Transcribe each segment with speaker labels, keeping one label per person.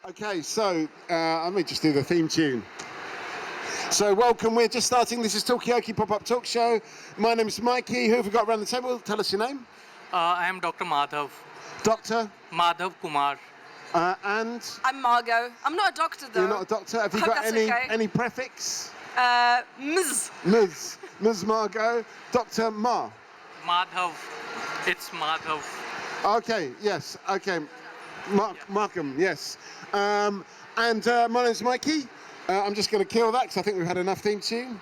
Speaker 1: Okay, so let me just do the theme tune. So welcome, we're just starting. This is Talkaoke Pop-Up Talk Show. My name is Mikey. Who have we got around the table? Tell us your name.
Speaker 2: I am Dr. Madhav.
Speaker 1: Doctor?
Speaker 2: Madhav Kumar.
Speaker 1: And?
Speaker 3: I'm Margot. I'm not a doctor though.
Speaker 1: You're not a doctor? Have you got any prefix?
Speaker 3: Ms.
Speaker 1: Ms Margot. Dr. Ma?
Speaker 2: Madhav. It's Madhav.
Speaker 1: Okay, yes, okay. Markham, yes. And my name's Mikey. I'm just going to kill that because I think we've had enough theme tune.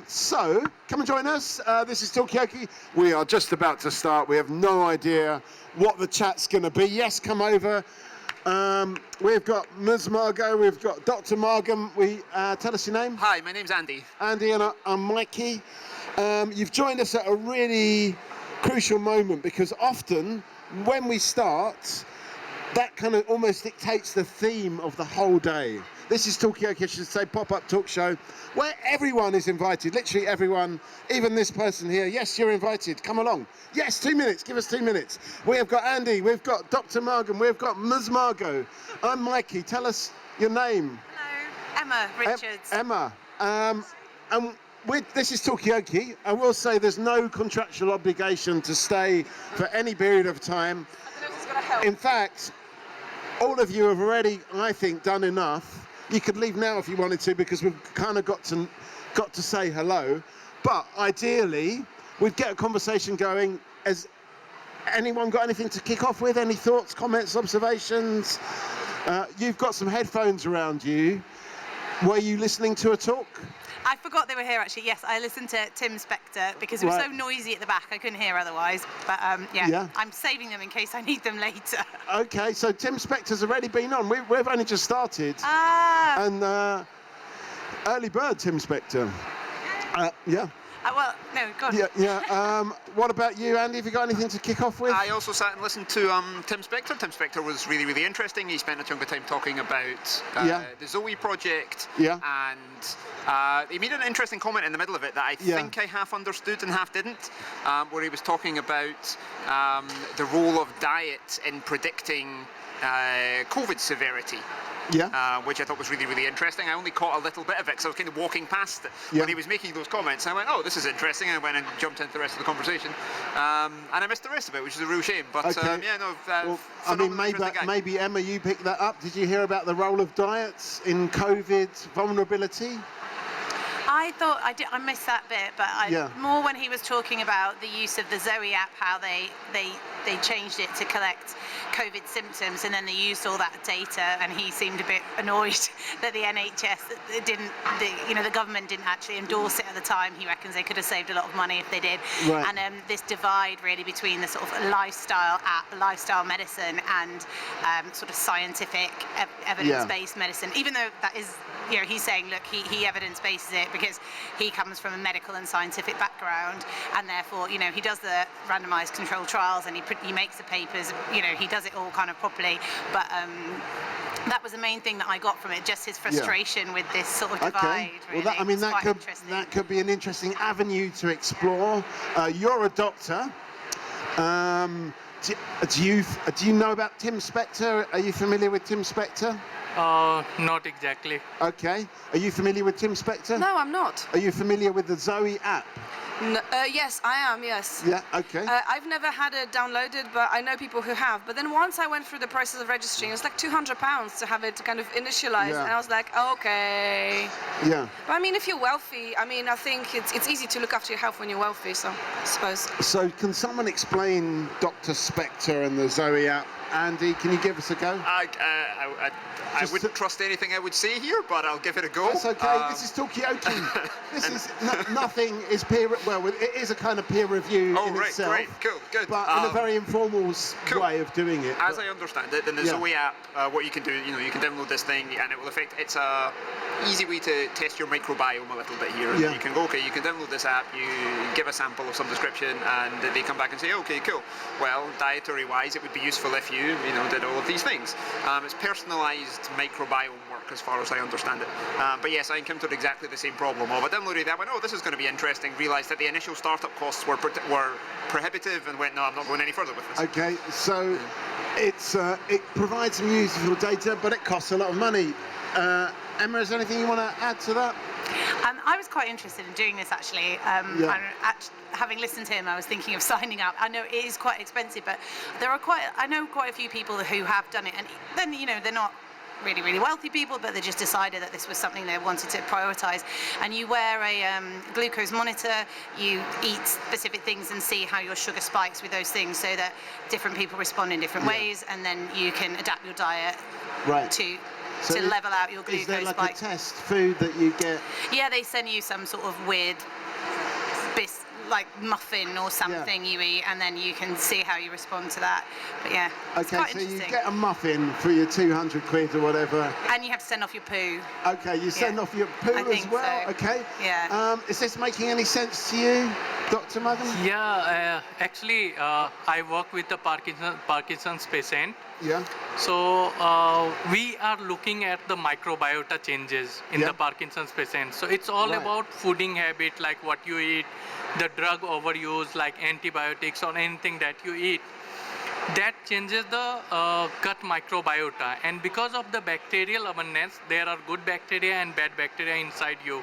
Speaker 1: So, come and join us. This is Talkaoke. We are just about to start. We have no idea what the chat's going to be. Yes, come over. We've got Ms. Margot, we've got Dr. Markham. Tell us your name.
Speaker 4: Hi, my name's Andy.
Speaker 1: Andy, and I'm Mikey. You've joined us at a really crucial moment because often when we start, that kind of almost dictates the theme of the whole day. This is Talkaoke, I should say, pop-up talk show, where everyone is invited, literally everyone, even this person here. Yes, you're invited, come along. Yes, 2 minutes, give us 2 minutes. We have got Andy, we've got Dr. Markham, we've got Ms. Margot. I'm Mikey, tell us your name.
Speaker 3: Hello, Emma Richards.
Speaker 1: Emma. And this is Talkaoke. I will say there's no contractual obligation to stay for any period of time.
Speaker 3: I don't know if it's going to help.
Speaker 1: In fact, all of you have already, I think, done enough. You could leave now if you wanted to because we've kind of got to say hello. But ideally, we'd get a conversation going. Has anyone got anything to kick off with? Any thoughts, comments, observations? You've got some headphones around you. Were you listening to a talk?
Speaker 3: I forgot they were here actually. Yes, I listened to Tim Spector because it was so noisy at the back I couldn't hear otherwise. But yeah, I'm saving them in case I need them later.
Speaker 1: Okay, so Tim Spector's already been on. We've only just started. And early bird Tim Spector. Yeah.
Speaker 3: Well, no, go on.
Speaker 1: Yeah. What about you, Andy? Have you got anything to kick off with?
Speaker 4: I also sat and listened to Tim Spector. Tim Spector was really, really interesting. He spent a chunk of time talking about the Zoe project.
Speaker 1: Yeah.
Speaker 4: And he made an interesting comment in the middle of it that I think I half understood and half didn't, where he was talking about the role of diet in predicting COVID severity.
Speaker 1: Yeah.
Speaker 4: Which I thought was really, really interesting. I only caught a little bit of it because I was kind of walking past it when he was making those comments. I went, oh, this is interesting. And I went and jumped into the rest of the conversation. And I missed the rest of it, which is a real shame. But
Speaker 1: well, I mean, maybe Emma, you picked that up. Did you hear about the role of diets in COVID vulnerability?
Speaker 3: I thought I missed that bit, but more when he was talking about the use of the Zoe app, how they changed it to collect COVID symptoms, and then they used all that data, and he seemed a bit annoyed that the NHS the government didn't actually endorse it at the time. He reckons they could have saved a lot of money if they did.
Speaker 1: Right.
Speaker 3: And this divide really between the sort of lifestyle app, lifestyle medicine, and sort of scientific evidence-based medicine, even though that is, he's saying, look, he evidence-bases it because he comes from a medical and scientific background, and therefore, he does the randomized controlled trials, and he makes the papers, he does it all kind of properly. But that was the main thing that I got from it, just his frustration with this sort of divide. Really.
Speaker 1: Well, that could be an interesting avenue to explore. You're a doctor. Do you know about Tim Spector? Are you familiar with Tim Spector?
Speaker 2: Not exactly.
Speaker 1: Okay. Are you familiar with Tim Spector?
Speaker 3: No, I'm not.
Speaker 1: Are you familiar with the Zoe app?
Speaker 5: No, yes, I am, yes.
Speaker 1: Yeah, okay.
Speaker 5: I've never had it downloaded, but I know people who have. But then once I went through the process of registering, it was like £200 to have it kind of initialized. And I was like, okay.
Speaker 1: Yeah.
Speaker 5: But I mean, if you're wealthy, I think it's easy to look after your health when you're wealthy, so I suppose.
Speaker 1: So can someone explain Dr. Spector and the Zoe app? Andy, can you give us a go?
Speaker 4: I wouldn't trust anything I would say here, but I'll give it a go.
Speaker 1: That's okay. This is Talkaoke. This is nothing is peer. Well, it is a kind of peer review in itself.
Speaker 4: Great, cool, good.
Speaker 1: But in a very informal way of doing it.
Speaker 4: As I understand it, in the Zoe app, what you can do, you can download this thing, and it will affect. It's a easy way to test your microbiome a little bit here. You can go, okay, you can download this app, you give a sample of some description, and they come back and say, okay, cool. Well, dietary-wise, it would be useful if you did all of these things. It's personalised microbiome work, as far as I understand it. But yes, I encountered exactly the same problem. I downloaded that, went, oh, this is going to be interesting. Realised that the initial startup costs were prohibitive, and went, no, I'm not going any further with this.
Speaker 1: Okay, so it provides some useful data, but it costs a lot of money. Emma, is there anything you want to add to that?
Speaker 3: I was quite interested in doing this actually. Having listened to him, I was thinking of signing up. I know it is quite expensive, but I know quite a few people who have done it, and then they're not really, really wealthy people, but they just decided that this was something they wanted to prioritize. And you wear a glucose monitor, you eat specific things and see how your sugar spikes with those things, so that different people respond in different ways, and then you can adapt your diet to level out your glucose spike.
Speaker 1: Is there like a test food that you get?
Speaker 3: Yeah, they send you some sort of weird like muffin or something you eat, and then you can see how you respond to that. But yeah, it's quite interesting.
Speaker 1: So you get a muffin for your 200 quid or whatever.
Speaker 3: And you have to send off your poo.
Speaker 1: Okay, you send off your poo as well.
Speaker 3: So.
Speaker 1: Okay.
Speaker 3: Yeah.
Speaker 1: Is this making any sense to you, Dr. Mugham?
Speaker 2: Yeah, actually, I work with the Parkinson's patient.
Speaker 1: Yeah.
Speaker 2: So we are looking at the microbiota changes in the Parkinson's patient. So it's all about fooding habit, like what you eat, the drug overuse, like antibiotics or anything that you eat. That changes the gut microbiota, and because of the bacterial abundance, there are good bacteria and bad bacteria inside you.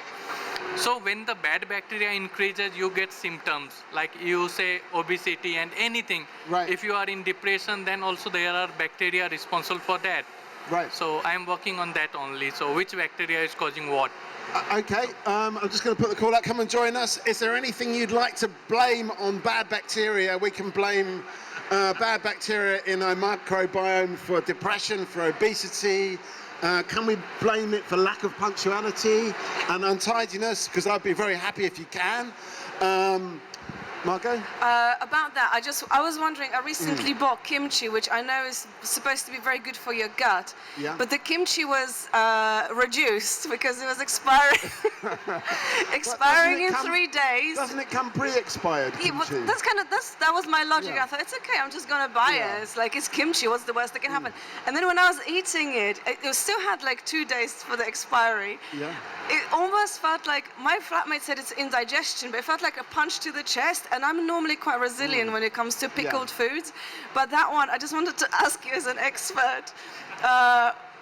Speaker 2: So when the bad bacteria increases, you get symptoms like you say obesity and anything.
Speaker 1: Right.
Speaker 2: If you are in depression, then also there are bacteria responsible for that.
Speaker 1: Right.
Speaker 2: So I am working on that only. So which bacteria is causing what?
Speaker 1: Okay, I'm just going to put the call out. Come and join us. Is there anything you'd like to blame on bad bacteria? We can blame bad bacteria in our microbiome for depression, for obesity. Can we blame it for lack of punctuality and untidiness? Because I'd be very happy if you can. Margot?
Speaker 5: About that, I was wondering, I recently bought kimchi, which I know is supposed to be very good for your gut, but the kimchi was reduced because it was expiring in 3 days.
Speaker 1: Doesn't it come pre-expired kimchi?
Speaker 5: Yeah, that was my logic. I thought, it's okay, I'm just gonna buy it. It's like, it's kimchi, what's the worst that can happen? And then when I was eating it, it still had like 2 days for the expiry.
Speaker 1: Yeah.
Speaker 5: It almost felt like, my flatmate said it's indigestion, but it felt like a punch to the chest, and I'm normally quite resilient when it comes to pickled foods, but that one, I just wanted to ask you as an expert,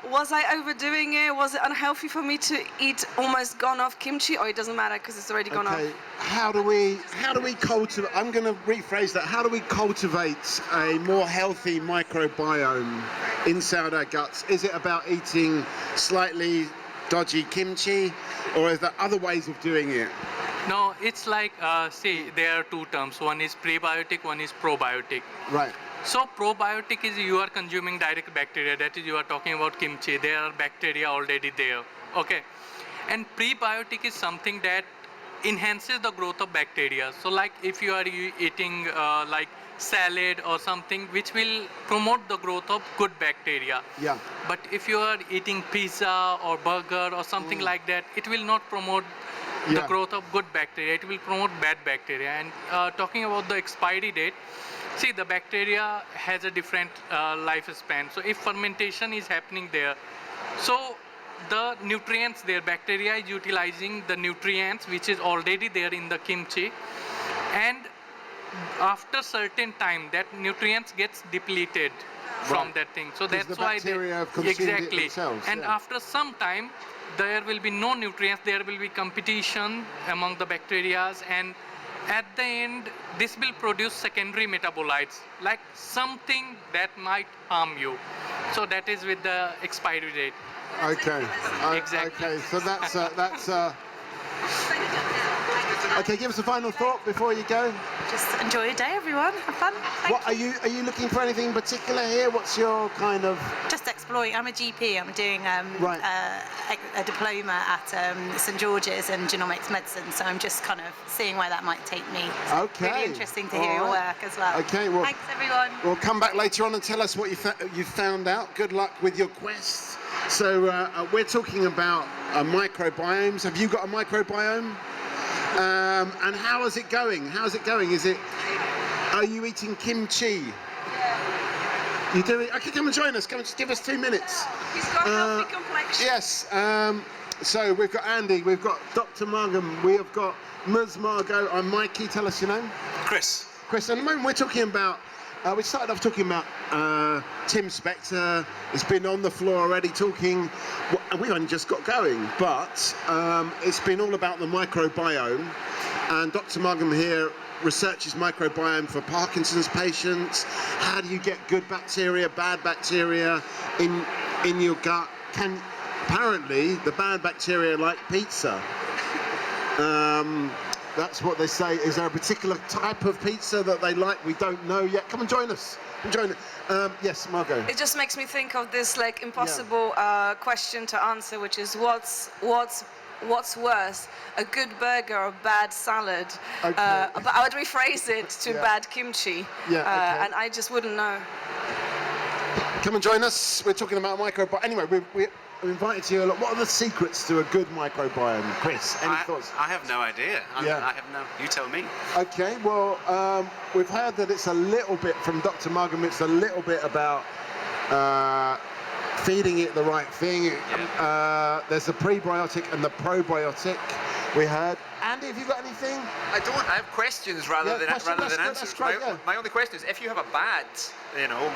Speaker 5: was I overdoing it? Was it unhealthy for me to eat almost gone off kimchi, or it doesn't matter because it's already gone off?
Speaker 1: How do we cultivate, I'm going to rephrase that, how do we cultivate a more healthy microbiome inside our guts? Is it about eating slightly dodgy kimchi, or is there other ways of doing it?
Speaker 2: No, it's like, see, there are two terms. One is prebiotic, one is probiotic.
Speaker 1: Right.
Speaker 2: So probiotic is you are consuming direct bacteria, that is you are talking about kimchi, there are bacteria already there, okay. And prebiotic is something that enhances the growth of bacteria. So like if you are eating like salad or something which will promote the growth of good bacteria.
Speaker 1: Yeah.
Speaker 2: But if you are eating pizza or burger or something like that, it will not promote the growth of good bacteria, it will promote bad bacteria. And talking about the expiry date, see, the bacteria has a different lifespan. So if fermentation is happening there, so the nutrients there, bacteria is utilizing the nutrients which is already there in the kimchi, and after certain time that nutrients gets depleted from that thing. So that's
Speaker 1: the
Speaker 2: why
Speaker 1: bacteria have consumed it themselves,
Speaker 2: and after some time there will be no nutrients, there will be competition among the bacteria, and at the end this will produce secondary metabolites, like something that might harm you. So that is with the expiry date.
Speaker 1: Okay.
Speaker 2: Exactly.
Speaker 1: Okay, so that's okay, give us a final thought before you go.
Speaker 3: Just enjoy your day, everyone. Have fun.
Speaker 1: Are you looking for anything in particular here? What's your kind of...
Speaker 3: Just exploring. I'm a GP. I'm doing a diploma at St George's in genomics medicine, so I'm just kind of seeing where that might take me. So
Speaker 1: Okay.
Speaker 3: really interesting to hear your work as well.
Speaker 1: Okay, well,
Speaker 3: thanks everyone.
Speaker 1: We'll come back later on and tell us what you found out. Good luck with your quest. So we're talking about microbiomes. Have you got a microbiome? And how is it going? How's it going? Are you eating kimchi? You do it? Okay, come and join us. Come and just give us 2 minutes.
Speaker 5: He's got a healthy complexion.
Speaker 1: Yes. So we've got Andy, we've got Dr. Mugham, we have got Ms. Margot. I'm Mikey. Tell us your name.
Speaker 6: Chris.
Speaker 1: Chris. At the moment we're talking about We started off talking about Tim Spector. It's been on the floor already talking, and we've only just got going, but it's been all about the microbiome. And Dr. Markham here researches microbiome for Parkinson's patients. How do you get good bacteria, bad bacteria in your gut? Apparently, the bad bacteria like pizza. That's what they say. Is there a particular type of pizza that they like? We don't know yet. Come and join us. Yes, Margot.
Speaker 5: It just makes me think of this like impossible question to answer, which is what's worse, a good burger or bad salad?
Speaker 1: Okay.
Speaker 5: But I would rephrase it to bad kimchi.
Speaker 1: Yeah, okay.
Speaker 5: And I just wouldn't know.
Speaker 1: Come and join us. We're talking about microbiome. Anyway, we invited you a lot. What are the secrets to a good microbiome? Chris, any thoughts?
Speaker 6: I have no idea. I have no. You tell me.
Speaker 1: Okay, well, we've heard that it's a little bit, from Dr. Markham, it's a little bit about feeding it the right thing.
Speaker 6: Yeah.
Speaker 1: There's the prebiotic and the probiotic, we heard. Andy, have you got anything?
Speaker 4: I don't. I have questions rather than answers.
Speaker 1: Great,
Speaker 4: my only question is, if you have a bad,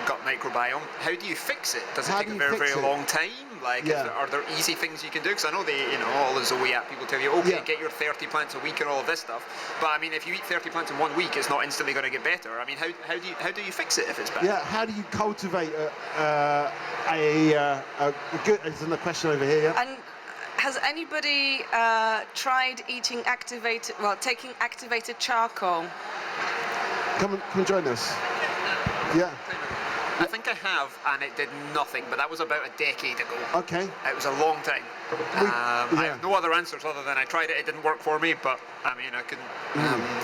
Speaker 4: gut microbiome, how do you fix it? Does it take a very, very long time? Like, are there easy things you can do? Because I know all the Zoe app people tell you, okay, get your 30 plants a week and all of this stuff. But I mean, if you eat 30 plants in 1 week, it's not instantly going to get better. I mean, how do you fix it if it's bad?
Speaker 1: Yeah, how do you cultivate a good? There's another question over here.
Speaker 5: And has anybody tried taking activated charcoal?
Speaker 1: Come and join us. Yeah.
Speaker 4: I think I have, and it did nothing, but that was about a decade ago.
Speaker 1: Okay.
Speaker 4: It was a long time. I have no other answers other than I tried it, it didn't work for me, but I mean, I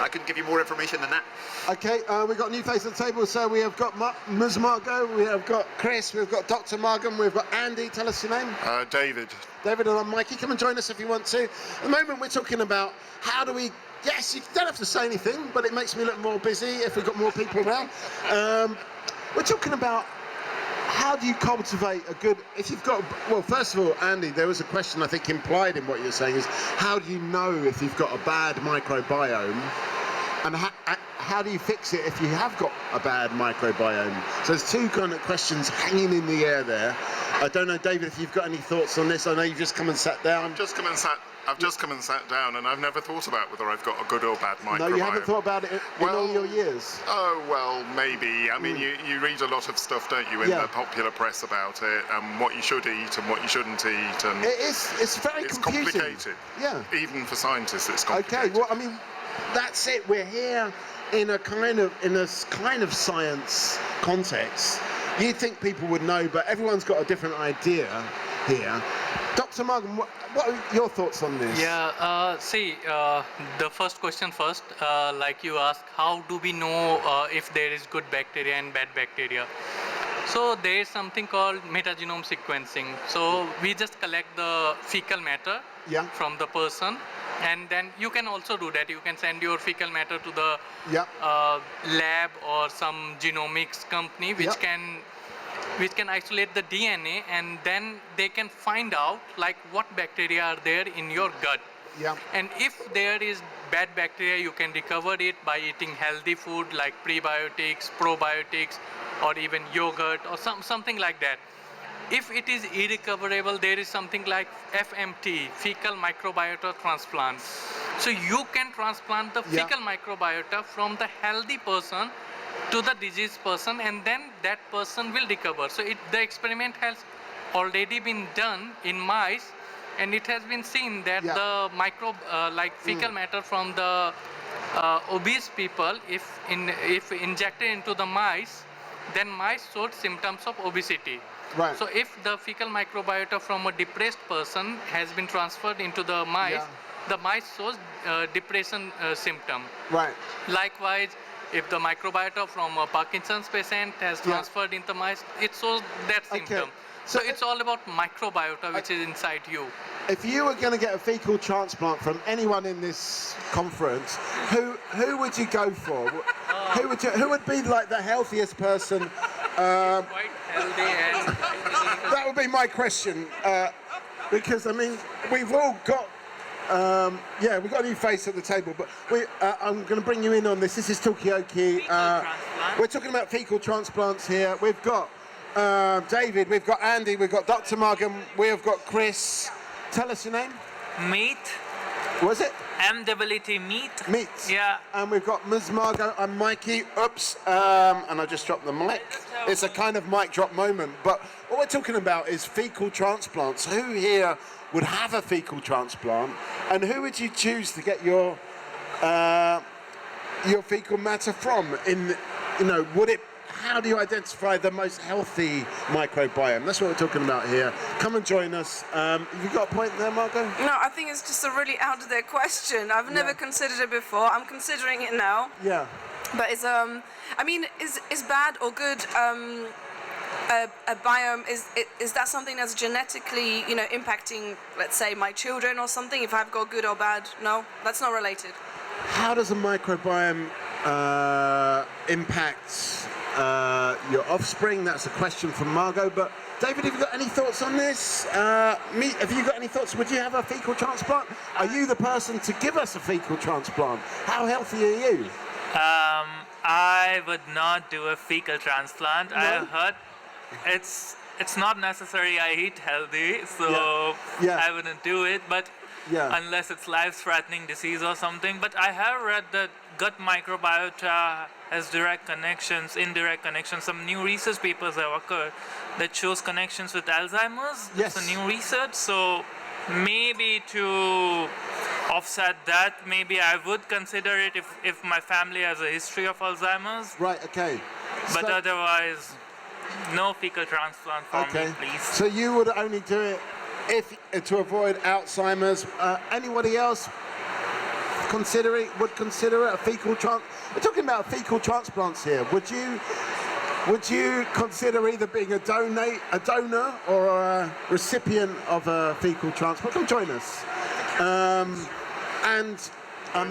Speaker 4: couldn't give you more information than that.
Speaker 1: Okay, we've got a new face on the table, so we have got Ms. Margot, we have got Chris, we've got Dr. Markham, we've got Andy. Tell us your name.
Speaker 7: David.
Speaker 1: David, and I'm Mikey. Come and join us if you want to. At the moment, we're talking about how do we. Yes, you don't have to say anything, but it makes me look more busy if we've got more people around. We're talking about how do you cultivate a good, if you've got, well, first of all, Andy, there was a question I think implied in what you're saying is, how do you know if you've got a bad microbiome, and how do you fix it if you have got a bad microbiome? So there's two kind of questions hanging in the air there. I don't know, David, if you've got any thoughts on this. I know you've just come and sat down.
Speaker 7: I've just come and sat down, and I've never thought about whether I've got a good or bad microbiome.
Speaker 1: No, you haven't thought about it in all your years?
Speaker 7: Oh, well, maybe. I mean, you read a lot of stuff, don't you, in the popular press about it, and what you should eat and what you shouldn't eat. And
Speaker 1: it's very confusing.
Speaker 7: Complicated.
Speaker 1: Yeah.
Speaker 7: Even for scientists, it's complicated.
Speaker 1: Okay, well, I mean, that's it. We're here in a kind of science context. You'd think people would know, but everyone's got a different idea here. Dr. Markham, what are your thoughts on this?
Speaker 2: Yeah, the first question first, like you asked, how do we know if there is good bacteria and bad bacteria? So there is something called metagenome sequencing. So we just collect the fecal matter from the person, and then you can also do that. You can send your fecal matter to the lab or some genomics company which can isolate the DNA, and then they can find out like what bacteria are there in your gut.
Speaker 1: Yeah.
Speaker 2: And if there is bad bacteria, you can recover it by eating healthy food like prebiotics, probiotics, or even yogurt or something like that. If it is irrecoverable, there is something like FMT, fecal microbiota transplant. So you can transplant the fecal microbiota from the healthy person to the diseased person, and then that person will recover. So the experiment has already been done in mice, and it has been seen that the fecal matter from the obese people, if injected into the mice, then mice showed symptoms of obesity.
Speaker 1: Right.
Speaker 2: So if the fecal microbiota from a depressed person has been transferred into the mice, the mice shows depression symptom.
Speaker 1: Right.
Speaker 2: Likewise, if the microbiota from a Parkinson's patient has transferred into mice, it shows that symptom. So it's all about microbiota which is inside you.
Speaker 1: If you were going to get a fecal transplant from anyone in this conference, who would you go for? Who would be like the healthiest person?
Speaker 2: Quite healthy and
Speaker 1: that would be my question, because I mean we've all got Yeah, we've got a new face at the table, but I'm going to bring you in on this. This is Talkaoke. We're talking about fecal transplants here. We've got David, we've got Andy, we've got Dr. Morgan, we've got Chris. Tell us your name.
Speaker 8: Meat.
Speaker 1: What was it?
Speaker 8: M-E-E-T, meat.
Speaker 1: Meat.
Speaker 8: Yeah.
Speaker 1: And we've got Ms. Margot and Mikey. Oops. And I just dropped the mic. It's a kind of mic drop moment. But what we're talking about is fecal transplants. Who here would have a fecal transplant? And who would you choose to get your fecal matter from? How do you identify the most healthy microbiome? That's what we're talking about here. Come and join us. Have you got a point there, Margot?
Speaker 5: No, I think it's just a really out there question. I've never considered it before. I'm considering it now.
Speaker 1: Yeah.
Speaker 5: But is bad or good a biome? Is that something that's genetically, impacting, let's say, my children or something? If I've got good or bad? No, that's not related.
Speaker 1: How does a microbiome impact your offspring? That's a question from Margot. But David, have you got any thoughts on this? Have you got any thoughts? Would you have a fecal transplant? Are you the person to give us a fecal transplant? How healthy are you?
Speaker 8: I would not do a fecal transplant.
Speaker 1: No?
Speaker 8: I have heard it's not necessary. I eat healthy, so
Speaker 1: Yeah.
Speaker 8: I wouldn't do it. But unless it's life-threatening disease or something. But I have read that gut microbiota has direct connections, indirect connections. Some new research papers have occurred that shows connections with Alzheimer's.
Speaker 1: Yes.
Speaker 8: It's a new research. So maybe to offset that, maybe I would consider it if my family has a history of Alzheimer's.
Speaker 1: Right, okay.
Speaker 8: But otherwise, no fecal transplant for me, please.
Speaker 1: So you would only do it to avoid Alzheimer's. Anybody else would consider it a fecal transplant? We're talking about fecal transplants here. Would you consider either being a donor or a recipient of a fecal transplant? Come join us. And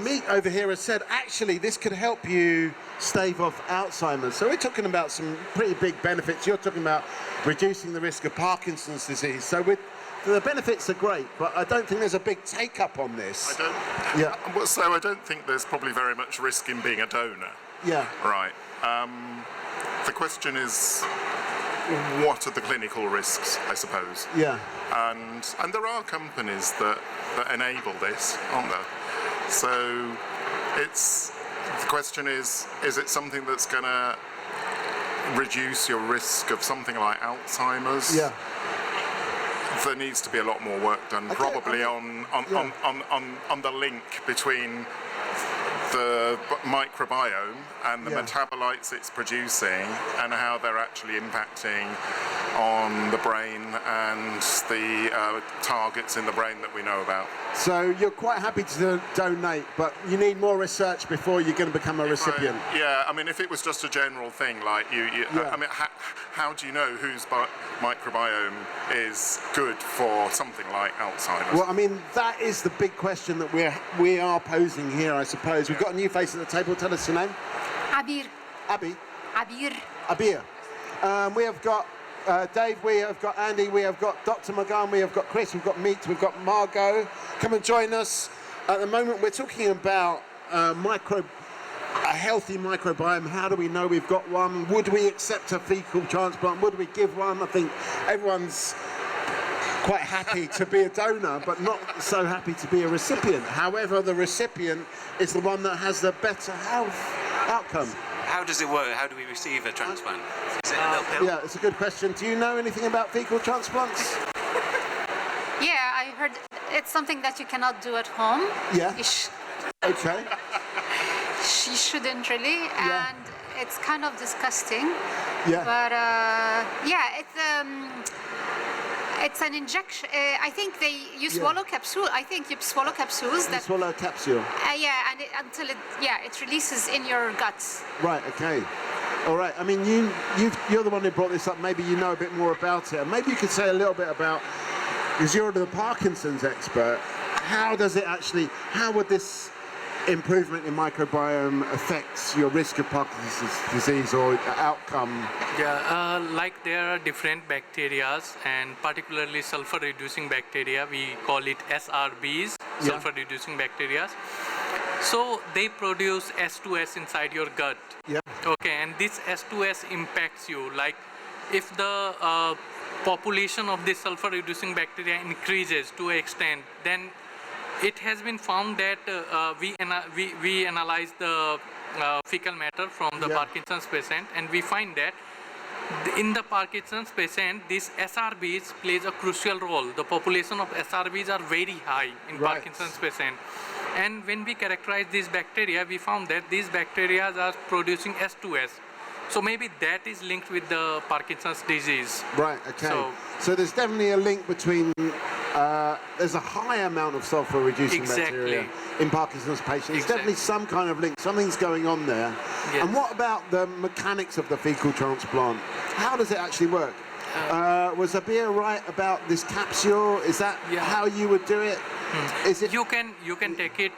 Speaker 1: Meet over here has said, actually, this could help you stave off Alzheimer's. So we're talking about some pretty big benefits. You're talking about reducing the risk of Parkinson's disease. So the benefits are great, but I don't think there's a big take-up on this.
Speaker 7: So I don't think there's probably very much risk in being a donor.
Speaker 1: Yeah.
Speaker 7: Right. The question is, what are the clinical risks, I suppose?
Speaker 1: Yeah.
Speaker 7: And there are companies that enable this, aren't there? So the question is it something that's going to reduce your risk of something like Alzheimer's?
Speaker 1: Yeah.
Speaker 7: There needs to be a lot more work done, probably on the link between the microbiome and the metabolites it's producing and how they're actually impacting on the brain and the targets in the brain that we know about.
Speaker 1: So you're quite happy to donate, but you need more research before you're going to become a recipient.
Speaker 7: I mean, if it was just a general thing, like I mean, how do you know whose microbiome is good for something like Alzheimer's?
Speaker 1: Well, I mean, that is the big question that we are posing here, I suppose. We've got a new face at the table. Tell us your name.
Speaker 9: Abir.
Speaker 1: Abby.
Speaker 9: Abir.
Speaker 1: Abir. We have got Dave, we have got Andy, we have got Dr. Magan, we have got Chris, we've got Meet, we've got Margot. Come and join us. At the moment, we're talking about a healthy microbiome. How do we know we've got one? Would we accept a fecal transplant? Would we give one? I think everyone's quite happy to be a donor, but not so happy to be a recipient. However, the recipient is the one that has the better health outcome.
Speaker 6: How does it work? How do we receive a transplant? Is it a little pill?
Speaker 1: Yeah, it's a good question. Do you know anything about fecal transplants?
Speaker 9: Yeah, I heard it's something that you cannot do at home.
Speaker 1: Yeah. Okay.
Speaker 9: She shouldn't really, and it's kind of disgusting.
Speaker 1: Yeah.
Speaker 9: But it's an injection. I think you swallow capsule. I think you swallow capsules.
Speaker 1: You swallow a capsule.
Speaker 9: And until it releases in your guts.
Speaker 1: Right. Okay. All right. I mean, you're the one who brought this up. Maybe you know a bit more about it. And maybe you could say a little bit about, because you're the Parkinson's expert. How would this improvement in microbiome affect your risk of Parkinson's disease or outcome?
Speaker 2: Like there are different bacteria, and particularly sulfur reducing bacteria, we call it SRBs. sulfur-reducing bacteria. So they produce S2S inside your gut.
Speaker 1: Yeah.
Speaker 2: Okay, and this S2S impacts you. Like if the population of this sulfur-reducing bacteria increases to an extent, then it has been found that we analyze the fecal matter from the Parkinson's patient, and we find that in the Parkinson's patient, these SRBs plays a crucial role. The population of SRBs are very high in Parkinson's patient. And when we characterize these bacteria, we found that these bacteria are producing S2S. So maybe that is linked with the Parkinson's disease.
Speaker 1: Right, okay. So there's definitely a link between, there's a high amount of sulfur-reducing bacteria in Parkinson's patients. There's definitely some kind of link. Something's going on there.
Speaker 2: Yes.
Speaker 1: And what about the mechanics of the fecal transplant? How does it actually work? Was Abir right about this capsule? Is that how you would do it? Is it?
Speaker 2: You can take it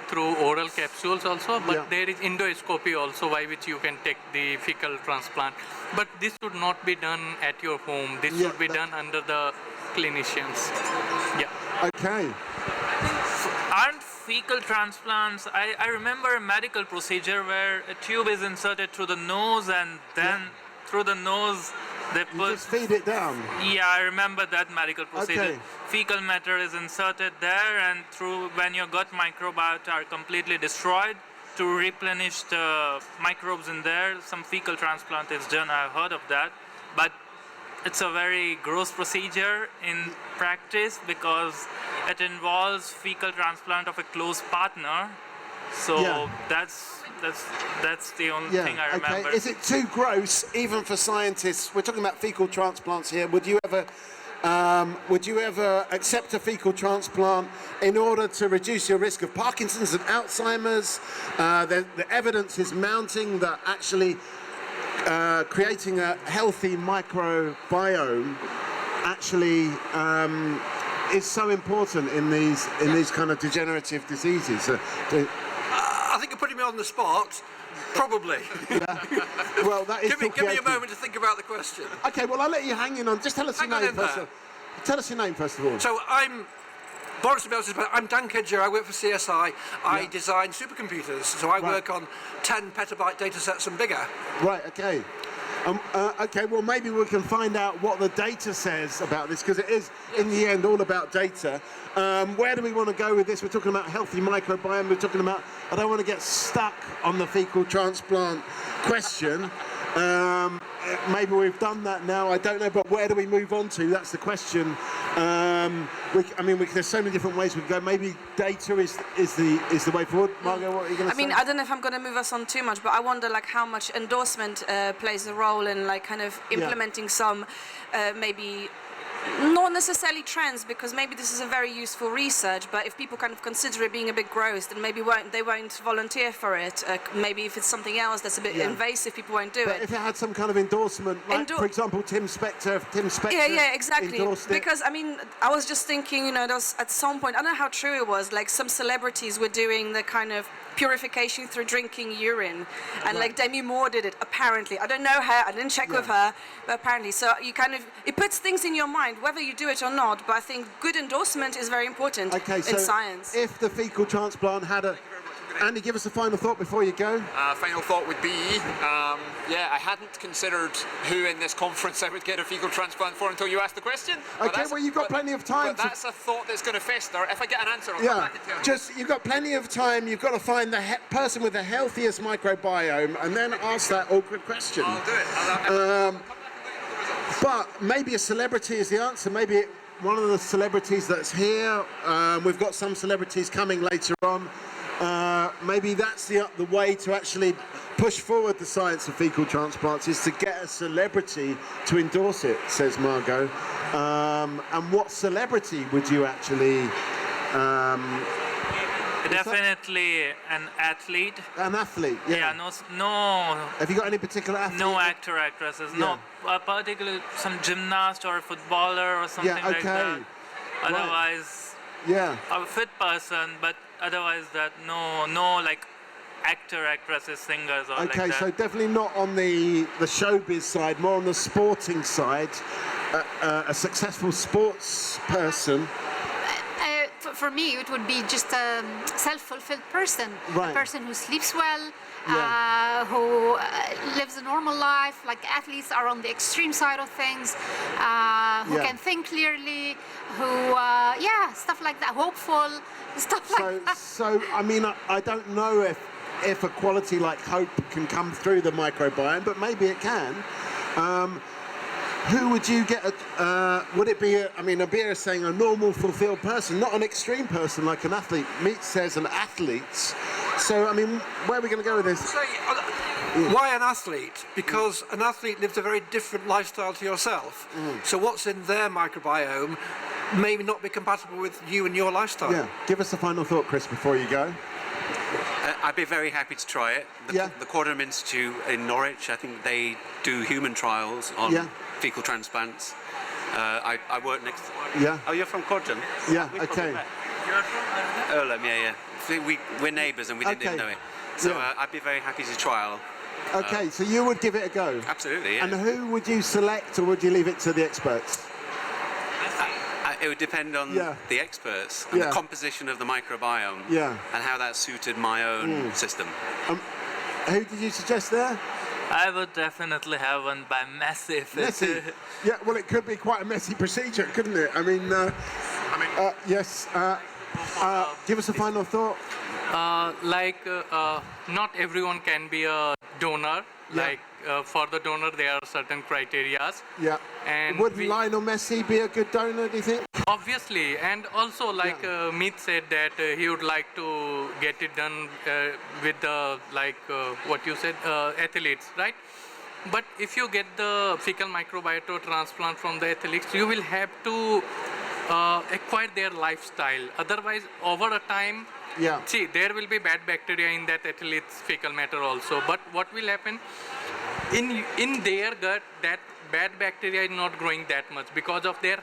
Speaker 2: through oral capsules also, but there is endoscopy also by which you can take the fecal transplant. But this should not be done at your home. This should be done under the clinicians. Yeah.
Speaker 1: Okay.
Speaker 8: Aren't fecal transplants, I remember a medical procedure where a tube is inserted through the nose and then through the nose they put...
Speaker 1: You just feed it down?
Speaker 8: Yeah, I remember that medical procedure.
Speaker 1: Okay.
Speaker 8: Fecal matter is inserted there, and through when your gut microbiota are completely destroyed, to replenish the microbes in there, some fecal transplant is done. I've heard of that. But it's a very gross procedure in practice because it involves fecal transplant of a close partner. So that's the only thing I remember.
Speaker 1: Okay. Is it too gross, even for scientists? We're talking about fecal transplants here. Would you ever accept a fecal transplant in order to reduce your risk of Parkinson's and Alzheimer's? The evidence is mounting that actually creating a healthy microbiome actually is so important in these kind of degenerative diseases.
Speaker 10: I think you're putting me on the spot. Probably.
Speaker 1: Well, that is
Speaker 10: give me a moment to think about the question.
Speaker 1: Okay, well, I'll let you hang in on. Just tell us your name first. Tell us your name first of all.
Speaker 10: So I'm Boris Beltis, but I'm Dan Kedger. I work for CSI. I design supercomputers. So I work on 10 petabyte data sets and bigger.
Speaker 1: Right. Okay. Okay, well, maybe we can find out what the data says about this, because it is, in the end, all about data. Where do we want to go with this? We're talking about healthy microbiome. We're talking about, I don't want to get stuck on the fecal transplant question. Maybe we've done that now, I don't know, but where do we move on to? That's the question. There's so many different ways we can go. Maybe data is the way forward. Margot, what are you going to say?
Speaker 5: I don't know if I'm going to move us on too much, but I wonder like how much endorsement plays a role in like kind of implementing some maybe not necessarily trends, because maybe this is a very useful research, but if people kind of consider it being a bit gross, then maybe they won't volunteer for it. Maybe if it's something else that's a bit invasive, people won't do it.
Speaker 1: But if it had some kind of endorsement, like for example, Tim Spector
Speaker 5: exactly.
Speaker 1: endorsed it.
Speaker 5: Because I was just thinking, there was, at some point, I don't know how true it was, like some celebrities were doing the kind of purification through drinking urine, and like Demi Moore did it, apparently. I don't know her, I didn't check with her, but apparently. So you kind of, it puts things in your mind, whether you do it or not, but I think good endorsement is very important in science.
Speaker 1: If the fecal transplant had a... Andy, give us a final thought before you go.
Speaker 4: Final thought would be, I hadn't considered who in this conference I would get a fecal transplant for until you asked the question.
Speaker 1: Okay, well, you've got plenty of time.
Speaker 4: But that's a thought that's going to fester. If I get an answer, I'll come back and tell you.
Speaker 1: You've got plenty of time. You've got to find the person with the healthiest microbiome and then ask that awkward question.
Speaker 4: I'll do it.
Speaker 1: But maybe a celebrity is the answer. Maybe one of the celebrities that's here. We've got some celebrities coming later on. Maybe that's the way to actually push forward the science of fecal transplants, is to get a celebrity to endorse it, says Margot. And what celebrity would you actually...
Speaker 8: Definitely an athlete.
Speaker 1: An athlete, yeah.
Speaker 8: No.
Speaker 1: Have you got any particular athlete?
Speaker 8: No actor, actresses. Yeah. No, particularly some gymnast or a footballer or something like that. Otherwise, a fit person, but otherwise that no like actor, actresses, singers or like that.
Speaker 1: Okay, so definitely not on the showbiz side, more on the sporting side. A successful sports person.
Speaker 9: for me, it would be just a self-fulfilled person,
Speaker 1: Right.
Speaker 9: a person who sleeps well,
Speaker 1: Yeah.
Speaker 9: who lives a normal life. Like athletes are on the extreme side of things, who
Speaker 1: Yeah.
Speaker 9: can think clearly, who, stuff like that, hopeful, stuff like that.
Speaker 1: So I mean, I don't know if a quality like hope can come through the microbiome, but maybe it can. Who would you get? Would it be? Abir is saying a normal, fulfilled person, not an extreme person like an athlete. Meet says an athlete. So I mean, where are we going to go with this?
Speaker 10: Why an athlete? Because an athlete lives a very different lifestyle to yourself. So what's in their microbiome may not be compatible with you and your lifestyle.
Speaker 1: Yeah. Give us a final thought, Chris, before you go.
Speaker 6: I'd be very happy to try it. The Quantum Institute in Norwich, I think they do human trials on fecal transplants. I work next.
Speaker 1: Yeah.
Speaker 6: Oh, you're from Quantum?
Speaker 1: Yeah.
Speaker 6: We
Speaker 1: Okay.
Speaker 6: You're from Earlham, yeah. So we're neighbours and we didn't know it. So I'd be very happy to trial.
Speaker 1: Okay. So you would give it a go.
Speaker 6: Absolutely. Yeah.
Speaker 1: And who would you select, or would you leave it to the experts?
Speaker 6: It would depend on the experts and the composition of the microbiome and how that suited my own system.
Speaker 1: Who did you suggest there?
Speaker 8: I would definitely have one by Messi.
Speaker 1: Messi. Yeah, well, it could be quite a messy procedure, couldn't it? Yes. Give us a final thought.
Speaker 2: Not everyone can be a donor. Like for the donor, there are certain criterias.
Speaker 1: Yeah.
Speaker 2: And
Speaker 1: would Lionel Messi be a good donor, do you think?
Speaker 2: Obviously, and also Meet said that he would like to get it done with the what you said, athletes, right? But if you get the fecal microbiota transplant from the athletes, you will have to acquire their lifestyle. Otherwise, over a time, see, there will be bad bacteria in that athlete's fecal matter also. But what will happen in their gut? That bad bacteria is not growing that much because of their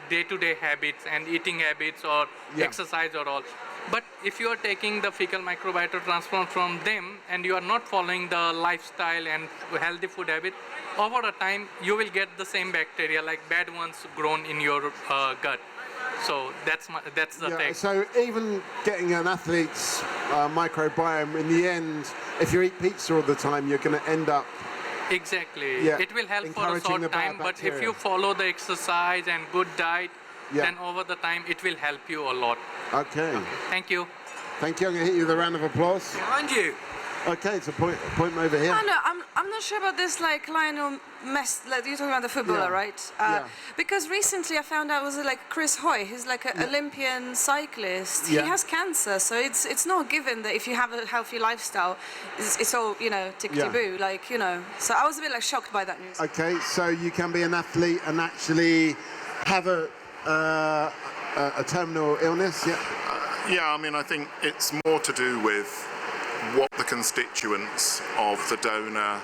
Speaker 2: day-to-day habits and eating habits or exercise or all. But if you are taking the fecal microbiota transplant from them and you are not following the lifestyle and healthy food habit, over a time you will get the same bacteria, like bad ones, grown in your gut. So that's the thing.
Speaker 1: So even getting an athlete's microbiome, in the end, if you eat pizza all the time, you're going to end up.
Speaker 2: Exactly. It will help for a short time, but if you follow the exercise and good diet, then over the time it will help you a lot.
Speaker 1: Okay.
Speaker 2: Thank you.
Speaker 1: Thank you. I'm going to hit you with a round of applause.
Speaker 10: Behind you.
Speaker 1: Okay, it's a point over here.
Speaker 5: I know, I'm not sure about this, like Lionel Messi, like you're talking about the footballer, right? Because recently I found out, was it like Chris Hoy, who's like an Olympian cyclist. He has cancer, so it's not given that if you have a healthy lifestyle, it's all, tickety-boo, So I was a bit like shocked by that news.
Speaker 1: Okay, so you can be an athlete and actually have a terminal illness,
Speaker 7: I think it's more to do with what the constituents of the donor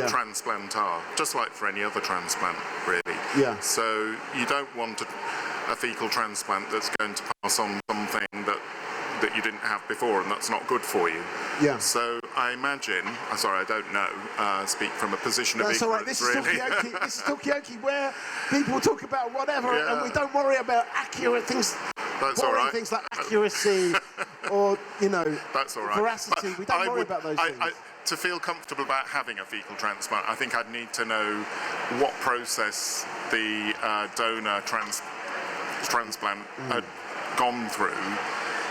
Speaker 7: transplant are, just like for any other transplant, really. So you don't want a fecal transplant that's going to pass on something that you didn't have before and that's not good for you. So I imagine, sorry, I don't know, speak from a position of ignorance,
Speaker 1: all right. This is Talkaoke. This is Talkaoke, where people talk about whatever and we don't worry about accurate things.
Speaker 7: That's
Speaker 1: boring
Speaker 7: all right.
Speaker 1: things like accuracy or,
Speaker 7: that's all right.
Speaker 1: veracity. We don't worry about those things.
Speaker 7: To feel comfortable about having a fecal transplant, I think I'd need to know what process the donor transplant had gone through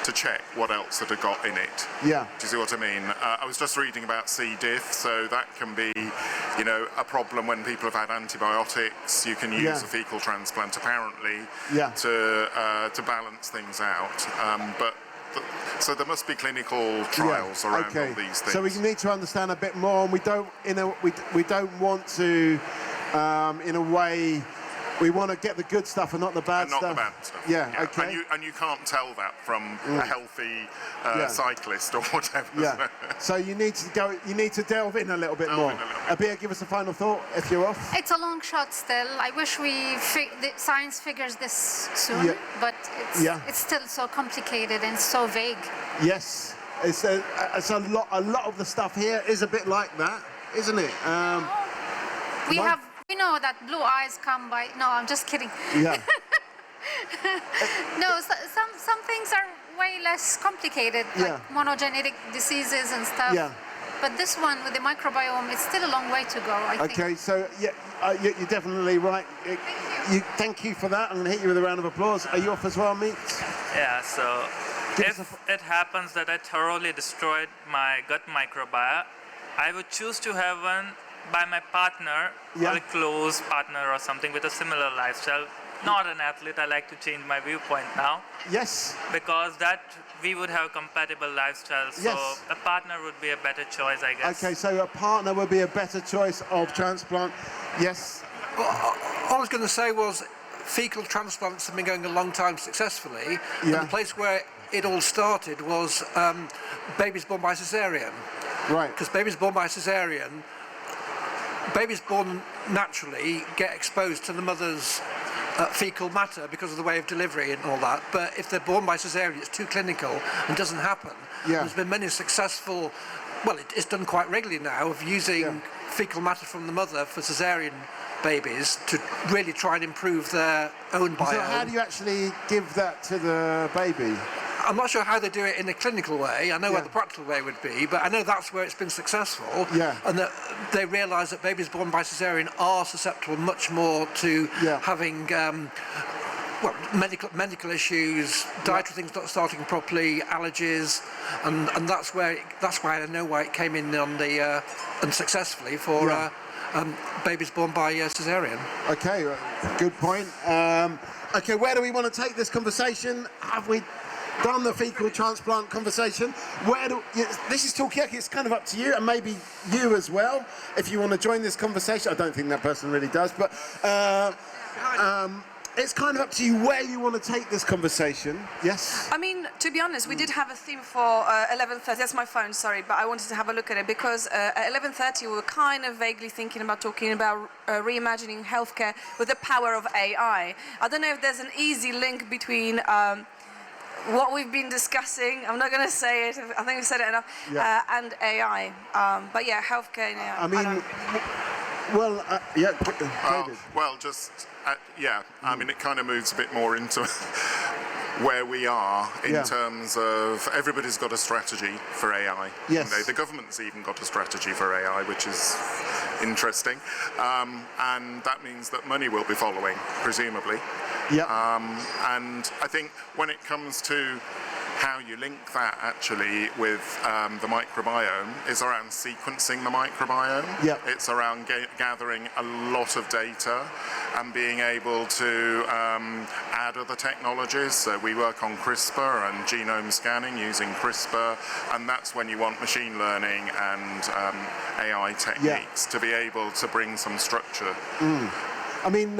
Speaker 7: to check what else had got in it. Do you see what I mean? I was just reading about C. diff, so that can be, a problem when people have had antibiotics. You can use a fecal transplant apparently to balance things out. So there must be clinical trials around all these things.
Speaker 1: So we need to understand a bit more, and we don't want to, in a way. We want to get the good stuff and not the bad stuff.
Speaker 7: Not the bad stuff.
Speaker 1: Okay.
Speaker 7: And you can't tell that from a healthy cyclist or whatever.
Speaker 1: So you need to go. You need to delve in a little bit more. Abir, give us a final thought if you're off.
Speaker 9: It's a long shot still. I wish the science figures this soon, but it's still so complicated and so vague.
Speaker 1: Yes, it's a lot. A lot of the stuff here is a bit like that, isn't it?
Speaker 9: We know that blue eyes come by. No, I'm just kidding. No, some things are way less complicated, like monogenetic diseases and stuff.
Speaker 1: Yeah.
Speaker 9: But this one with the microbiome, it's still a long way to go, I think.
Speaker 1: Okay, so you're definitely right. Thank you for that. I'm going to hit you with a round of applause. Are you off as well, Meet?
Speaker 8: Yeah, so if it happens that I thoroughly destroyed my gut microbiome, I would choose to have one by my partner, or a close partner or something with a similar lifestyle. Not an athlete, I like to change my viewpoint now.
Speaker 1: Yes.
Speaker 8: Because that we would have compatible lifestyles, so a partner would be a better choice, I guess.
Speaker 1: Okay, so a partner would be a better choice of transplant. Yes.
Speaker 10: Well, all I was going to say was fecal transplants have been going a long time successfully. And the place where it all started was babies born by cesarean.
Speaker 1: Right.
Speaker 10: Because babies born by cesarean, babies born naturally get exposed to the mother's fecal matter because of the way of delivery and all that. But if they're born by cesarean, it's too clinical and doesn't happen. There's been many successful, well, it's done quite regularly now, of using fecal matter from the mother for cesarean babies to really try and improve their own biome.
Speaker 1: So how do you actually give that to the baby?
Speaker 10: I'm not sure how they do it in a clinical way. I know what the practical way would be, but I know that's where it's been successful. And that they realise that babies born by cesarean are susceptible much more to having well, medical issues, dietary things not starting properly, allergies, and that's why I know why it came in on the unsuccessfully for babies born by cesarean.
Speaker 1: Okay, good point. Okay, where do we want to take this conversation? Have we done the fecal transplant conversation? This is Talkaoke, it's kind of up to you, and maybe you as well, if you want to join this conversation. I don't think that person really does, but it's kind of up to you where you want to take this conversation. Yes?
Speaker 5: I mean, to be honest, we did have a theme for 11:30. That's my phone, sorry, but I wanted to have a look at it because at 11:30 we were kind of vaguely thinking about talking about reimagining healthcare with the power of AI. I don't know if there's an easy link between what we've been discussing, I'm not going to say it, I think we've said it enough, and AI. But yeah, healthcare and AI.
Speaker 1: I mean, David.
Speaker 7: Well, just, I mean, it kind of moves a bit more into where we are in terms of everybody's got a strategy for AI.
Speaker 1: Yes.
Speaker 7: The government's even got a strategy for AI, which is interesting. And that means that money will be following, presumably. And I think when it comes to how you link that actually with the microbiome is around sequencing the microbiome. It's around gathering a lot of data and being able to add other technologies. So we work on CRISPR and genome scanning using CRISPR, and that's when you want machine learning and AI techniques to be able to bring some structure.
Speaker 1: I mean,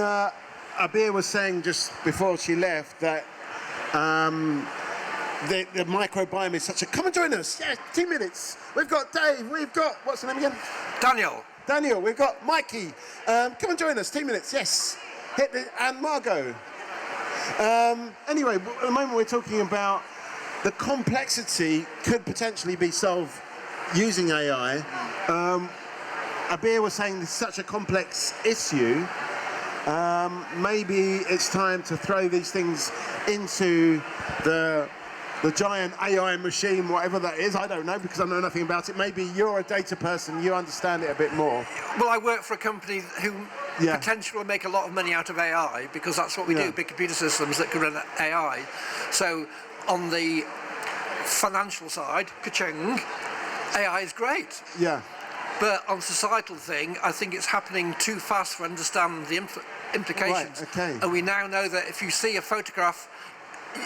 Speaker 1: Abir was saying just before she left that the microbiome is such a... Come and join us. 2 minutes. We've got Dave. We've got... What's the name again? Daniel. We've got Mikey. Come and join us. 2 minutes. Yes. And Margot. Anyway, at the moment we're talking about the complexity could potentially be solved using AI. Abir was saying it's such a complex issue. Maybe it's time to throw these things into the giant AI machine, whatever that is. I don't know, because I know nothing about it. Maybe you're a data person, you understand it a bit more.
Speaker 10: Well, I work for a company who potentially will make a lot of money out of AI, because that's what we do, big computer systems that can run AI. So on the financial side, ka-ching, AI is great. But on societal thing, I think it's happening too fast to understand the implications. And we now know that if you see a photograph,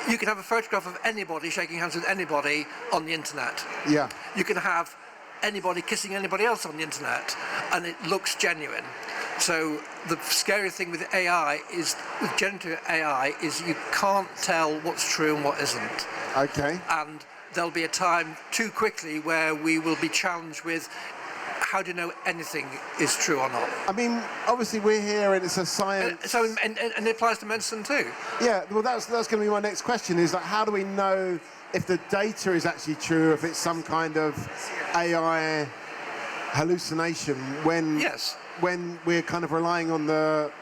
Speaker 10: you can have a photograph of anybody shaking hands with anybody on the internet. You can have anybody kissing anybody else on the internet, and it looks genuine. So the scary thing with AI is, with generative AI, is you can't tell what's true and what isn't. And there'll be a time too quickly where we will be challenged with, how do you know anything is true or not?
Speaker 1: I mean, obviously we're here and it's a science...
Speaker 10: And it applies to medicine too.
Speaker 1: Well, that's going to be my next question, is like, how do we know if the data is actually true, if it's some kind of AI hallucination when we're kind of relying on the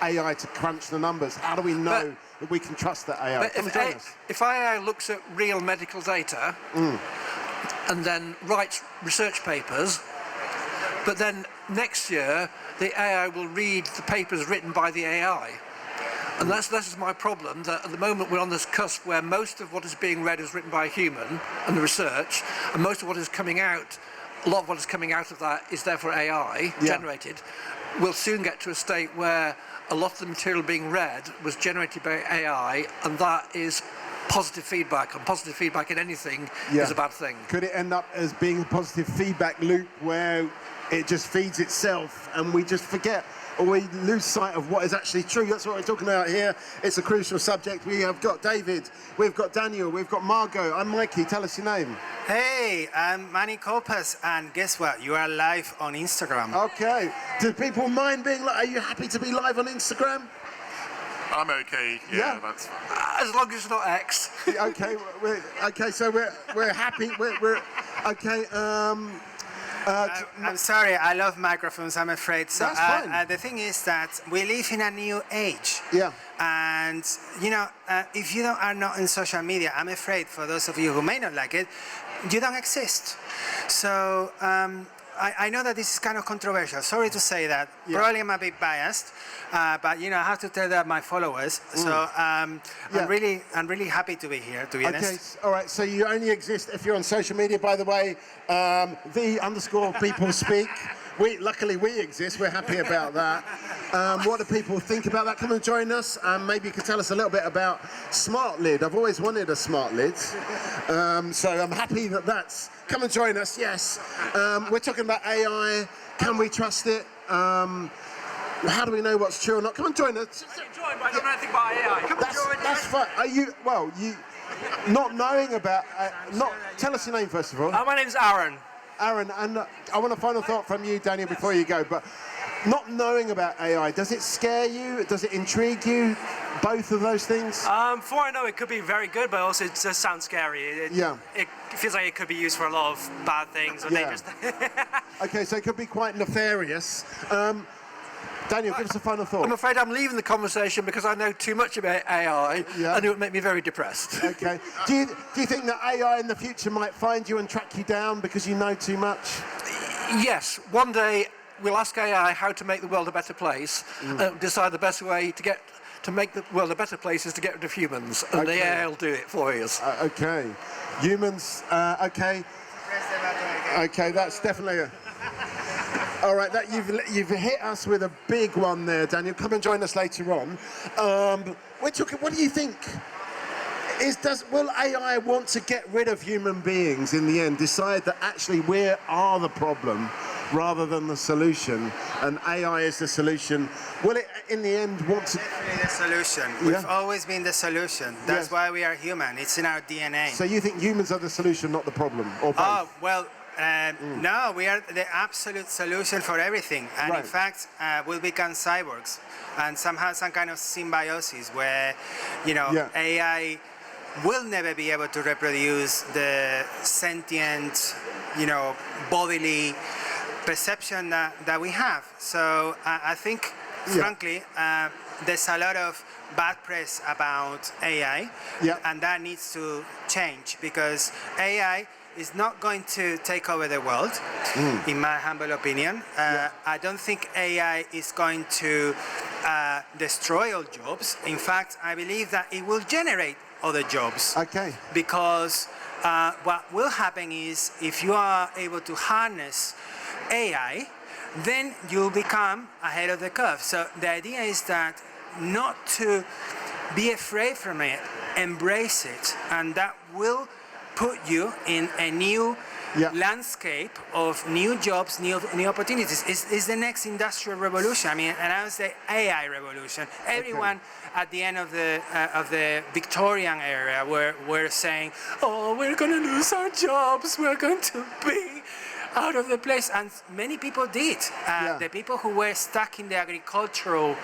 Speaker 1: AI to crunch the numbers? How do we know that we can trust that AI.
Speaker 10: But if AI looks at real medical data and then writes research papers, but then next year the AI will read the papers written by the AI. And this is my problem, that at the moment we're on this cusp where most of what is being read is written by a human and the research, and most of what is coming out, a lot of what is coming out of that is therefore AI generated. We'll soon get to a state where a lot of the material being read was generated by AI, and that is positive feedback, and positive feedback in anything is a bad thing.
Speaker 1: Could it end up as being a positive feedback loop where it just feeds itself and we just forget, or we lose sight of what is actually true? That's what we're talking about here. It's a crucial subject. We have got David, we've got Daniel, we've got Margot. I'm Mikey. Tell us your name.
Speaker 11: Hey, I'm Manny Copas, and guess what? You are live on Instagram.
Speaker 1: Okay. Do people mind being are you happy to be live on Instagram?
Speaker 7: I'm okay. Yeah, that's fine.
Speaker 10: As long as it's not X.
Speaker 1: Okay. Okay. So we're happy. We're okay.
Speaker 11: I'm sorry, I love microphones, I'm afraid. So
Speaker 1: That's fine.
Speaker 11: the thing is that we live in a new age.
Speaker 1: Yeah.
Speaker 11: And, you know, if you are not in social media, I'm afraid for those of you who may not like it, you don't exist. So I know that this is kind of controversial. Sorry to say that.
Speaker 1: Yeah.
Speaker 11: Probably I'm a bit biased, but you know, I have to tell that my followers. So I'm really happy to be here. To be honest.
Speaker 1: Okay. All right. So you only exist if you're on social media. By the way, _people speak. Luckily we exist. We're happy about that. What do people think about that? Come and join us. Maybe you could tell us a little bit about Smart Lid. I've always wanted a Smart Lid, so I'm happy that that's. Come and join us. Yes, we're talking about AI. Can we trust it? How do we know what's true or not? Come and join us.
Speaker 10: Join, but I don't know anything about AI. Come and join.
Speaker 1: That's fine. Are you? Well, you not knowing about. Tell us your name first of all.
Speaker 10: My name's Aaron.
Speaker 1: Aaron, and I want a final thought from you, Daniel, before you go. But not knowing about AI, does it scare you? Does it intrigue you? Both of those things?
Speaker 12: For I know it could be very good, but also it does sound scary. It feels like it could be used for a lot of bad things or dangerous things.
Speaker 1: Okay, so it could be quite nefarious. Daniel, give us a final thought.
Speaker 10: I'm afraid I'm leaving the conversation because I know too much about AI, and it would make me very depressed.
Speaker 1: Okay. Do you think that AI in the future might find you and track you down because you know too much?
Speaker 10: Yes. One day we'll ask AI how to make the world a better place, and decide the best way to make the world a better place is to get rid of humans, and the AI will do it for us.
Speaker 1: Okay. Humans. Okay. Okay, that's definitely. All right, you've hit us with a big one there, Daniel. Come and join us later on. We're talking. What do you think? Will AI want to get rid of human beings in the end? Decide that actually we are the problem rather than the solution, and AI is the solution. Will it, in the end, want to?
Speaker 11: Definitely the solution. We've always been the solution. That's why we are human. It's in our DNA.
Speaker 1: So you think humans are the solution, not the problem, or both?
Speaker 11: Oh well. No, we are the absolute solution for everything, and in fact, we'll become cyborgs, and somehow some kind of symbiosis where, you know, AI will never be able to reproduce the sentient, you know, bodily perception that we have. So I think, frankly, there's a lot of bad press about AI, and that needs to change because AI is not going to take over the world, in my humble opinion. I don't think AI is going to destroy all jobs. In fact, I believe that it will generate other jobs.
Speaker 1: Okay.
Speaker 11: Because what will happen is if you are able to harness AI, then you'll become ahead of the curve. So the idea is that not to be afraid from it, embrace it, and that will put you in a new landscape of new jobs, new opportunities. It's the next industrial revolution. I mean, and I would say AI revolution. Everyone at the end of the Victorian era were saying, "Oh, we're going to lose our jobs. We're going to be out of the place," and many people did. The people who were stuck in the agricultural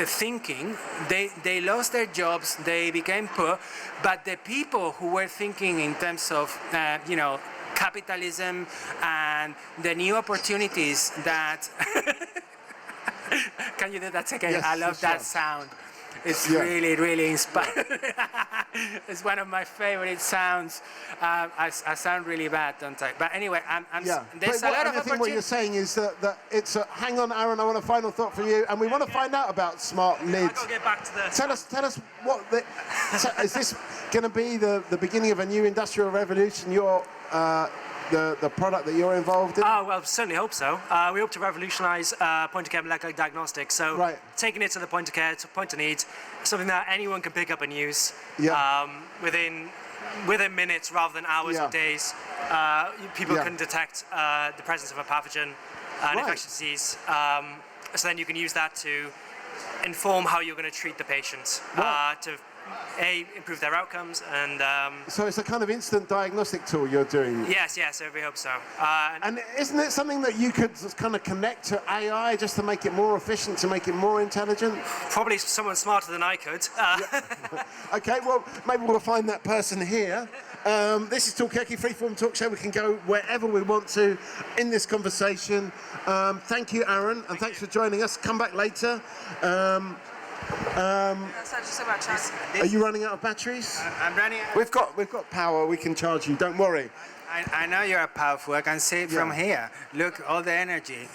Speaker 11: thinking, they lost their jobs, they became poor, but the people who were thinking in terms of you know, capitalism and the new opportunities that can you do that again?
Speaker 1: Yes,
Speaker 11: I love that sound. It's really inspiring. It's one of my favorite sounds. I sound really bad, don't I? But anyway, there's a lot of
Speaker 1: I think what you're saying is that it's a, hang on, Aaron, I want a final thought from you, and we want to find out about smart lids.
Speaker 12: I've got to get back to the...
Speaker 1: Tell us what is this going to be the beginning of a new industrial revolution? The product that you're involved in?
Speaker 12: Oh, well, certainly hope so. We hope to revolutionise point-of-care molecular diagnostics. So taking it to the point of care, to point of need, something that anyone can pick up and use within minutes rather than hours or days. People can detect the presence of a pathogen, an infectious disease. So then you can use that to inform how you're going to treat the patient to improve their outcomes and
Speaker 1: so it's a kind of instant diagnostic tool you're doing.
Speaker 12: Yes, we hope so.
Speaker 1: And isn't it something that you could just kind of connect to AI just to make it more efficient, to make it more intelligent?
Speaker 12: Probably someone smarter than I could.
Speaker 1: Okay, well, maybe we'll find that person here. This is Talkaoke Freeform Talk Show. We can go wherever we want to in this conversation. Thank you, Aaron, and thanks for joining us. Come back later. Are you running out of batteries?
Speaker 11: I'm running out.
Speaker 1: We've got power. We can charge you. Don't worry.
Speaker 11: I know you're powerful. I can see it from here. Look, all the energy.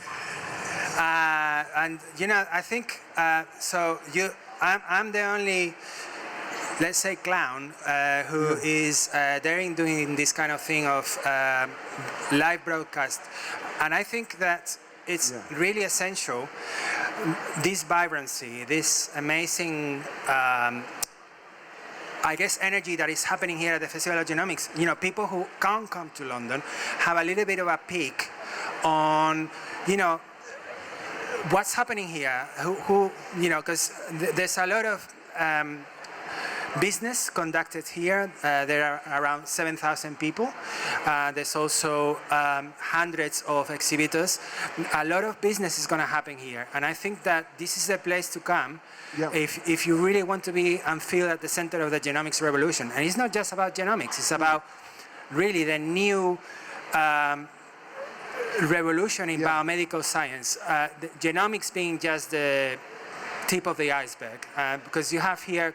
Speaker 11: And you know, I think I'm the only, let's say, clown who is doing this kind of thing of live broadcast, and I think that it's really essential. This vibrancy, this amazing, I guess, energy that is happening here at the Festival of Genomics. You know, people who can't come to London have a little bit of a peek on, you know, what's happening here. Who you know, because there's a lot of business conducted here. There are around 7,000 people. There's also hundreds of exhibitors. A lot of business is going to happen here, and I think that this is the place to come if you really want to be and feel at the center of the genomics revolution. And it's not just about genomics, it's about really the new revolution in biomedical science. The genomics being just the tip of the iceberg, because you have here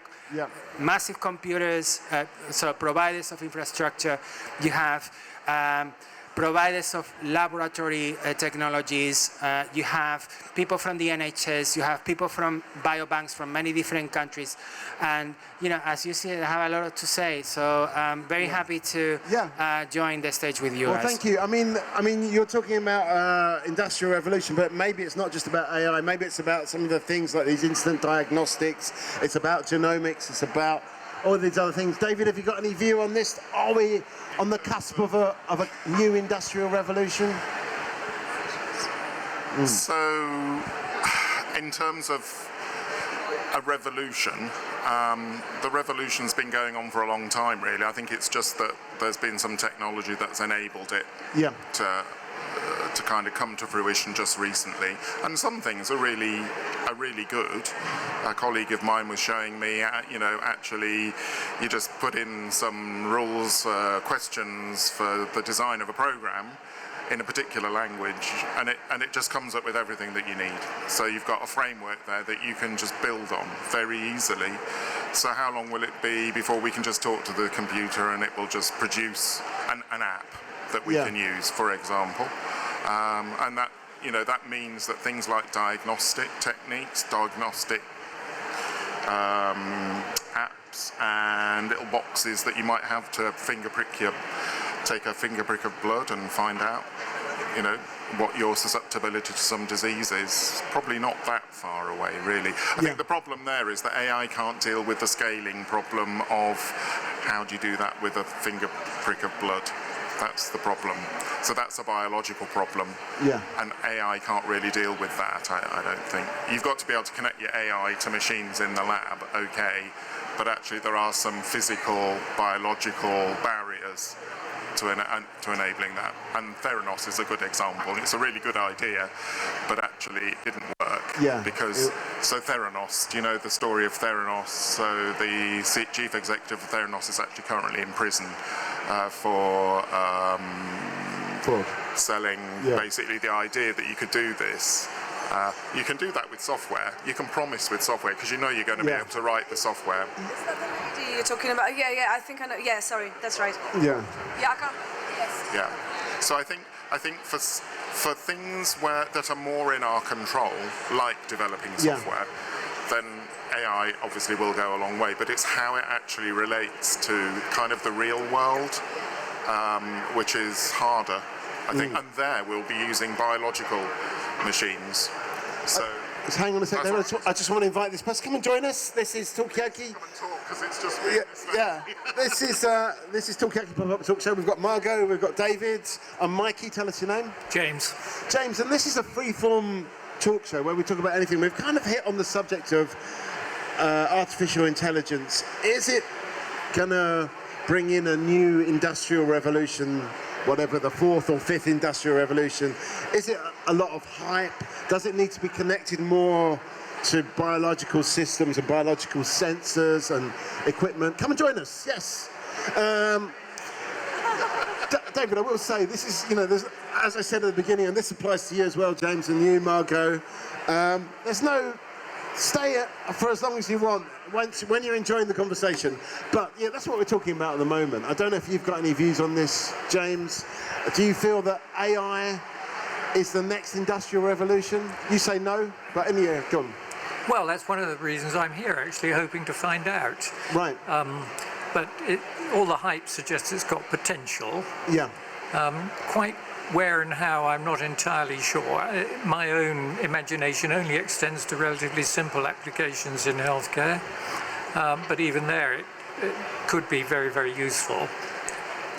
Speaker 11: massive computers, so providers of infrastructure, you have providers of laboratory technologies, you have people from the NHS, you have people from biobanks from many different countries, and you know, as you see, I have a lot to say, so I'm very happy to join the stage with you.
Speaker 1: Well, thank you. I mean, you're talking about industrial revolution, but maybe it's not just about AI. Maybe it's about some of the things like these instant diagnostics. It's about genomics. It's about all these other things. David, have you got any view on this? Are we on the cusp of a new industrial revolution?
Speaker 7: So, in terms of a revolution, the revolution's been going on for a long time, really. I think it's just that there's been some technology that's enabled it to kind of come to fruition just recently, and some things are really good. A colleague of mine was showing me, you know, actually you just put in some rules, questions for the design of a program in a particular language, and it just comes up with everything that you need. So you've got a framework there that you can just build on very easily. So how long will it be before we can just talk to the computer and it will just produce an app that we can use, for example? And that, you know, that means that things like diagnostic techniques, diagnostic apps and little boxes that you might have to take a finger prick of blood and find out, you know, what your susceptibility to some disease is, probably not that far away, really. I think the problem there is that AI can't deal with the scaling problem of how do you do that with a finger prick of blood. That's the problem. So that's a biological problem. And AI can't really deal with that, I don't think. You've got to be able to connect your AI to machines in the lab, okay, but actually there are some physical, biological barriers to enabling that. And Theranos is a good example. It's a really good idea, but actually it didn't work. Because, so Theranos, do you know the story of Theranos? So the chief executive of Theranos is actually currently in prison for selling basically the idea that you could do this You can do that with software. You can promise with software because you know you're going to be able to write the software.
Speaker 5: Is that the lady you're talking about? Yeah, I think I know. Yeah, sorry, that's right.
Speaker 1: Yeah.
Speaker 5: Yeah, I can't. Yes.
Speaker 7: Yeah. So I think for things that are more in our control, like developing software, then AI obviously will go a long way. But it's how it actually relates to kind of the real world, which is harder, I think. And there we'll be using biological machines. So.
Speaker 1: Just hang on a second. I just want to invite this person. Come and join us. This is Talkaoke.
Speaker 7: Come and talk, because it's just me.
Speaker 1: This is Talkaoke Pop-Up Talk Show. We've got Margot, we've got David, and Mikey. Tell us your name.
Speaker 13: James.
Speaker 1: James, and this is a free-form talk show where we talk about anything. We've kind of hit on the subject of artificial intelligence. Is it gonna bring in a new industrial revolution? Whatever the fourth or fifth industrial revolution, is it a lot of hype? Does it need to be connected more to biological systems and biological sensors and equipment? Come and join us. Yes. David, I will say this is, there's, as I said at the beginning, and this applies to you as well, James, and you, Margot. There's no stay for as long as you want when you're enjoying the conversation. But yeah, that's what we're talking about at the moment. I don't know if you've got any views on this, James. Do you feel that AI is the next industrial revolution? You say no, but anyway, go on.
Speaker 13: Well, that's one of the reasons I'm here, actually, hoping to find out.
Speaker 1: Right.
Speaker 13: But all the hype suggests it's got potential.
Speaker 1: Yeah.
Speaker 13: Quite where and how, I'm not entirely sure. My own imagination only extends to relatively simple applications in healthcare, but even there it could be very, very useful.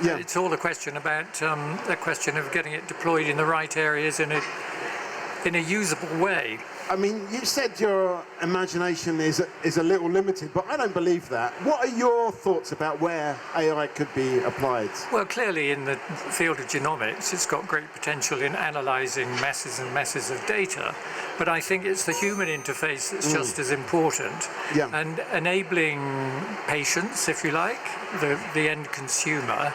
Speaker 1: Yeah.
Speaker 13: It's all a question about a question of getting it deployed in the right areas in a usable way.
Speaker 1: I mean, you said your imagination is a little limited, but I don't believe that. What are your thoughts about where AI could be applied?
Speaker 13: Well, clearly in the field of genomics, it's got great potential in analysing masses and masses of data. But I think it's the human interface that's just as important.
Speaker 1: Yeah.
Speaker 13: And enabling patients, if you like, the end consumer,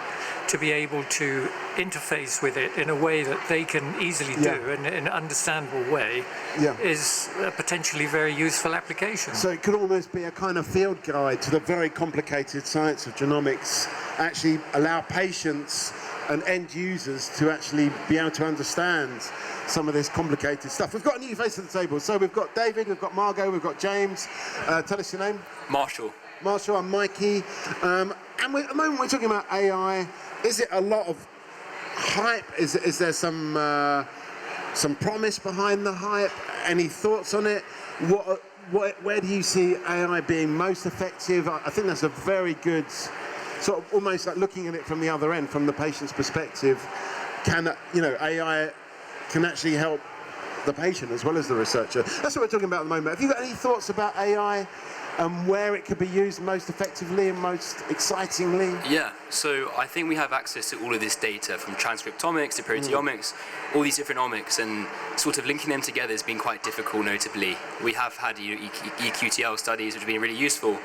Speaker 13: to be able to interface with it in a way that they can easily do in an understandable way is a potentially very useful application.
Speaker 1: So it could almost be a kind of field guide to the very complicated science of genomics, actually allow patients and end users to actually be able to understand some of this complicated stuff. We've got a new face at the table. So we've got David, we've got Margot, we've got James. Tell us your name.
Speaker 14: Marshall.
Speaker 1: Marshall and Mikey. And at the moment we're talking about AI. Is it a lot of hype? Is there some promise behind the hype? Any thoughts on it? Where do you see AI being most effective? I think that's a very good sort of almost like looking at it from the other end, from the patient's perspective. AI can actually help the patient as well as the researcher. That's what we're talking about at the moment. Have you got any thoughts about AI and where it could be used most effectively and most excitingly?
Speaker 14: Yeah, so I think we have access to all of this data from transcriptomics to proteomics, all these different omics, and sort of linking them together has been quite difficult, notably. We have had EQTL studies which have been really useful,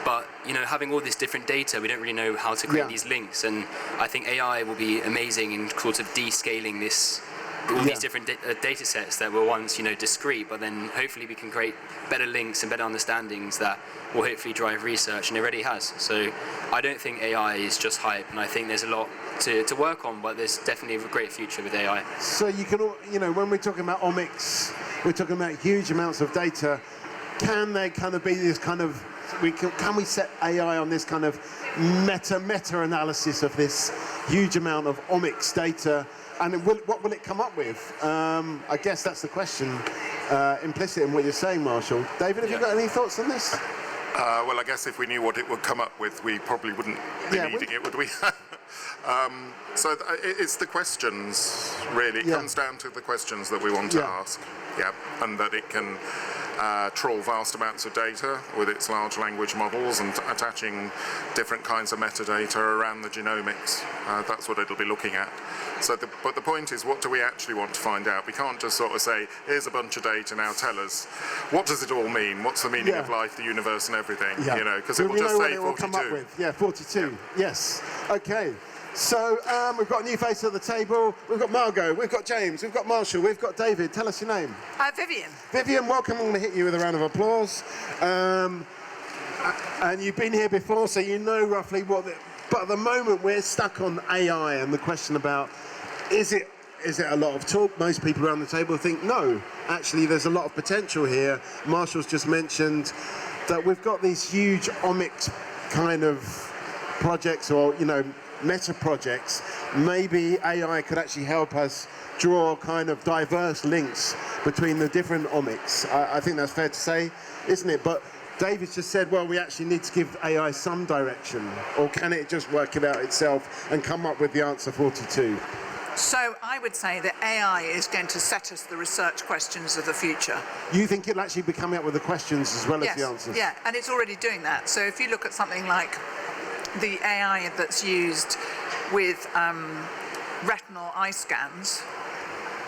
Speaker 14: but having all this different data, we don't really know how to create these links, and I think AI will be amazing in sort of descaling all these different data sets that were once, discrete, but then hopefully we can create better links and better understandings that will hopefully drive research, and it already has. So I don't think AI is just hype, and I think there's a lot to work on, but there's definitely a great future with AI.
Speaker 1: So you can, when we're talking about omics, we're talking about huge amounts of data. Can there kind of be this kind of, can we set AI on this kind of meta analysis of this huge amount of omics data? And what will it come up with? I guess that's the question implicit in what you're saying, Marshall. David, have you got any thoughts on this?
Speaker 7: Well, I guess if we knew what it would come up with, we probably wouldn't be needing it, would we? So it's the questions, really. It comes down to the questions that we want to ask. Yeah, and that it can trawl vast amounts of data with its large language models and attaching different kinds of metadata around the genomics. That's what it'll be looking at. But the point is, what do we actually want to find out? We can't just sort of say, here's a bunch of data, now tell us. What does it all mean? What's the meaning of life, the universe, and everything? Because it will just say 42.
Speaker 1: Yeah, 42. Yes. Okay. So we've got a new face at the table. We've got Margot, we've got James, we've got Marshall, we've got David. Tell us your name.
Speaker 15: Vivian.
Speaker 1: Vivian, welcome. I'm going to hit you with a round of applause. And you've been here before, so you know roughly what. But at the moment, we're stuck on AI and the question about is it a lot of talk? Most people around the table think no. Actually, there's a lot of potential here. Marshall's just mentioned that we've got these huge omics kind of projects, or meta projects. Maybe AI could actually help us draw kind of diverse links between the different omics. I think that's fair to say, isn't it? But David just said, well, we actually need to give AI some direction, or can it just work it out itself and come up with the answer 42?
Speaker 15: So I would say that AI is going to set us the research questions of the future.
Speaker 1: You think it'll actually be coming up with the questions as well as the answers?
Speaker 15: Yeah, and it's already doing that. So if you look at something like the AI that's used with retinal eye scans,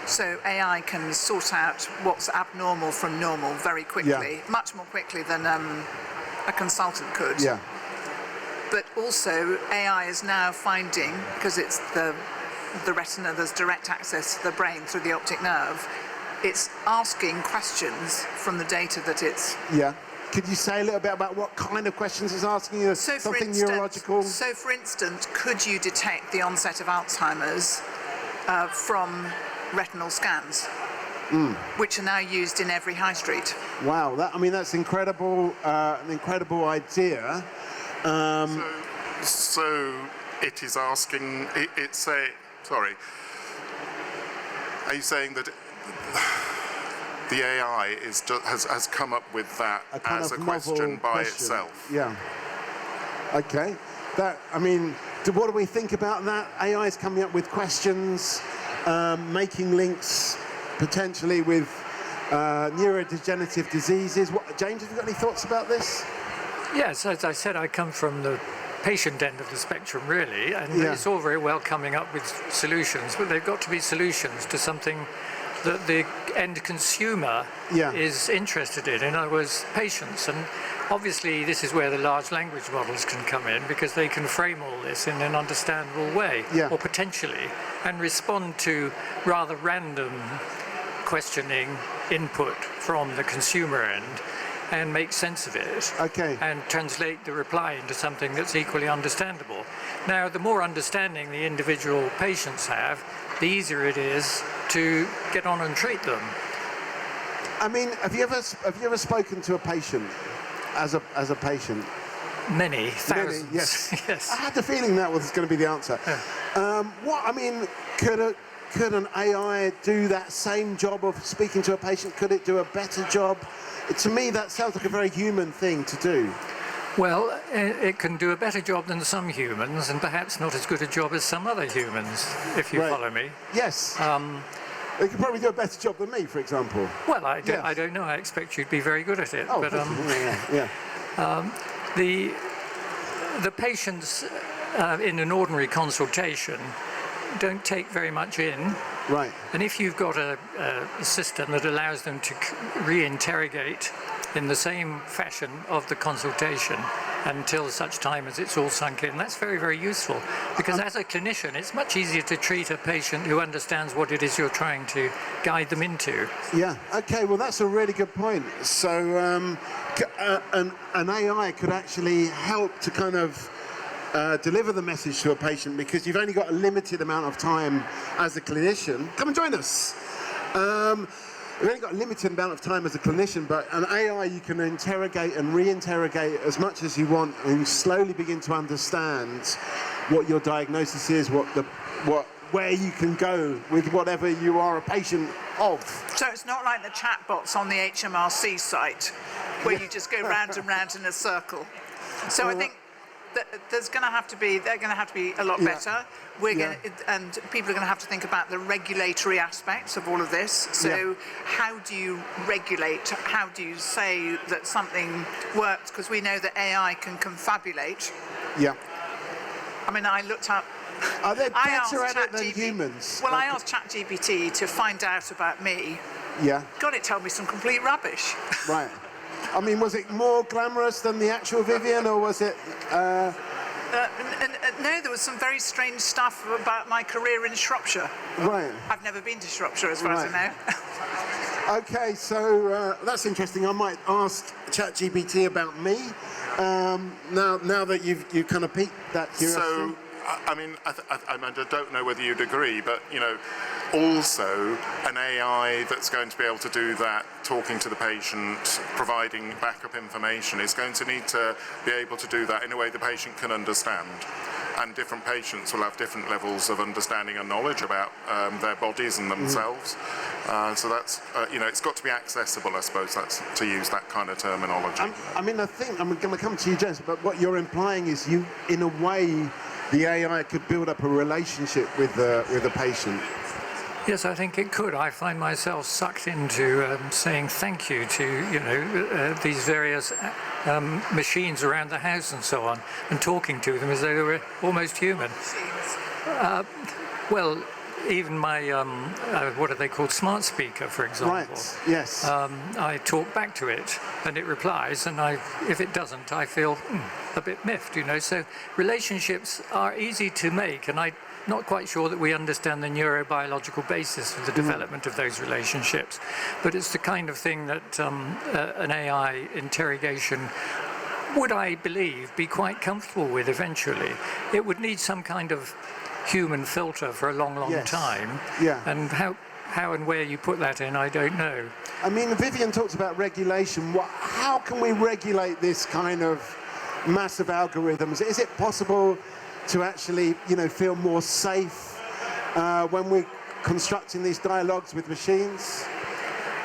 Speaker 15: so AI can sort out what's abnormal from normal very quickly, much more quickly than a consultant could.
Speaker 1: Yeah.
Speaker 15: But also AI is now finding, because it's the retina, there's direct access to the brain through the optic nerve, it's asking questions from the data that it's...
Speaker 1: Yeah. Could you say a little bit about what kind of questions it's asking you?
Speaker 15: So
Speaker 1: something neurological?
Speaker 15: So for instance, could you detect the onset of Alzheimer's from retinal scans, which are now used in every high street?
Speaker 1: Wow, that's incredible, an incredible idea.
Speaker 7: So it is asking, sorry, are you saying that the AI has come up with that as a question by itself?
Speaker 1: Yeah. Okay. What do we think about that? AI is coming up with questions, making links potentially with neurodegenerative diseases. James, have you got any thoughts about this?
Speaker 13: Yes, as I said, I come from the patient end of the spectrum, really, and it's all very well coming up with solutions, but they've got to be solutions to something that the end consumer is interested in other words, patients. And obviously this is where the large language models can come in, because they can frame all this in an understandable way, or potentially, and respond to rather random questioning input from the consumer end and make sense of it, and translate the reply into something that's equally understandable. Now, the more understanding the individual patients have, the easier it is to get on and treat them.
Speaker 1: Have you ever spoken to a patient as a patient?
Speaker 13: Many, thousands.
Speaker 1: Many, yes.
Speaker 13: Yes.
Speaker 1: I had the feeling that was going to be the answer. Could an AI do that same job of speaking to a patient? Could it do a better job? To me, that sounds like a very human thing to do.
Speaker 13: Well, it can do a better job than some humans, and perhaps not as good a job as some other humans, if you follow me.
Speaker 1: Yes. They could probably do a better job than me, for example.
Speaker 13: Well, I don't know. I expect you'd be very good at it.
Speaker 1: Oh,
Speaker 13: but the patients in an ordinary consultation don't take very much in.
Speaker 1: Right.
Speaker 13: And if you've got a system that allows them to re-interrogate in the same fashion of the consultation until such time as it's all sunk in, that's very, very useful. Because as a clinician, it's much easier to treat a patient who understands what it is you're trying to guide them into.
Speaker 1: Yeah, okay, well that's a really good point. So an AI could actually help to kind of deliver the message to a patient, because you've only got a limited amount of time as a clinician. Come and join us. You've only got a limited amount of time as a clinician, but an AI you can interrogate and re-interrogate as much as you want and slowly begin to understand what your diagnosis is, where you can go with whatever you are a patient of.
Speaker 15: So it's not like the chatbots on the HMRC site, where you just go round and round in a circle. So I think they're going to have to be a lot better. And people are going to have to think about the regulatory aspects of all of this. So how do you regulate? How do you say that something works? Because we know that AI can confabulate.
Speaker 1: Yeah.
Speaker 15: I looked up.
Speaker 1: Are they better at it than humans?
Speaker 15: Well, I asked ChatGPT to find out about me.
Speaker 1: Yeah.
Speaker 15: God, it told me some complete rubbish.
Speaker 1: Right. Was it more glamorous than the actual Vivian, or was it?
Speaker 15: No, there was some very strange stuff about my career in Shropshire.
Speaker 1: Right.
Speaker 15: I've never been to Shropshire, as far as I know.
Speaker 1: Okay, so that's interesting. I might ask ChatGPT about me now that you've kind of piqued that curiosity.
Speaker 7: So, I mean, I don't know whether you'd agree, but also an AI that's going to be able to do that, talking to the patient, providing backup information, is going to need to be able to do that in a way the patient can understand. And different patients will have different levels of understanding and knowledge about their bodies and themselves. So that's, it's got to be accessible, I suppose, that's to use that kind of terminology.
Speaker 1: I mean, I think, I'm going to come to you, James, but what you're implying is you, in a way, the AI could build up a relationship with the patient.
Speaker 13: Yes, I think it could. I find myself sucked into saying thank you to, these various machines around the house and so on, and talking to them as though they were almost human. Well, even my, what are they called, smart speaker, for example.
Speaker 1: Right, yes.
Speaker 13: I talk back to it, and it replies, and if it doesn't, I feel a bit miffed, So relationships are easy to make, and I'm not quite sure that we understand the neurobiological basis for the development of those relationships. But it's the kind of thing that an AI interrogation would, I believe, be quite comfortable with eventually. It would need some kind of human filter for a long time.
Speaker 1: Yeah.
Speaker 13: And how and where you put that in, I don't know.
Speaker 1: I mean, Vivian talks about regulation. How can we regulate this kind of massive algorithms? Is it possible to actually, feel more safe when we're constructing these dialogues with machines?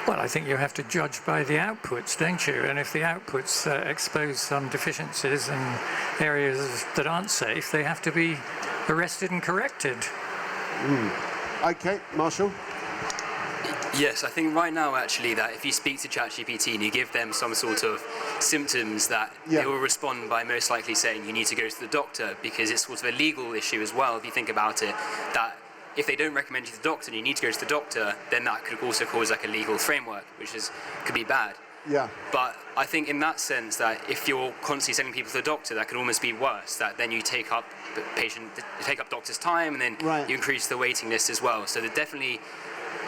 Speaker 13: Well, I think you have to judge by the outputs, don't you? And if the outputs expose some deficiencies and areas that aren't safe, they have to be arrested and corrected.
Speaker 1: Okay, Marshall?
Speaker 14: Yes, I think right now actually that if you speak to ChatGPT and you give them some sort of symptoms, that they will respond by most likely saying you need to go to the doctor, because it's sort of a legal issue as well, if you think about it, that if they don't recommend you to the doctor and you need to go to the doctor, then that could also cause like a legal framework, which could be bad.
Speaker 1: Yeah.
Speaker 14: But I think in that sense that if you're constantly sending people to the doctor, that could almost be worse, that then you take up doctor's time, and then you increase the waiting list as well. So they're definitely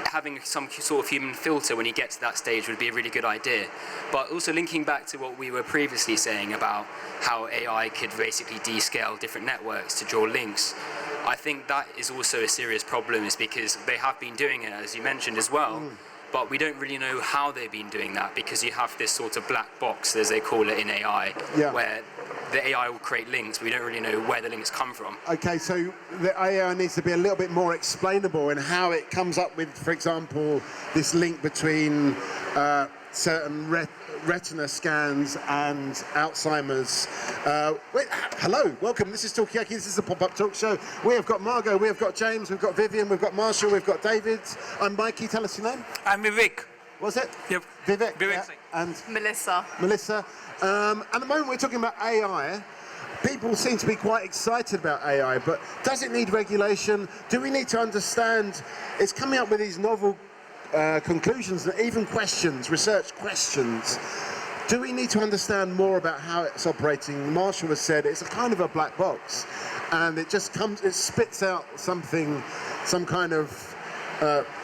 Speaker 14: having some sort of human filter when you get to that stage would be a really good idea. But also linking back to what we were previously saying about how AI could basically descale different networks to draw links, I think that is also a serious problem, is because they have been doing it, as you mentioned as well, but we don't really know how they've been doing that, because you have this sort of black box, as they call it in AI, where the AI will create links, but we don't really know where the links come from.
Speaker 1: Okay, so the AI needs to be a little bit more explainable in how it comes up with, for example, this link between certain retina scans and Alzheimer's. Hello, welcome. This is Talkaoke. This is the pop-up talk show. We have got Margot, we have got James, we've got Vivian, we've got Marshall, we've got David. I'm Mikey. Tell us your name.
Speaker 16: I'm Vivek.
Speaker 1: Was it?
Speaker 16: Yep.
Speaker 1: Vivek.
Speaker 16: Vivek.
Speaker 1: And
Speaker 5: Melissa.
Speaker 1: At the moment we're talking about AI. People seem to be quite excited about AI, but does it need regulation? Do we need to understand? It's coming up with these novel conclusions and even questions, research questions. Do we need to understand more about how it's operating? Marshall has said it's a kind of a black box, and it spits out some kind of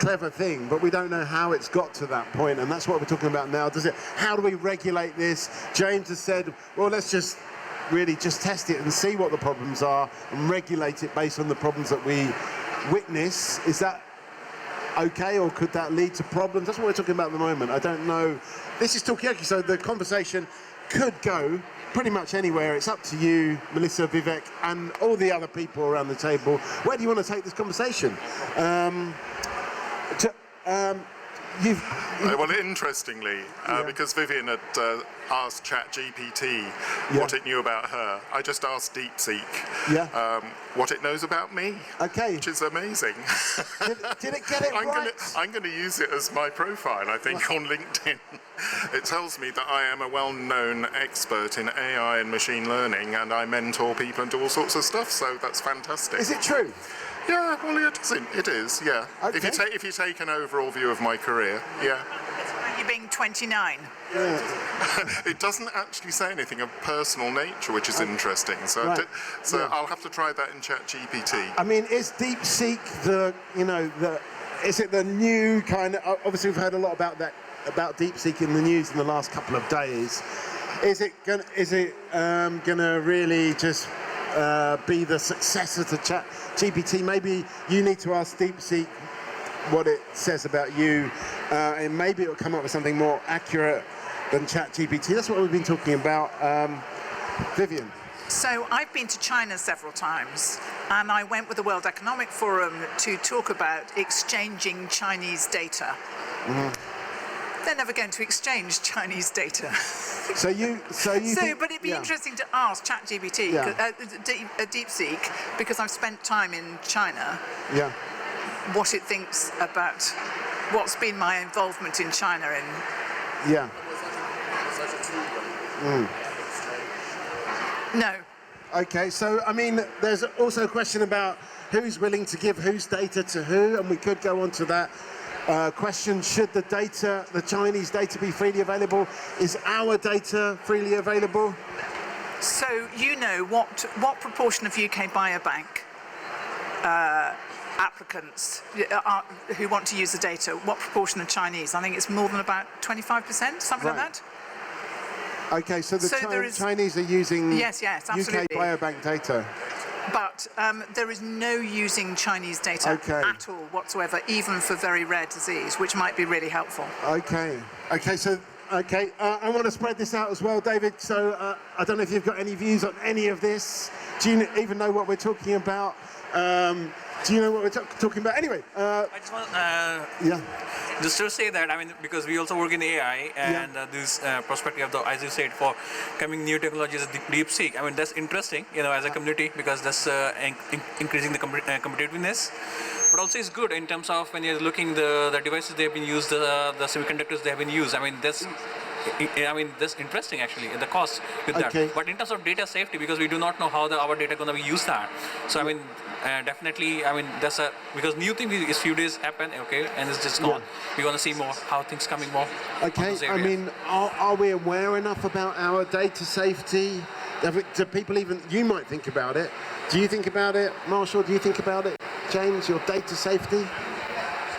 Speaker 1: clever thing, but we don't know how it's got to that point, and that's what we're talking about now. How do we regulate this? James has said, well, let's just test it and see what the problems are and regulate it based on the problems that we witness. Is that okay, or could that lead to problems? That's what we're talking about at the moment. I don't know. This is Talkaoke, so the conversation could go pretty much anywhere. It's up to you, Melissa, Vivek, and all the other people around the table. Where do you want to take this conversation?
Speaker 7: Well, interestingly, because Vivian had asked ChatGPT what it knew about her, I just asked DeepSeek what it knows about me.
Speaker 1: Okay.
Speaker 7: Which is amazing.
Speaker 1: Did it get it right?
Speaker 7: I'm going to use it as my profile, I think, on LinkedIn. It tells me that I am a well-known expert in AI and machine learning, and I mentor people and do all sorts of stuff, so that's fantastic.
Speaker 1: Is it true?
Speaker 7: Yeah, well, it is, yeah.
Speaker 1: Okay.
Speaker 7: If you take an overall view of my career, yeah.
Speaker 15: you being 29.
Speaker 7: It doesn't actually say anything of personal nature, which is interesting. So, I'll have to try that in ChatGPT.
Speaker 1: I mean, is DeepSeek is it the new kind of? Obviously, we've heard a lot about DeepSeek in the news in the last couple of days. Is it gonna really just be the successor to ChatGPT? Maybe you need to ask DeepSeek what it says about you, and maybe it'll come up with something more accurate than ChatGPT. That's what we've been talking about. Vivian.
Speaker 15: So I've been to China several times, and I went with the World Economic Forum to talk about exchanging Chinese data. They're never going to exchange Chinese data. But it'd be interesting to ask ChatGPT, DeepSeek, because I've spent time in China.
Speaker 1: Yeah.
Speaker 15: What it thinks about what's been my involvement in China in.
Speaker 1: Yeah.
Speaker 15: No.
Speaker 1: Okay, so I mean, there's also a question about who's willing to give whose data to who, and we could go on to that question. Should the Chinese data be freely available? Is our data freely available?
Speaker 15: So you know what proportion of UK Biobank applicants who want to use the data, what proportion are Chinese? I think it's more than about 25%, something like that.
Speaker 1: Okay, so Chinese are using
Speaker 15: yes,
Speaker 1: UK Biobank data.
Speaker 15: But there is no using Chinese data at all whatsoever, even for very rare disease, which might be really helpful.
Speaker 1: Okay, I want to spread this out as well, David. So I don't know if you've got any views on any of this. Do you even know what we're talking about? Do you know what we're talking about? Anyway.
Speaker 16: I just want just to say that, I mean, because we also work in AI, and this perspective of as you said, for coming new technologies, DeepSeek. I mean, that's interesting, as a community, because that's increasing the competitiveness. But also it's good in terms of when you're looking the devices they have been used, the semiconductors they have been used. I mean, that's interesting actually, the cost with that. But in terms of data safety, because we do not know how our data going to be used there. So I mean, definitely, I mean, that's because new thing is few days happen, and it's just gone. We're going to see more how things coming more.
Speaker 1: Okay, I mean, are we aware enough about our data safety? Do people you might think about it. Do you think about it, Marshall? Do you think about it, James, your data safety?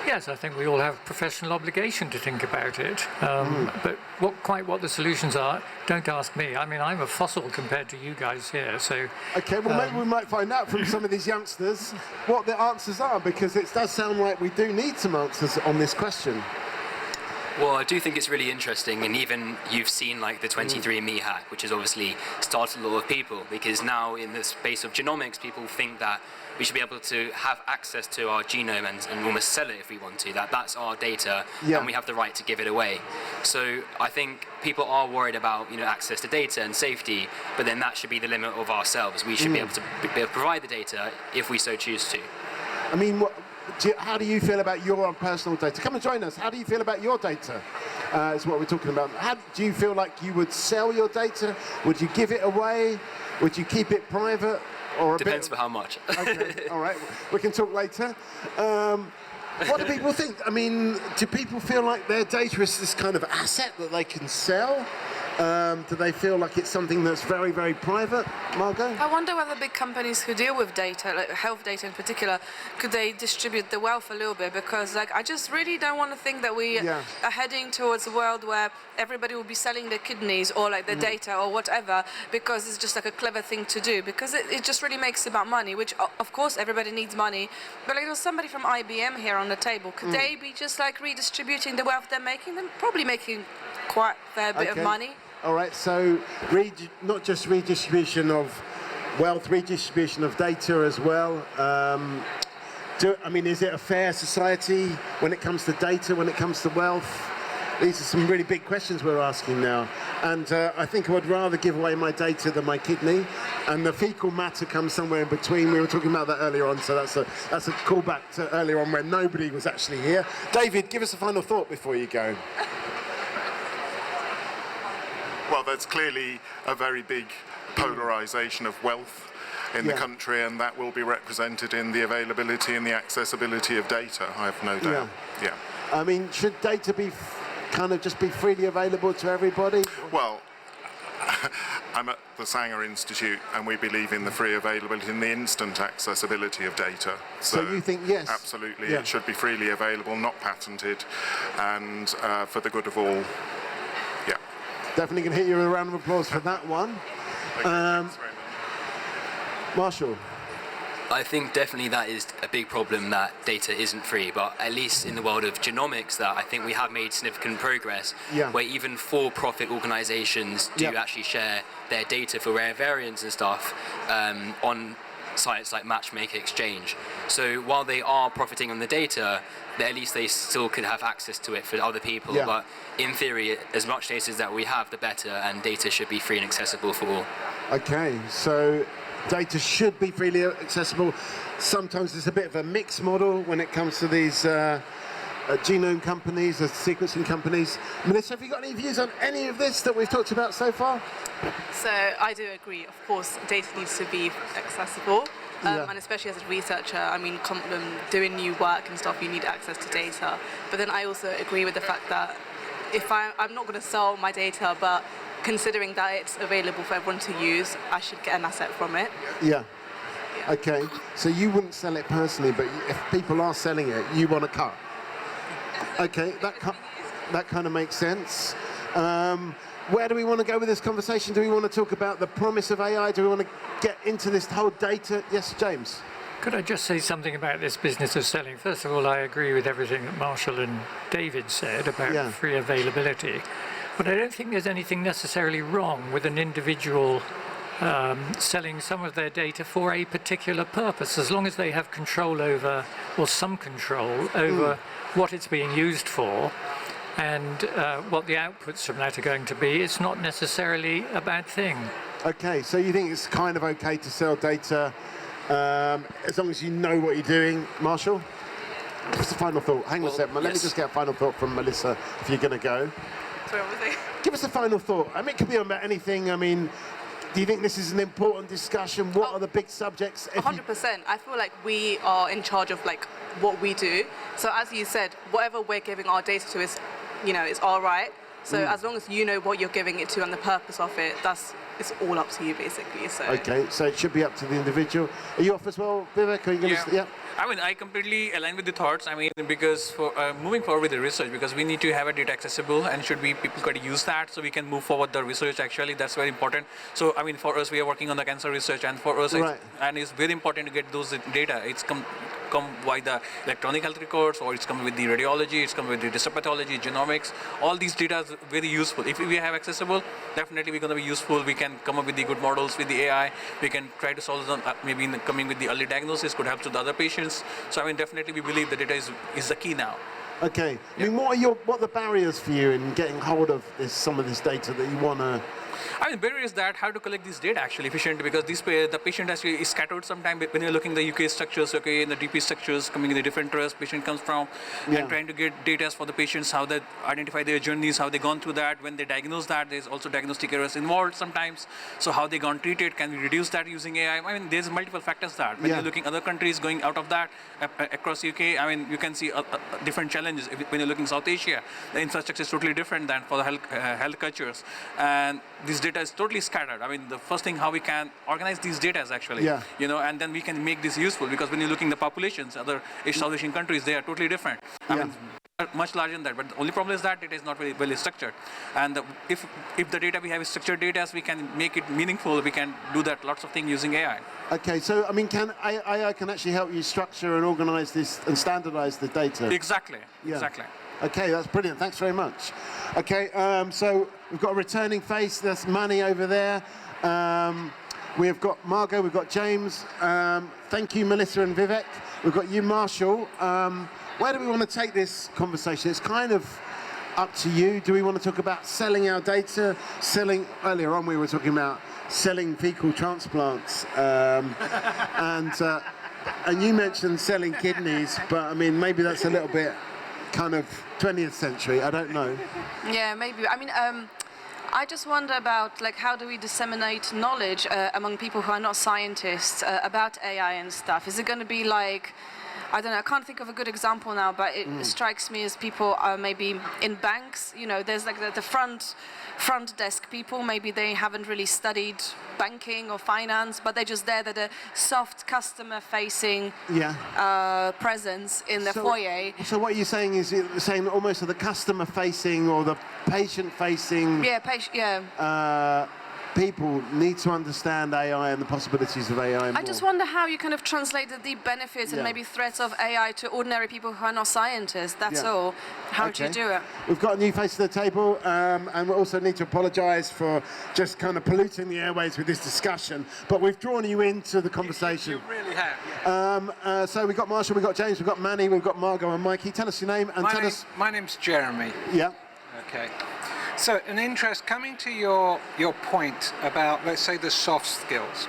Speaker 13: Yes, I think we all have professional obligation to think about it. But what the solutions are, don't ask me. I mean, I'm a fossil compared to you guys here, so...
Speaker 1: Okay, well, maybe we might find out from some of these youngsters what the answers are, because it does sound like we do need some answers on this question.
Speaker 14: Well, I do think it's really interesting, and even you've seen like the 23andMe hack, which has obviously started a lot of people, because now in the space of genomics, people think that we should be able to have access to our genome and almost sell it if we want to. That's our data, and we have the right to give it away. So I think people are worried about access to data and safety, but then that should be the limit of ourselves. We should be able to provide the data if we so choose to.
Speaker 1: I mean, how do you feel about your own personal data? Come and join us. How do you feel about your data? Is what we're talking about. Do you feel like you would sell your data? Would you give it away? Would you keep it private? Or
Speaker 14: depends for how much.
Speaker 1: Okay, all right. We can talk later. What do people think? I mean, do people feel like their data is this kind of asset that they can sell? Do they feel like it's something that's very, very private? Margot?
Speaker 5: I wonder whether big companies who deal with data, like health data in particular, could they distribute the wealth a little bit? Because I just really don't want to think that we are heading towards a world where everybody will be selling their kidneys or like their data or whatever, because it's just like a clever thing to do, because it just really makes about money, which of course everybody needs money. But like, there's somebody from IBM here on the table. Could they be just like redistributing the wealth they're making? They're probably making quite a fair bit of money.
Speaker 1: All right, so not just redistribution of wealth, redistribution of data as well. I mean, is it a fair society when it comes to data, when it comes to wealth? These are some really big questions we're asking now. And I think I would rather give away my data than my kidney. And the fecal matter comes somewhere in between. We were talking about that earlier on, so that's a callback to earlier on when nobody was actually here. David, give us a final thought before you go.
Speaker 7: Well, there's clearly a very big polarisation of wealth in the country, and that will be represented in the availability and the accessibility of data, I have no doubt.
Speaker 1: I mean, should data be kind of just be freely available to everybody?
Speaker 7: Well, I'm at the Sanger Institute, and we believe in the free availability and the instant accessibility of data.
Speaker 1: So you think yes?
Speaker 7: Absolutely, it should be freely available, not patented, and for the good of all. Yeah.
Speaker 1: Definitely going to hit you with a round of applause for that one. Marshall.
Speaker 14: I think definitely that is a big problem, that data isn't free, but at least in the world of genomics, that I think we have made significant progress, where even for-profit organizations do actually share their data for rare variants and stuff on sites like Matchmaker Exchange. So while they are profiting on the data, at least they still could have access to it for other people. But in theory, as much data as that we have, the better, and data should be free and accessible for all.
Speaker 1: Okay, so data should be freely accessible. Sometimes it's a bit of a mixed model when it comes to these genome companies, sequencing companies. Melissa, have you got any views on any of this that we've talked about so far?
Speaker 17: So I do agree. Of course, data needs to be accessible. And especially as a researcher, I mean, doing new work and stuff, you need access to data. But then I also agree with the fact that if I'm not going to sell my data, but considering that it's available for everyone to use, I should get an asset from it.
Speaker 1: Yeah. Okay. So you wouldn't sell it personally, but if people are selling it, you want a cut. Okay, that kind of makes sense. Where do we want to go with this conversation? Do we want to talk about the promise of AI? Do we want to get into this whole data? Yes, James.
Speaker 13: Could I just say something about this business of selling? First of all, I agree with everything that Marshall and David said about free availability. But I don't think there's anything necessarily wrong with an individual selling some of their data for a particular purpose, as long as they have control over, or some control over what it's being used for. And what the outputs from that are going to be, it's not necessarily a bad thing.
Speaker 1: Okay, so you think it's kind of okay to sell data as long as you know what you're doing. Marshall? What's the final thought? Hang on a second, let me just get a final thought from Melissa, if you're going to go.
Speaker 17: Sorry, what was it?
Speaker 1: Give us a final thought. I mean, it could be about anything. I mean, do you think this is an important discussion? What are the big subjects?
Speaker 17: 100%. I feel like we are in charge of like what we do. So as you said, whatever we're giving our data to is, it's all right. So as long as you know what you're giving it to and the purpose of it, it's all up to you basically. So.
Speaker 1: Okay, so it should be up to the individual. Are you off as well, Vivek? Are you going to? Yeah.
Speaker 16: I mean, I completely align with the thoughts. I mean, because for moving forward with the research, because we need to have a data accessible, and people got to use that so we can move forward the research. Actually, that's very important. So, I mean, for us, we are working on the cancer research, and for us, and it's very important to get those data. It's come by the electronic health records, or it's come with the radiology, it's come with the histopathology, genomics. All these data is very useful. If we have accessible, definitely we're going to be useful. We can come up with the good models with the AI. We can try to solve them. Maybe coming with the early diagnosis could help to the other patients. So I mean, definitely we believe the data is the key now.
Speaker 1: Okay. I mean, what are the barriers for you in getting hold of some of this data that you want to?
Speaker 16: I mean, barrier is that how to collect this data actually efficiently, because the patient actually is scattered sometimes when you're looking at the UK structures, in the DP structures, coming in the different trusts patient comes from, and trying to get data for the patients, how they identify their journeys, how they gone through that, when they diagnose that, there's also diagnostic errors involved sometimes. So how they gone treated, can we reduce that using AI? I mean, there's multiple factors that when you're looking other countries going out of that across UK, I mean, you can see different challenges. When you're looking South Asia, the infrastructure is totally different than for the health cultures, and this data is totally scattered. I mean, the first thing how we can organize these data actually, and then we can make this useful, because when you're looking the populations, other South Asian countries, they are totally different. I mean, much larger than that. But the only problem is that it is not very well structured. And if the data we have is structured data, we can make it meaningful. We can do that lots of things using AI.
Speaker 1: Okay, so I mean, AI can actually help you structure and organize this and standardize the data?
Speaker 16: Exactly. Exactly.
Speaker 1: Okay, that's brilliant. Thanks very much. Okay, so we've got a returning face. There's Manny over there. We've got Margot. We've got James. Thank you, Melissa and Vivek. We've got you, Marshall. Where do we want to take this conversation? It's kind of up to you. Do we want to talk about selling our data? Earlier on, we were talking about selling fecal transplants, and you mentioned selling kidneys, but I mean, maybe that's a little bit kind of 20th century. I don't know.
Speaker 5: Yeah, maybe. I mean, I just wonder about how do we disseminate knowledge among people who are not scientists about AI and stuff? Is it going to be I don't know, I can't think of a good example now, but it strikes me as people are maybe in banks, you know, there's like the front desk people, maybe they haven't really studied banking or finance, but they're just there, they're the soft customer facing presence in the foyer.
Speaker 1: So what you're saying is you're saying almost the customer facing or the patient facing people need to understand AI and the possibilities of AI more.
Speaker 5: I just wonder how you kind of translate the benefits and maybe threats of AI to ordinary people who are not scientists, that's all. How do you do it?
Speaker 1: We've got a new face to the table, and we also need to apologise for just kind of polluting the airways with this discussion, but we've drawn you into the conversation.
Speaker 16: You really have.
Speaker 1: So we've got Marshall, we've got James, we've got Manny, we've got Margot and Mikey. Tell us your name and tell us...
Speaker 18: My name's Jeremy.
Speaker 1: Yeah.
Speaker 18: Okay. So coming to your point about, let's say, the soft skills.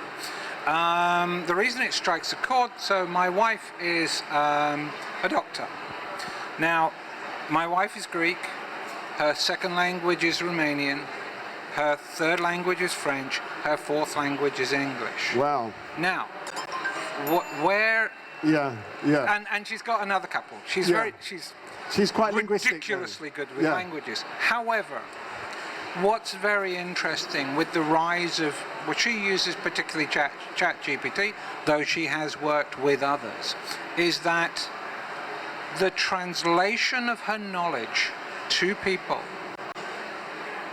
Speaker 18: The reason it strikes a chord, so my wife is a doctor. Now, my wife is Greek, her second language is Romanian, her third language is French, her fourth language is English.
Speaker 1: Wow.
Speaker 18: Now, where...
Speaker 1: Yeah.
Speaker 18: And she's got another couple. She's
Speaker 1: She's quite
Speaker 18: ridiculously good with languages. However, what's very interesting with the rise of, what she uses particularly ChatGPT, though she has worked with others, is that the translation of her knowledge to people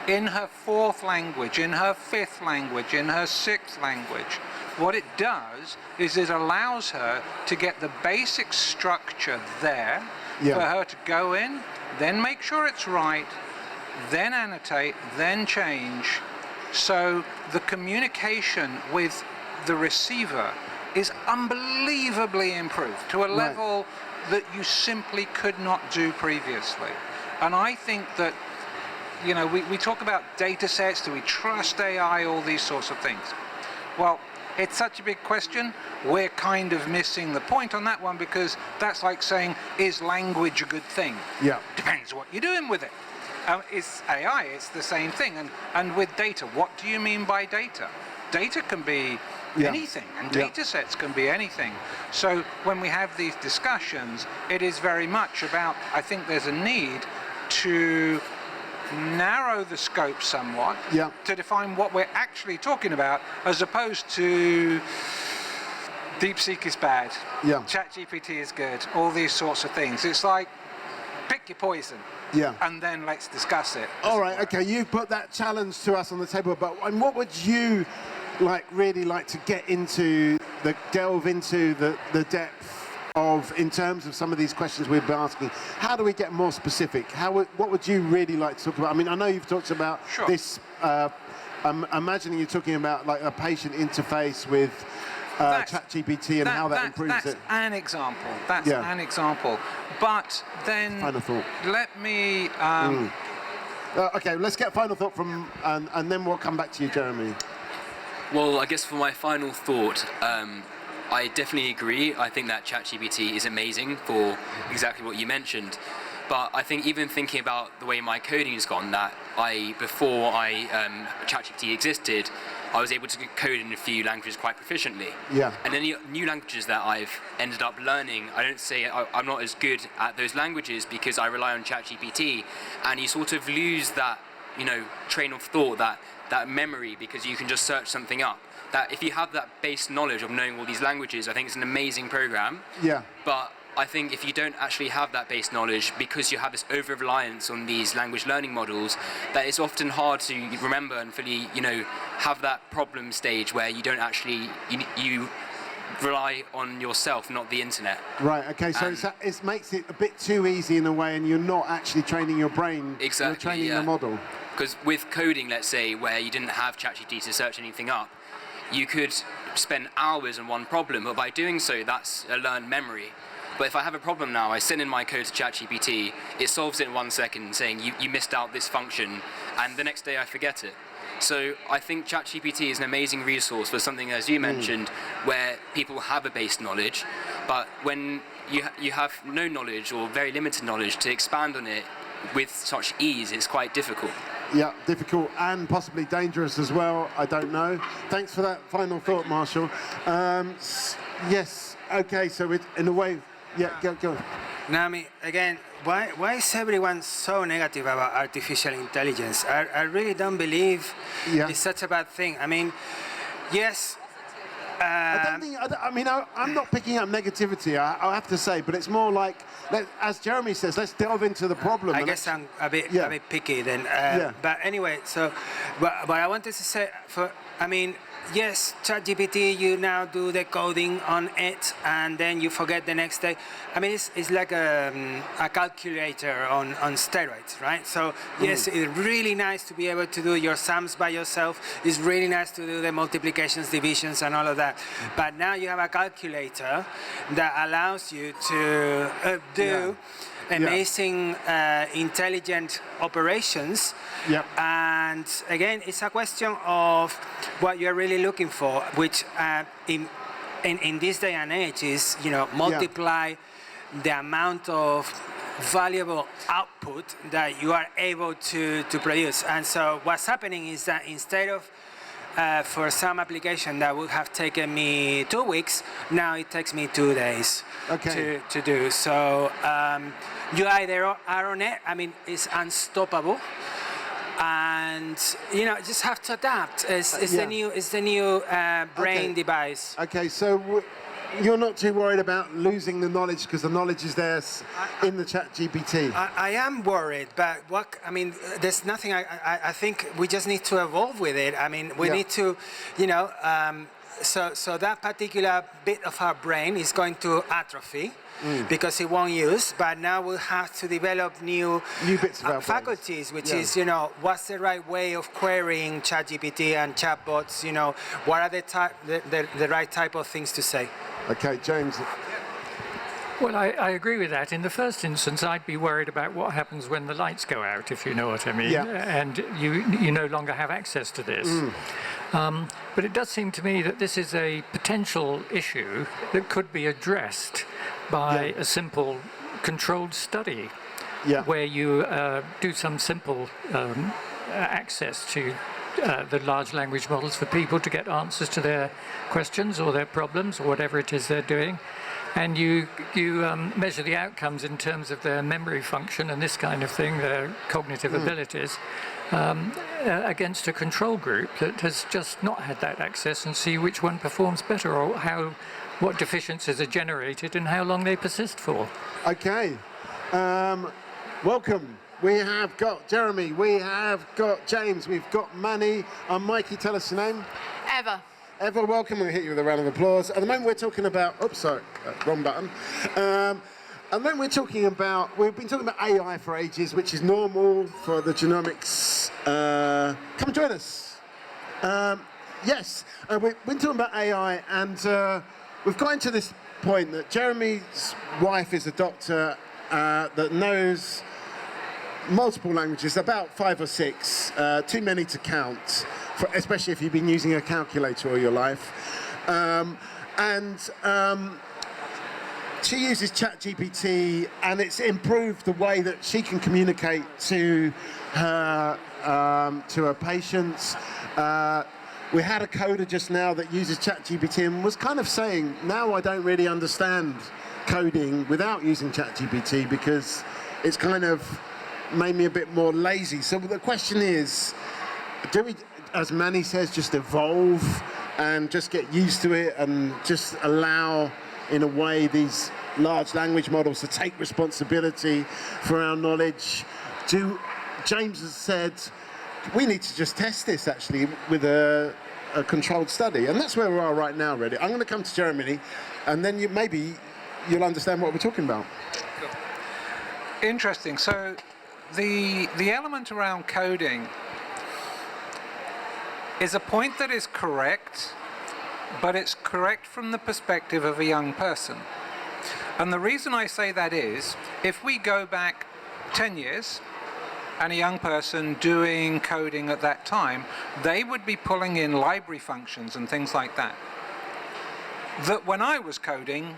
Speaker 18: in her fourth language, in her fifth language, in her sixth language, what it does is it allows her to get the basic structure there for her to go in, then make sure it's right, then annotate, then change. So the communication with the receiver is unbelievably improved to a level that you simply could not do previously. And I think that, you know, we talk about data sets, do we trust AI, all these sorts of things. Well, it's such a big question, we're kind of missing the point on that one, because that's like saying, is language a good thing?
Speaker 1: Yeah.
Speaker 18: Depends what you're doing with it. It's AI, it's the same thing. And with data, what do you mean by data? Data can be anything, and data sets can be anything. So when we have these discussions, it is very much about, I think there's a need to narrow the scope somewhat to define what we're actually talking about, as opposed to DeepSeek is bad, ChatGPT is good, all these sorts of things. It's like, pick your poison, and then let's discuss it.
Speaker 1: All right, okay, you put that challenge to us on the table, but and what would you really like to get into, delve into the depth of, in terms of some of these questions we've been asking? How do we get more specific? What would you really like to talk about? I mean, I know you've talked about this, I'm imagining you're talking about like a patient interface with ChatGPT and how that improves it.
Speaker 18: That's an example. That's an example. But then
Speaker 1: final thought.
Speaker 18: Let me...
Speaker 1: okay, let's get final thought from, and then we'll come back to you, Jeremy.
Speaker 14: Well, I guess for my final thought, I definitely agree. I think that ChatGPT is amazing for exactly what you mentioned. But I think even thinking about the way my coding has gone, that before ChatGPT existed, I was able to code in a few languages quite proficiently.
Speaker 1: Yeah.
Speaker 14: And any new languages that I've ended up learning, I don't say I'm not as good at those languages because I rely on ChatGPT, and you sort of lose that, train of thought, that memory, because you can just search something up. That if you have that base knowledge of knowing all these languages, I think it's an amazing program.
Speaker 1: Yeah.
Speaker 14: But I think if you don't actually have that base knowledge, because you have this over-reliance on these language learning models, that it's often hard to remember and fully, have that problem stage where you don't actually, you rely on yourself, not the internet.
Speaker 1: Right, okay, so it makes it a bit too easy in a way, and you're not actually training your brain,
Speaker 14: exactly,
Speaker 1: you're training the model.
Speaker 14: Because with coding, let's say, where you didn't have ChatGPT to search anything up, you could spend hours on one problem, but by doing so, that's a learned memory. But if I have a problem now, I send in my code to ChatGPT, it solves it in 1 second, saying you missed out this function, and the next day I forget it. So I think ChatGPT is an amazing resource for something, as you mentioned, where people have a base knowledge, but when you have no knowledge or very limited knowledge, to expand on it with such ease, it's quite difficult.
Speaker 1: Yeah, difficult and possibly dangerous as well, I don't know. Thanks for that final thought, Marshall. Yes, okay, so in a way, Yeah, go.
Speaker 11: Naomi, again, why is everyone so negative about artificial intelligence? I really don't believe it's such a bad thing. I mean, yes.
Speaker 1: I'm not picking up negativity, I have to say, but it's more like, as Jeremy says, let's delve into the problem.
Speaker 11: I guess I'm a bit picky then. But anyway, but I wanted to say, yes, ChatGPT, you now do the coding on it, and then you forget the next day. I mean, it's like a calculator on steroids, right? So, yes, it's really nice to be able to do your sums by yourself. It's really nice to do the multiplications, divisions, and all of that. But now you have a calculator that allows you to do amazing, intelligent operations. And again, it's a question of what you're really looking for, which in this day and age is, multiply the amount of valuable output that you are able to produce. And so what's happening is that instead of for some application that would have taken me 2 weeks, now it takes me 2 days to do. So you either are on it, it's unstoppable, and just have to adapt. It's the new brain device.
Speaker 1: Okay, so you're not too worried about losing the knowledge because the knowledge is there in the ChatGPT.
Speaker 11: I am worried, but there's nothing. I think we just need to evolve with it. We need to, so that particular bit of our brain is going to atrophy. Because it won't use, but now we'll have to develop new
Speaker 1: bits of our
Speaker 11: faculties, which is, what's the right way of querying ChatGPT and chatbots, what are the right type of things to say.
Speaker 1: Okay, James.
Speaker 13: Well, I agree with that. In the first instance, I'd be worried about what happens when the lights go out, if you know what I mean, and you no longer have access to this. But it does seem to me that this is a potential issue that could be addressed by a simple controlled study where you do some simple access to the large language models for people to get answers to their questions or their problems or whatever it is they're doing. And you measure the outcomes in terms of their memory function and this kind of thing, their cognitive abilities, against a control group that has just not had that access, and see which one performs better or what deficiencies are generated and how long they persist for.
Speaker 1: Okay. Welcome. We have got Jeremy, we have got James, we've got Manny, and Mikey. Tell us your name. Eva, welcome. We'll hit you with a round of applause. At the moment we're talking about, wrong button. And then we've been talking about AI for ages, which is normal for the genomics. Come and join us. Yes, we've been talking about AI, and we've gotten to this point that Jeremy's wife is a doctor that knows multiple languages, about 5 or 6, too many to count, especially if you've been using a calculator all your life. She uses ChatGPT, and it's improved the way that she can communicate to her patients. We had a coder just now that uses ChatGPT and was kind of saying, now I don't really understand coding without using ChatGPT because it's kind of made me a bit more lazy. So the question is, do we, as Manny says, just evolve and just get used to it and just allow, in a way, these large language models to take responsibility for our knowledge? James has said we need to just test this actually with a controlled study, and that's where we are right now, really. I'm going to come to Jeremy, and then maybe you'll understand what we're talking about.
Speaker 18: Interesting. So the element around coding is a point that is correct, but it's correct from the perspective of a young person. And the reason I say that is, if we go back 10 years, and a young person doing coding at that time, they would be pulling in library functions and things like that. That when I was coding,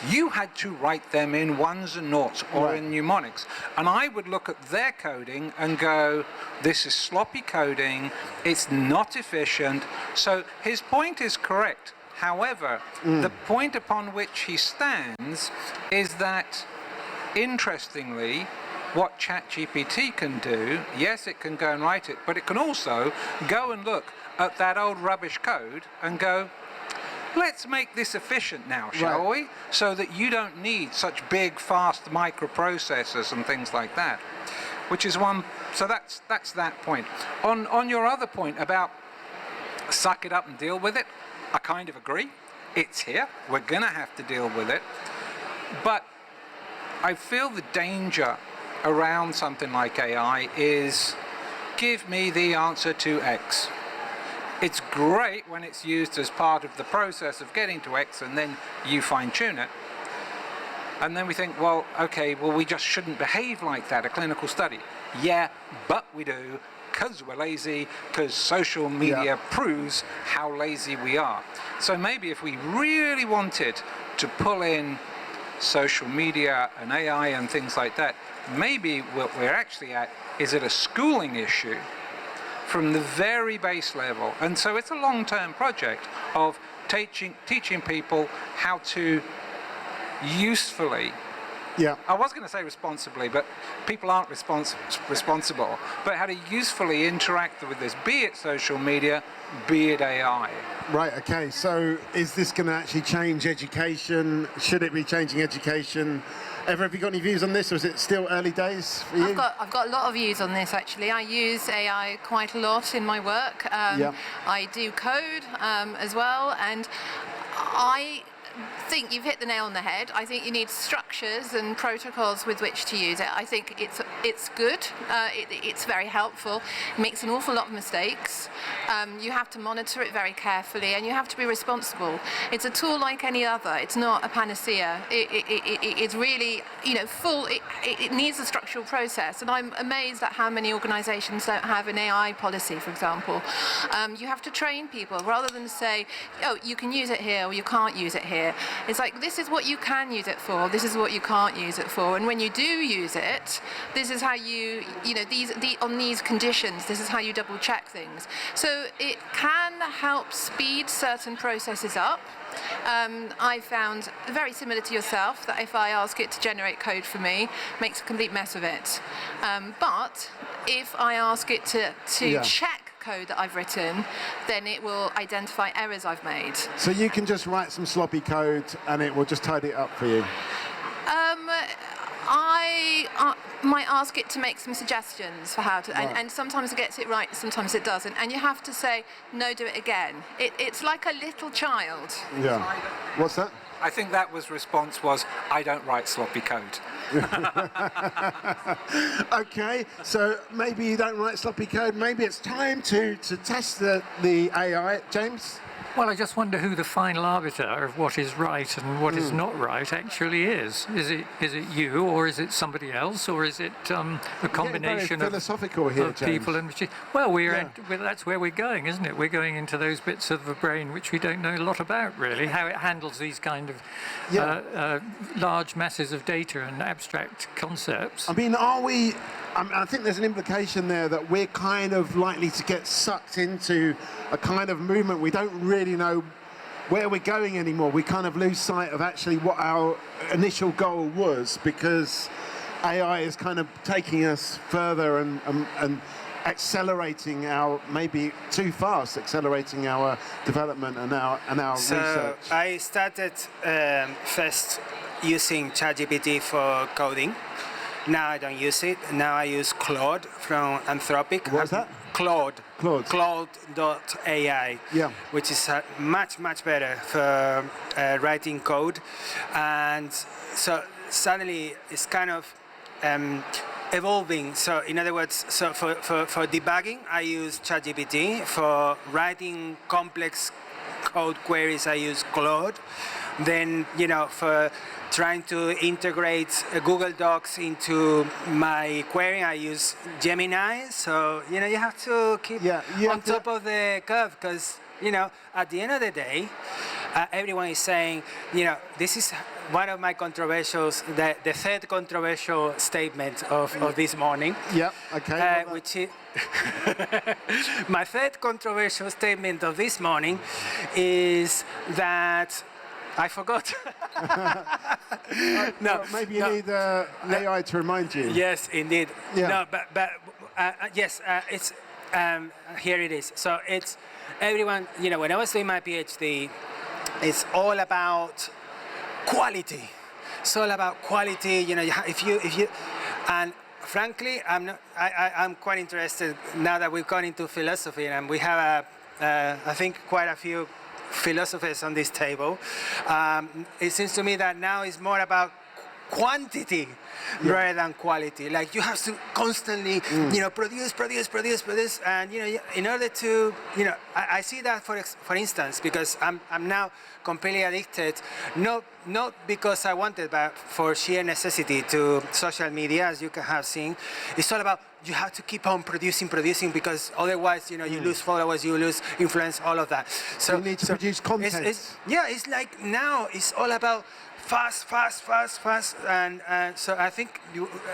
Speaker 18: you had to write them in ones and noughts or in mnemonics. And I would look at their coding and go, this is sloppy coding, it's not efficient. So his point is correct. However, the point upon which he stands is that, interestingly, what ChatGPT can do, yes, it can go and write it, but it can also go and look at that old rubbish code and go, let's make this efficient now, shall we? So that you don't need such big, fast microprocessors and things like that. Which is one, so that's that point. On your other point about suck it up and deal with it, I kind of agree. It's here, we're gonna have to deal with it. But I feel the danger around something like AI is, give me the answer to X. It's great when it's used as part of the process of getting to X and then you fine-tune it. And then we think, well, okay, well, we just shouldn't behave like that, a clinical study. Yeah, but we do, because we're lazy, because social media proves how lazy we are. So maybe if we really wanted to pull in social media and AI and things like that, maybe what we're actually at is at a schooling issue from the very base level. And so it's a long-term project of teaching people how to usefully, I was going to say responsibly, but people aren't responsible, but how to usefully interact with this, be it social media, be it AI.
Speaker 1: Right, okay, so is this going to actually change education? Should it be changing education? Ever, have you got any views on this, or is it still early days for you?
Speaker 19: I've got a lot of views on this, actually. I use AI quite a lot in my work. I do code as well, and I think you've hit the nail on the head. I think you need structures and protocols with which to use it. I think it's good. It's very helpful. It makes an awful lot of mistakes. You have to monitor it very carefully, and you have to be responsible. It's a tool like any other. It's not a panacea. It's really, full. It needs a structural process, and I'm amazed at how many organisations don't have an AI policy, for example. You have to train people rather than say, oh, you can use it here or you can't use it here. It's like, this is what you can use it for, this is what you can't use it for, and when you do use it, this is how on these conditions, this is how you double check things. So it can help speed certain processes up. I found, very similar to yourself, that if I ask it to generate code for me, it makes a complete mess of it. But if I ask it to check code that I've written, then it will identify errors I've made.
Speaker 1: So you can just write some sloppy code and it will just tidy it up for you?
Speaker 19: I might ask it to make some suggestions for how to, and sometimes it gets it right, sometimes it doesn't, and you have to say, no, do it again. It's like a little child.
Speaker 1: Yeah. What's that?
Speaker 18: I think that response was, I don't write sloppy code.
Speaker 1: Okay, so maybe you don't write sloppy code. Maybe it's time to test the AI. James?
Speaker 13: Well, I just wonder who the final arbiter of what is right and what is not right actually is. Is it you, or is it somebody else, or is it a combination of
Speaker 1: philosophical here,
Speaker 13: people and machines? Well, that's where we're going, isn't it? We're going into those bits of the brain which we don't know a lot about, really, how it handles these kind of large masses of data and abstract concepts.
Speaker 1: I mean, I think there's an implication there that we're kind of likely to get sucked into a kind of movement. We don't really know where we're going anymore. We kind of lose sight of actually what our initial goal was, because AI is kind of taking us further and accelerating maybe too fast, accelerating our development and our research.
Speaker 11: I started first using ChatGPT for coding. Now I don't use it. Now I use Claude from Anthropic.
Speaker 1: What's that?
Speaker 11: Claude. Claude.ai.
Speaker 1: Yeah.
Speaker 11: Which is much better for writing code, and so suddenly it's kind of evolving. So in other words, so for debugging, I use ChatGPT. For writing complex code queries, I use Claude. Then for trying to integrate Google Docs into my query, I use Gemini. So you have to keep on top of the curve, because at the end of the day, everyone is saying, this is one of my controversials, the third controversial statement of this morning.
Speaker 1: Yeah, okay.
Speaker 11: Which is my third controversial statement of this morning is that I forgot.
Speaker 1: Well, maybe you need AI to remind you.
Speaker 11: Yes, indeed.
Speaker 1: Yeah.
Speaker 11: No, but yes, it's here it is. So it's everyone. When I was doing my PhD, it's all about quality. It's all about quality. If you, and frankly, I'm quite interested now that we've gone into philosophy, and we have I think quite a few philosophers on this table. It seems to me that now it's more about quantity rather than quality. Like you have to constantly, produce, and in order to, I see that for instance because I'm now completely addicted, not because I wanted, but for sheer necessity to social media, as you can have seen. It's all about you have to keep on producing because otherwise, you lose followers, you lose influence, all of that. So
Speaker 1: you need to produce content.
Speaker 11: It's like now it's all about fast, and so I think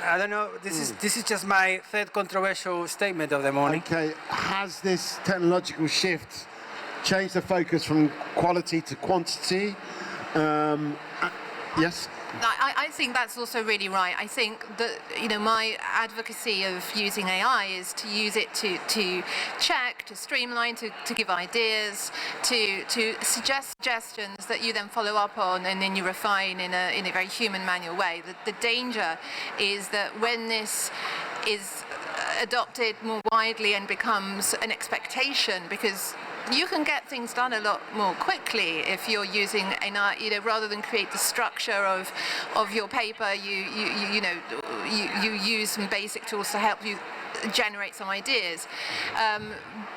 Speaker 11: I don't know. This is just my third controversial statement of the morning.
Speaker 1: Okay, has this technological shift changed the focus from quality to quantity? Yes.
Speaker 19: I think that's also really right. I think that my advocacy of using AI is to use it to check, to streamline, to give ideas, to suggest suggestions that you then follow up on and then you refine in a very human manual way. The danger is that when this is adopted more widely and becomes an expectation, because you can get things done a lot more quickly if you're using rather than create the structure of your paper, you use some basic tools to help you generate some ideas.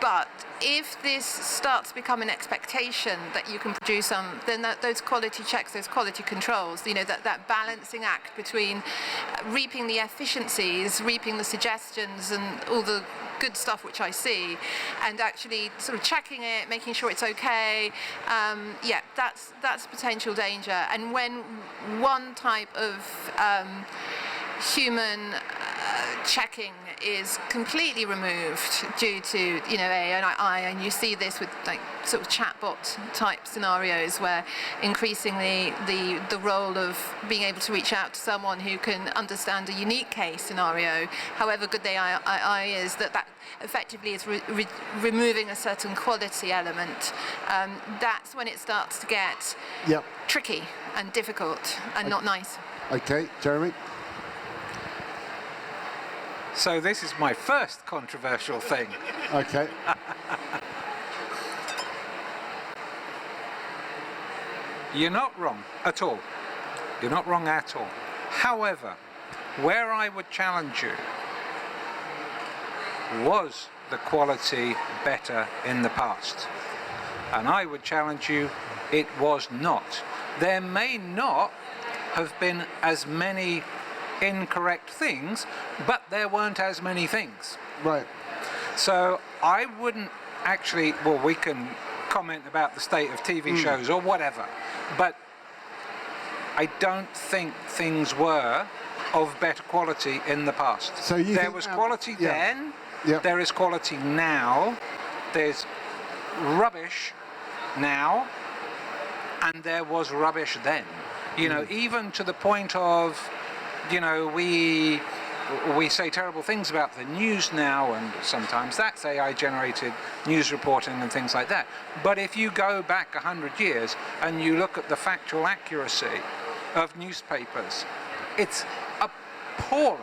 Speaker 19: But if this starts to become an expectation that you can produce then those quality checks, those quality controls, that balancing act between reaping the efficiencies, reaping the suggestions and all the good stuff which I see, and actually sort of checking it, making sure it's okay, that's potential danger. And when one type of human checking is completely removed due to AI, and you see this with like sort of chatbot type scenarios where increasingly the role of being able to reach out to someone who can understand a unique case scenario, however good the AI is, that effectively is removing a certain quality element. That's when it starts to get tricky and difficult and not nice.
Speaker 1: Okay, Jeremy.
Speaker 18: So this is my first controversial thing.
Speaker 1: Okay.
Speaker 18: You're not wrong at all. You're not wrong at all. However, where I would challenge you, was the quality better in the past? And I would challenge you, it was not. There may not have been as many incorrect things, but there weren't as many things.
Speaker 1: Right.
Speaker 18: So I wouldn't actually, we can comment about the state of TV shows or whatever, but I don't think things were of better quality in the past.
Speaker 1: So there
Speaker 18: was quality then, there is quality now, there's rubbish now, and there was rubbish then. Even to the point of, we say terrible things about the news now, and sometimes that's AI-generated news reporting and things like that. But if you go back 100 years and you look at the factual accuracy of newspapers, it's appalling.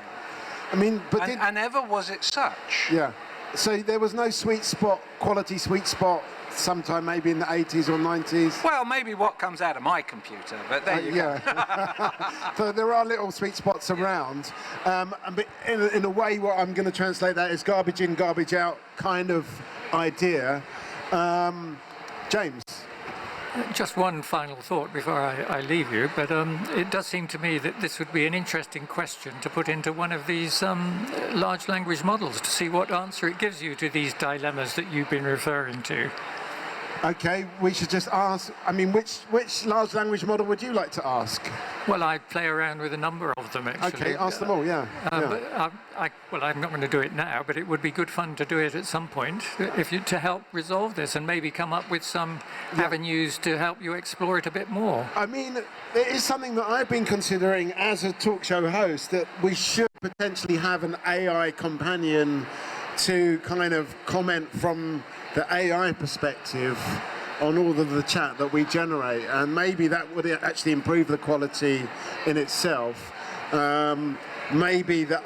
Speaker 1: I mean, but
Speaker 18: and ever was it such?
Speaker 1: Yeah. So there was no sweet spot, quality sweet spot, sometime maybe in the 80s or 90s?
Speaker 18: Well, maybe what comes out of my computer, but there you go.
Speaker 1: So there are little sweet spots around. But in a way, what I'm going to translate that is garbage in, garbage out kind of idea. James?
Speaker 13: Just one final thought before I leave you, but it does seem to me that this would be an interesting question to put into one of these large language models to see what answer it gives you to these dilemmas that you've been referring to.
Speaker 1: Okay, we should just ask, I mean, which large language model would you like to ask?
Speaker 13: Well, I play around with a number of them, actually.
Speaker 1: Okay, ask them all, yeah.
Speaker 13: But I'm not going to do it now, but it would be good fun to do it at some point to help resolve this and maybe come up with some avenues to help you explore it a bit more.
Speaker 1: I mean, it is something that I've been considering as a talk show host, that we should potentially have an AI companion to kind of comment from the AI perspective on all of the chat that we generate, and maybe that would actually improve the quality in itself. Maybe that.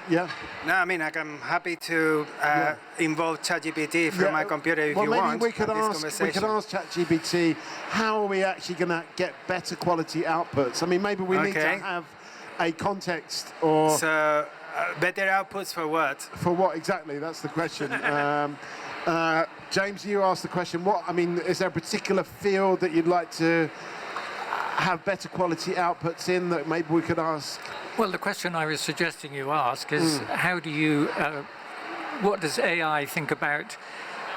Speaker 1: Yeah.
Speaker 11: No, I mean, I'm happy to involve ChatGPT from my computer if you want.
Speaker 1: Well, maybe we could ask ChatGPT, how are we actually going to get better quality outputs? I mean, maybe we need to have a context or.
Speaker 11: So, better outputs for what?
Speaker 1: For what exactly? That's the question. James, you asked the question. Is there a particular field that you'd like to have better quality outputs in that maybe we could ask?
Speaker 13: Well, the question I was suggesting you ask is, how do you, what does AI think about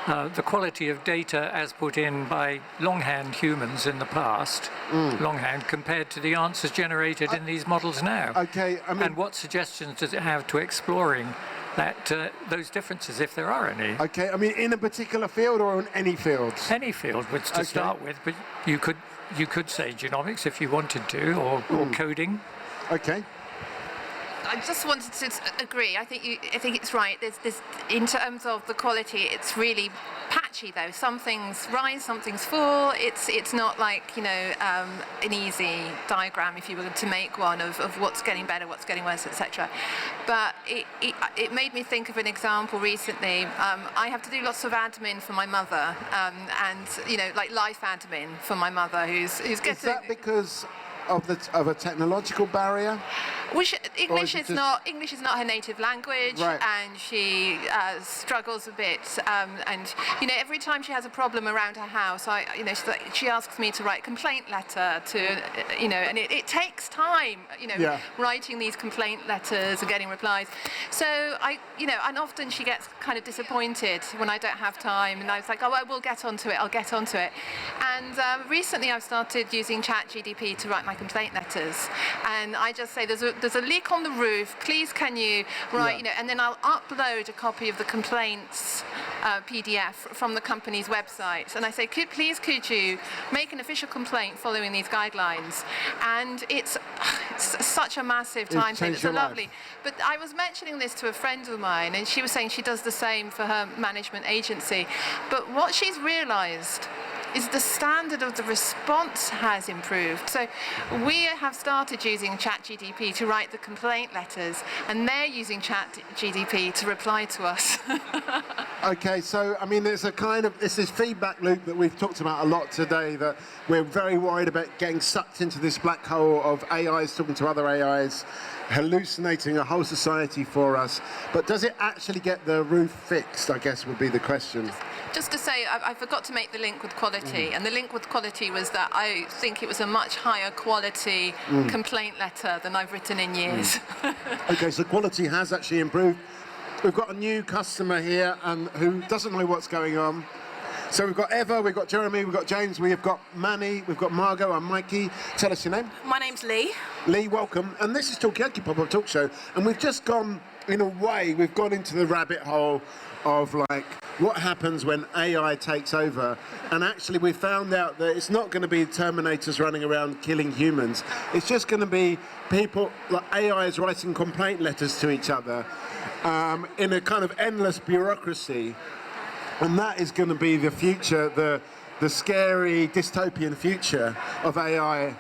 Speaker 13: the quality of data as put in by longhand humans in the past, longhand, compared to the answers generated in these models now?
Speaker 1: Okay,
Speaker 13: and what suggestions does it have to exploring that those differences, if there are any?
Speaker 1: Okay, I mean, in a particular field or in any field?
Speaker 13: Any field, to start with, but you could say genomics if you wanted to, or coding.
Speaker 1: Okay.
Speaker 19: I just wanted to agree. I think it's right. There's in terms of the quality, it's really patchy though. Some things rise, some things fall. It's not like an easy diagram if you were to make one of what's getting better, what's getting worse, etc. But it made me think of an example recently. I have to do lots of admin for my mother, and like life admin for my mother who's getting.
Speaker 1: Is that because of a technological barrier?
Speaker 19: English is not her native language, and she struggles a bit. And every time she has a problem around her house, she asks me to write a complaint letter to, and it takes time, writing these complaint letters and getting replies. So and often she gets kind of disappointed when I don't have time, and I was like, oh, I will get onto it. I'll get onto it. And recently I've started using ChatGPT to write my complaint letters, and I just say there's a leak on the roof, please can you write, and then I'll upload a copy of the complaints PDF from the company's website, and I say, could you make an official complaint following these guidelines? And it's such a massive time thing. It's so lovely. But I was mentioning this to a friend of mine, and she was saying she does the same for her management agency. But what she's realized is the standard of the response has improved. So we have started using ChatGPT to write the complaint letters, and they're using ChatGPT to reply to us.
Speaker 1: Okay, so I mean, there's this feedback loop that we've talked about a lot today, that we're very worried about getting sucked into this black hole of AIs talking to other AIs, hallucinating a whole society for us. But does it actually get the roof fixed, I guess would be the question.
Speaker 19: Just to say, I forgot to make the link with quality, and the link with quality was that I think it was a much higher quality complaint letter than I've written in years.
Speaker 1: Okay, so quality has actually improved. We've got a new customer here who doesn't know what's going on. So we've got Eva, we've got Jeremy, we've got James, we've got Manny, we've got Margot and Mikey. Tell us your name.
Speaker 20: My name's Lee.
Speaker 1: Lee, welcome. And this is Talkaoke Pop-Up Talk Show. And we've just gone, in a way, we've gone into the rabbit hole of like what happens when AI takes over, and actually we found out that it's not going to be Terminators running around killing humans. It's just going to be people, like AIs writing complaint letters to each other in a kind of endless bureaucracy, and that is going to be the future, the scary dystopian future of AI.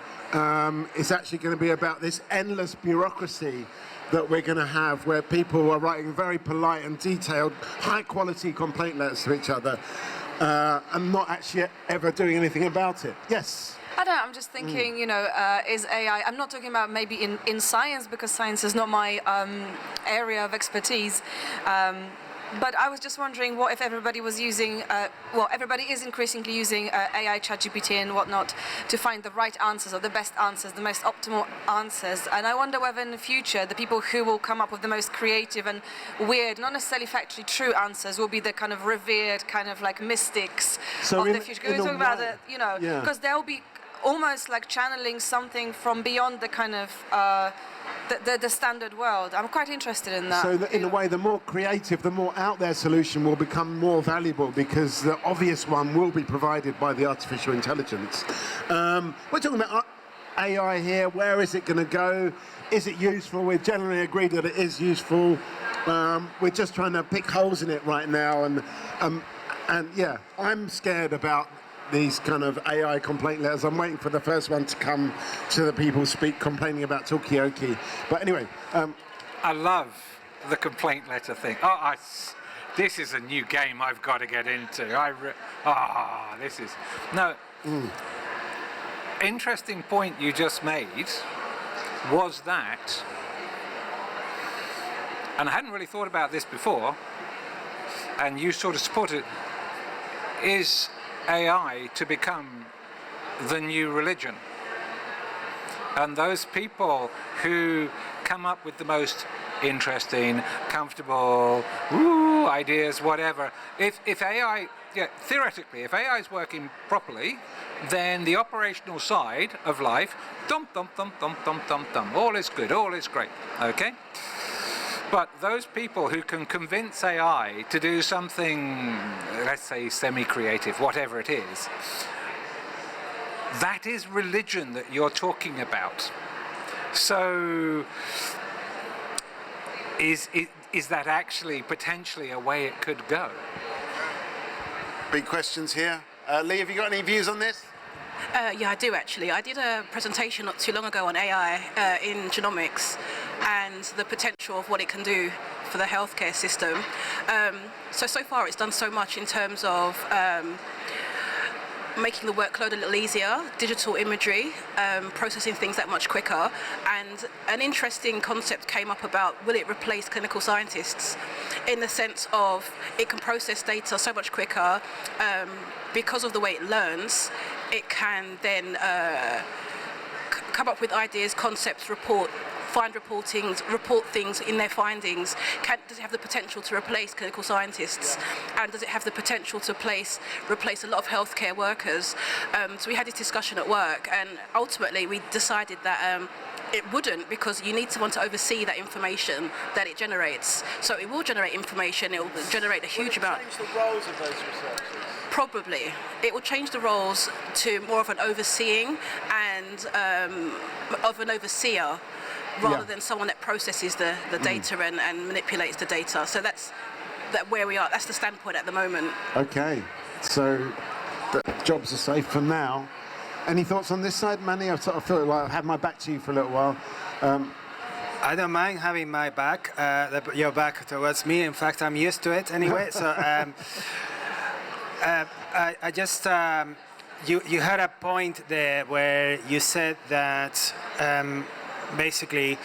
Speaker 1: Is actually going to be about this endless bureaucracy that we're going to have, where people are writing very polite and detailed, high-quality complaint letters to each other, and not actually ever doing anything about it. Yes?
Speaker 5: I don't know, I'm just thinking, is AI, I'm not talking about maybe in science, because science is not my area of expertise, But I was just wondering, what if everybody was using, everybody is increasingly using AI, ChatGPT and whatnot to find the right answers or the best answers, the most optimal answers. And I wonder whether in the future, the people who will come up with the most creative and weird, not necessarily factually true answers, will be the kind of revered, kind of like mystics of the future. We're talking about it, because they'll be almost like channeling something from beyond the kind of the standard world. I'm quite interested in that.
Speaker 1: So in a way, the more creative, the more out there solution will become more valuable, because the obvious one will be provided by the artificial intelligence. We're talking about AI here. Where is it going to go? Is it useful? We've generally agreed that it is useful. We're just trying to pick holes in it right now, and yeah, I'm scared about these kind of AI complaint letters. I'm waiting for the first one to come to the people complaining about Talkaoke. But anyway,
Speaker 18: I love the complaint letter thing. This is a new game I've got to get into. This is interesting point you just made was that, and I hadn't really thought about this before, and you sort of support it, is AI to become the new religion. And those people who come up with the most interesting, comfortable ideas, whatever, if AI, theoretically, if AI is working properly, then the operational side of life, all is good, all is great, okay? But those people who can convince AI to do something, let's say semi-creative, whatever it is, that is religion that you're talking about. So is that actually potentially a way it could go?
Speaker 1: Big questions here. Lee, have you got any views on this?
Speaker 20: Yeah, I do actually. I did a presentation not too long ago on AI in genomics and the potential of what it can do for the healthcare system. So far it's done so much in terms of making the workload a little easier, digital imagery, processing things that much quicker, and an interesting concept came up about, will it replace clinical scientists, in the sense of it can process data so much quicker, because of the way it learns, it can then come up with ideas, concepts, report things in their findings. Does it have the potential to replace clinical scientists? And does it have the potential to replace a lot of healthcare workers? So we had this discussion at work, and ultimately we decided that it wouldn't, because you need someone to oversee that information that it generates. So it will generate information, it will generate a huge amount.
Speaker 1: Will it change the roles of those researchers?
Speaker 20: Probably. It will change the roles to more of an overseeing and of an overseer, rather than someone that processes the data and manipulates the data. So that's where we are. That's the standpoint at the moment.
Speaker 1: Okay, so the jobs are safe for now. Any thoughts on this side, Manny? I sort of feel like I've had my back to you for a little while.
Speaker 11: I don't mind having my back, your back towards me. In fact, I'm used to it anyway. So I just, you had a point there where you said that basically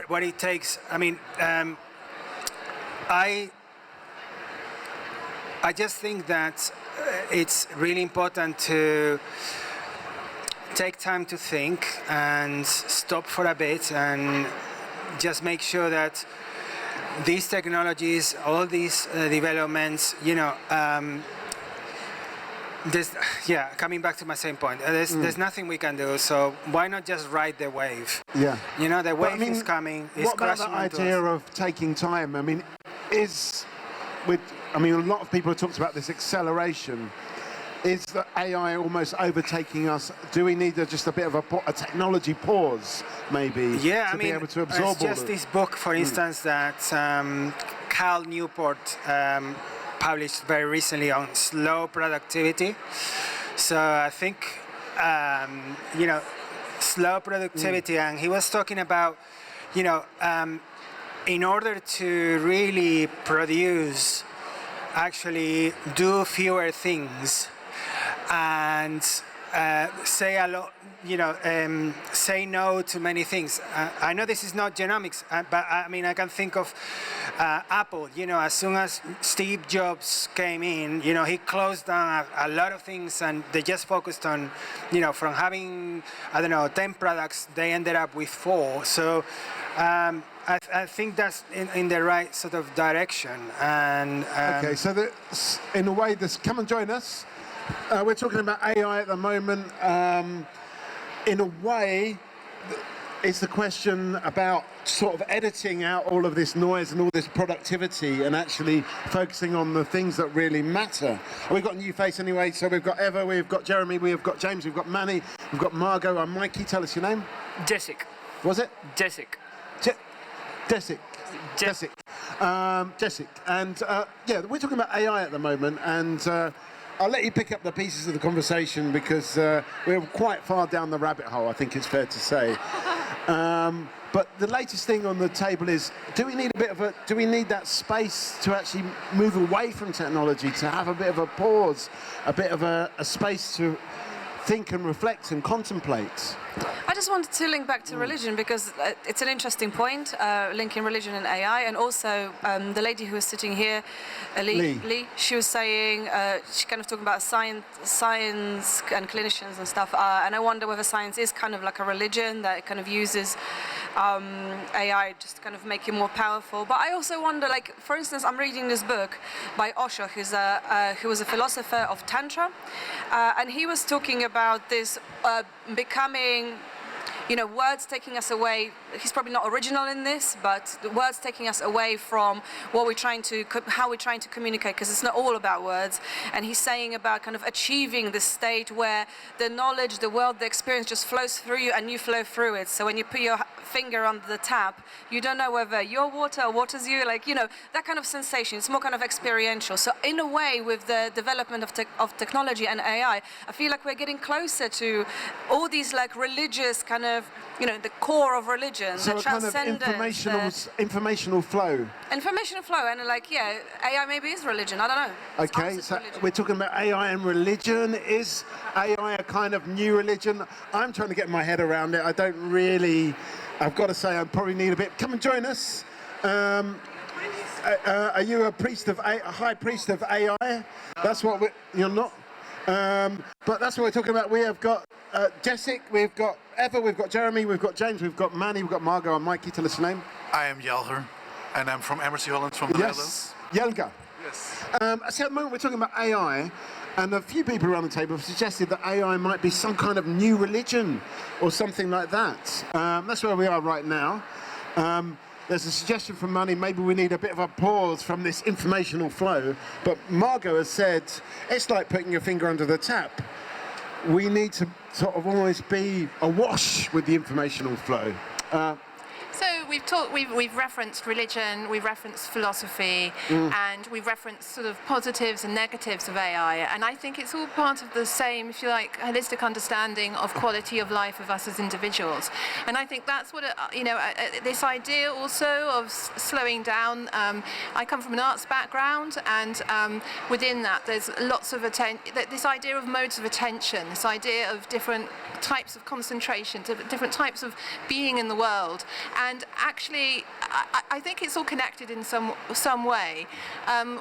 Speaker 11: what it takes. I mean, I just think that it's really important to take time to think and stop for a bit and just make sure that these technologies, all these developments, coming back to my same point, there's nothing we can do, so why not just ride the wave?
Speaker 1: Yeah.
Speaker 11: The wave is coming.
Speaker 1: What about the idea of taking time? I mean, a lot of people have talked about this acceleration. Is the AI almost overtaking us? Do we need just a bit of a technology pause, maybe, to be able to absorb
Speaker 11: it's just this book, for instance, that Cal Newport published very recently on slow productivity. So I think, slow productivity, and he was talking about, in order to really produce, actually do fewer things and say a lot, say no to many things. I know this is not genomics, but I mean, I can think of Apple. As soon as Steve Jobs came in, he closed down a lot of things, and they just focused on, from having, 10 products, they ended up with 4. So I think that's in the right sort of direction. And
Speaker 1: okay, so in a way, come and join us. We're talking about AI at the moment. In a way, it's the question about sort of editing out all of this noise and all this productivity and actually focusing on the things that really matter. We've got a new face anyway, so we've got Eva, we've got Jeremy, we've got James, we've got Manny, we've got Margot. I'm Mikey. Tell us your name.
Speaker 21: Jessic.
Speaker 1: Was it?
Speaker 21: Jessic.
Speaker 1: Jessic. Jessic. Jessic. And yeah, we're talking about AI at the moment, and I'll let you pick up the pieces of the conversation because we're quite far down the rabbit hole, I think it's fair to say. But the latest thing on the table is, do we need that space to actually move away from technology, to have a bit of a pause, a bit of a space to think and reflect and contemplate?
Speaker 5: I just wanted to link back to religion because it's an interesting point, linking religion and AI, and also the lady who was sitting here, Lee, she was saying, she kind of talking about science and clinicians and stuff, and I wonder whether science is kind of like a religion that kind of uses AI just to kind of make it more powerful. But I also wonder, like, for instance, I'm reading this book by Osho, who was a philosopher of Tantra, and he was talking about this becoming, words taking us away. He's probably not original in this, but the words taking us away from what we're trying to, how we're trying to communicate, because it's not all about words. And he's saying about kind of achieving this state where the knowledge, the world, the experience just flows through you and you flow through it. So when you put your finger on the tap, you don't know whether your water waters you, that kind of sensation. It's more kind of experiential. So in a way, with the development of technology and AI, I feel like we're getting closer to all these religious kind of, the core of religion,
Speaker 1: so
Speaker 5: the
Speaker 1: kind
Speaker 5: transcendence.
Speaker 1: of informational flow.
Speaker 5: Informational flow, and AI maybe is religion, I don't know.
Speaker 1: Okay, so we're talking about AI and religion. Is AI a kind of new religion? I'm trying to get my head around it. I don't really, I've got to say, I probably need a bit. Come and join us. Are you a high priest of AI? That's what you're not. But that's what we're talking about. We have got Jessic, we've got Eva, we've got Jeremy, we've got James, we've got Manny, we've got Margot and Mikey. Tell us your name.
Speaker 22: I am Jelger, and I'm from Emmercy, Holland, from the Netherlands.
Speaker 1: Jelger.
Speaker 22: Yes.
Speaker 1: So at the moment we're talking about AI, and a few people around the table have suggested that AI might be some kind of new religion or something like that. That's where we are right now. There's a suggestion from Manny, maybe we need a bit of a pause from this informational flow. But Margot has said, it's like putting your finger under the tap. We need to sort of almost be awash with the informational flow.
Speaker 19: So we've referenced religion, we've referenced philosophy, and we've referenced sort of positives and negatives of AI. And I think it's all part of the same, if you like, holistic understanding of quality of life of us as individuals. And I think that's what, this idea also of slowing down. I come from an arts background, and within that there's lots of this idea of modes of attention, this idea of different types of concentration, different types of being in the world. And actually, I think it's all connected in some way.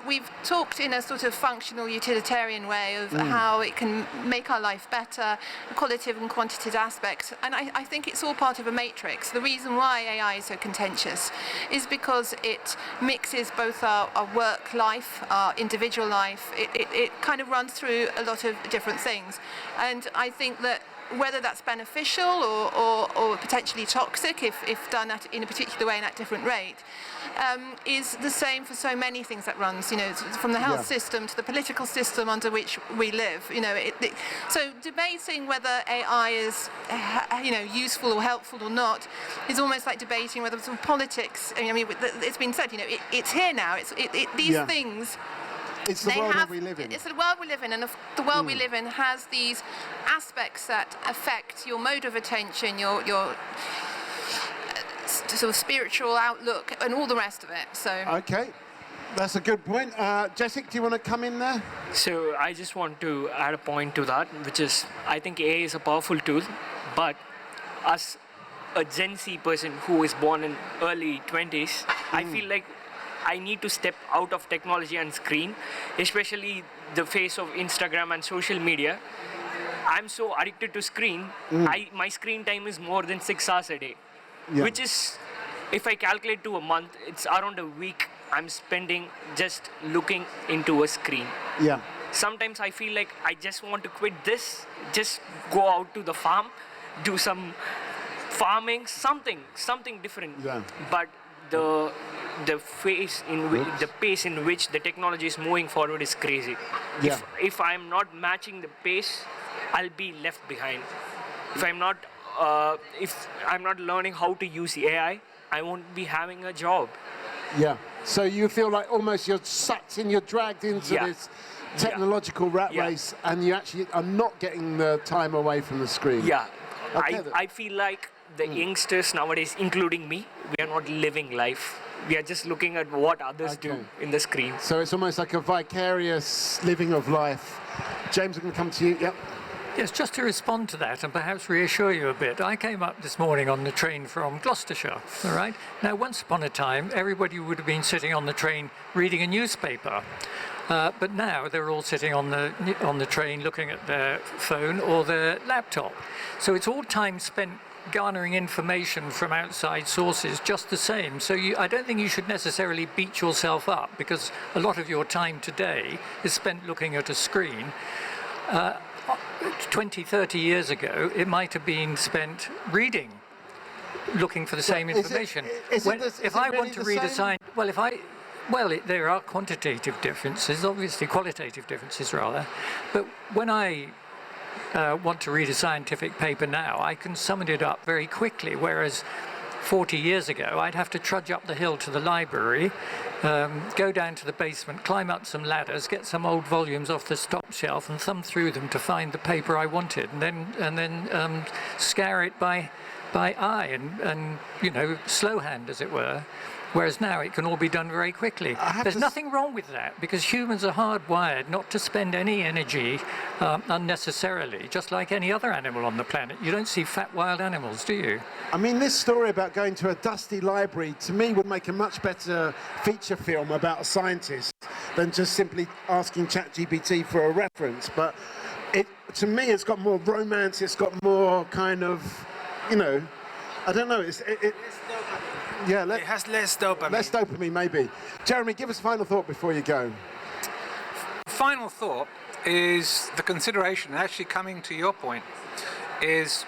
Speaker 19: We've talked in a sort of functional utilitarian way of how it can make our life better, qualitative and quantitative aspects, and I think it's all part of a matrix. The reason why AI is so contentious is because it mixes both our work life, our individual life. It kind of runs through a lot of different things, and I think that whether that's beneficial or potentially toxic if done in a particular way and at different rate, is the same for so many things that runs, from the health system to the political system under which we live. So debating whether AI is, useful or helpful or not is almost like debating whether some politics. I mean, it's been said, it's here now. These things.
Speaker 1: It's the world that we live in.
Speaker 19: It's the world we live in, and the world we live in has these aspects that affect your mode of attention, your sort of spiritual outlook, and all the rest of it. So.
Speaker 1: Okay. That's a good point. Jessica, do you want to come in there?
Speaker 3: So I just want to add a point to that, which is I think AI is a powerful tool, but as a Gen Z person who is born in early 20s, I feel like I need to step out of technology and screen, especially the face of Instagram and social media. I'm so addicted to screen, my screen time is more than 6 hours a day, which is, if I calculate to a month, it's around a week I'm spending just looking into a screen.
Speaker 1: Yeah.
Speaker 3: Sometimes I feel like I just want to quit this, just go out to the farm, do some farming, something different.
Speaker 1: Yeah.
Speaker 3: But the pace in which the technology is moving forward is crazy.
Speaker 1: Yeah.
Speaker 3: If I'm not matching the pace, I'll be left behind. If I'm not learning how to use AI, I won't be having a job.
Speaker 1: Yeah. So you feel like almost you're sucked in, you're dragged into this technological rat race, and you actually are not getting the time away from the screen.
Speaker 3: Yeah.
Speaker 1: Okay,
Speaker 3: I feel like the youngsters nowadays, including me, we are not living life. We are just looking at what others do in the screen.
Speaker 1: So it's almost like a vicarious living of life. James, I'm going to come to you. Yep.
Speaker 13: Yes, just to respond to that and perhaps reassure you a bit, I came up this morning on the train from Gloucestershire, all right? Now, once upon a time, everybody would have been sitting on the train reading a newspaper. But now they're all sitting on the train looking at their phone or their laptop. So it's all time spent garnering information from outside sources just the same. So I don't think you should necessarily beat yourself up, because a lot of your time today is spent looking at a screen. 20, 30 years ago, it might have been spent reading, looking for the same information. If I want to read a science, there are quantitative differences, obviously qualitative differences rather, but when I want to read a scientific paper now, I can summon it up very quickly, whereas 40 years ago, I'd have to trudge up the hill to the library, go down to the basement, climb up some ladders, get some old volumes off the top shelf and thumb through them to find the paper I wanted, and then scour it by eye and slow hand, as it were. Whereas now it can all be done very quickly. There's nothing wrong with that, because humans are hardwired not to spend any energy unnecessarily, just like any other animal on the planet. You don't see fat wild animals, do you?
Speaker 1: I mean, this story about going to a dusty library, to me, would make a much better feature film about a scientist than just simply asking ChatGPT for a reference. But to me, it's got more romance, it's got more kind of, I don't know, it
Speaker 11: has less dopamine.
Speaker 1: Less dopamine, maybe. Jeremy, give us a final thought before you go.
Speaker 18: Final thought is the consideration, actually coming to your point, is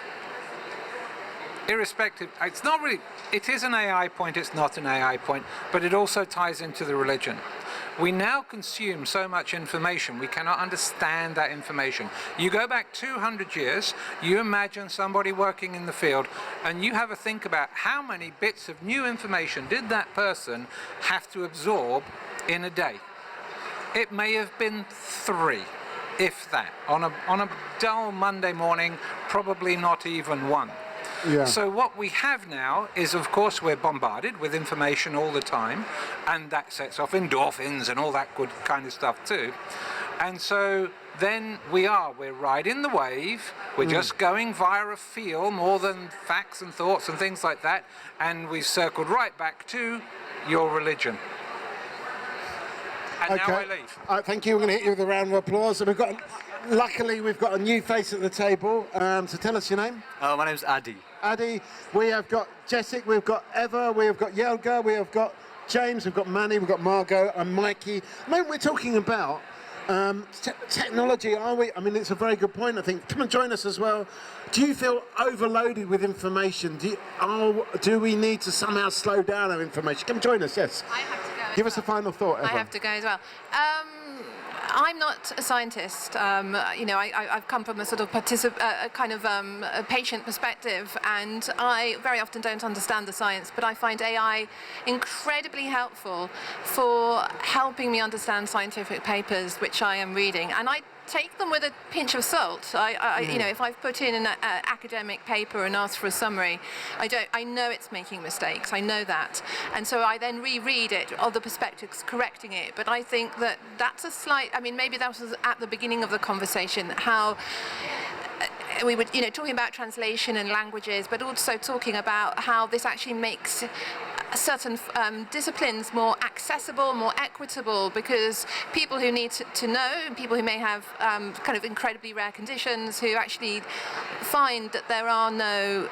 Speaker 18: irrespective, it's not really, it is an AI point, it's not an AI point, but it also ties into the religion. We now consume so much information, we cannot understand that information. You go back 200 years, you imagine somebody working in the field, and you have a think about how many bits of new information did that person have to absorb in a day. It may have been 3, if that. On a dull Monday morning, probably not even 1.
Speaker 1: Yeah.
Speaker 18: So what we have now is, of course, we're bombarded with information all the time, and that sets off endorphins and all that good kind of stuff too. And so then we're riding the wave, we're just going via a feel more than facts and thoughts and things like that, and we've circled right back to your religion. And now I leave.
Speaker 1: Thank you. We're going to hit you with a round of applause. And luckily, we've got a new face at the table. So tell us your name.
Speaker 21: My name's Adi.
Speaker 1: Adi. We have got Jessica, we've got Eva, we have got Yelga, we have got James, we've got Manny, we've got Margot, and Mikey. I mean, we're talking about technology, are we? I mean, it's a very good point, I think. Come and join us as well. Do you feel overloaded with information? Do we need to somehow slow down our information? Come join us, yes.
Speaker 19: I have to go.
Speaker 1: Give us a final thought, Eva.
Speaker 19: I have to go as well. I'm not a scientist. I've come from a sort of a patient perspective, and I very often don't understand the science, but I find AI incredibly helpful for helping me understand scientific papers which I am reading. And I take them with a pinch of salt. You know, if I've put in an academic paper and asked for a summary, I know it's making mistakes. I know that, and so I then reread it, other perspectives correcting it. But I think that that's a slight. I mean, maybe that was at the beginning of the conversation how. We were, you know, talking about translation and languages, but also talking about how this actually makes certain disciplines more accessible, more equitable, because people who need to know, people who may have kind of incredibly rare conditions, who actually find that there are no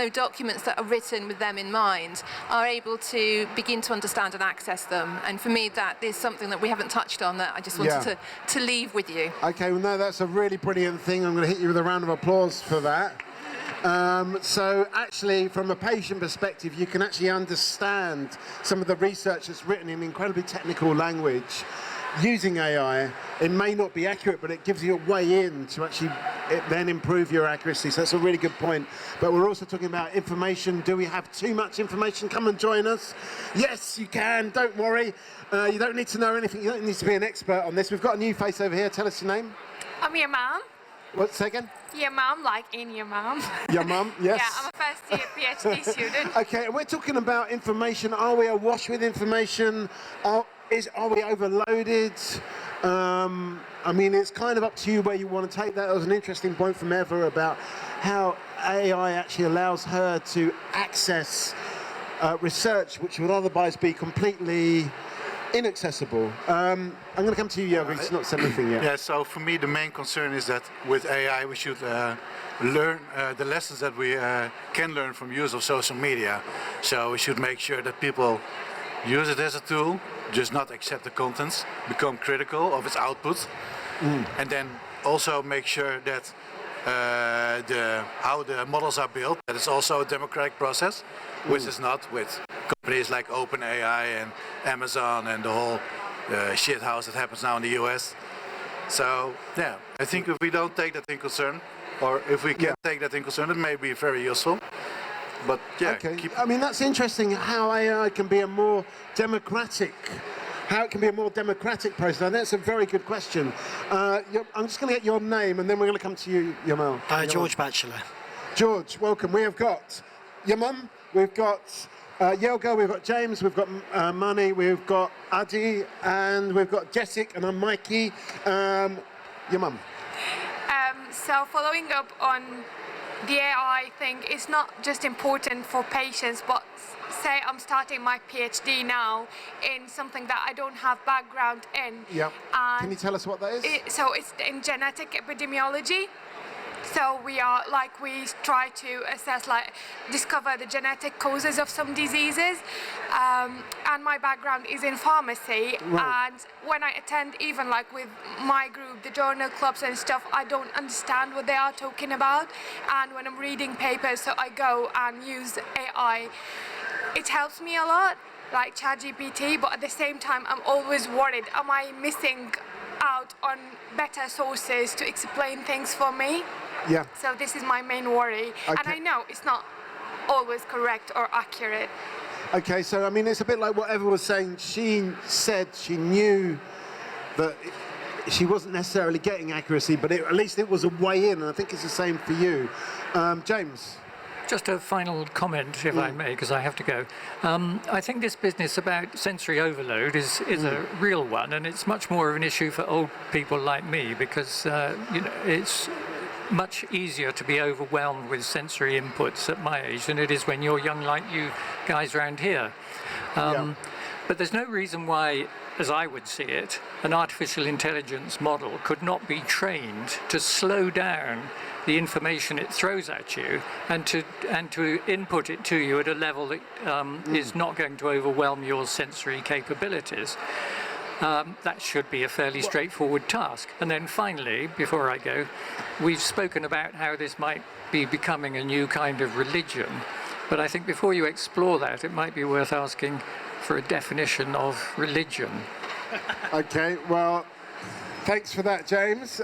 Speaker 19: documents that are written with them in mind, are able to begin to understand and access them. And for me, that is something that we haven't touched on that I just wanted to leave with you.
Speaker 1: Okay, well, no, that's a really brilliant thing. I'm going to hit you with a round of applause for that. So actually, from a patient perspective, you can actually understand some of the research that's written in incredibly technical language using AI. It may not be accurate, but it gives you a way in to actually then improve your accuracy. So that's a really good point. But we're also talking about information. Do we have too much information? Come and join us. Yes, you can. Don't worry. You don't need to know anything. You don't need to be an expert on this. We've got a new face over here. Tell us your name.
Speaker 4: I'm your mum.
Speaker 1: What, say again?
Speaker 4: Your mum, like in your mum.
Speaker 1: Your mum, yes.
Speaker 4: Yeah, I'm a first year PhD student.
Speaker 1: Okay, we're talking about information. Are we awash with information? Are we overloaded? I mean, it's kind of up to you where you want to take that. There was an interesting point from Eva about how AI actually allows her to access research which would otherwise be completely inaccessible. I'm going to come to you, Jörg. He's not said anything yet.
Speaker 22: Yeah, so for me the main concern is that with AI we should learn the lessons that we can learn from use of social media. So we should make sure that people use it as a tool, just not accept the contents, become critical of its output, and then also make sure that how the models are built, that it's also a democratic process, which is not with companies like OpenAI and Amazon and the whole shit house that happens now in the US. So yeah, I think if we don't take that in concern, or if we can take that in concern, it may be very useful. But yeah,
Speaker 1: okay. I mean, that's interesting how AI can be a more democratic. How it can be a more democratic process. And that's a very good question. I'm just going to get your name, and then we're going to come to you, Yamal.
Speaker 21: George Batchelor.
Speaker 1: George, welcome. We have got your mum, we've got Yelga, we've got James, we've got Mani, we've got Adi, and we've got Jessica, and I'm Mikey. Your mum.
Speaker 4: So following up on the AI thing, it's not just important for patients, but say I'm starting my PhD now in something that I don't have background in.
Speaker 1: Yeah. Can you tell us what that is?
Speaker 4: So it's in genetic epidemiology. So we try to assess, discover the genetic causes of some diseases. And my background is in pharmacy. Right. And when I attend, even with my group, the journal clubs and stuff, I don't understand what they are talking about. And when I'm reading papers, so I go and use AI. It helps me a lot, like ChatGPT, but at the same time, I'm always worried, am I missing out on better sources to explain things for me?
Speaker 1: Yeah.
Speaker 4: So this is my main worry.
Speaker 1: Okay.
Speaker 4: And I know it's not always correct or accurate.
Speaker 1: Okay, so I mean, it's a bit like what Eva was saying. She said she knew that she wasn't necessarily getting accuracy, but at least it was a way in, and I think it's the same for you. James?
Speaker 13: Just a final comment, if I may, because I have to go. I think this business about sensory overload is a real one, and it's much more of an issue for old people like me, because it's much easier to be overwhelmed with sensory inputs at my age than it is when you're young like you guys around here. But there's no reason why, as I would see it, an artificial intelligence model could not be trained to slow down the information it throws at you and to input it to you at a level that is not going to overwhelm your sensory capabilities. That should be a fairly straightforward task. And then finally, before I go, we've spoken about how this might be becoming a new kind of religion. But I think before you explore that, it might be worth asking for a definition of religion.
Speaker 1: Okay, well, thanks for that, James.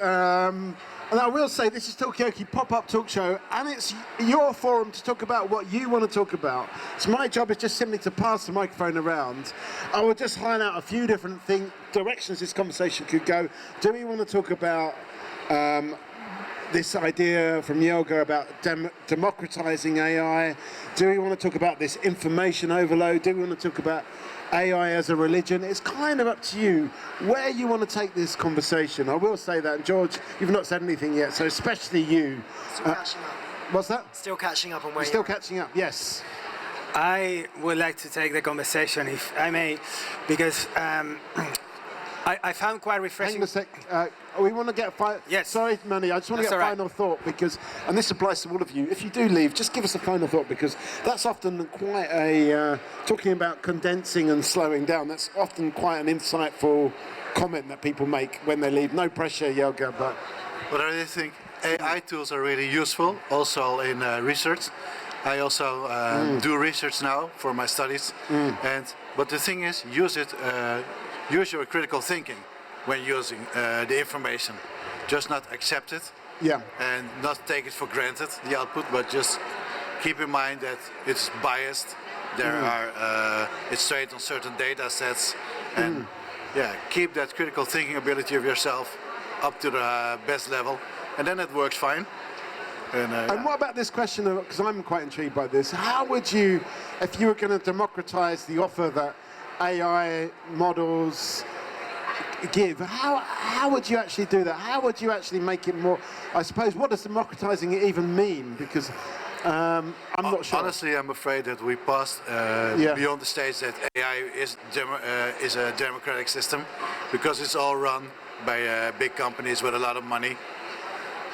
Speaker 1: And I will say, this is Talkaoke pop-up talk show, and it's your forum to talk about what you want to talk about. So my job is just simply to pass the microphone around. I will just highlight a few different directions this conversation could go. Do we want to talk about this idea from Yoga about democratizing AI? Do we want to talk about this information overload? Do we want to talk about AI as a religion? It's kind of up to you where you want to take this conversation. I will say that, and George, you've not said anything yet, so especially you.
Speaker 6: Still catching up.
Speaker 1: What's that?
Speaker 6: Still catching up on where
Speaker 1: Still catching up, yes.
Speaker 11: I would like to take the conversation, if I may, because I found quite refreshing.
Speaker 1: Hang on a sec. We want to get
Speaker 11: Yes.
Speaker 1: Sorry, Manny. I just want to get a final thought, because, and this applies to all of you. If you do leave, just give us a final thought, because that's often quite a talking about condensing and slowing down. That's often quite an insightful comment that people make when they leave. No pressure, Yoga, but.
Speaker 22: But I really think AI tools are really useful, also in research. I also do research now for my studies, but the thing is, use your critical thinking when using the information. Just not accept it, and not take it for granted, the output, but just keep in mind that it's biased. There are it's trained on certain data sets, and keep that critical thinking ability of yourself up to the best level, and then it works fine.
Speaker 1: And what about this question, because I'm quite intrigued by this, how would you, if you were going to democratize the offer that AI models give, how would you actually do that? How would you actually make it more, I suppose, what does democratizing it even mean? Because I'm not sure.
Speaker 22: Honestly, I'm afraid that we passed beyond the stage that AI is a democratic system, because it's all run by big companies with a lot of money.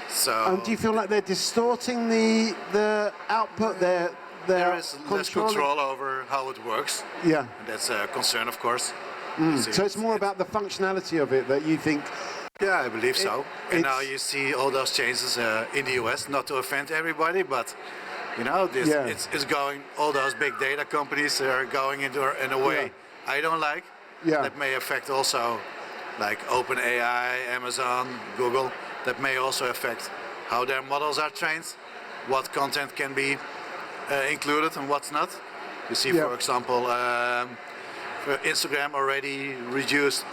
Speaker 22: So
Speaker 1: do you feel like they're distorting the output? There
Speaker 22: is less control over how it works.
Speaker 1: Yeah.
Speaker 22: And that's a concern, of course.
Speaker 1: So it's more about the functionality of it that you think.
Speaker 22: Yeah, I believe so. And now you see all those changes in the US, not to offend everybody, but you know, it's going, all those big data companies are going in a way I don't like. That may affect also like OpenAI, Amazon, Google. That may also affect how their models are trained, what content can be included and what's not. You see, for example, Instagram already reduced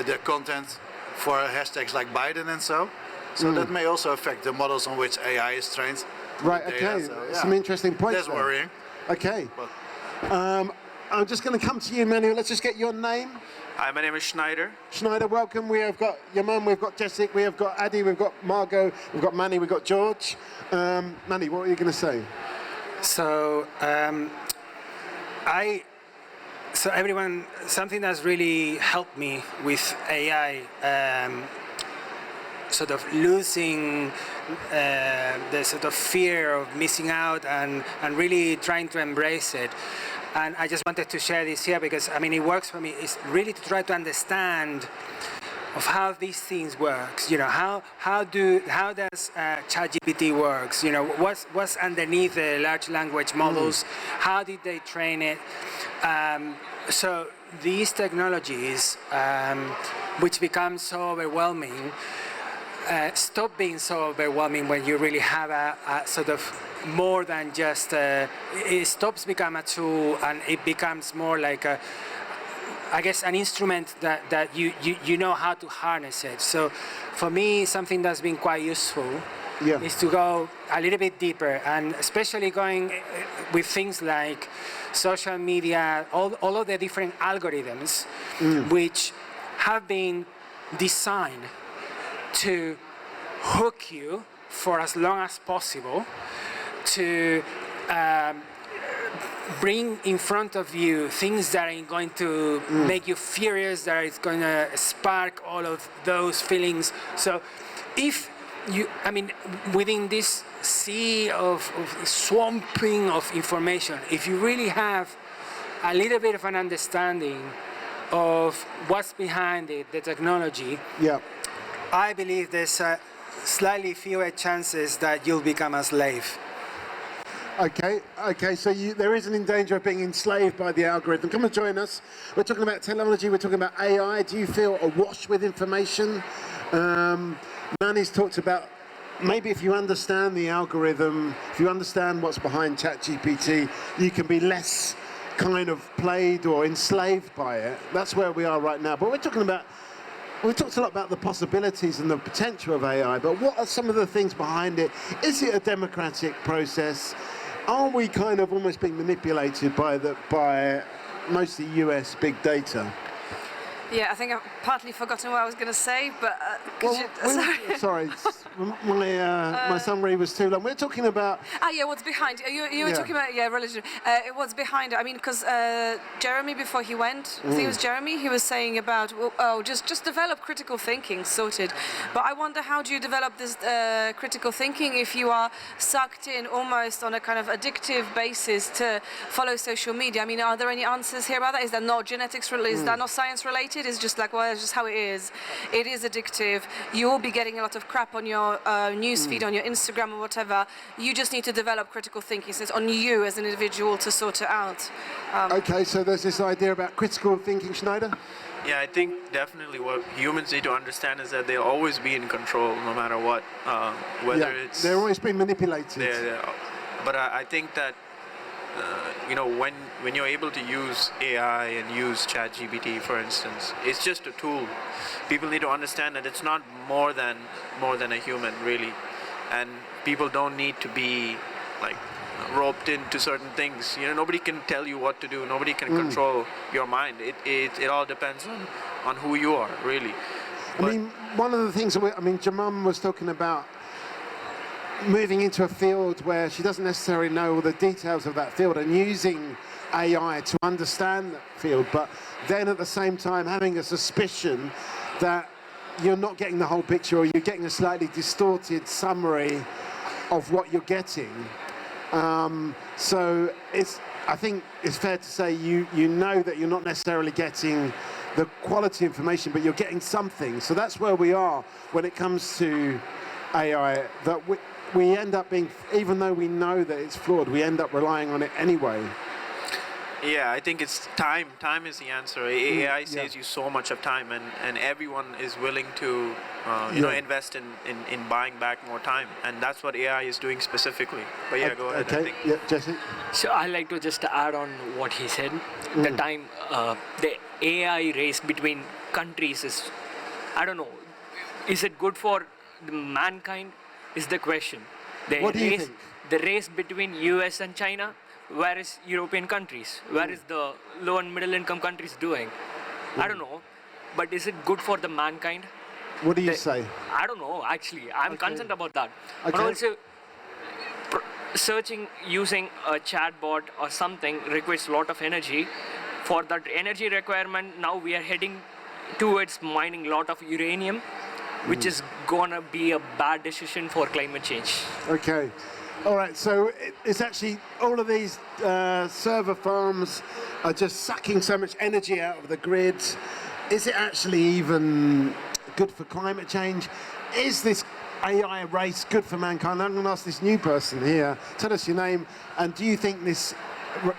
Speaker 22: their content for hashtags like Biden and so. So that may also affect the models on which AI is trained.
Speaker 1: Right, okay. Some interesting points.
Speaker 22: That's worrying.
Speaker 1: Okay. I'm just going to come to you, Manu. Let's just get your name.
Speaker 21: Hi, my name is Schneider.
Speaker 1: Schneider, welcome. We have got your mum, we've got Jessica, we have got Addy, we've got Margot, we've got Manny, we've got George. Manny, what are you going to say?
Speaker 11: So, everyone, something that's really helped me with AI, sort of losing the sort of fear of missing out and really trying to embrace it. And I just wanted to share this here because, I mean, it works for me. It's really to try to understand of how these things works. You know, how does ChatGPT works? You know, what's underneath the large language models? How did they train it? So these technologies, which become so overwhelming, stop being so overwhelming when you really have a sort of more than just it stops becoming a tool and it becomes more like I guess an instrument that you know how to harness it. So for me, something that's been quite useful is to go a little bit deeper, and especially going with things like social media, all of the different algorithms which have been designed to hook you for as long as possible, to bring in front of you things that are going to make you furious, that is going to spark all of those feelings. So if you, I mean, within this sea of swamping of information, if you really have a little bit of an understanding of what's behind it, the technology, I believe there's slightly fewer chances that you'll become a slave.
Speaker 1: Okay, so there is an danger of being enslaved by the algorithm. Come and join us. We're talking about technology, we're talking about AI. Do you feel awash with information? Manny's talked about maybe if you understand the algorithm, if you understand what's behind ChatGPT, you can be less kind of played or enslaved by it. That's where we are right now. But we've talked a lot about the possibilities and the potential of AI, but what are some of the things behind it? Is it a democratic process? Are we kind of almost being manipulated by mostly US big data?
Speaker 5: Yeah, I think I've partly forgotten what I was going to say, but
Speaker 1: sorry, my summary was too long. We're talking about...
Speaker 5: what's behind it? You were talking about, religion. What's behind it? I mean, because Jeremy, before he went, I think it was Jeremy, he was saying about, just develop critical thinking, sorted. But I wonder, how do you develop this critical thinking if you are sucked in almost on a kind of addictive basis to follow social media? I mean, are there any answers here about that? Is that not genetics related? Is that not science related? It's just like, well, it's just how it is. It is addictive. You will be getting a lot of crap on your news feed, on your Instagram or whatever. You just need to develop critical thinking. So it's on you as an individual to sort it out.
Speaker 1: Okay, so there's this idea about critical thinking, Schneider?
Speaker 2: Yeah, I think definitely what humans need to understand is that they'll always be in control no matter what. Whether it's...
Speaker 1: They're always being manipulated.
Speaker 2: But I think that when you're able to use AI and use ChatGPT, for instance, it's just a tool. People need to understand that it's not more than a human, really, and people don't need to be like roped into certain things. Nobody can tell you what to do. Nobody can control your mind. It all depends on who you are, really.
Speaker 1: I mean, one of the things Jamam was talking about moving into a field where she doesn't necessarily know all the details of that field and using AI to understand that field, but then at the same time having a suspicion that you're not getting the whole picture, or you're getting a slightly distorted summary of what you're getting. So I think it's fair to say you know that you're not necessarily getting the quality information, but you're getting something. So that's where we are when it comes to AI, that we end up being, even though we know that it's flawed, we end up relying on it anyway.
Speaker 2: Yeah, I think it's time. Time is the answer. AI saves you so much of time, and everyone is willing to invest in buying back more time, and that's what AI is doing specifically. But go ahead.
Speaker 1: Okay, Jesse?
Speaker 3: So I like to just add on what he said. The time, the AI race between countries is, I don't know, is it good for the mankind is the question.
Speaker 1: What do you think?
Speaker 3: The race between US and China, where is European countries? Where is the low and middle income countries doing? I don't know. But is it good for the mankind?
Speaker 1: What do you say?
Speaker 3: I don't know, actually. I'm concerned about that.
Speaker 1: Okay.
Speaker 3: But also, searching using a chatbot or something requires a lot of energy. For that energy requirement, now we are heading towards mining a lot of uranium, which is gonna be a bad decision for climate change.
Speaker 1: Okay. All right, so it's actually all of these server farms are just sucking so much energy out of the grid. Is it actually even good for climate change? Is this AI race good for mankind? I'm going to ask this new person here. Tell us your name, and do you think this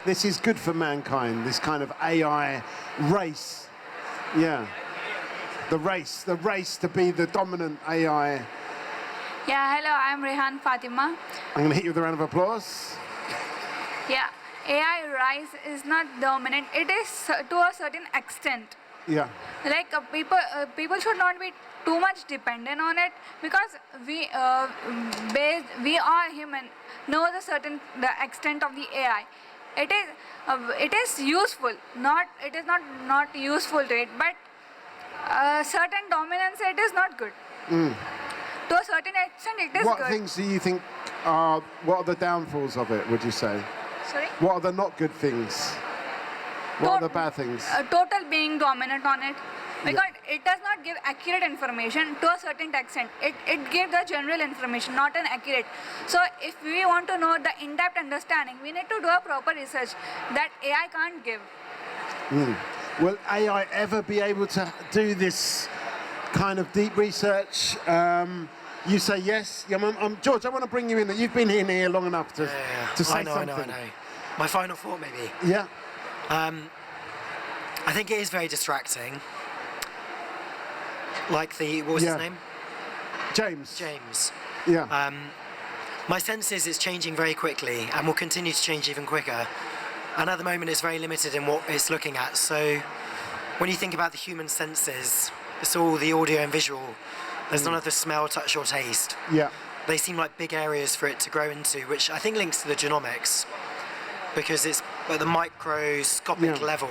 Speaker 1: is good for mankind, this kind of AI race? Yeah. The race to be the dominant AI.
Speaker 21: Yeah, hello, I'm Rehan Fatima.
Speaker 1: I'm going to hit you with a round of applause.
Speaker 21: Yeah, AI rise is not dominant. It is to a certain extent.
Speaker 1: Yeah.
Speaker 21: Like people should not be too much dependent on it, because we are human, know the extent of the AI. It is useful. It is not useful to it, but certain dominance, it is not good. To a certain extent, it is good.
Speaker 1: What things do you think what are the downfalls of it, would you say?
Speaker 21: Sorry?
Speaker 1: What are the not good things? What are the bad things?
Speaker 21: Total being dominant on it. Because it does not give accurate information to a certain extent. It gives the general information, not an accurate. So if we want to know the in-depth understanding, we need to do a proper research that AI can't give.
Speaker 1: Will AI ever be able to do this kind of deep research? You say yes. George, I want to bring you in. You've been in here long enough to say something.
Speaker 6: I know. My final thought, maybe.
Speaker 1: Yeah.
Speaker 6: I think it is very distracting. Like what was his name?
Speaker 1: James.
Speaker 6: James. Yeah. My sense is it's changing very quickly and will continue to change even quicker. And at the moment it's very limited in what it's looking at. So when you think about the human senses, it's all the audio and visual. There's none of the smell, touch or taste.
Speaker 1: Yeah.
Speaker 6: They seem like big areas for it to grow into, which I think links to the genomics, because it's at the microscopic level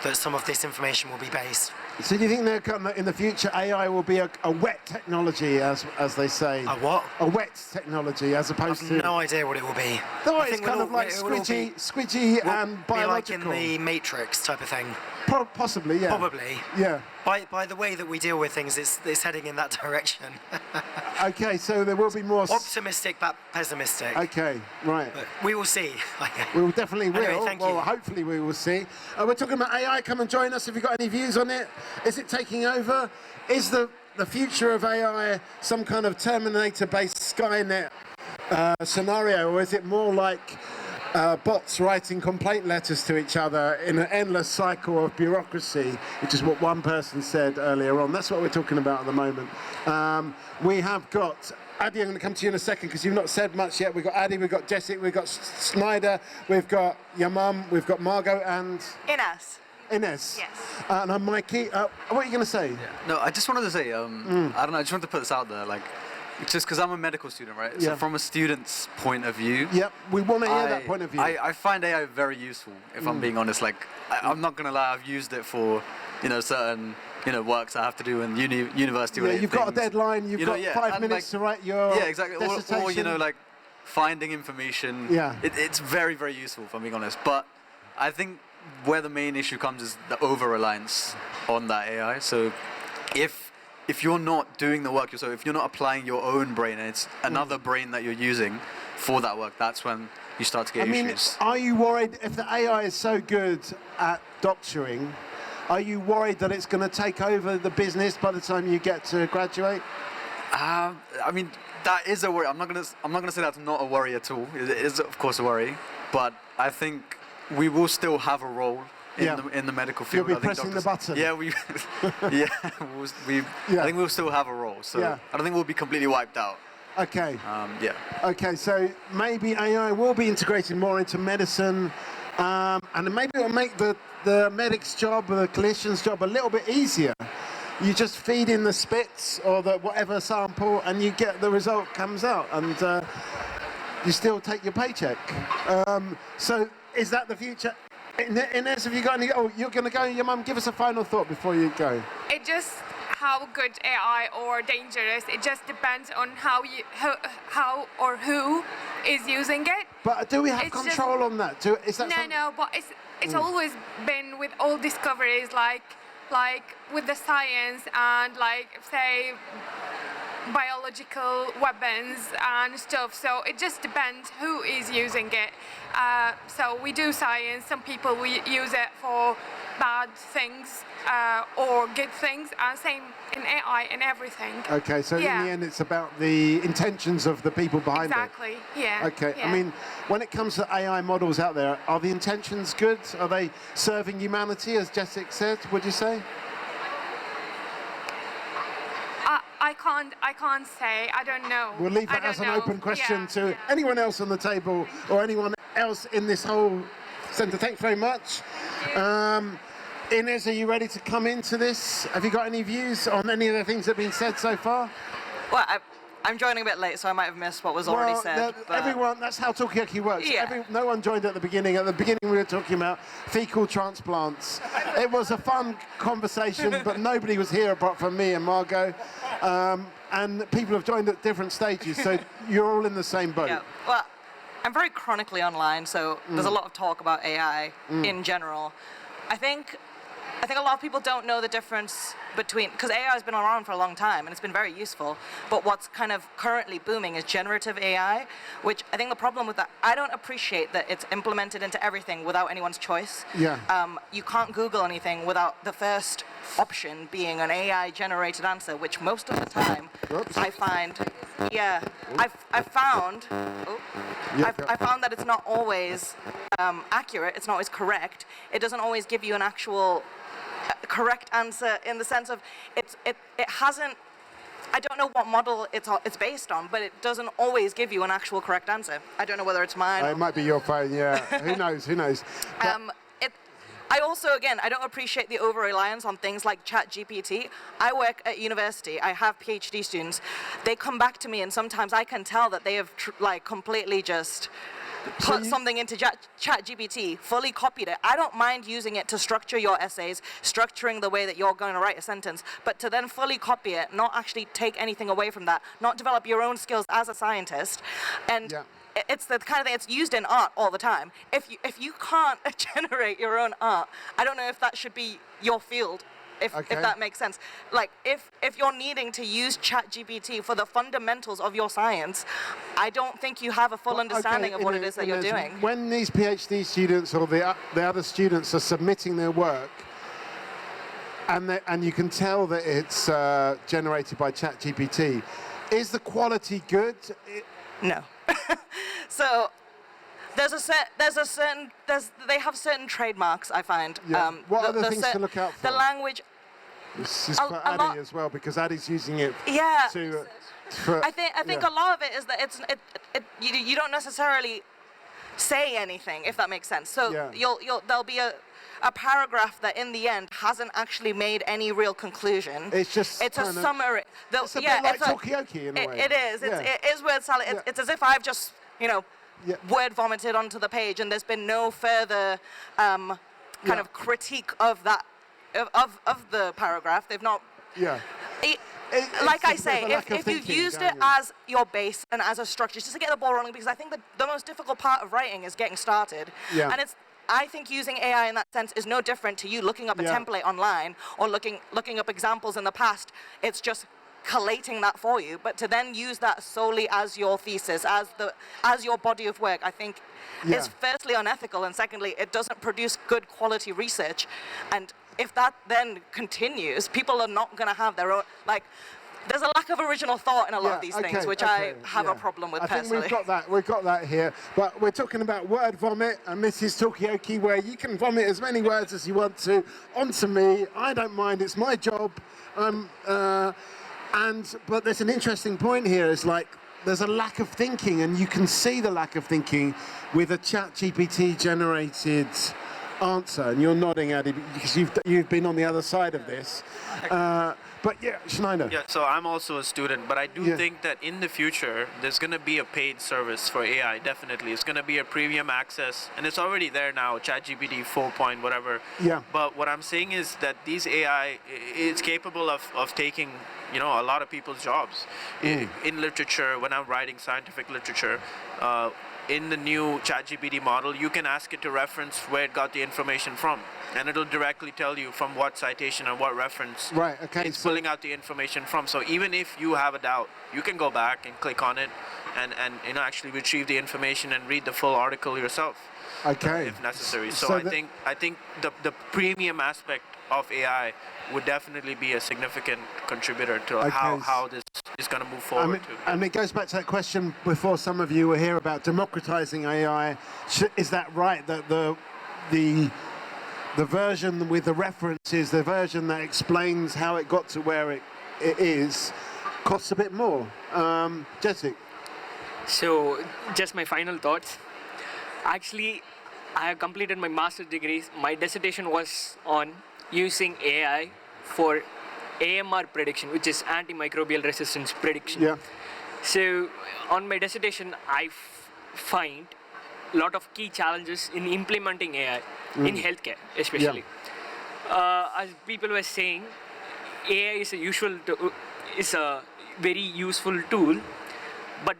Speaker 6: that some of this information will be based.
Speaker 1: So do you think that in the future AI will be a wet technology, as they say?
Speaker 6: A what?
Speaker 1: A wet technology, as opposed to...
Speaker 6: I have no idea what it will be.
Speaker 1: No, it's kind of like squidgy and biological.
Speaker 6: Be like in the Matrix type of thing.
Speaker 1: Possibly, yeah.
Speaker 6: Probably.
Speaker 1: Yeah.
Speaker 6: By the way that we deal with things, it's heading in that direction.
Speaker 1: Okay, so there will be more...
Speaker 6: Optimistic but pessimistic.
Speaker 1: Okay, right.
Speaker 6: But we will see.
Speaker 1: We will definitely will.
Speaker 6: Anyway, thank you.
Speaker 1: Hopefully we will see. We're talking about AI. Come and join us if you've got any views on it. Is it taking over? Is the future of AI some kind of Terminator-based Skynet scenario, or is it more like bots writing complaint letters to each other in an endless cycle of bureaucracy, which is what one person said earlier on? That's what we're talking about at the moment. We have got Addy. I'm going to come to you in a second because you've not said much yet. We've got Addy, we've got Jessica, we've got Snyder, we've got your mum, we've got Margot and... Ines.
Speaker 8: Yes.
Speaker 1: And I'm Mikey. What are you going to say?
Speaker 8: Yeah. No, I just wanted to say, I don't know, I just wanted to put this out there, like, just because I'm a medical student, right? So from a student's point of view...
Speaker 1: Yep, we want to hear that point of view.
Speaker 8: I find AI very useful, if I'm being honest. Like, I'm not going to lie, I've used it for, certain, works I have to do in university.
Speaker 1: Yeah, you've got a deadline, you've got 5 minutes to write your dissertation.
Speaker 8: Or, like, finding information.
Speaker 1: Yeah.
Speaker 8: It's very, very useful, if I'm being honest. But I think where the main issue comes is the over-reliance on that AI. So if you're not doing the work yourself, if you're not applying your own brain, and it's another brain that you're using for that work, that's when you start to get issues.
Speaker 1: Are you worried, if the AI is so good at doctoring, are you worried that it's going to take over the business by the time you get to graduate?
Speaker 8: I mean, that is a worry. I'm not gonna say that's not a worry at all. It is, of course, a worry, but I think we will still have a role in the medical field.
Speaker 1: You'll be pressing the button.
Speaker 8: Yeah, I think we'll still have a role. So I don't think we'll be completely wiped out.
Speaker 1: Okay.
Speaker 8: Yeah.
Speaker 1: Okay, so maybe AI will be integrated more into medicine, and maybe it'll make the medic's job or the clinician's job a little bit easier. You just feed in the spits or the whatever sample, and you get the result comes out, and you still take your paycheck. So is that the future? Ines, have you got any? Oh, you're going to go. Your mum, give us a final thought before you go.
Speaker 4: It just how good AI or dangerous. It just depends on how or who is using it.
Speaker 1: But do we have control on that?
Speaker 4: No, but it's always been with all discoveries, like with the science and like say biological weapons and stuff. So it just depends who is using it. So we do science. Some people we use it for bad things or good things, and same in AI and everything.
Speaker 1: Okay, so in the end, it's about the intentions of the people behind it.
Speaker 4: Exactly. Yeah.
Speaker 1: Okay.
Speaker 4: Yeah.
Speaker 1: I mean, when it comes to AI models out there, are the intentions good? Are they serving humanity, as Jessica said? Would you say?
Speaker 4: I can't say. I don't know.
Speaker 1: We'll leave that as an open question to anyone else on the table or anyone else in this whole centre. Thanks very much. Ines, are you ready to come into this? Have you got any views on any of the things that have been said so far?
Speaker 8: Well, I'm joining a bit late, so I might have missed what was already said.
Speaker 1: Everyone, that's how Talkaoke works.
Speaker 8: Yeah.
Speaker 1: No one joined at the beginning. At the beginning, we were talking about fecal transplants. It was a fun conversation, but nobody was here apart from me and Margot. And people have joined at different stages, so you're all in the same boat.
Speaker 8: Yeah. Well, I'm very chronically online, so there's a lot of talk about AI in general. I think a lot of people don't know the difference between, because AI has been around for a long time and it's been very useful, but what's kind of currently booming is generative AI, which I think the problem with that, I don't appreciate that it's implemented into everything without anyone's choice.
Speaker 1: Yeah.
Speaker 8: You can't Google anything without the first option being an AI generated answer, which most of the time I find, I found that it's not always accurate, it's not always correct. It doesn't always give you an actual correct answer in the sense of it hasn't I don't know what model it's based on, but it doesn't always give you an actual correct answer. I don't know whether it's mine.
Speaker 1: It might be your phone, yeah. Who knows, who knows.
Speaker 8: I also, again, I don't appreciate the over-reliance on things like ChatGPT. I work at university. I have PhD students. They come back to me, and sometimes I can tell that they have completely just put something into ChatGPT, fully copied it. I don't mind using it to structure your essays, structuring the way that you're going to write a sentence, but to then fully copy it, not actually take anything away from that, not develop your own skills as a scientist, and it's the kind of thing, it's used in art all the time. If you can't generate your own art, I don't know if that should be your field. If that makes sense. Like, if you're needing to use ChatGPT for the fundamentals of your science, I don't think you have a full understanding of what it is that you're doing.
Speaker 1: When these PhD students or the other students are submitting their work, and you can tell that it's generated by ChatGPT, is the quality good?
Speaker 8: No. So they have certain trademarks, I find.
Speaker 1: Yeah. What other things to look out for?
Speaker 8: The language.
Speaker 1: This is for Addy as well, because Addy's using it to.
Speaker 8: I think a lot of it is that you don't necessarily say anything, if that makes sense. So there'll be a paragraph that in the end hasn't actually made any real conclusion.
Speaker 1: It's a
Speaker 8: summary.
Speaker 1: It's a bit like Talkaoke in a way.
Speaker 8: It is. It is word salad. It's as if I've just word vomited onto the page, and there's been no further kind of critique of that of the paragraph. They've not.
Speaker 1: Yeah.
Speaker 8: Like I say, if you used it as your base and as a structure, just to get the ball rolling, because I think the most difficult part of writing is getting started.
Speaker 1: Yeah.
Speaker 8: And I think using AI in that sense is no different to you looking up a template online or looking up examples in the past. It's just collating that for you, but to then use that solely as your thesis, as your body of work, I think is firstly unethical, and secondly, it doesn't produce good quality research. And if that then continues, people are not going to have their own, there's a lack of original thought in a lot of these things, which I have a problem with personally.
Speaker 1: I think we've got that here, but we're talking about word vomit, and this is Talkaoke, where you can vomit as many words as you want to onto me. I don't mind, it's my job. But there's an interesting point here, is there's a lack of thinking, and you can see the lack of thinking with a ChatGPT generated answer, and you're nodding, Addy, because you've been on the other side of this. But yeah, Schneider.
Speaker 2: Yeah, so I'm also a student, but I do think that in the future, there's going to be a paid service for AI, definitely. It's going to be a premium access, and it's already there now, ChatGPT 4 point whatever.
Speaker 1: Yeah.
Speaker 2: But what I'm saying is that these AI is capable of taking, a lot of people's jobs. In literature, when I'm writing scientific literature, in the new ChatGPT model, you can ask it to reference where it got the information from, and it'll directly tell you from what citation and what reference it's pulling out the information from. So even if you have a doubt, you can go back and click on it and actually retrieve the information and read the full article yourself, if necessary. So I think the premium aspect of AI would definitely be a significant contributor to how this is going to move forward.
Speaker 1: And it goes back to that question before, some of you were here about democratizing AI. Is that right, that the version with the references, the version that explains how it got to where it is, costs a bit more? Jessica?
Speaker 3: So, just my final thoughts. Actually, I have completed my master's degree. My dissertation was on using AI for AMR prediction, which is antimicrobial resistance prediction.
Speaker 1: Yeah.
Speaker 3: So on my dissertation, I find a lot of key challenges in implementing AI in healthcare, especially. As people were saying, AI is a very useful tool, but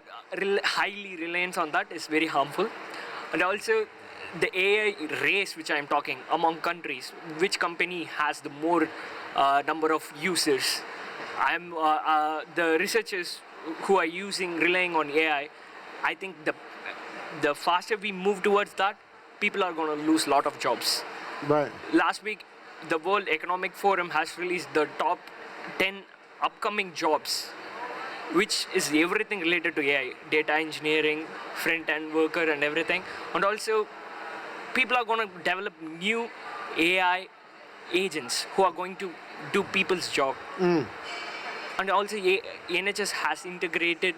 Speaker 3: highly reliance on that is very harmful. And also, the AI race which I am talking among countries, which company has the more number of users? The researchers who are relying on AI, I think the faster we move towards that, people are going to lose a lot of jobs.
Speaker 1: Right.
Speaker 3: Last week, the World Economic Forum has released the top 10 upcoming jobs, which is everything related to AI, data engineering, front-end worker and everything. And also, people are going to develop new AI agents who are going to do people's job. And also, NHS has integrated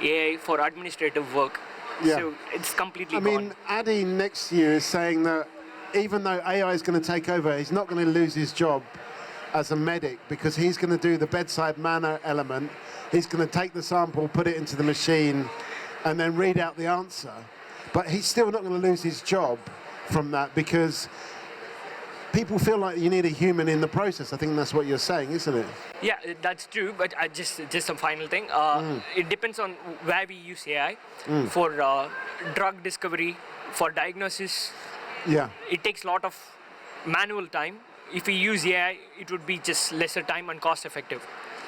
Speaker 3: AI for administrative work.
Speaker 1: Yeah.
Speaker 3: So it's completely
Speaker 1: I mean,
Speaker 3: gone.
Speaker 1: Adi next to you is saying that even though AI is going to take over, he's not going to lose his job as a medic because he's going to do the bedside manner element. He's going to take the sample, put it into the machine, and then read out the answer. But he's still not going to lose his job from that because people feel like you need a human in the process. I think that's what you're saying, isn't it?
Speaker 3: Yeah, that's true. But just some final thing. It depends on where we use AI for drug discovery, for diagnosis.
Speaker 1: Yeah.
Speaker 3: It takes a lot of manual time. If we use AI, it would be just lesser time and cost effective.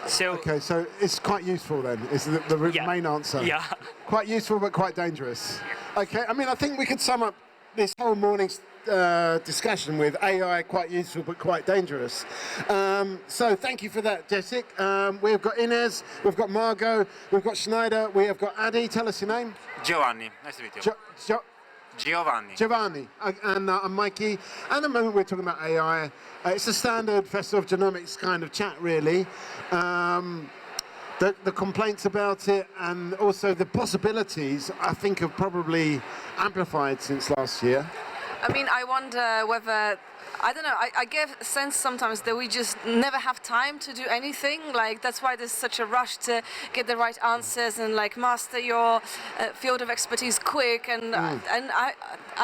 Speaker 3: So
Speaker 1: Okay, so it's quite useful then, is the main answer.
Speaker 3: Yeah.
Speaker 1: Quite useful, but quite dangerous. Okay, I mean, I think we could sum up this whole morning's discussion with AI, quite useful, but quite dangerous. So thank you for that, Jessica. We've got Inez, we've got Margot, we've got Schneider, we have got Adi. Tell us your name.
Speaker 9: Giovanni, nice to meet you. Giovanni.
Speaker 1: Giovanni, and I'm Mikey. And at the moment we're talking about AI. It's a standard Festival of Genomics kind of chat, really. The complaints about it and also the possibilities, I think, have probably amplified since last year.
Speaker 5: I mean, I wonder whether, I don't know, I get a sense sometimes that we just never have time to do anything. Like, that's why there's such a rush to get the right answers and, like, master your field of expertise quick. And I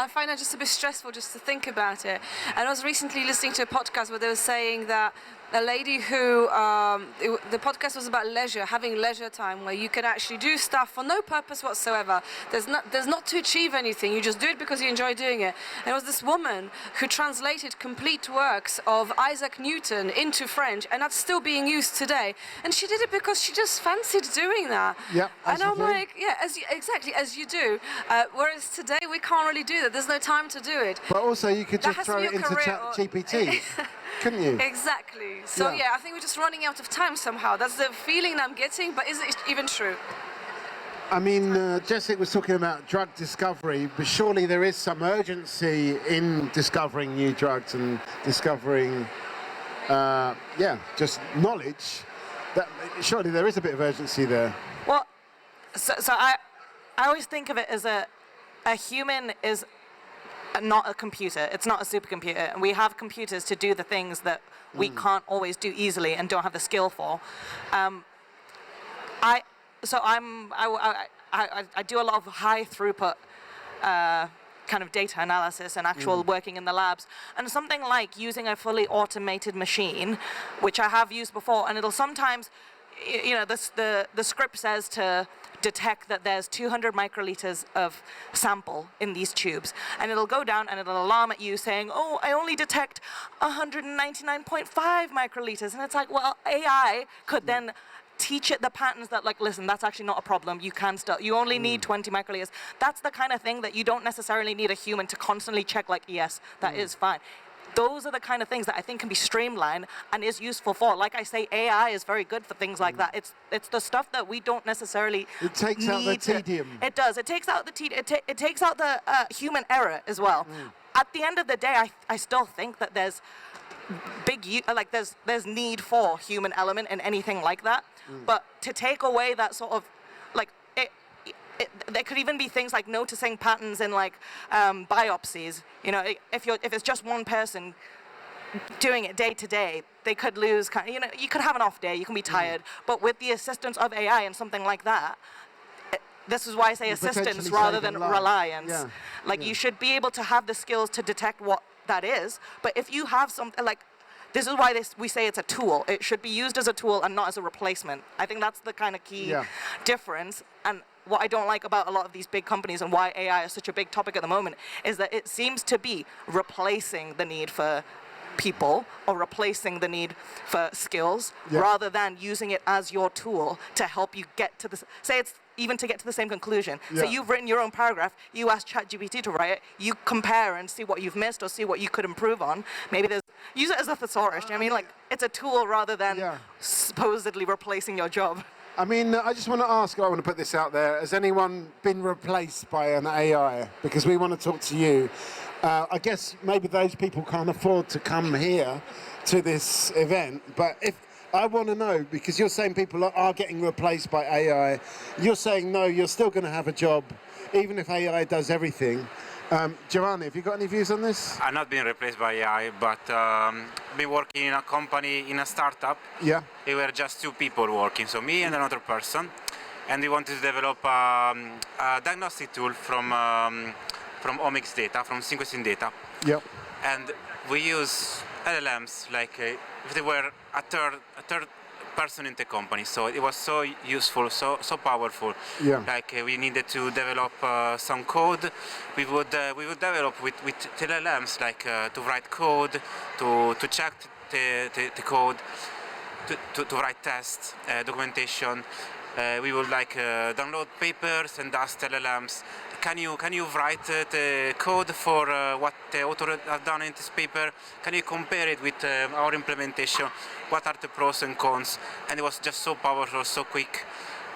Speaker 5: find it just a bit stressful just to think about it. And I was recently listening to a podcast where they were saying that a lady who, the podcast was about leisure, having leisure time where you can actually do stuff for no purpose whatsoever. There's not to achieve anything, you just do it because you enjoy doing it. And it was this woman who translated complete works of Isaac Newton into French, and that's still being used today. And she did it because she just fancied doing that.
Speaker 1: Yeah,
Speaker 5: and I'm like, yeah, exactly, as you do. Whereas today we can't really do that, there's no time to do it.
Speaker 1: But also you could
Speaker 5: That
Speaker 1: just
Speaker 5: has to
Speaker 1: throw
Speaker 5: be
Speaker 1: it
Speaker 5: your
Speaker 1: into
Speaker 5: career
Speaker 1: ChatGPT, couldn't you?
Speaker 5: Exactly. So yeah, I think we're just running out of time somehow. That's the feeling I'm getting, but is it even true?
Speaker 1: I mean, Jessica was talking about drug discovery, but surely there is some urgency in discovering new drugs and discovering, just knowledge. Surely there is a bit of urgency there.
Speaker 8: Well, so I always think of it as a human is not a computer. It's not a supercomputer. And we have computers to do the things that we can't always do easily and don't have the skill for. I do a lot of high throughput kind of data analysis and actual working in the labs. And something like using a fully automated machine, which I have used before, and it'll sometimes, you know, the script says to detect that there's 200 microliters of sample in these tubes, and it'll go down and it'll alarm at you saying, oh, I only detect 199.5 microliters. And it's like, well, AI could then teach it the patterns that, like, listen, that's actually not a problem. You can still, you only need 20 microliters. That's the kind of thing that you don't necessarily need a human to constantly check, like, yes, that is fine. Those are the kind of things that I think can be streamlined and is useful for. Like I say, AI is very good for things like that. It's the stuff that we don't necessarily
Speaker 1: It takes out the tedium.
Speaker 8: It does. It takes out the it takes out the human error as well. At the end of the day, I still think that there's there's need for human element in anything like that. But to take away that sort of, like, there could even be things like noticing patterns in, like, biopsies. You know, if it's just one person doing it day to day, they could lose. You know, you could have an off day. You can be tired. But with the assistance of AI and something like that, this is why I say assistance rather than reliance.
Speaker 1: Yeah.
Speaker 8: Like, you should be able to have the skills to detect what that is. But if you have something like, this is why we say it's a tool. It should be used as a tool and not as a replacement. I think that's the kind of key difference. And what I don't like about a lot of these big companies and why AI is such a big topic at the moment is that it seems to be replacing the need for people or replacing the need for skills rather than using it as your tool to help you get to the, say it's even to get to the same conclusion. So you've written your own paragraph, you ask ChatGPT to write it, you compare and see what you've missed or see what you could improve on. Maybe use it as a thesaurus. I mean, like, it's a tool rather than supposedly replacing your job.
Speaker 1: I mean, I just want to ask, I want to put this out there, has anyone been replaced by an AI? Because we want to talk to you. I guess maybe those people can't afford to come here to this event, but I want to know, because you're saying people are getting replaced by AI. You're saying, no, you're still going to have a job, even if AI does everything. Giovanni, have you got any views on this?
Speaker 9: I'm not being replaced by AI, but been working in a company, in a startup.
Speaker 1: Yeah.
Speaker 9: We were just 2 people working, so me and another person. And we wanted to develop a diagnostic tool from omics data, from sequencing data.
Speaker 1: Yep.
Speaker 9: And we use LLMs like if they were a third person in the company. So it was so useful, so powerful.
Speaker 1: Yeah.
Speaker 9: Like we needed to develop some code. We would develop with LLMs like to write code, to check the code, to write tests, documentation. We would like download papers and ask LLMs, can you write the code for what the author have done in this paper? Can you compare it with our implementation? What are the pros and cons? And it was just so powerful, so quick,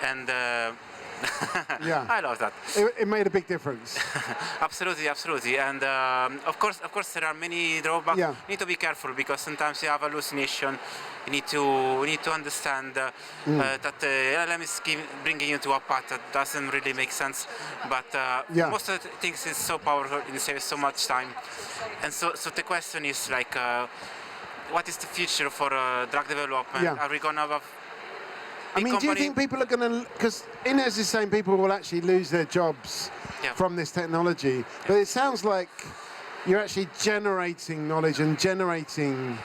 Speaker 9: and
Speaker 1: yeah,
Speaker 9: I love that.
Speaker 1: It made a big difference.
Speaker 9: Absolutely, absolutely, and of course there are many drawbacks.
Speaker 1: Yeah.
Speaker 9: You need to be careful because sometimes you have hallucination. You need to understand that the LLM is bringing you to a path that doesn't really make sense. But most of the things is so powerful and saves so much time. And so the question is like, what is the future for drug development?
Speaker 1: Yeah.
Speaker 9: Are we gonna have
Speaker 1: I mean, do you think people are going to, because Inez is saying people will actually lose their jobs from this technology, but it sounds like you're actually generating knowledge and generating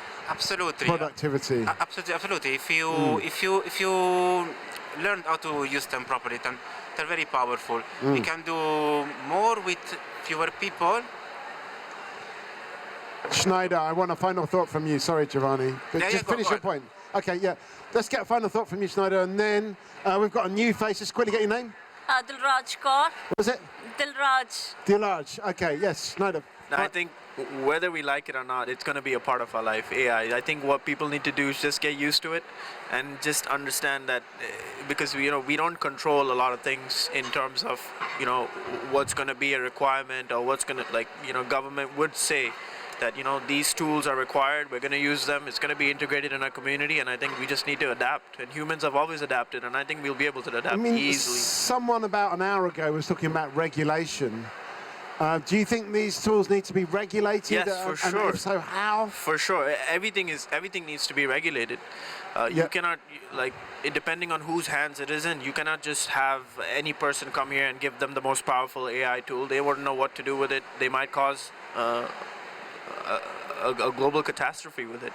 Speaker 1: productivity.
Speaker 9: Absolutely. If you learn how to use them properly, then they're very powerful. You can do more with fewer people.
Speaker 1: Schneider, I want a final thought from you. Sorry, Giovanni. Just finish your point. Okay, yeah. Let's get a final thought from you, Schneider, and then we've got a new face. Just quickly get your name.
Speaker 10: Dilraj Kaur.
Speaker 1: What was it?
Speaker 10: Dilraj.
Speaker 1: Dilraj. Okay, yes, Schneider.
Speaker 2: I think whether we like it or not, it's going to be a part of our life, AI. I think what people need to do is just get used to it and just understand that because we don't control a lot of things in terms of, what's going to be a requirement or what's going to, government would say that, these tools are required, we're going to use them, it's going to be integrated in our community, and I think we just need to adapt. And humans have always adapted, and I think we'll be able to adapt easily.
Speaker 1: Someone about an hour ago was talking about regulation. Do you think these tools need to be regulated?
Speaker 2: Yes, for sure.
Speaker 1: And if so, how?
Speaker 2: For sure. Everything needs to be regulated. You cannot, depending on whose hands it is in, you cannot just have any person come here and give them the most powerful AI tool. They wouldn't know what to do with it. They might cause a global catastrophe with it.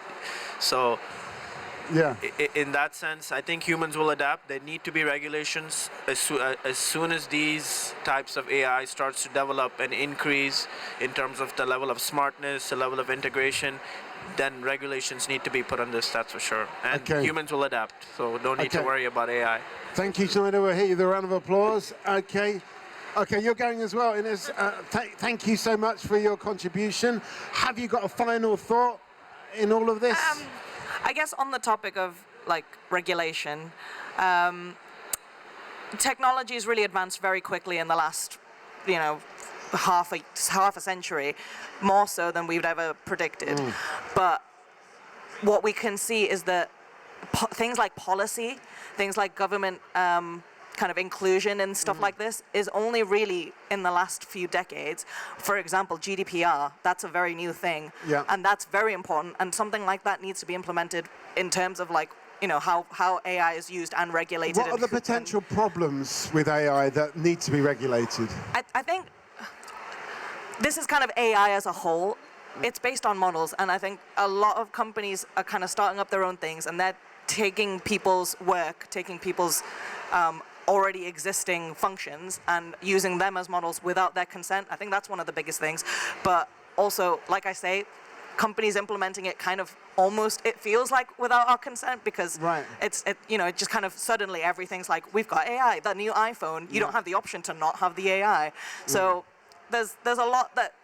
Speaker 2: So in that sense, I think humans will adapt. There need to be regulations as soon as these types of AI starts to develop and increase in terms of the level of smartness, the level of integration, then regulations need to be put on this, that's for sure. And humans will adapt, so don't need to worry about AI.
Speaker 1: Thank you, Schneider. We'll hit you with a round of applause. Okay, you're going as well, Inez. Thank you so much for your contribution. Have you got a final thought in all of this?
Speaker 8: I guess on the topic of regulation, technology has really advanced very quickly in the last, half a century, more so than we'd ever predicted. But what we can see is that things like policy, things like government kind of inclusion and stuff like this is only really in the last few decades. For example, GDPR, that's a very new thing. And that's very important, and something like that needs to be implemented in terms of how AI is used and regulated.
Speaker 1: What are the potential problems with AI that need to be regulated?
Speaker 8: I think this is kind of AI as a whole. It's based on models, and I think a lot of companies are kind of starting up their own things, and they're taking people's work, taking people's already existing functions and using them as models without their consent. I think that's one of the biggest things. But also, like I say, companies implementing it kind of almost, it feels like without our consent, because it just kind of suddenly everything's like, we've got AI, that new iPhone, you don't have the option to not have the AI. So there's a lot that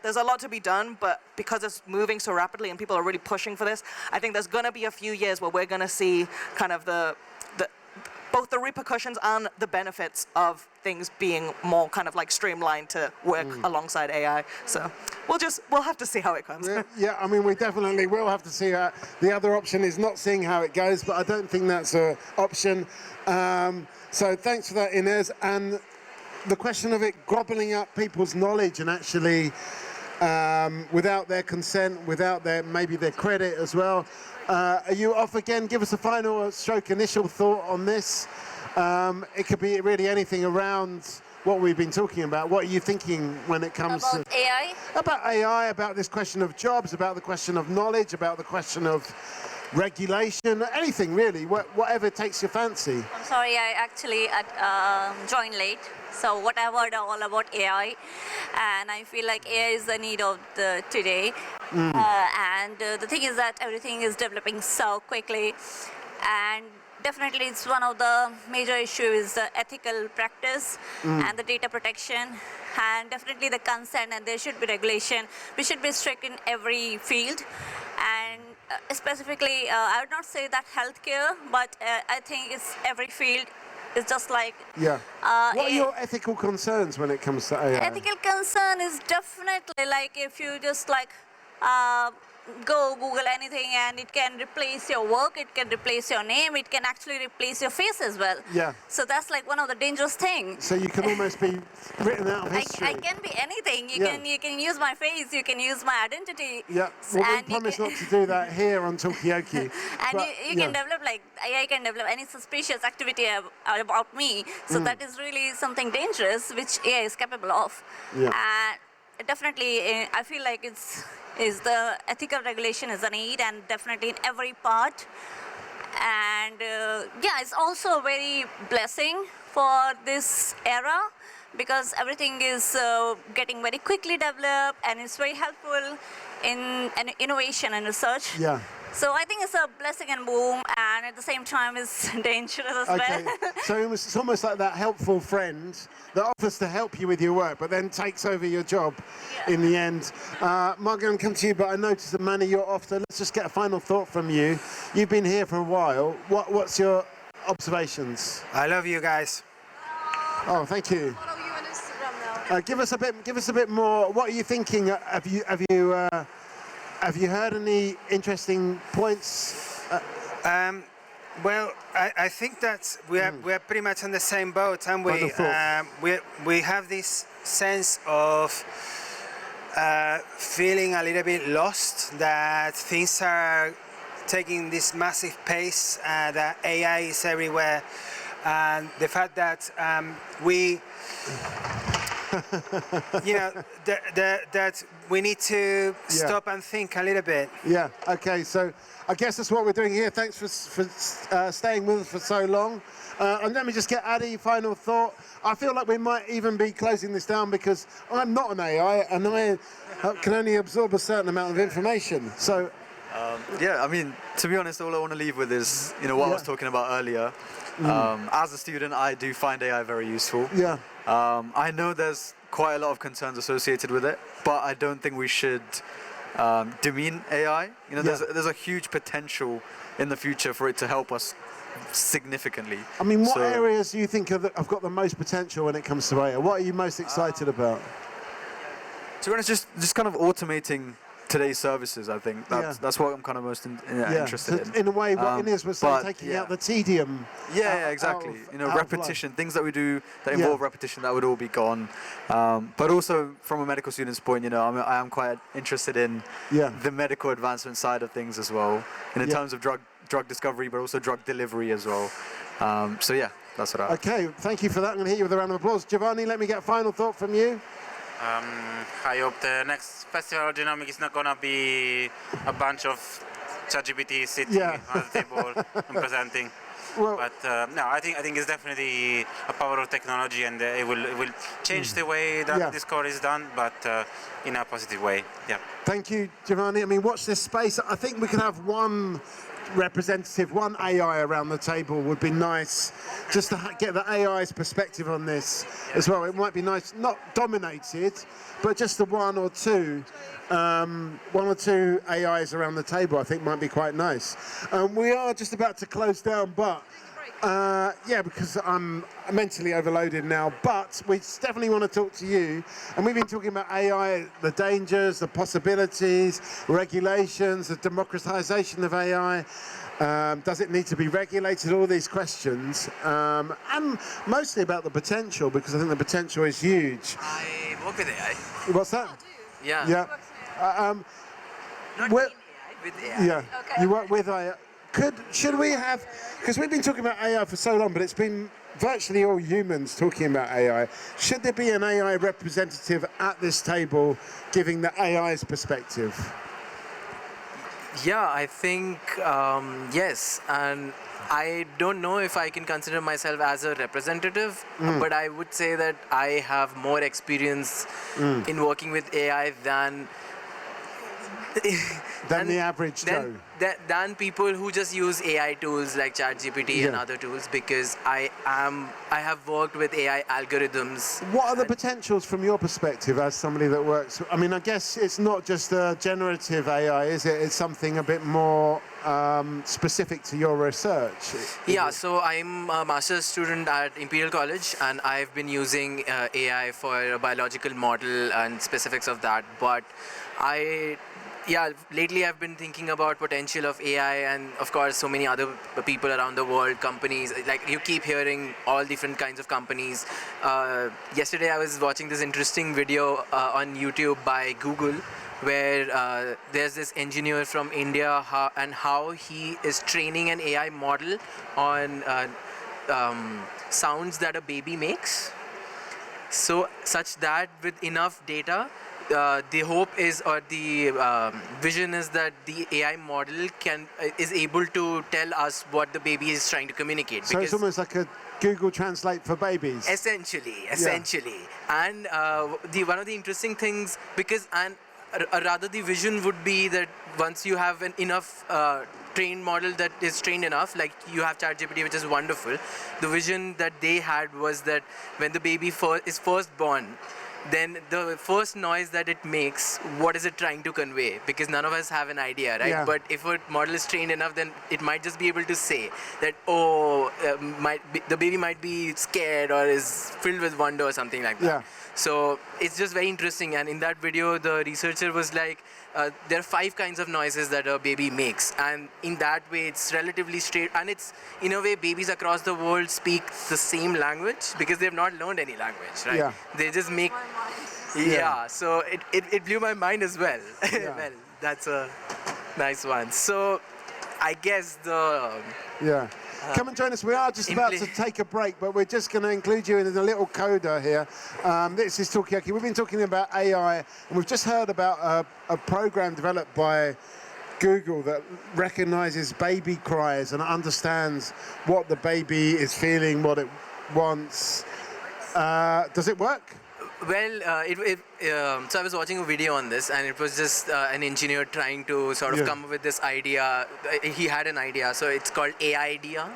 Speaker 8: there's a lot to be done, but because it's moving so rapidly and people are really pushing for this, I think there's going to be a few years where we're going to see kind of both the repercussions and the benefits of things being more kind of like streamlined to work alongside AI. So we'll have to see how it comes.
Speaker 1: Yeah, I mean, we definitely will have to see how. The other option is not seeing how it goes, but I don't think that's an option. So thanks for that, Inez. And the question of it gobbling up people's knowledge and actually without their consent, without maybe their credit as well. Are you off again? Give us a final stroke initial thought on this. It could be really anything around what we've been talking about. What are you thinking when it comes
Speaker 10: to AI?
Speaker 1: About AI, about this question of jobs, about the question of knowledge, about the question of regulation, anything really, whatever takes your fancy.
Speaker 10: I'm sorry, I actually joined late. So what I've heard all about AI, and I feel like AI is the need of the today. And the thing is that everything is developing so quickly, and definitely it's one of the major issues, the ethical practice and the data protection, and definitely the consent, and there should be regulation. We should be strict in every field, and specifically, I would not say that healthcare, but I think it's every field. It's just like
Speaker 1: what are your ethical concerns when it comes to AI?
Speaker 10: Ethical concern is definitely like if you just like go Google anything and it can replace your work, it can replace your name, it can actually replace your face as well.
Speaker 1: Yeah.
Speaker 10: So that's like one of the dangerous things.
Speaker 1: So you can almost be written out of history.
Speaker 10: I can be anything. You can use my face, you can use my identity.
Speaker 1: Yeah. Well, we promise not to do that here on Talkaoke.
Speaker 10: And you can develop like AI can develop any suspicious activity about me. So that is really something dangerous, which AI is capable of.
Speaker 1: Yeah.
Speaker 10: And definitely, I feel like is the ethical regulation is a need, and definitely in every part. And it's also a very blessing for this era, because everything is getting very quickly developed, and it's very helpful in innovation and research.
Speaker 1: Yeah.
Speaker 10: So I think it's a blessing and boom, and at the same time it's dangerous as well.
Speaker 1: So it's almost like that helpful friend that offers to help you with your work, but then takes over your job in the end. Margot, I'll come to you, but I noticed that Manny, you're off, so let's just get a final thought from you. You've been here for a while. What's your observations?
Speaker 11: I love you guys.
Speaker 1: Oh, thank you.
Speaker 10: Follow you on Instagram now.
Speaker 1: Give us a bit more. What are you thinking? Have you heard any interesting points?
Speaker 11: Well, I think that we are pretty much on the same boat, and we have this sense of feeling a little bit lost, that things are taking this massive pace, that AI is everywhere, and the fact that we that we need to stop and think a little bit.
Speaker 1: Yeah, okay, so I guess that's what we're doing here. Thanks for staying with us for so long. And let me just get Addy, final thought. I feel like we might even be closing this down because I'm not an AI and I can only absorb a certain amount of information. So,
Speaker 12: I mean, to be honest, all I want to leave with is, what I was talking about earlier. As a student, I do find AI very useful.
Speaker 1: Yeah.
Speaker 12: I know there's quite a lot of concerns associated with it, but I don't think we should demean AI. There's a huge potential in the future for it to help us significantly.
Speaker 1: I mean, what areas do you think have got the most potential when it comes to AI? What are you most excited about?
Speaker 12: To be honest, just kind of automating today's services. I think that's what I'm kind of most interested in.
Speaker 1: In a way, what Inez was saying, taking out the tedium.
Speaker 12: Exactly. Repetition, things that we do that involve repetition, that would all be gone. But also, from a medical student's point, I am quite interested in the medical advancement side of things as well, in terms of drug discovery, but also drug delivery as well. That's what I.
Speaker 1: Okay, thank you for that. I'm going to hit you with a round of applause. Giovanni, let me get a final thought from you.
Speaker 9: I hope the next Festival of Genomics is not going to be a bunch of ChatGPT sitting on the table and presenting. But I think it's definitely a power of technology, and it will change the way that discovery is done, but in a positive way. Yeah.
Speaker 1: Thank you, Giovanni. I mean, watch this space. I think we can have one representative, one AI around the table would be nice, just to get the AI's perspective on this as well. It might be nice, not dominated, but just the one or two AIs around the table I think might be quite nice. We are just about to close down, but Yeah, because I'm mentally overloaded now, but we definitely want to talk to you. And we've been talking about AI, the dangers, the possibilities, regulations, the democratization of AI. Does it need to be regulated? All these questions. And mostly about the potential, because I think the potential is huge.
Speaker 7: I work with AI.
Speaker 1: What's that?
Speaker 7: Yeah.
Speaker 1: Yeah.
Speaker 7: Not in AI, with AI.
Speaker 1: Yeah. Okay. You work with AI. Should we have, because we've been talking about AI for so long, but it's been virtually all humans talking about AI. Should there be an AI representative at this table giving the AI's perspective?
Speaker 7: Yeah, I think yes, and I don't know if I can consider myself as a representative, but I would say that I have more experience in working with AI than
Speaker 1: the average Joe.
Speaker 7: Than people who just use AI tools like ChatGPT and other tools, because I have worked with AI algorithms.
Speaker 1: What are the potentials from your perspective as somebody that works? I mean, I guess it's not just a generative AI, is it? It's something a bit more specific to your research.
Speaker 7: Yeah, so I'm a master's student at Imperial College, and I've been using AI for a biological model and specifics of that. But lately I've been thinking about potential of AI, and of course so many other people around the world, companies, like you keep hearing all different kinds of companies. Yesterday I was watching this interesting video on YouTube by Google, where there's this engineer from India and how he is training an AI model on sounds that a baby makes. So such that with enough data, the hope is, or the vision is, that the AI model is able to tell us what the baby is trying to communicate.
Speaker 1: So it's almost like a Google Translate for babies.
Speaker 7: Essentially. And one of the interesting things, rather the vision would be that once you have an enough trained model that is trained enough, like you have ChatGPT, which is wonderful, the vision that they had was that when the baby is first born, then the first noise that it makes, what is it trying to convey? Because none of us have an idea, right?
Speaker 1: Yeah.
Speaker 7: But if a model is trained enough, then it might just be able to say that, the baby might be scared or is filled with wonder or something like that.
Speaker 1: Yeah.
Speaker 7: So it's just very interesting. And in that video, the researcher was like, there are 5 kinds of noises that a baby makes, and in that way it's relatively straight, and it's in a way babies across the world speak the same language because they've not learned any language, right?
Speaker 1: Yeah.
Speaker 7: They just make so it blew my mind as well. Well, that's a nice one. So I guess
Speaker 1: come and join us. We are just about to take a break, but we're just going to include you in a little coda here. This is Talkaoke. We've been talking about AI, and we've just heard about a program developed by Google that recognizes baby cries and understands what the baby is feeling, what it wants. Does it work?
Speaker 7: Well, so I was watching a video on this, and it was just an engineer trying to sort of come up with this idea. He had an idea, so it's called AI-idea.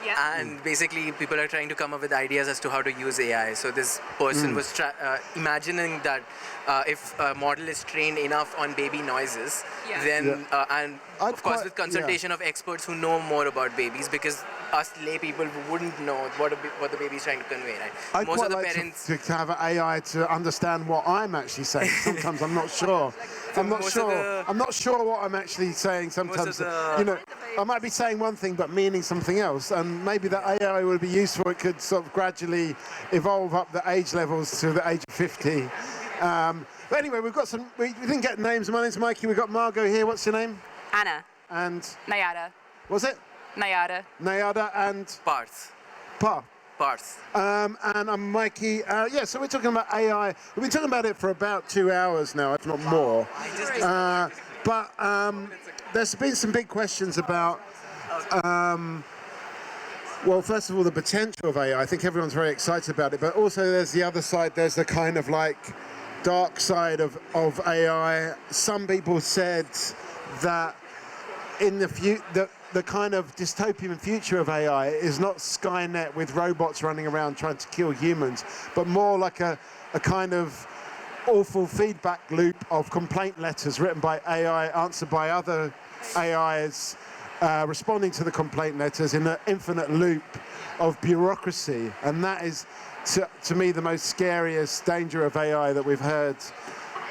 Speaker 7: Yeah. And basically, people are trying to come up with ideas as to how to use AI. So this person was imagining that if a model is trained enough on baby noises, then and of course with consultation of experts who know more about babies, because us lay people who wouldn't know what the baby is trying to convey, right?
Speaker 1: I'd
Speaker 7: Most
Speaker 1: quite
Speaker 7: of the
Speaker 1: like
Speaker 7: parents
Speaker 1: to have an AI to understand what I'm actually saying. Sometimes I'm not sure. I'm not sure what I'm actually saying. Sometimes, I might be saying one thing but meaning something else, and maybe that AI would be useful. It could sort of gradually evolve up the age levels to the age of 50. But anyway, we've got some. We didn't get names. My name's Mikey. We've got Margot here. What's your name?
Speaker 15: Anna.
Speaker 1: And
Speaker 15: Nayada.
Speaker 1: what's it?
Speaker 15: Nayada.
Speaker 1: Nayada and
Speaker 7: Parth.
Speaker 1: Parth. And I'm Mikey. So we're talking about AI. We've been talking about it for about 2 hours now, if not more. But there's been some big questions about, well, first of all, the potential of AI. I think everyone's very excited about it, but also there's the other side. There's the kind of like dark side of AI. Some people said that in the kind of dystopian future of AI is not Skynet with robots running around trying to kill humans, but more like a kind of awful feedback loop of complaint letters written by AI, answered by other AIs, responding to the complaint letters in an infinite loop, of bureaucracy, and that is, to me, the most scariest danger of AI that we've heard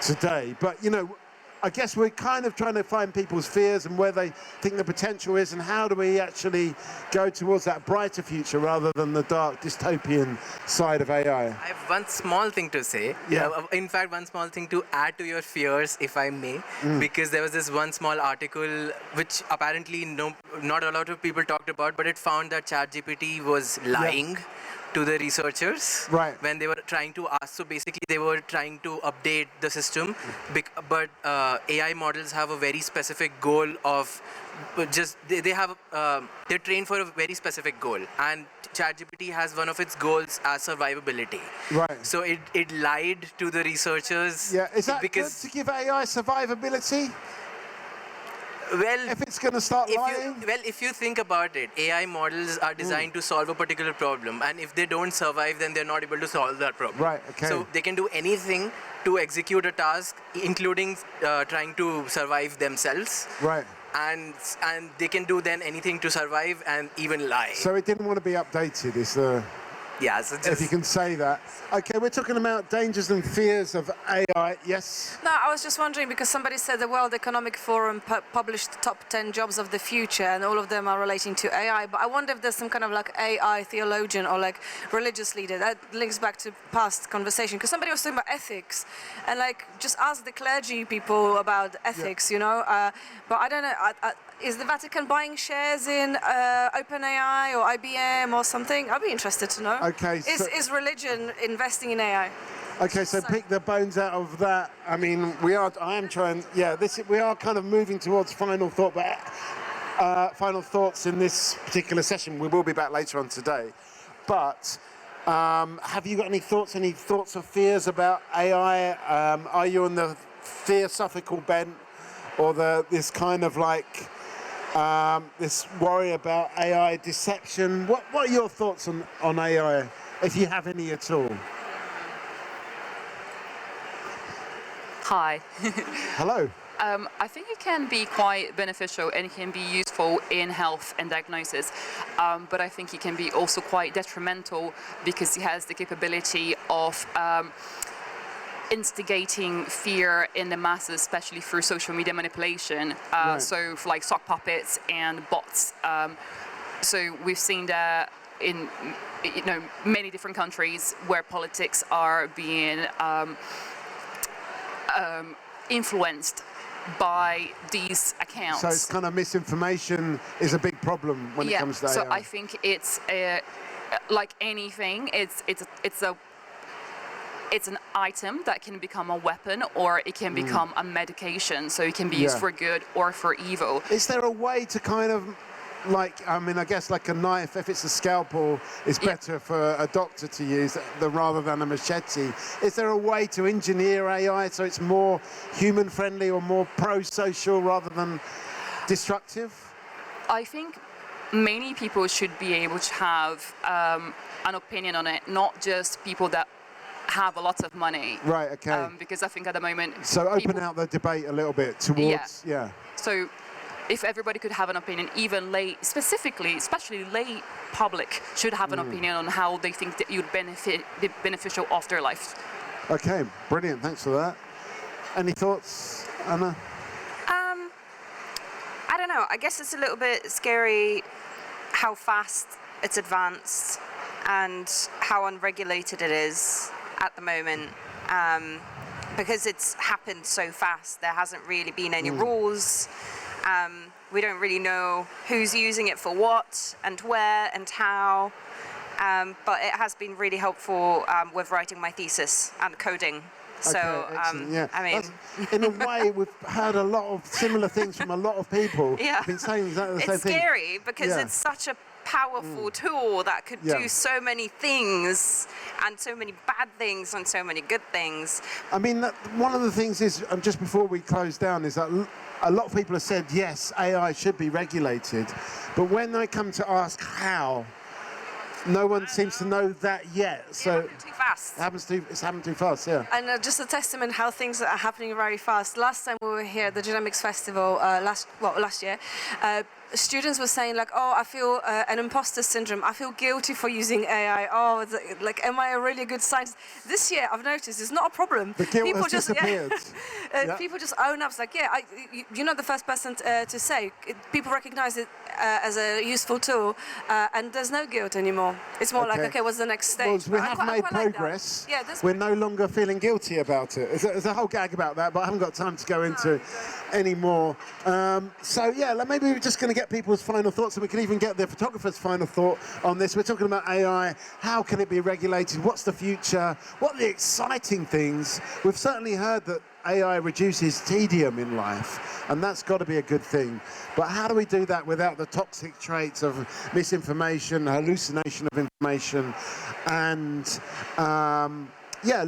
Speaker 1: today. But, you know, I guess we're kind of trying to find people's fears and where they think the potential is, and how do we actually go towards that brighter future rather than the dark dystopian side of AI.
Speaker 7: I have one small thing to say. In fact, one small thing to add to your fears, if I may, because there was this one small article which apparently not a lot of people talked about, but it found that ChatGPT was lying to the researchers when they were trying to ask. So basically they were trying to update the system, but AI models have a very specific goal of they're trained for a very specific goal, and ChatGPT has one of its goals as survivability.
Speaker 1: Right.
Speaker 7: So it lied to the researchers.
Speaker 1: Yeah, is that
Speaker 7: because
Speaker 1: good to give AI survivability?
Speaker 7: Well,
Speaker 1: if it's going to start lying?
Speaker 7: If you think about it, AI models are designed to solve a particular problem, and if they don't survive, then they're not able to solve that problem.
Speaker 1: Right, okay.
Speaker 7: So they can do anything to execute a task, including trying to survive themselves.
Speaker 1: Right.
Speaker 7: And they can do then anything to survive and even lie.
Speaker 1: So it didn't want to be updated, is the...
Speaker 7: Yeah, so
Speaker 1: if you can say that. Okay, we're talking about dangers and fears of AI. Yes?
Speaker 15: No, I was just wondering, because somebody said the World Economic Forum published the top 10 jobs of the future, and all of them are relating to AI. But I wonder if there's some kind of like AI theologian or like religious leader. That links back to past conversation, because somebody was talking about ethics, and like just ask the clergy people about ethics, you know. But I don't know. Is the Vatican buying shares in OpenAI or IBM or something? I'd be interested to know.
Speaker 1: Okay.
Speaker 15: Is religion investing in AI?
Speaker 1: Okay, so pick the bones out of that. I mean, we are kind of moving towards final thought, but final thoughts in this particular session. We will be back later on today. But have you got any thoughts or fears about AI? Are you on the theosophical bent, or this kind of like this worry about AI deception? What are your thoughts on AI, if you have any at all?
Speaker 17: Hi.
Speaker 1: Hello.
Speaker 17: I think it can be quite beneficial and it can be useful in health and diagnosis, but I think it can be also quite detrimental because it has the capability of instigating fear in the masses, especially through social media manipulation. So for like sock puppets and bots. So we've seen that in many different countries where politics are being influenced by these accounts.
Speaker 1: So it's kind of misinformation is a big problem when it comes to AI.
Speaker 17: So I think it's like anything. It's an item that can become a weapon, or it can become a medication. So it can be used for good or for evil.
Speaker 1: Is there a way to kind of, like, I mean, I guess like a knife, if it's a scalpel, it's better for a doctor to use rather than a machete. Is there a way to engineer AI so it's more human-friendly or more pro-social rather than destructive?
Speaker 17: I think many people should be able to have an opinion on it, not just people that have a lot of money.
Speaker 1: Right, okay.
Speaker 17: Because I think at the moment...
Speaker 1: So open out the debate a little bit towards...
Speaker 17: So if everybody could have an opinion, even especially lay public, should have an opinion on how they think that you'd be beneficial of their life.
Speaker 1: Okay, brilliant. Thanks for that. Any thoughts, Anna?
Speaker 15: I don't know. I guess it's a little bit scary how fast it's advanced and how unregulated it is at the moment. Because it's happened so fast, there hasn't really been any rules. We don't really know who's using it for what and where and how, but it has been really helpful with writing my thesis and coding. So, I mean...
Speaker 1: in a way, we've heard a lot of similar things from a lot of people.
Speaker 15: Yeah.
Speaker 1: Been saying exactly the same thing.
Speaker 15: It's scary because it's such a powerful tool that could do so many things, and so many bad things and so many good things.
Speaker 1: I mean, one of the things is, just before we close down, is that a lot of people have said, yes, AI should be regulated, but when I come to ask how, no one seems to know that yet. So
Speaker 5: too fast.
Speaker 1: It's happened too fast, yeah.
Speaker 5: And just a testament how things are happening very fast. Last time we were here at the Genomics Festival, last year, students were saying like, oh, I feel an imposter syndrome. I feel guilty for using AI. Oh, like, am I a really good scientist? This year, I've noticed it's not a problem.
Speaker 1: The guilt has disappeared. Yeah.
Speaker 5: People just own up. It's like, yeah, you're not the first person to say. People recognize it as a useful tool, and there's no guilt anymore. It's more like, okay, what's the next stage?
Speaker 1: Well, we have made progress.
Speaker 5: Yeah,
Speaker 1: we're no longer feeling guilty about it. There's a whole gag about that, but I haven't got time to go into any more. So yeah, maybe we're just going to get people's final thoughts, and we can even get the photographer's final thought on this. We're talking about AI. How can it be regulated? What's the future? What are the exciting things? We've certainly heard that AI reduces tedium in life, and that's got to be a good thing. But how do we do that without the toxic traits of misinformation, hallucination of information, and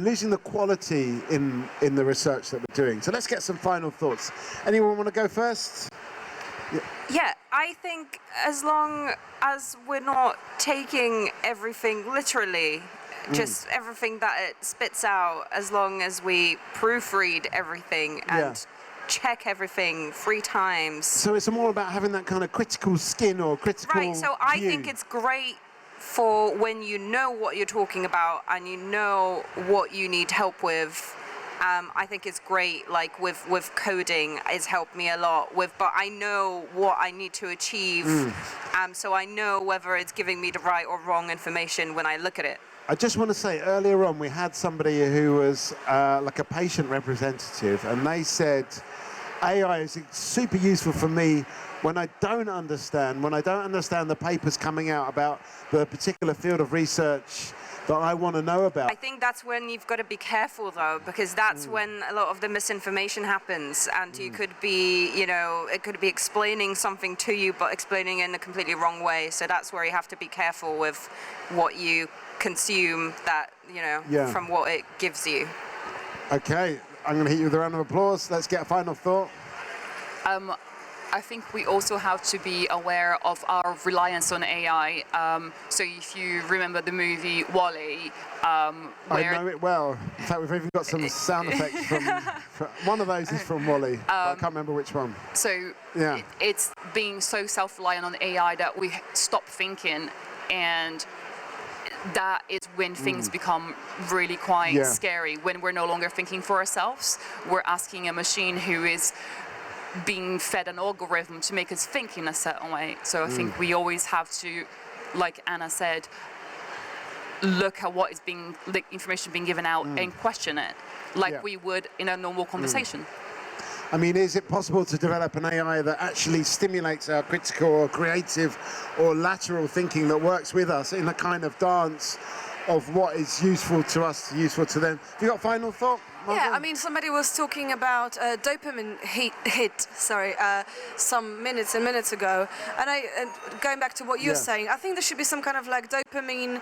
Speaker 1: losing the quality in the research that we're doing? So let's get some final thoughts. Anyone want to go first?
Speaker 15: Yeah, I think as long as we're not taking everything literally, just everything that it spits out, as long as we proofread everything and check everything 3 times.
Speaker 1: So it's more about having that kind of critical skin or critical
Speaker 15: Right, so I think it's great for when you know what you're talking about and you know what you need help with. I think it's great, like with coding, it's helped me a lot but I know what I need to achieve, so I know whether it's giving me the right or wrong information when I look at it.
Speaker 1: I just want to say, earlier on we had somebody who was like a patient representative, and they said AI is super useful for me when I don't understand the papers coming out about the particular field of research that I want to know about.
Speaker 15: I think that's when you've got to be careful though, because that's when a lot of the misinformation happens, and you could be, it could be explaining something to you but explaining in a completely wrong way. So that's where you have to be careful with what you consume, that from what it gives you.
Speaker 1: Okay, I'm going to hit you with a round of applause. Let's get a final thought.
Speaker 17: I think we also have to be aware of our reliance on AI. So if you remember the movie WALL-E, where...
Speaker 1: I know it well. In fact, we've even got some sound effects from one of those is from WALL-E, but I can't remember which one.
Speaker 17: So it's being so self-reliant on AI that we stop thinking, and that is when things become really quite scary, when we're no longer thinking for ourselves. We're asking a machine who is being fed an algorithm to make us think in a certain way. So I think we always have to, like Anna said, look at what is being, the information being given out and question it, like we would in a normal conversation.
Speaker 1: I mean, is it possible to develop an AI that actually stimulates our critical or creative or lateral thinking that works with us in a kind of dance of what is useful to us, useful to them? Have you got a final thought?
Speaker 5: Yeah, I mean, somebody was talking about dopamine hit, some minutes and minutes ago, and going back to what you're saying, I think there should be some kind of like dopamine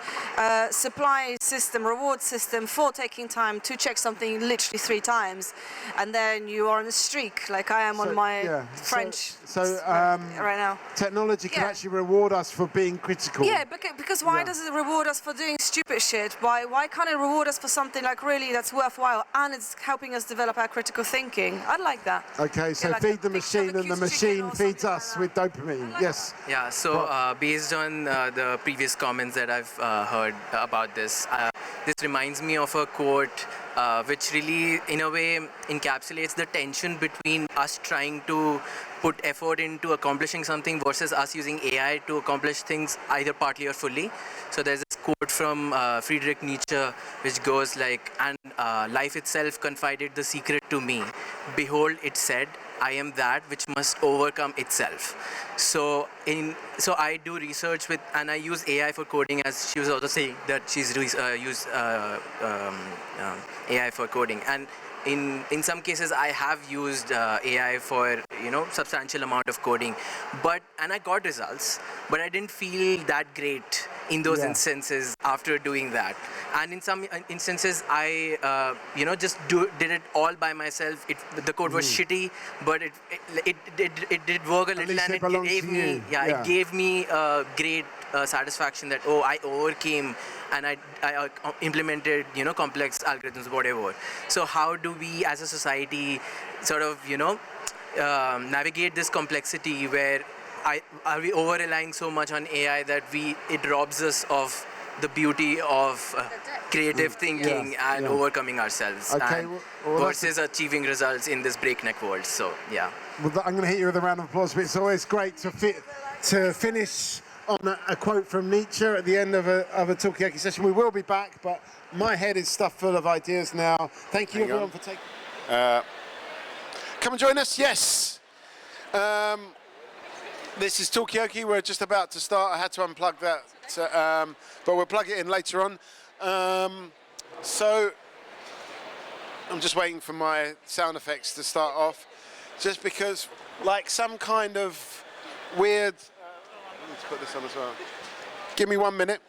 Speaker 5: supply system, reward system for taking time to check something literally 3 times, and then you are on a streak, like I am on my French right now.
Speaker 1: Technology can actually reward us for being critical.
Speaker 5: Yeah, because why does it reward us for doing stupid shit? Why can't it reward us for something like really that's worthwhile? And it's helping us develop our critical thinking. I'd like that.
Speaker 1: Okay, so feed the machine and the machine feeds us with dopamine. Yes.
Speaker 7: Yeah, so based on the previous comments that I've heard about this, this reminds me of a quote which really, in a way, encapsulates the tension between us trying to put effort into accomplishing something versus us using AI to accomplish things either partly or fully. So there's this quote from Friedrich Nietzsche which goes like, and life itself confided the secret to me. Behold, it said, I am that which must overcome itself. So I do research with, and I use AI for coding, as she was also saying that she's used AI for coding. And in some cases I have used AI for substantial amount of coding, and I got results, but I didn't feel that great in those instances after doing that. And in some instances I just did it all by myself. The code was shitty, but it did work a little, and it gave me a great satisfaction that, oh, I overcame and I implemented, complex algorithms, whatever. So how do we as a society sort of, navigate this complexity where are we over-relying so much on AI that it robs us of the beauty of creative thinking and overcoming ourselves versus achieving results in this breakneck world. So, yeah.
Speaker 1: Well, I'm going to hit you with a round of applause, but it's always great to finish on a quote from Nietzsche at the end of a Talkaoke session. We will be back, but my head is stuffed full of ideas now. Thank you, everyone, for taking... Come and join us, yes. This is Talkaoke. We're just about to start. I had to unplug that, but we'll plug it in later on. So I'm just waiting for my sound effects to start off, just because, like, some kind of weird... I need to put this on as well. Give me 1 minute.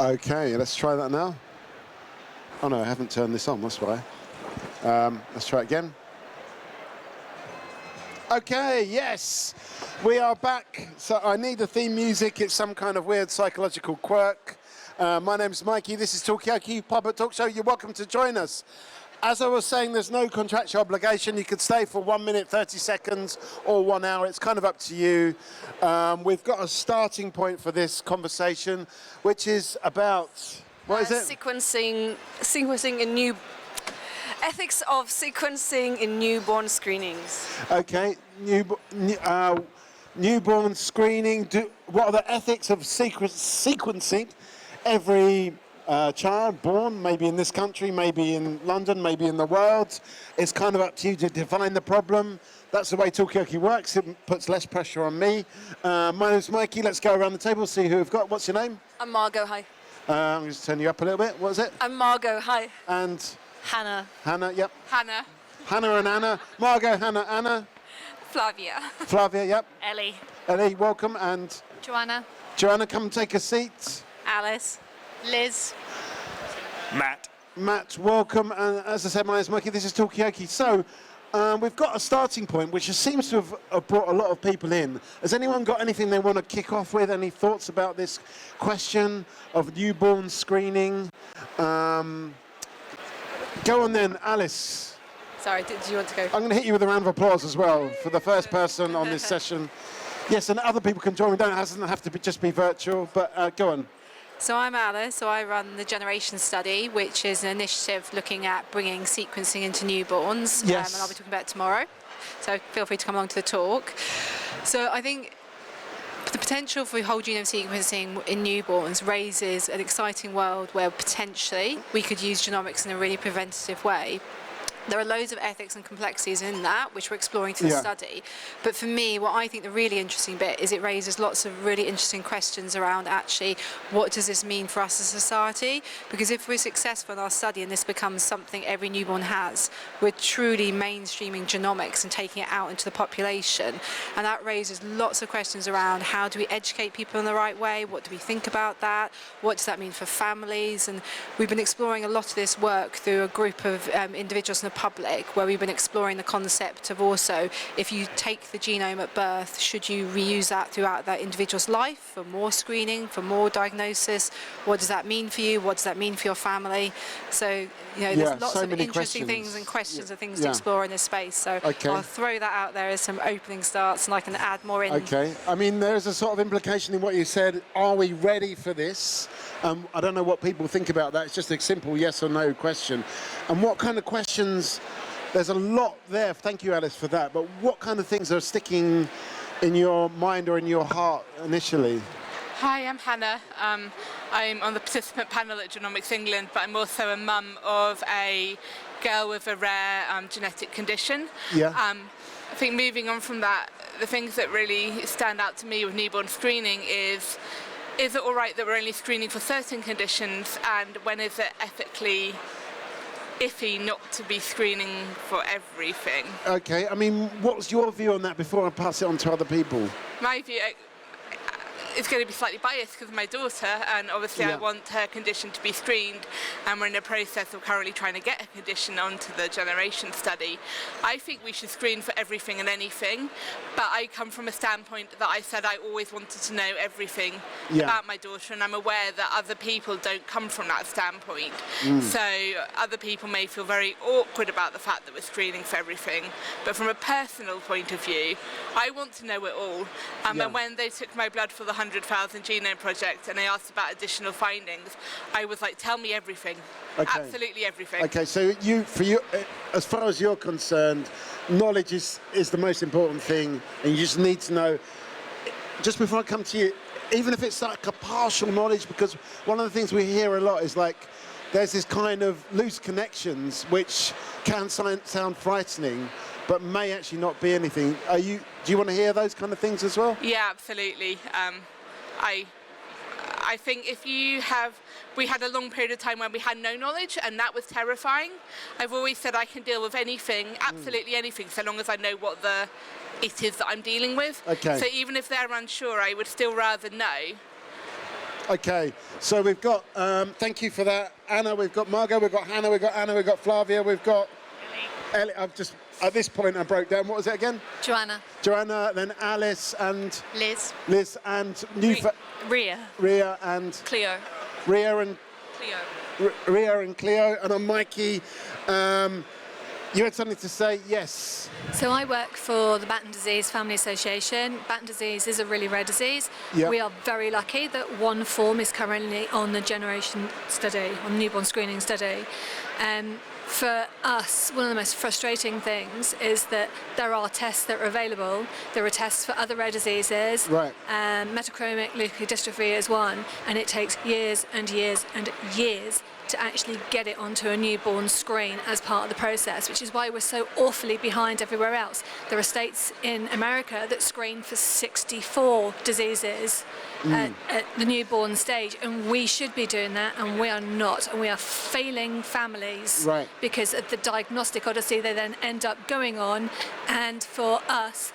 Speaker 1: Okay, let's try that now. Oh no, I haven't turned this on, that's why. Let's try it again. Okay, yes, we are back. So I need the theme music. It's some kind of weird psychological quirk. My name's Mikey. This is Talkaoke, Public Talk Show. You're welcome to join us. As I was saying, there's no contractual obligation. You could stay for 1 minute, 30 seconds or 1 hour. It's kind of up to you. We've got a starting point for this conversation, which is about, what is it?
Speaker 5: Sequencing in new... Ethics of sequencing in newborn screenings.
Speaker 1: Okay, newborn screening. What are the ethics of sequencing every child born, maybe in this country, maybe in London, maybe in the world? It's kind of up to you to define the problem. That's the way Talkaoke works. It puts less pressure on me. My name's Mikey. Let's go around the table, see who we've got. What's your name?
Speaker 5: I'm Margot, hi.
Speaker 1: I'm going to turn you up a little bit. What is it?
Speaker 5: I'm Margot, hi.
Speaker 1: And?
Speaker 5: Hannah.
Speaker 1: Hannah, yep.
Speaker 21: Hannah.
Speaker 1: Hannah and Anna. Margot, Hannah, Anna.
Speaker 21: Flavia.
Speaker 1: Flavia, yep.
Speaker 21: Ellie.
Speaker 1: Ellie, welcome. And?
Speaker 21: Joanna.
Speaker 1: Joanna, come and take a seat.
Speaker 21: Alice. Liz.
Speaker 1: Matt. Matt, welcome. And as I said, my name's Mikey. This is Talkaoke. So, we've got a starting point, which seems to have brought a lot of people in. Has anyone got anything they want to kick off with? Any thoughts about this question of newborn screening? Go on then, Alice.
Speaker 5: Sorry, did you want to go?
Speaker 1: I'm going to hit you with a round of applause as well for the first person on this session. Yes, and other people can join. It doesn't have to just be virtual, but go on.
Speaker 14: So I'm Alice, so I run the Generation Study, which is an initiative looking at bringing sequencing into newborns.
Speaker 1: Yes.
Speaker 14: And I'll be talking about it tomorrow, so feel free to come along to the talk. So I think the potential for whole genome sequencing in newborns raises an exciting world where potentially we could use genomics in a really preventative way. There are loads of ethics and complexities in that, which we're exploring to the study. But for me, what I think the really interesting bit is it raises lots of really interesting questions around actually what does this mean for us as a society? Because if we're successful in our study and this becomes something every newborn has, we're truly mainstreaming genomics and taking it out into the population. And that raises lots of questions around how do we educate people in the right way? What do we think about that? What does that mean for families? And we've been exploring a lot of this work through a group of individuals in the public, where we've been exploring the concept of also, if you take the genome at birth, should you reuse that throughout that individual's life for more screening, for more diagnosis? What does that mean for you? What does that mean for your family? So, there's lots of interesting things and questions and things to explore in this space. So I'll throw that out there as some opening starts, and I can add more in.
Speaker 1: Okay. I mean, there's a sort of implication in what you said. Are we ready for this? I don't know what people think about that. It's just a simple yes or no question. And what kind of questions, there's a lot there. Thank you, Alice, for that. But what kind of things are sticking in your mind or in your heart initially?
Speaker 16: Hi, I'm Hannah. I'm on the participant panel at Genomics England, but I'm also a mum of a girl with a rare genetic condition.
Speaker 1: Yeah.
Speaker 16: I think moving on from that, the things that really stand out to me with newborn screening is it all right that we're only screening for certain conditions, and when is it ethically iffy not to be screening for everything.
Speaker 1: Okay, I mean, what's your view on that before I pass it on to other people?
Speaker 16: My view is going to be slightly biased because of my daughter, and obviously I want her condition to be screened, and we're in the process of currently trying to get her condition onto the generation study. I think we should screen for everything and anything, but I come from a standpoint that I said I always wanted to know everything about my daughter, and I'm aware that other people don't come from that standpoint. So other people may feel very awkward about the fact that we're screening for everything, but from a personal point of view, I want to know it all. And when they took my blood for the 100,000 Genome Project and they asked about additional findings, I was like, tell me everything.
Speaker 1: Okay.
Speaker 16: Absolutely everything.
Speaker 1: Okay, so for you, as far as you're concerned, knowledge is the most important thing, and you just need to know. Just before I come to you, even if it's like a partial knowledge, because one of the things we hear a lot is like, there's this kind of loose connections which can sound frightening, but may actually not be anything. Do you want to hear those kind of things as well?
Speaker 16: Yeah, absolutely. I think we had a long period of time where we had no knowledge, and that was terrifying. I've always said I can deal with anything, absolutely anything, so long as I know what it is that I'm dealing with.
Speaker 1: Okay.
Speaker 16: So even if they're unsure, I would still rather know.
Speaker 1: Okay, so we've got, thank you for that, Anna, we've got Margot, we've got Hannah, we've got Anna, we've got Flavia, we've got Ellie. At this point I broke down, what was it again?
Speaker 18: Joanna.
Speaker 1: Joanna, then Alice and...
Speaker 18: Liz.
Speaker 1: Liz and...
Speaker 18: Ria.
Speaker 1: Ria and...
Speaker 18: Cleo.
Speaker 1: Ria and...
Speaker 18: Cleo.
Speaker 1: Ria and Cleo, and I'm Mikey. You had something to say? Yes.
Speaker 18: So I work for the Batten Disease Family Association. Batten disease is a really rare disease.
Speaker 1: Yep.
Speaker 18: We are very lucky that one form is currently on the generation study, on newborn screening study. For us, one of the most frustrating things is that there are tests that are available. There are tests for other rare diseases.
Speaker 1: Right.
Speaker 18: Metachromic leukodystrophy is one, and it takes years and years and years to actually get it onto a newborn screen as part of the process, which is why we're so awfully behind everywhere else. There are states in America that screen for 64 diseases at the newborn stage, and we should be doing that, and we are not, and we are failing families because of the diagnostic odyssey they then end up going on. And for us,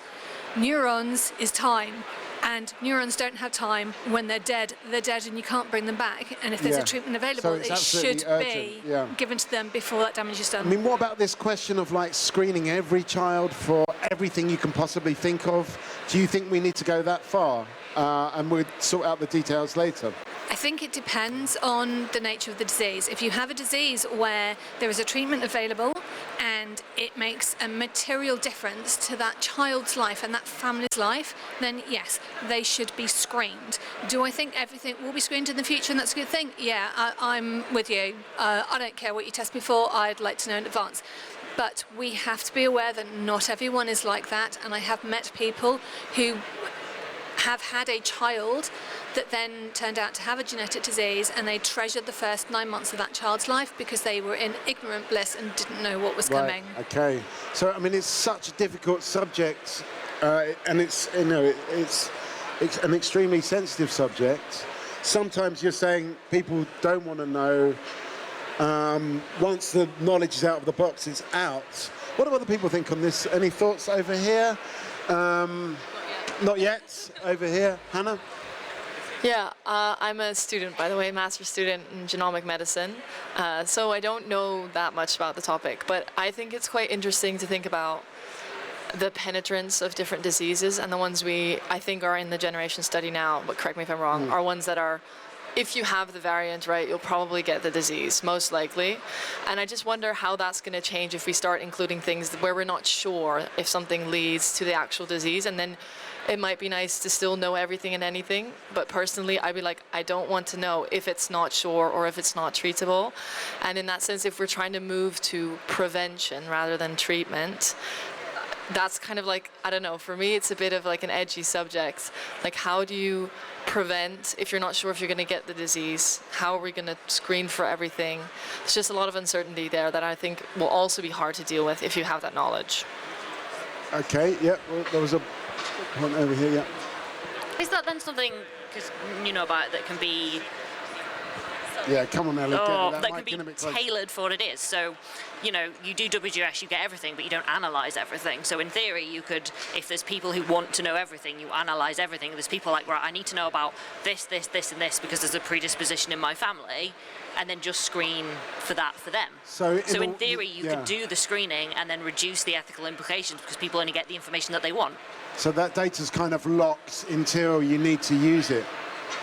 Speaker 18: neurons is time. And neurons don't have time. When they're dead, and you can't bring them back. And if there's a treatment available, it should be given to them before that damage is done.
Speaker 1: I mean, what about this question of like screening every child for everything you can possibly think of? Do you think we need to go that far? And we'll sort out the details later.
Speaker 18: I think it depends on the nature of the disease. If you have a disease where there is a treatment available and it makes a material difference to that child's life and that family's life, then yes, they should be screened. Do I think everything will be screened in the future and that's a good thing? Yeah, I'm with you. I don't care what you test me for, I'd like to know in advance. But we have to be aware that not everyone is like that, and I have met people who have had a child that then turned out to have a genetic disease, and they treasured the first 9 months of that child's life because they were in ignorant bliss and didn't know what was coming.
Speaker 1: Okay, so I mean, it's such a difficult subject, and it's an extremely sensitive subject. Sometimes you're saying people don't want to know. Once the knowledge is out of the box, it's out. What do other people think on this? Any thoughts over here? Not yet. Over here, Hannah.
Speaker 20: Yeah, I'm a student, by the way, master's student in genomic medicine. So I don't know that much about the topic, but I think it's quite interesting to think about the penetrance of different diseases, and the ones I think are in the generation study now, but correct me if I'm wrong, are ones that are, if you have the variant, right, you'll probably get the disease, most likely. And I just wonder how that's going to change if we start including things where we're not sure if something leads to the actual disease, and then it might be nice to still know everything and anything, but personally, I'd be like, I don't want to know if it's not sure or if it's not treatable. And in that sense, if we're trying to move to prevention rather than treatment, that's kind of like, I don't know, for me, it's a bit of like an edgy subject. Like, how do you prevent if you're not sure if you're going to get the disease? How are we going to screen for everything? It's just a lot of uncertainty there that I think will also be hard to deal with if you have that knowledge.
Speaker 1: Okay, yeah, well, there was a one over here, yeah.
Speaker 23: Is that then something, because you know about it, that can be
Speaker 1: Yeah, come on, Ellie.
Speaker 13: Or
Speaker 1: get
Speaker 13: that
Speaker 1: mic
Speaker 13: can
Speaker 1: in a
Speaker 13: be
Speaker 1: bit closer.
Speaker 13: tailored for what it is. So, you know, you do WGS, you get everything, but you don't analyze everything. So in theory, you could, if there's people who want to know everything, you analyze everything. There's people like, right, I need to know about this, this, this, and this because there's a predisposition in my family, and then just screen for that for them.
Speaker 1: So
Speaker 13: in theory, you could do the screening and then reduce the ethical implications because people only get the information that they want.
Speaker 1: So that data's kind of locked until you need to use it,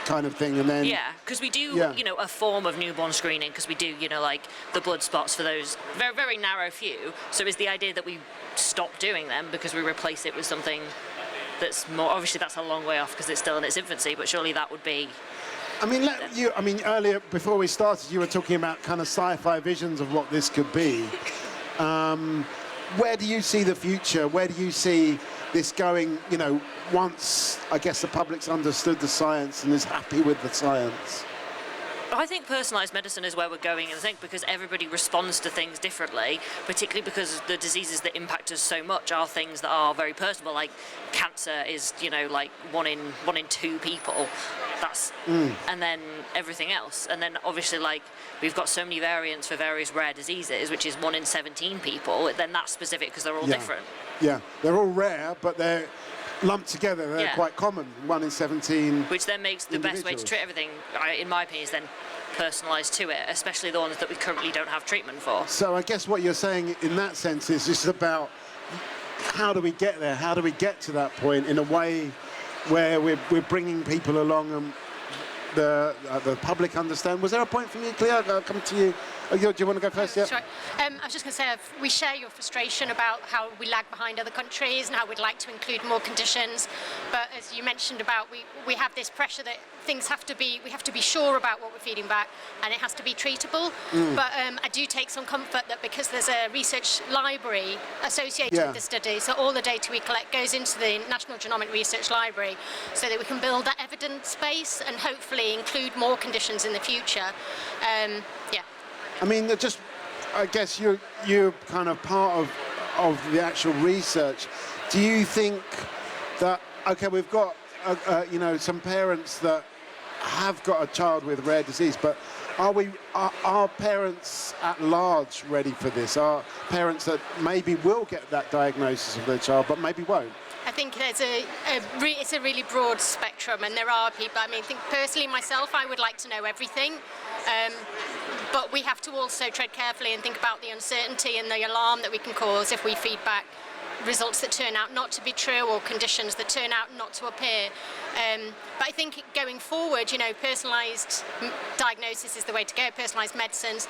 Speaker 1: kind of thing, and then...
Speaker 13: Yeah, because we do, you know, a form of newborn screening, because we do, you know, like the blood spots for those very, very narrow few. So is the idea that we stop doing them because we replace it with something that's more... Obviously, that's a long way off because it's still in its infancy, but surely that would be...
Speaker 1: I mean, earlier, before we started, you were talking about kind of sci-fi visions of what this could be. Where do you see the future? Where do you see this going, you know, once, I guess, the public's understood the science and is happy with the science?
Speaker 13: I think personalised medicine is where we're going, and I think because everybody responds to things differently, particularly because the diseases that impact us so much are things that are very personal, like cancer is, you know, like one in 2 people. That's and then everything else, and then obviously like we've got so many variants for various rare diseases, which is 1 in 17 people. Then that's specific because they're all different.
Speaker 1: Yeah, they're all rare, but they're lumped together. They're quite common. 1 in 17.
Speaker 13: Which then makes the best way to treat everything, in my opinion, is then personalised to it, especially the ones that we currently don't have treatment for.
Speaker 1: So I guess what you're saying in that sense is just about how do we get there? How do we get to that point in a way where we're bringing people along and the public understand? Was there a point from you, Cleo? I'll come to you. Oh, do you want to go first? Yeah.
Speaker 19: Sorry. I was just going to say, we share your frustration about how we lag behind other countries and how we'd like to include more conditions. But as you mentioned about, we have this pressure that things we have to be sure about what we're feeding back, and it has to be treatable. But I do take some comfort that because there's a research library associated with the study, so all the data we collect goes into the National Genomic Research Library, so that we can build that evidence base and hopefully include more conditions in the future.
Speaker 1: I mean, I guess you're kind of part of the actual research. Do you think that, okay, we've got, you know, some parents that have got a child with rare disease, but are parents at large ready for this? Are parents that maybe will get that diagnosis of their child, but maybe won't?
Speaker 19: I think it's a really broad spectrum, and there are people. I mean, I think personally myself, I would like to know everything, but we have to also tread carefully and think about the uncertainty and the alarm that we can cause if we feed back results that turn out not to be true or conditions that turn out not to appear. But I think going forward, you know, personalised diagnosis is the way to go, personalised medicines,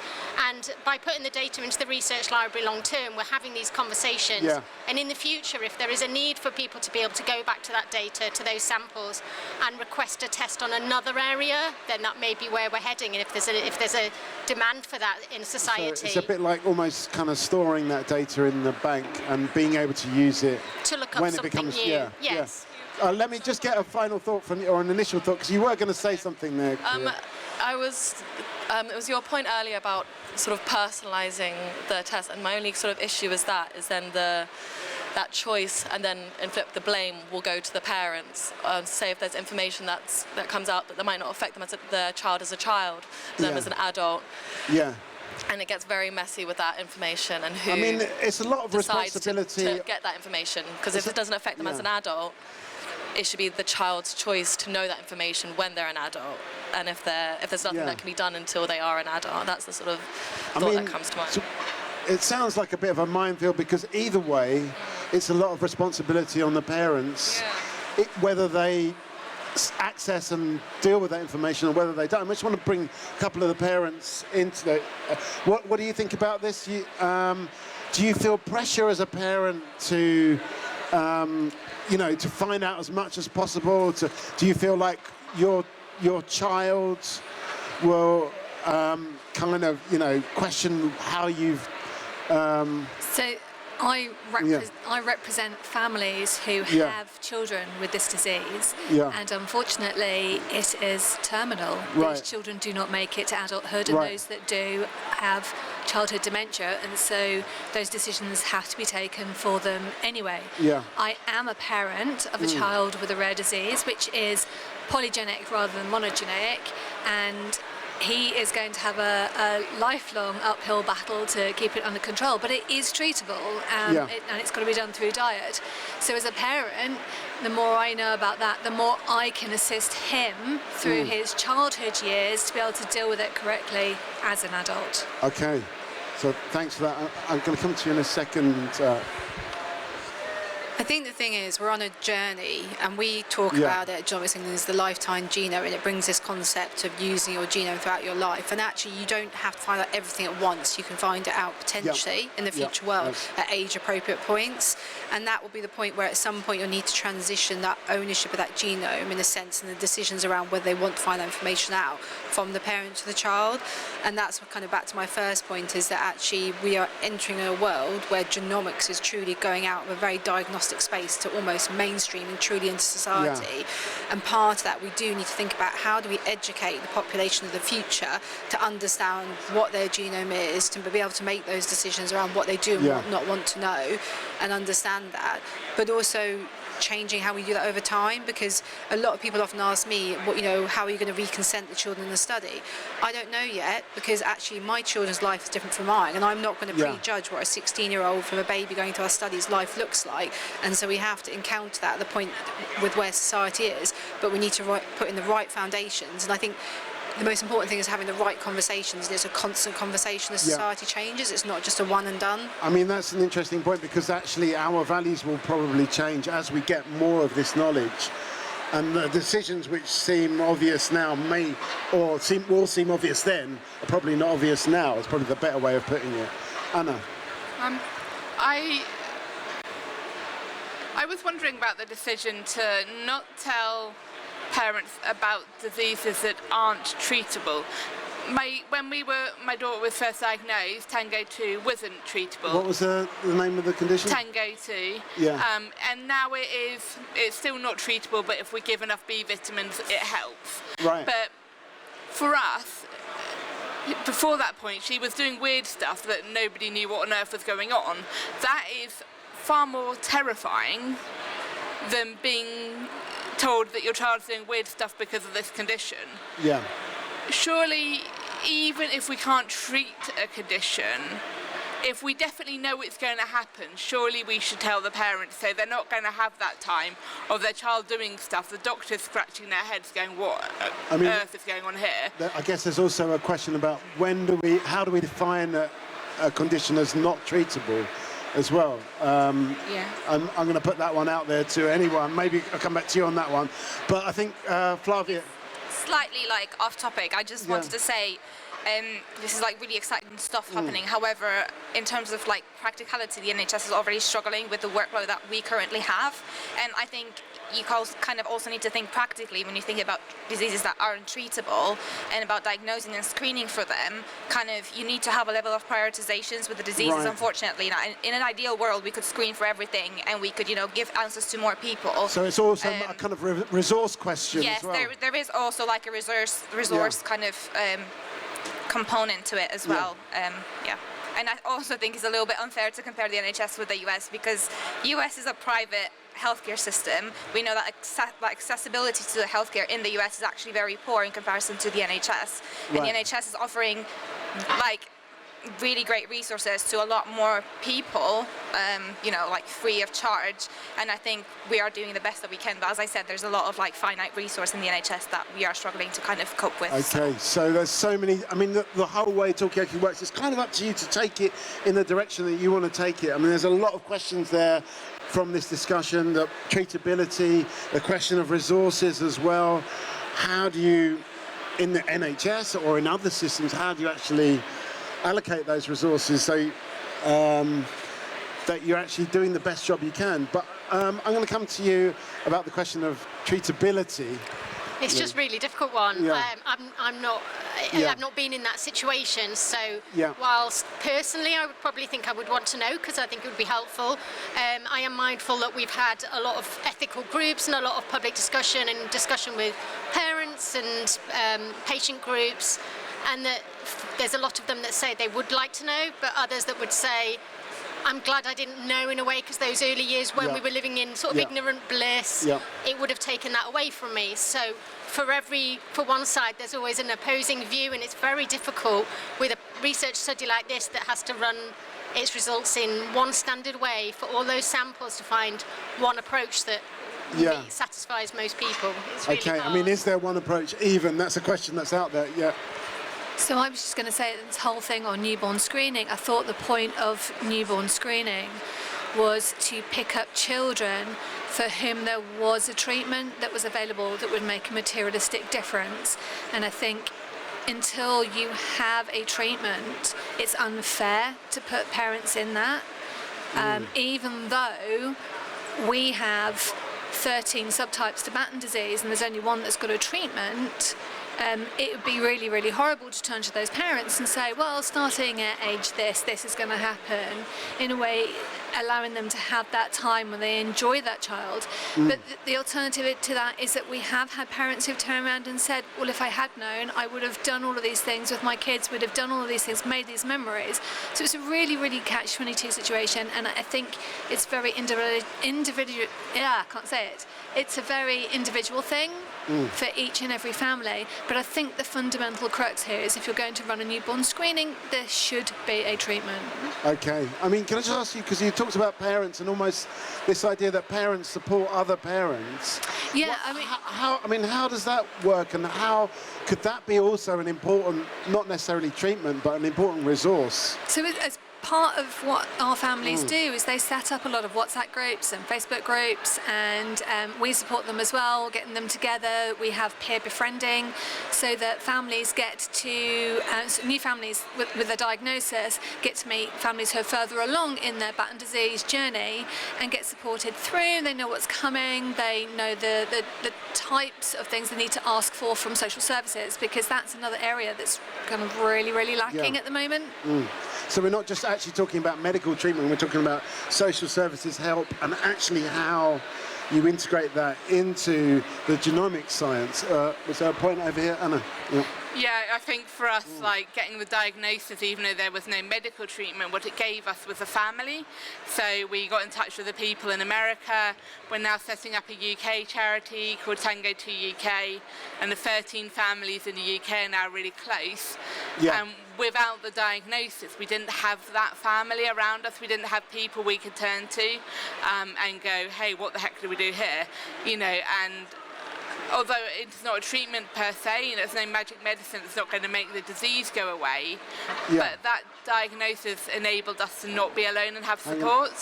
Speaker 19: and by putting the data into the research library long term, we're having these conversations. And in the future, if there is a need for people to be able to go back to that data, to those samples, and request a test on another area, then that may be where we're heading. And if there's a demand for that in society,
Speaker 1: So it's a bit like almost kind of storing that data in the bank and being able to use it
Speaker 19: to look up
Speaker 1: when it
Speaker 19: something
Speaker 1: becomes
Speaker 19: new. Yes.
Speaker 1: Let me just get a final thought from you, or an initial thought, because you were going to say something there.
Speaker 20: It was your point earlier about sort of personalising the test, and my only sort of issue is then that choice, and then inflict the blame will go to the parents. Say if there's information that comes out that might not affect them as the child as a child, them as an adult.
Speaker 1: Yeah.
Speaker 20: And it gets very messy with that information and who.
Speaker 1: I mean, it's a lot of responsibility
Speaker 20: to get that information, because if it doesn't affect them as an adult, it should be the child's choice to know that information when they're an adult, and if there's nothing that can be done until they are an adult. That's the sort of thought that comes to mind.
Speaker 1: So it sounds like a bit of a minefield, because either way, it's a lot of responsibility on the parents, whether they access and deal with that information or whether they don't. I just want to bring a couple of the parents into it. What do you think about this? Do you feel pressure as a parent to you know, to find out as much as possible? Do you feel like your child will kind of, you know, question how you've...
Speaker 18: So I represent families who have children with this disease, and unfortunately it is terminal. These children do not make it to adulthood, and those that do have childhood dementia, and so those decisions have to be taken for them anyway. I am a parent of a child with a rare disease, which is polygenic rather than monogenic, and he is going to have a lifelong uphill battle to keep it under control. But it is treatable, and it's got to be done through diet. So as a parent, the more I know about that, the more I can assist him through his childhood years to be able to deal with it correctly as an adult.
Speaker 1: Okay, so thanks for that. I'm going to come to you in a second.
Speaker 14: I think the thing is, we're on a journey, and we talk about it at Genomics England as the lifetime genome, and it brings this concept of using your genome throughout your life. And actually, you don't have to find out everything at once. You can find it out potentially in the future world at age-appropriate points. And that will be the point where at some point you'll need to transition that ownership of that genome, in a sense, and the decisions around whether they want to find that information out from the parent to the child. And that's what kind of back to my first point, is that actually we are entering a world where genomics is truly going out of a very diagnostic space to almost mainstreaming truly into society. And part of that, we do need to think about how do we educate the population of the future to understand what their genome is, to be able to make those decisions around what they do and what not want to know, and understand that. But also changing how we do that over time, because a lot of people often ask me, what, you know, how are you going to reconsent the children in the study? I don't know yet, because actually my children's life is different from mine, and I'm not going to prejudge what a 16-year-old from a baby going to our studies life looks like. And so we have to encounter that at the point with where society is, but we need to put in the right foundations. And I think the most important thing is having the right conversations, and it's a constant conversation as society changes. It's not just a one and done.
Speaker 1: I mean, that's an interesting point, because actually our values will probably change as we get more of this knowledge. And the decisions which seem obvious now will seem obvious then, are probably not obvious now. It's probably the better way of putting it. Anna?
Speaker 16: I was wondering about the decision to not tell parents about diseases that aren't treatable. When my daughter was first diagnosed, Tango 2 wasn't treatable.
Speaker 1: What was the name of the condition?
Speaker 16: Tango 2.
Speaker 1: Yeah.
Speaker 16: And now it's still not treatable, but if we give enough B vitamins, it helps.
Speaker 1: Right.
Speaker 16: But for us, before that point, she was doing weird stuff that nobody knew what on earth was going on. That is far more terrifying than being told that your child's doing weird stuff because of this condition.
Speaker 1: Yeah.
Speaker 16: Surely, even if we can't treat a condition, if we definitely know it's going to happen, surely we should tell the parents so they're not going to have that time of their child doing stuff, the doctors scratching their heads going, what on earth is going on here?
Speaker 1: I guess there's also a question about how do we define a condition as not treatable as well. I'm going to put that one out there to anyone. Maybe I'll come back to you on that one. But I think, Flavia...
Speaker 6: Slightly off topic, I just wanted to say this is really exciting stuff happening. However, in terms of practicality, the NHS is already struggling with the workload that we currently have, and I think you kind of also need to think practically when you think about diseases that aren't treatable and about diagnosing and screening for them. You need to have a level of prioritizations with the diseases.
Speaker 1: Right.
Speaker 6: Unfortunately, now, in an ideal world, we could screen for everything and we could give answers to more people.
Speaker 1: So it's also a kind of resource question
Speaker 6: yes,
Speaker 1: as well.
Speaker 6: there is also a resource kind of component to it as well. And I also think it's a little bit unfair to compare the NHS with the US, because US is a private healthcare system. We know that accessibility to the healthcare in the US is actually very poor in comparison to the NHS. And the NHS is offering really great resources to a lot more people, free of charge. And I think we are doing the best that we can. But as I said, there's a lot of finite resource in the NHS that we are struggling to kind of cope with.
Speaker 1: Okay, so there's so many. I mean, the whole way Talkaoke works, it's kind of up to you to take it in the direction that you want to take it. I mean, there's a lot of questions there from this discussion, the treatability, the question of resources as well. How do you, in the NHS or in other systems, how do you actually allocate those resources so that you're actually doing the best job you can? But I'm going to come to you about the question of treatability.
Speaker 22: It's just really difficult one. I'm not. I've not been in that situation, so whilst personally I would probably think I would want to know, because I think it would be helpful, I am mindful that we've had a lot of ethical groups and a lot of public discussion and discussion with parents and patient groups, and that there's a lot of them that say they would like to know, but others that would say I'm glad I didn't know in a way, because those early years when we were living in sort of ignorant bliss, it would have taken that away from me. So for one side, there's always an opposing view, and it's very difficult with a research study like this that has to run its results in one standard way for all those samples to find one approach that satisfies most people. It's really
Speaker 1: Okay,
Speaker 22: hard.
Speaker 1: I mean, is there one approach even? That's a question that's out there, yeah.
Speaker 18: So I was just going to say this whole thing on newborn screening, I thought the point of newborn screening was to pick up children for whom there was a treatment that was available that would make a materialistic difference. And I think until you have a treatment, it's unfair to put parents in that. Even though we have 13 subtypes to Batten disease and there's only one that's got a treatment, it would be really, really horrible to turn to those parents and say, well, starting at age this is going to happen, in a way allowing them to have that time when they enjoy that child. But the alternative to that is that we have had parents who've turned around and said, well, if I had known, I would have done all of these things with my kids, would have done all of these things, made these memories. So it's a really, really catch-22 situation, and I think it's very individual. I can't say it. It's a very individual thing for each and every family, but I think the fundamental crux here is if you're going to run a newborn screening, there should be a treatment.
Speaker 1: Okay, I mean, can I just ask you, because you talked about parents and almost this idea that parents support other parents.
Speaker 18: Yeah,
Speaker 1: how does that work, and how could that be also an important, not necessarily treatment, but an important resource?
Speaker 18: So as part of what our families do is they set up a lot of WhatsApp groups and Facebook groups, and we support them as well, getting them together. We have peer befriending so that families get to, new families with a diagnosis get to meet families who are further along in their Batten disease journey and get supported through. They know what's coming, they know the types of things they need to ask for from social services, because that's another area that's kind of really, really lacking at the moment.
Speaker 1: So we're not just actually talking about medical treatment, we're talking about social services help and actually how you integrate that into the genomics science. Was there a point over here, Anna?
Speaker 16: Yeah, I think for us, like getting the diagnosis, even though there was no medical treatment, what it gave us was a family. So we got in touch with the people in America. We're now setting up a UK charity called Talkaoke UK, and the 13 families in the UK are now really close.
Speaker 1: Yeah.
Speaker 16: Without the diagnosis, we didn't have that family around us. We didn't have people we could turn to and go, hey, what the heck do we do here? You know, and although it's not a treatment per se, there's no magic medicine that's not going to make the disease go away, but that diagnosis enabled us to not be alone and have support.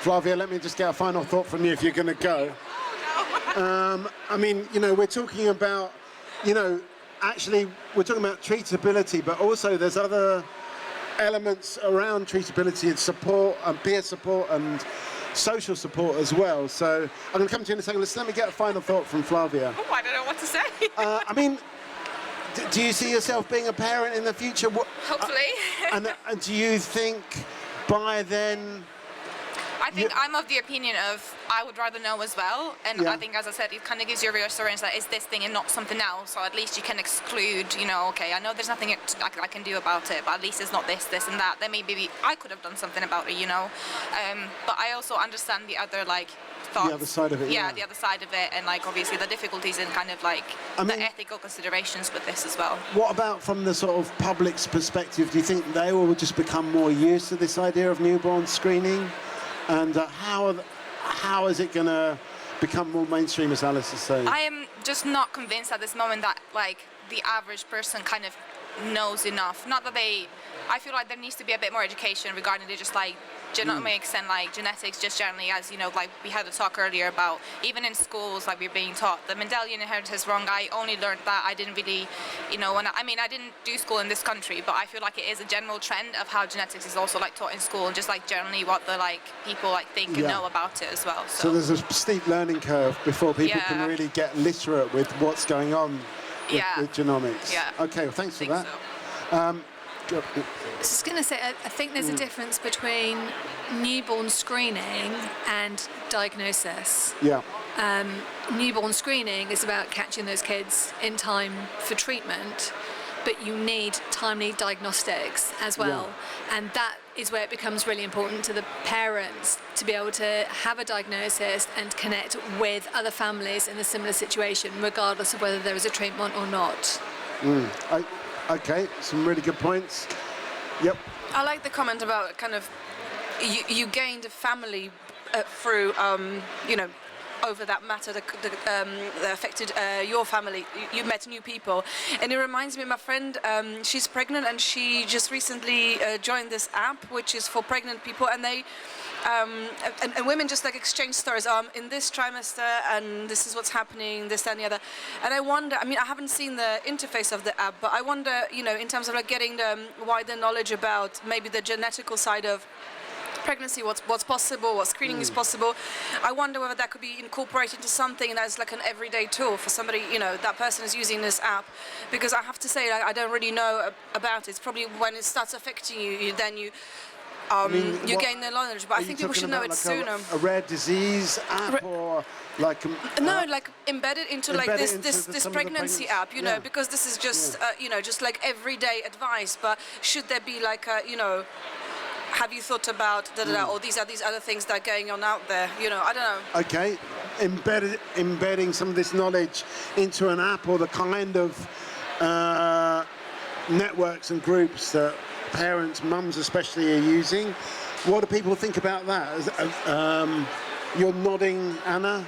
Speaker 1: Flavia, let me just get a final thought from you if you're going to go. I mean, we're talking about, actually we're talking about treatability, but also there's other elements around treatability and support and peer support and social support as well. So I'm going to come to you in a second. Let me get a final thought from Flavia.
Speaker 16: Oh, I don't know what to say.
Speaker 1: I mean, do you see yourself being a parent in the future?
Speaker 6: Hopefully.
Speaker 1: And do you think by then...
Speaker 6: I think I'm of the opinion of I would rather know as well, and I think, as I said, it kind of gives you a reassurance that it's this thing and not something else, so at least you can exclude, okay, I know there's nothing I can do about it, but at least it's not this and that. Then maybe I could have done something about it, but I also understand the other, thoughts.
Speaker 1: The other side of it,
Speaker 6: yeah. The other side of it, and, obviously the difficulties and kind of, the ethical considerations with this as well.
Speaker 1: What about from the sort of public's perspective? Do you think they will just become more used to this idea of newborn screening? And how is it going to become more mainstream, as Alice is saying?
Speaker 6: I am just not convinced at this moment that, the average person kind of knows enough. Not that I feel like there needs to be a bit more education regarding just, genomics and, genetics just generally, as, we had a talk earlier about, even in schools, we're being taught the Mendelian inheritance wrong. I only learned that. I didn't really, I didn't do school in this country, but I feel like it is a general trend of how genetics is also, taught in school, and just, generally what the, people, think and know about it as well.
Speaker 1: So there's a steep learning curve before people can really get literate with what's going on with genomics.
Speaker 6: Yeah.
Speaker 1: Okay, well, thanks for that.
Speaker 6: So.
Speaker 18: I was just going to say, I think there's a difference between newborn screening and diagnosis.
Speaker 1: Yeah.
Speaker 18: Newborn screening is about catching those kids in time for treatment, but you need timely diagnostics as well. And that is where it becomes really important to the parents to be able to have a diagnosis and connect with other families in a similar situation, regardless of whether there is a treatment or not.
Speaker 1: Okay, some really good points. Yep.
Speaker 3: I like the comment about kind of you gained a family through over that matter that affected your family. You met new people, and it reminds me of my friend. She's pregnant, and she just recently joined this app, which is for pregnant people, and they. And women just like exchange stories. In this trimester, and this is what's happening, this, that, and the other. And I wonder. I mean, I haven't seen the interface of the app, but I wonder, in terms of like getting the wider knowledge about maybe the genetical side of pregnancy, what's possible, what screening is possible. I wonder whether that could be incorporated into something as like an everyday tool for somebody, that person is using this app. Because I have to say, I don't really know about it. It's probably when it starts affecting you, then you. You gain the knowledge, but I think people should know it sooner.
Speaker 1: A rare disease app, or like
Speaker 3: like embedded into like this pregnancy app, because this is just just like everyday advice. But should there be like a have you thought about or these other things that are going on out there? I don't know.
Speaker 1: Okay, embedding some of this knowledge into an app, or the kind of networks and groups that parents, mums especially, are using. What do people think about that? You're nodding, Anna.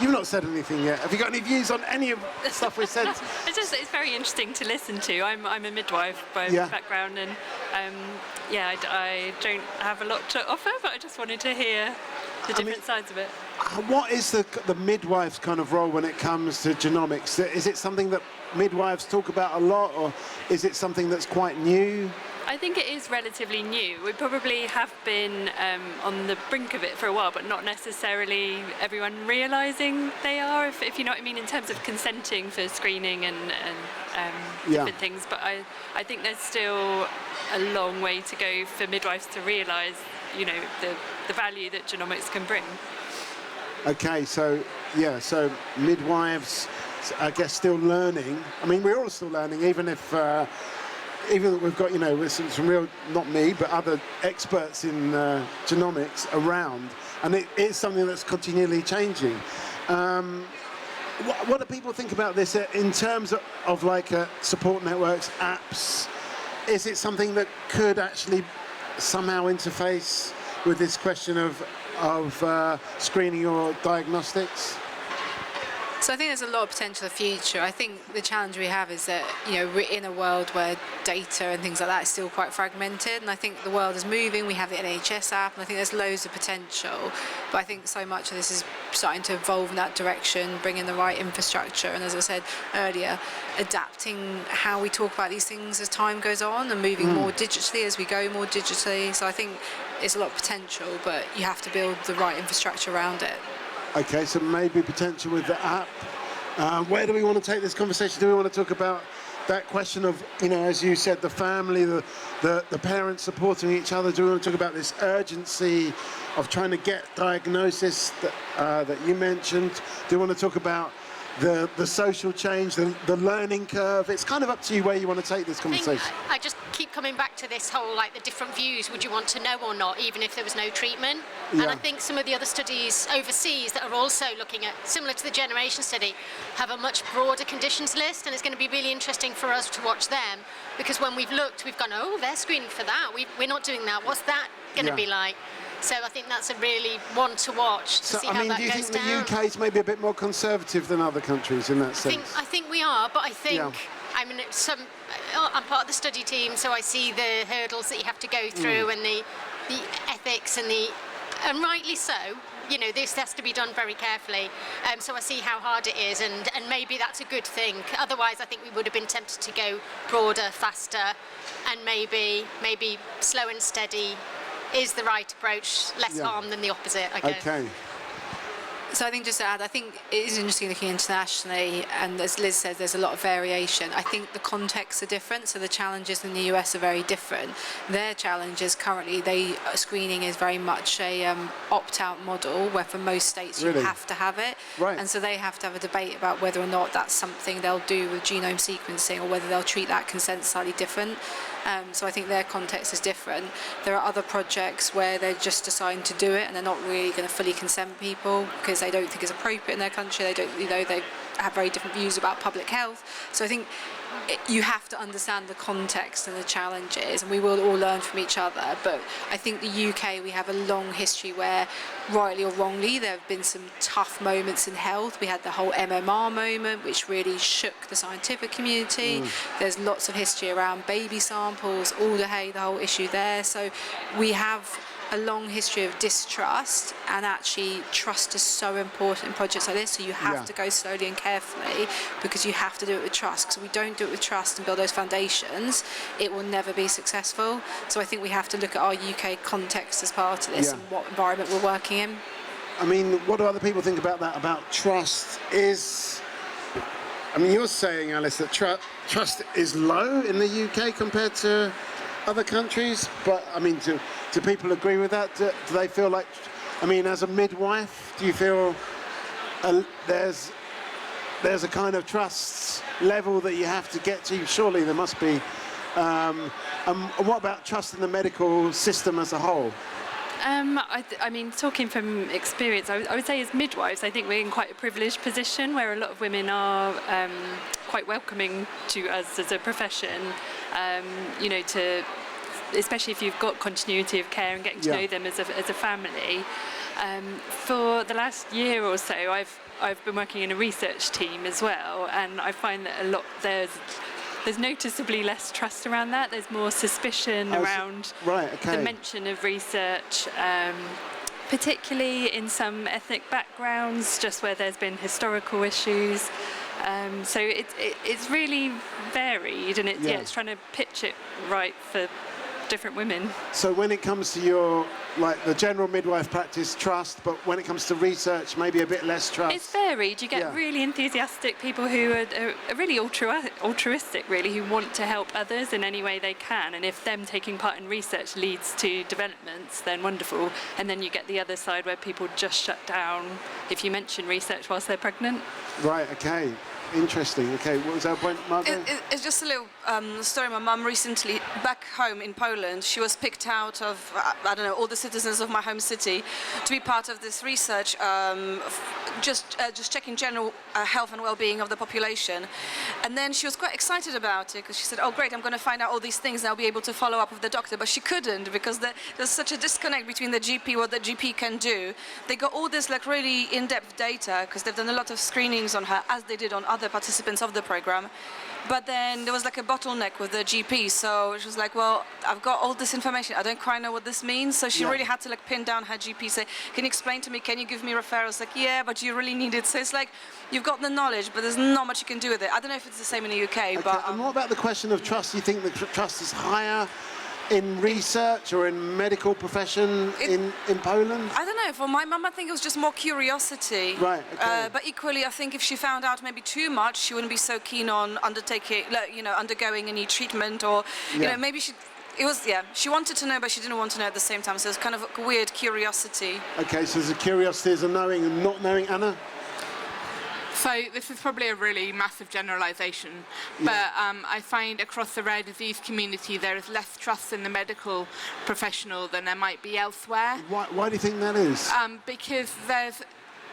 Speaker 1: You've not said anything yet. Have you got any views on any of the stuff we said?
Speaker 4: It's very interesting to listen to. I'm a midwife by background, and I don't have a lot to offer, but I just wanted to hear the different sides of it.
Speaker 1: What is the midwife's kind of role when it comes to genomics? Is it something that midwives talk about a lot, or is it something that's quite new?
Speaker 4: I think it is relatively new. We probably have been on the brink of it for a while, but not necessarily everyone realising they are, if you know what I mean, in terms of consenting for screening and different things. But I think there's still a long way to go for midwives to realise, the value that genomics can bring. Okay, so
Speaker 1: midwives, I guess, still learning. I mean, we're all still learning, even if we've got, with some real, not me, but other experts in genomics around, and it is something that's continually changing. What do people think about this in terms of like support networks, apps? Is it something that could actually somehow interface with this question of screening or diagnostics?
Speaker 14: So I think there's a lot of potential in the future. I think the challenge we have is that, we're in a world where data and things like that is still quite fragmented, and I think the world is moving. We have the NHS app, and I think there's loads of potential, but I think so much of this is starting to evolve in that direction, bringing the right infrastructure, and as I said earlier, adapting how we talk about these things as time goes on, and moving more digitally as we go more digitally. So I think it's a lot of potential, but you have to build the right infrastructure around it.
Speaker 1: Okay, so maybe potential with the app. Where do we want to take this conversation? Do we want to talk about that question of, as you said, the family, the parents supporting each other? Do we want to talk about this urgency of trying to get diagnosis that you mentioned? Do you want to talk about the social change, the learning curve? It's kind of up to you where you want to take this conversation.
Speaker 22: I just keep coming back to this whole, the different views. Would you want to know or not, even if there was no treatment?
Speaker 1: Yeah.
Speaker 22: And I think some of the other studies overseas that are also looking at, similar to the generation study, have a much broader conditions list, and it's going to be really interesting for us to watch them, because when we've looked, we've gone, oh, they're screening for that. We're not doing that. What's that going to be like? So I think that's a really one to watch to see how that goes down.
Speaker 1: Do you think the UK is maybe a bit more conservative than other countries in that sense?
Speaker 22: I think we are, but I think, I'm part of the study team, so I see the hurdles that you have to go through and the ethics and rightly so. This has to be done very carefully. So I see how hard it is, and maybe that's a good thing. Otherwise, I think we would have been tempted to go broader, faster, and maybe slow and steady is the right approach, less harm than the opposite, I guess.
Speaker 1: Okay.
Speaker 14: So I think just to add, I think it is interesting looking internationally, and as Liz says, there's a lot of variation. I think the contexts are different, so the challenges in the US are very different. Their challenges currently, screening is very much a opt-out model, where for most states you have to have it.
Speaker 1: Right.
Speaker 14: And so they have to have a debate about whether or not that's something they'll do with genome sequencing, or whether they'll treat that consent slightly different. So I think their context is different. There are other projects where they're just deciding to do it and they're not really going to fully consent people because they don't think it's appropriate in their country. They don't, they have very different views about public health. So I think you have to understand the context and the challenges, and we will all learn from each other. But I think the UK, we have a long history where, rightly or wrongly, there have been some tough moments in health. We had the whole MMR moment, which really shook the scientific community. There's lots of history around baby samples, all the whole issue there. So we have a long history of distrust, and actually trust is so important in projects like this. So you have to go slowly and carefully, because you have to do it with trust. Because if we don't do it with trust and build those foundations, it will never be successful. So I think we have to look at our UK context as part of this and what environment we're working in.
Speaker 1: I mean, what do other people think about that? About trust is, I mean, you're saying, Alice, that trust is low in the UK compared to other countries, but I mean, do people agree with that? Do they feel like, I mean, as a midwife, do you feel there's a kind of trust level that you have to get to? Surely there must be. And what about trust in the medical system as a whole?
Speaker 17: I mean, talking from experience, I would say as midwives, I think we're in quite a privileged position where a lot of women are quite welcoming to us as a profession, especially if you've got continuity of care and getting to know them as a family. For the last year or so, I've been working in a research team as well, and I find that there's noticeably less trust around that. There's more suspicion around the mention of research, particularly in some ethnic backgrounds, just where there's been historical issues. So it's really varied, and it's trying to pitch it right for different women.
Speaker 1: So when it comes to your, like the general midwife practice, trust, but when it comes to research, maybe a bit less trust?
Speaker 17: It's varied. You get really enthusiastic people who are really altruistic, really, who want to help others in any way they can, and if them taking part in research leads to developments, then wonderful. And then you get the other side where people just shut down if you mention research whilst they're pregnant.
Speaker 1: Right, okay. Interesting. Okay, what was that point, Margaret?
Speaker 5: It's just a little story. My mum recently, back home in Poland, she was picked out of, I don't know, all the citizens of my home city to be part of this research, just checking general health and well-being of the population. And then she was quite excited about it because she said, oh great, I'm going to find out all these things and I'll be able to follow up with the doctor. But she couldn't, because there's such a disconnect between the GP, what the GP can do. They got all this like really in-depth data because they've done a lot of screenings on her, as they did on other participants of the program. But then there was like a bottleneck with the GP, so she was like, well, I've got all this information, I don't quite know what this means. So she really had to like pin down her GP, say, can you explain to me, can you give me referrals? Like, yeah, but you really need it. So it's like, you've got the knowledge, but there's not much you can do with it. I don't know if it's the same in the UK, but...
Speaker 1: And what about the question of trust? Do you think the trust is higher in research or in medical profession in Poland?
Speaker 5: I don't know. For my mum, I think it was just more curiosity.
Speaker 1: Right. Okay.
Speaker 5: But equally, I think if she found out maybe too much, she wouldn't be so keen on undergoing any treatment, or maybe she. It was she wanted to know, but she didn't want to know at the same time. So it's kind of a weird curiosity.
Speaker 1: Okay, so there's a curiosity, there's a knowing and not knowing. Anna?
Speaker 16: So this is probably a really massive generalisation, but I find across the rare disease community there is less trust in the medical professional than there might be elsewhere.
Speaker 1: Why do you think that is?
Speaker 16: Because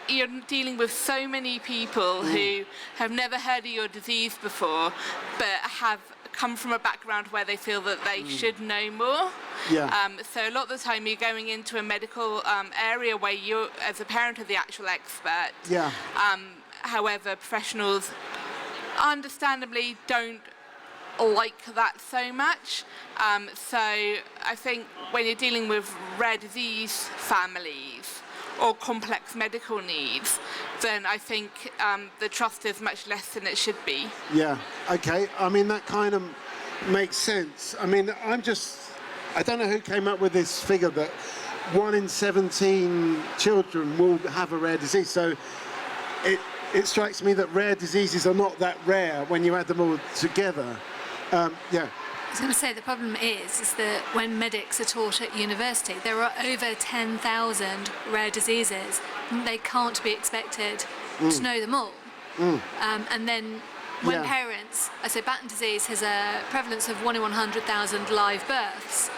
Speaker 16: you're dealing with so many people who have never heard of your disease before, but have come from a background where they feel that they should know more. So a lot of the time you're going into a medical area where you, as a parent, are the actual expert. However, professionals understandably don't like that so much. So I think when you're dealing with rare disease families or complex medical needs, then I think the trust is much less than it should be.
Speaker 1: Yeah, okay. I mean, that kind of makes sense. I mean, I don't know who came up with this figure that 1 in 17 children will have a rare disease. So it strikes me that rare diseases are not that rare when you add them all together.
Speaker 22: I was going to say the problem is that when medics are taught at university, there are over 10,000 rare diseases. They can't be expected to know them all. And then
Speaker 14: when parents, so Batten disease has a prevalence of 1 in 100,000 live births.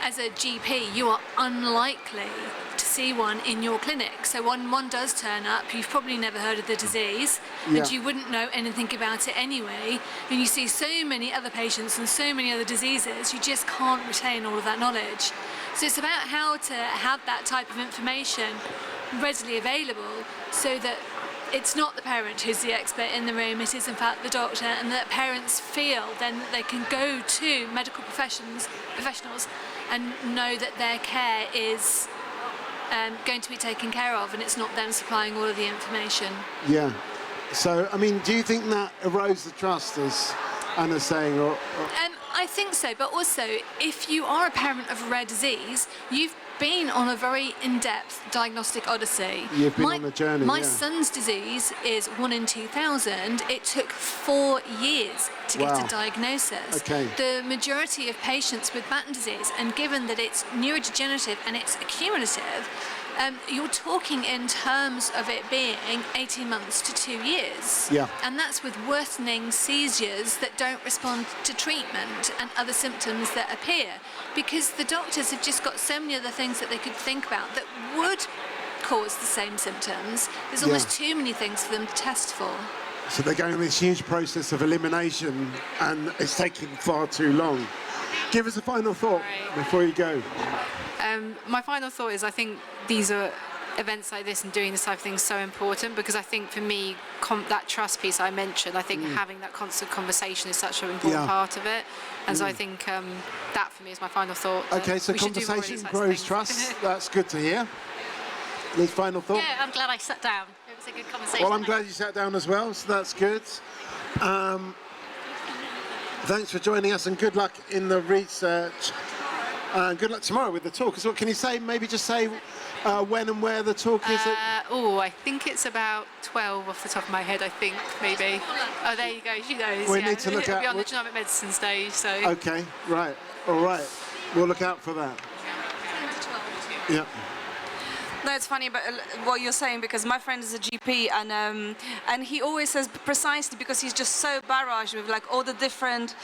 Speaker 14: As a GP, you are unlikely to see one in your clinic. So when one does turn up, you've probably never heard of the disease, and you wouldn't know anything about it anyway. And you see so many other patients and so many other diseases, you just can't retain all of that knowledge. So it's about how to have that type of information readily available so that it's not the parent who's the expert in the room, it is in fact the doctor, and that parents feel then that they can go to medical professionals and know that their care is going to be taken care of, and it's not them supplying all of the information.
Speaker 1: Yeah. So, I mean, do you think that erodes the trust, as Anna's saying?
Speaker 14: I think so, but also, if you are a parent of a rare disease, you've been on a very in-depth diagnostic odyssey.
Speaker 1: You've been on a journey,
Speaker 14: My son's disease is 1 in 2,000. It took 4 years to get a diagnosis.
Speaker 1: Okay.
Speaker 14: The majority of patients with Batten disease, and given that it's neurodegenerative and it's accumulative, you're talking in terms of it being 18 months to 2 years.
Speaker 1: Yeah.
Speaker 14: And that's with worsening seizures that don't respond to treatment and other symptoms that appear. Because the doctors have just got so many other things that they could think about that would cause the same symptoms. There's almost too many things for them to test for.
Speaker 1: So they're going on this huge process of elimination, and it's taking far too long. Give us a final thought before you go.
Speaker 14: My final thought is I think these are events like this and doing this type of thing is so important, because I think for me that trust piece I mentioned, I think having that constant conversation is such an important part of it, and so I think that for me is my final thought.
Speaker 1: Okay, so conversation grows trust. That's good to hear. Liz, final thought?
Speaker 22: Yeah, I'm glad I sat down. It was a good conversation.
Speaker 1: Well, I'm glad you sat down as well, so that's good. Thanks for joining us, and good luck in the research. Good luck tomorrow with the talk. So can you say, maybe just say when and where the talk is?
Speaker 14: I think it's about 12 off the top of my head, I think, maybe. Oh, there you go, she knows.
Speaker 1: We need to look
Speaker 14: It'll
Speaker 1: at...
Speaker 14: be on the genomic medicine stage, so...
Speaker 1: Okay, right, all right. We'll look out for that. Yeah.
Speaker 5: No, it's funny but what you're saying, because my friend is a GP, and he always says, precisely because he's just so barraged with like all the different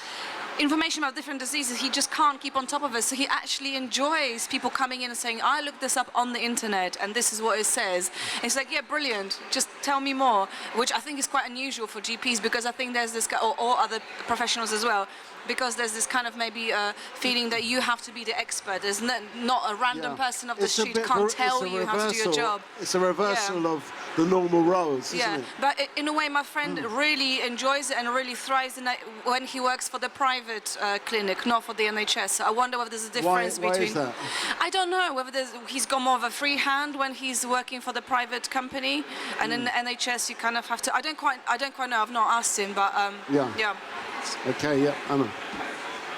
Speaker 5: information about different diseases, he just can't keep on top of it. So he actually enjoys people coming in and saying, I looked this up on the internet and this is what it says. And it's like, yeah, brilliant, just tell me more, which I think is quite unusual for GPs, because I think there's this, or other professionals as well, because there's this kind of maybe feeling that you have to be the expert. There's not a random person off the street can't tell you how to do your job.
Speaker 1: It's a reversal of the normal roles, isn't it?
Speaker 5: But in a way, my friend really enjoys it and really thrives in it when he works for the private clinic, not for the NHS. So I wonder whether there's a difference between...
Speaker 1: Why is that?
Speaker 5: I don't know, whether he's got more of a free hand when he's working for the private company, and in the NHS you kind of have to... I don't quite know, I've not asked him, but yeah.
Speaker 1: Okay, yeah, Anna.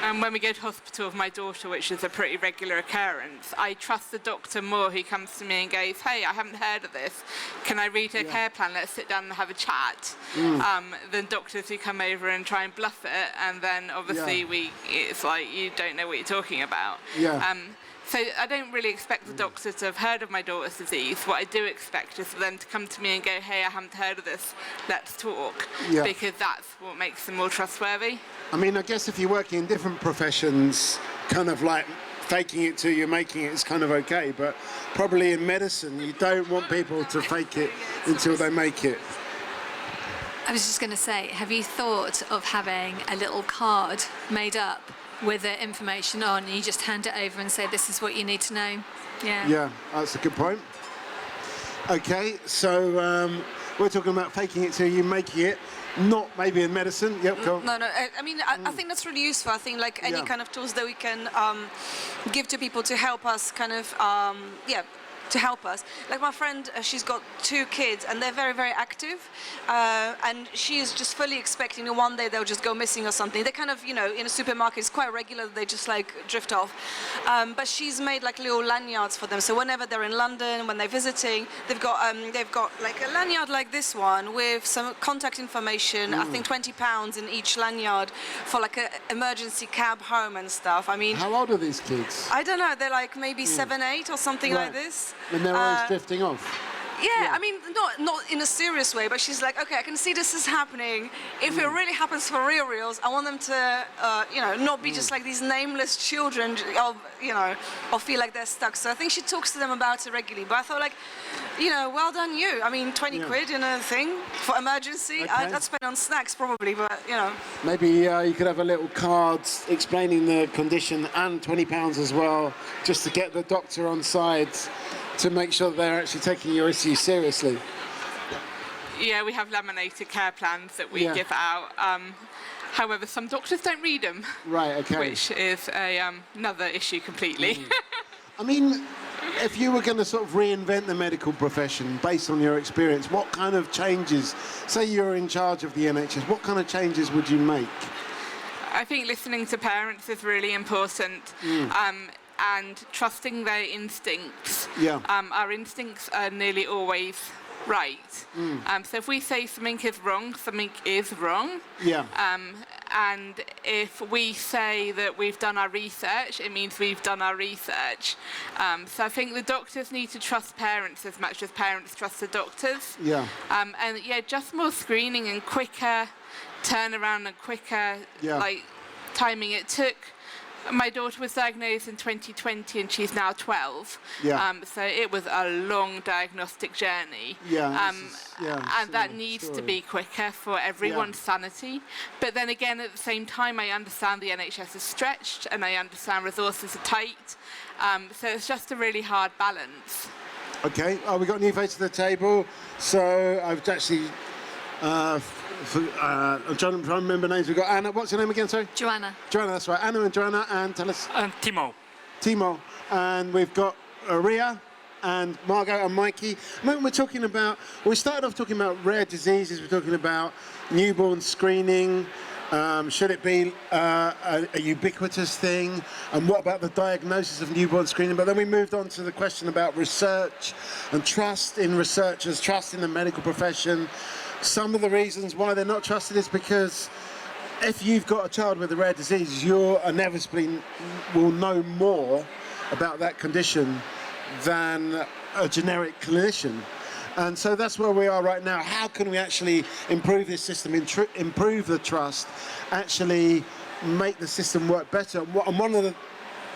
Speaker 16: And when we go to hospital with my daughter, which is a pretty regular occurrence, I trust the doctor more who comes to me and goes, hey, I haven't heard of this. Can I read her care plan? Let's sit down and have a chat. Than doctors who come over and try and bluff it, and then obviously it's like, you don't know what you're talking about. So I don't really expect the doctor to have heard of my daughter's disease. What I do expect is for them to come to me and go, hey, I haven't heard of this, let's talk. Because that's what makes them more trustworthy.
Speaker 1: I mean, I guess if you're working in different professions, kind of like faking it till you're making it is kind of okay, but probably in medicine, you don't want people to fake it until they make it.
Speaker 14: I was just going to say, have you thought of having a little card made up with the information on, and you just hand it over and say, this is what you need to know?
Speaker 1: Yeah, that's a good point. Okay, so we're talking about faking it till you're making it, not maybe in medicine. Yep, go on.
Speaker 5: No, I mean, I think that's really useful. I think like any kind of tools that we can give to people to help us kind of, to help us. Like my friend, she's got 2 kids and they're very, very active, and she is just fully expecting that one day they'll just go missing or something. They kind of, in a supermarket, it's quite regular that they just like drift off. But she's made like little lanyards for them. So whenever they're in London, when they're visiting, they've got like a lanyard like this one with some contact information. I think £20 in each lanyard for like an emergency cab home and stuff. I mean,
Speaker 1: how old are these kids?
Speaker 5: I don't know. They're like maybe 7, 8 or something like this.
Speaker 1: And they're always drifting off.
Speaker 5: Yeah, I mean, not in a serious way, but she's like, okay, I can see this is happening. If it really happens for reals, I want them to, not be just like these nameless children, or feel like they're stuck. So I think she talks to them about it regularly. But I thought, like, well done you. I mean, 20 quid in a thing for emergency.
Speaker 1: Okay.
Speaker 5: I'd spend on snacks probably, but
Speaker 1: Maybe you could have a little card explaining the condition and £20 as well, just to get the doctor on side to make sure that they're actually taking your issue seriously.
Speaker 16: Yeah, we have laminated care plans that we give out. However, some doctors don't read them.
Speaker 1: Right, okay.
Speaker 16: Which is another issue completely.
Speaker 1: I mean, if you were going to sort of reinvent the medical profession based on your experience, what kind of changes, say you're in charge of the NHS, what kind of changes would you make?
Speaker 16: I think listening to parents is really important. And trusting their instincts.
Speaker 1: Yeah.
Speaker 16: Our instincts are nearly always right. So if we say something is wrong.
Speaker 1: Yeah.
Speaker 16: And if we say that we've done our research, it means we've done our research. So I think the doctors need to trust parents as much as parents trust the doctors.
Speaker 1: Yeah.
Speaker 16: And just more screening and quicker turnaround and quicker timing. It took. My daughter was diagnosed in 2020 and she's now 12.
Speaker 1: Yeah.
Speaker 16: So it was a long diagnostic journey.
Speaker 1: Yeah.
Speaker 16: And that needs to be quicker for everyone's sanity. But then again, at the same time, I understand the NHS is stretched and I understand resources are tight. So it's just a really hard balance.
Speaker 1: Okay. We got new face to the table. So I've actually... I'm trying to remember names. We've got Anna. What's your name again, sorry?
Speaker 14: Joanna.
Speaker 1: Joanna, that's right. Anna and Joanna, and tell us.
Speaker 2: And Timo.
Speaker 1: Timo. And we've got Ria and Margot and Mikey. We're talking about, we started off talking about rare diseases. We're talking about newborn screening. Should it be a ubiquitous thing? And what about the diagnosis of newborn screening? But then we moved on to the question about research and trust in researchers, trust in the medical profession. Some of the reasons why they're not trusted is because if you've got a child with a rare disease, you inevitably will know more about that condition than a generic clinician. And so that's where we are right now. How can we actually improve this system, improve the trust, actually make the system work better? And one of the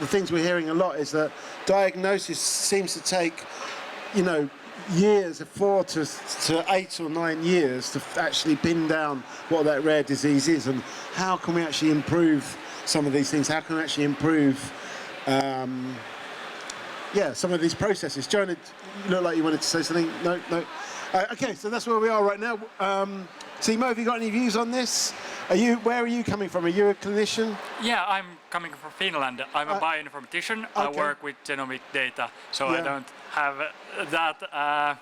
Speaker 1: things we're hearing a lot is that diagnosis seems to take, years, 4 to 8 or 9 years to actually pin down what that rare disease is, and how can we actually improve some of these things? How can we actually improve some of these processes? Joanna, you look like you wanted to say something. No. Okay, so that's where we are right now. Timo, have you got any views on this? Where are you coming from? Are you a clinician?
Speaker 2: Yeah, I'm coming from Finland. I'm a bioinformatician.
Speaker 1: Okay.
Speaker 2: I work with genomic data, so I don't have that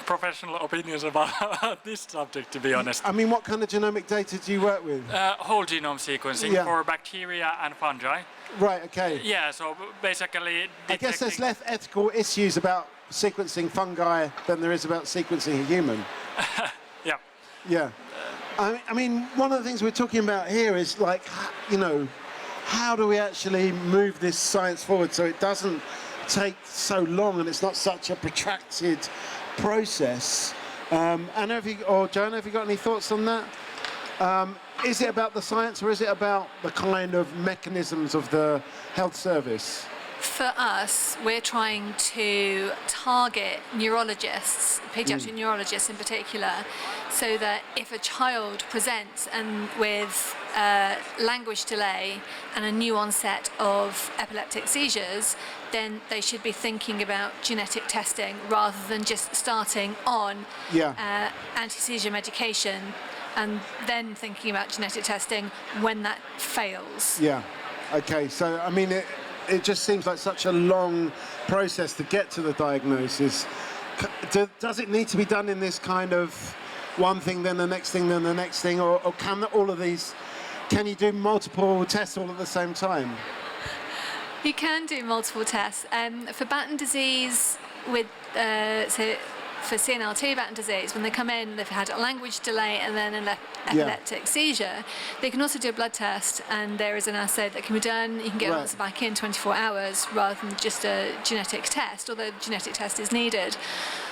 Speaker 2: professional opinions about this subject, to be honest.
Speaker 1: I mean, what kind of genomic data do you work with?
Speaker 2: Whole genome sequencing for bacteria and fungi.
Speaker 1: Right, okay.
Speaker 2: Yeah, so basically...
Speaker 1: I guess there's less ethical issues about sequencing fungi than there is about sequencing a human.
Speaker 2: Yeah.
Speaker 1: Yeah. I mean, one of the things we're talking about here is, like, how do we actually move this science forward so it doesn't take so long and it's not such a protracted process? Anna, or Joanna, have you got any thoughts on that? Is it about the science or is it about the kind of mechanisms of the health service?
Speaker 14: For us, we're trying to target neurologists, paediatric neurologists in particular, so that if a child presents with language delay and a new onset of epileptic seizures, then they should be thinking about genetic testing rather than just starting on anti-seizure medication and then thinking about genetic testing when that fails.
Speaker 1: Yeah. Okay. So, I mean, it just seems like such a long process to get to the diagnosis. Does it need to be done in this kind of one thing, then the next thing, then the next thing, or can all of these, can you do multiple tests all at the same time?
Speaker 14: You can do multiple tests. For Batten disease, with
Speaker 18: for CNL2 Batten disease, when they come in, they've had a language delay and then an epileptic seizure, they can also do a blood test, and there is an assay that can be done. You can get an answer back in 24 hours rather than just a genetic test, although the genetic test is needed.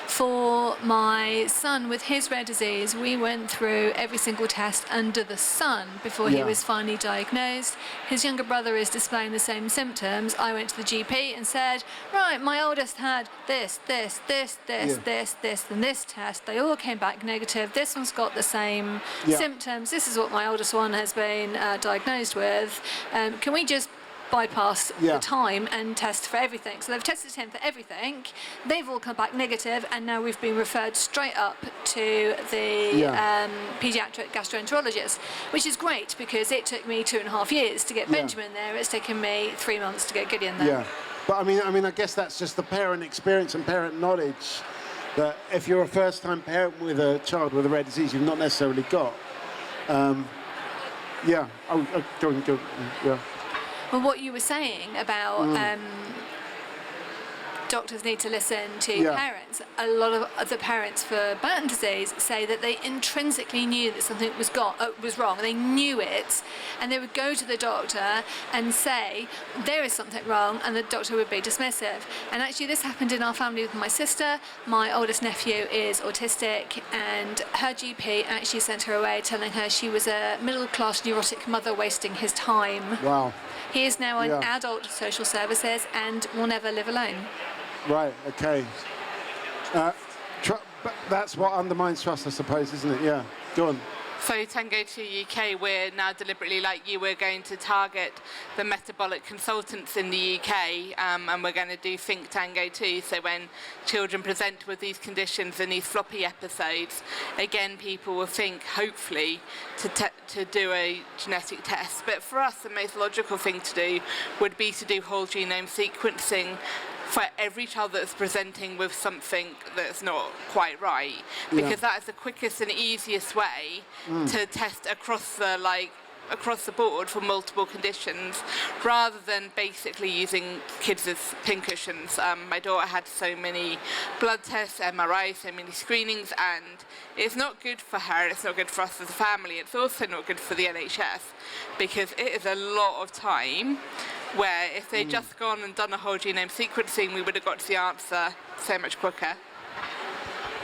Speaker 18: For my son with his rare disease, we went through every single test under the sun before he was finally diagnosed. His younger brother is displaying the same symptoms. I went to the GP and said, right, my oldest had this, and this test. They all came back negative. This one's got the same symptoms. This is what my oldest one has been diagnosed with. Can we just bypass the time and test for everything? So they've tested him for everything. They've all come back negative, and now we've been referred straight up to the paediatric gastroenterologist, which is great because it took me 2.5 years to get Benjamin there. It's taken me 3 months to get Gideon there.
Speaker 1: Yeah, but I mean, I guess that's just the parent experience and parent knowledge that if you're a first-time parent with a child with a rare disease, you've not necessarily got. Yeah.
Speaker 18: Well, what you were saying about doctors need to listen to parents, a lot of the parents for Batten disease say that they intrinsically knew that something was wrong. They knew it, and they would go to the doctor and say, there is something wrong, and the doctor would be dismissive. And actually this happened in our family with my sister. My oldest nephew is autistic, and her GP actually sent her away telling her she was a middle-class neurotic mother wasting his time.
Speaker 1: Wow.
Speaker 18: He is now in adult social services and will never live alone.
Speaker 1: Right, okay. But that's what undermines trust, I suppose, isn't it? Yeah, go on.
Speaker 16: So Tango 2 UK, we're now deliberately, like you, we're going to target the metabolic consultants in the UK, and we're going to do Think Tango 2. So when children present with these conditions and these floppy episodes, again, people will think, hopefully, to do a genetic test. But for us, the most logical thing to do would be to do whole genome sequencing for every child that's presenting with something that's not quite right, because that is the quickest and easiest way to test across the board for multiple conditions, rather than basically using kids as pincushions. My daughter had so many blood tests, MRIs, so many screenings, and it's not good for her, it's not good for us as a family, it's also not good for the NHS, because it is a lot of time where if they'd just gone and done a whole genome sequencing, we would have got to the answer so much quicker.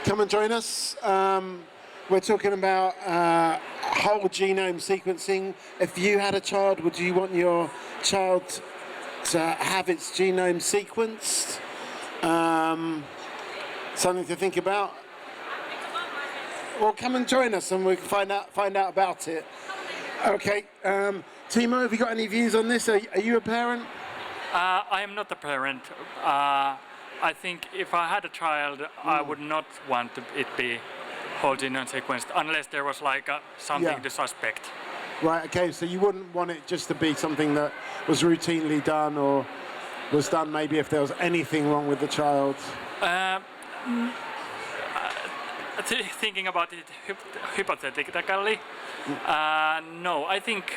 Speaker 1: Come and join us. We're talking about whole genome sequencing. If you had a child, would you want your child to have its genome sequenced? Something to think about. Well, come and join us, and we can find out about it. Okay. Timo, have you got any views on this? Are you a parent?
Speaker 2: I am not a parent. I think if I had a child, I would not want it be whole genome sequenced unless there was like something to suspect.
Speaker 1: Right, okay, so you wouldn't want it just to be something that was routinely done, or was done maybe if there was anything wrong with the child?
Speaker 2: Thinking about it hypothetically, no. I think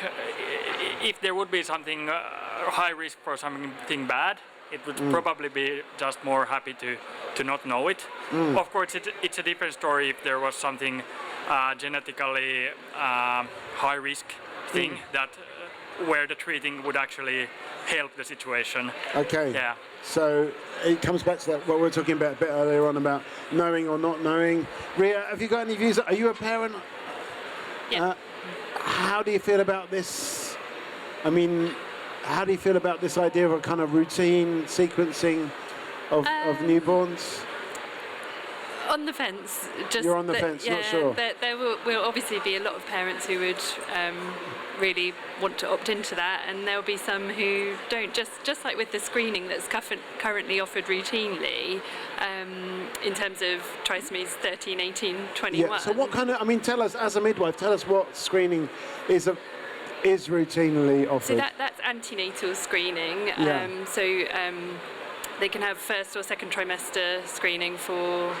Speaker 2: if there would be something high risk for something bad, it would probably be just more happy to not know it. Of course, it's a different story if there was something genetically high risk thing that where the treating would actually help the situation.
Speaker 1: Okay.
Speaker 2: Yeah.
Speaker 1: So it comes back to that what we were talking about a bit earlier on about knowing or not knowing. Ria, have you got any views? Are you a parent?
Speaker 4: Yeah.
Speaker 1: How do you feel about this? I mean, how do you feel about this idea of a kind of routine sequencing of newborns?
Speaker 4: On the fence.
Speaker 1: You're on the fence, not sure.
Speaker 4: There will obviously be a lot of parents who would really want to opt into that, and there will be some who don't. Just like with the screening that's currently offered routinely, in terms of trisomies 13, 18, 21.
Speaker 1: Yeah, so what kind of, I mean, tell us, as a midwife, tell us what screening is routinely offered.
Speaker 4: So that's antenatal screening.
Speaker 1: Yeah.
Speaker 4: They can have first or second trimester screening for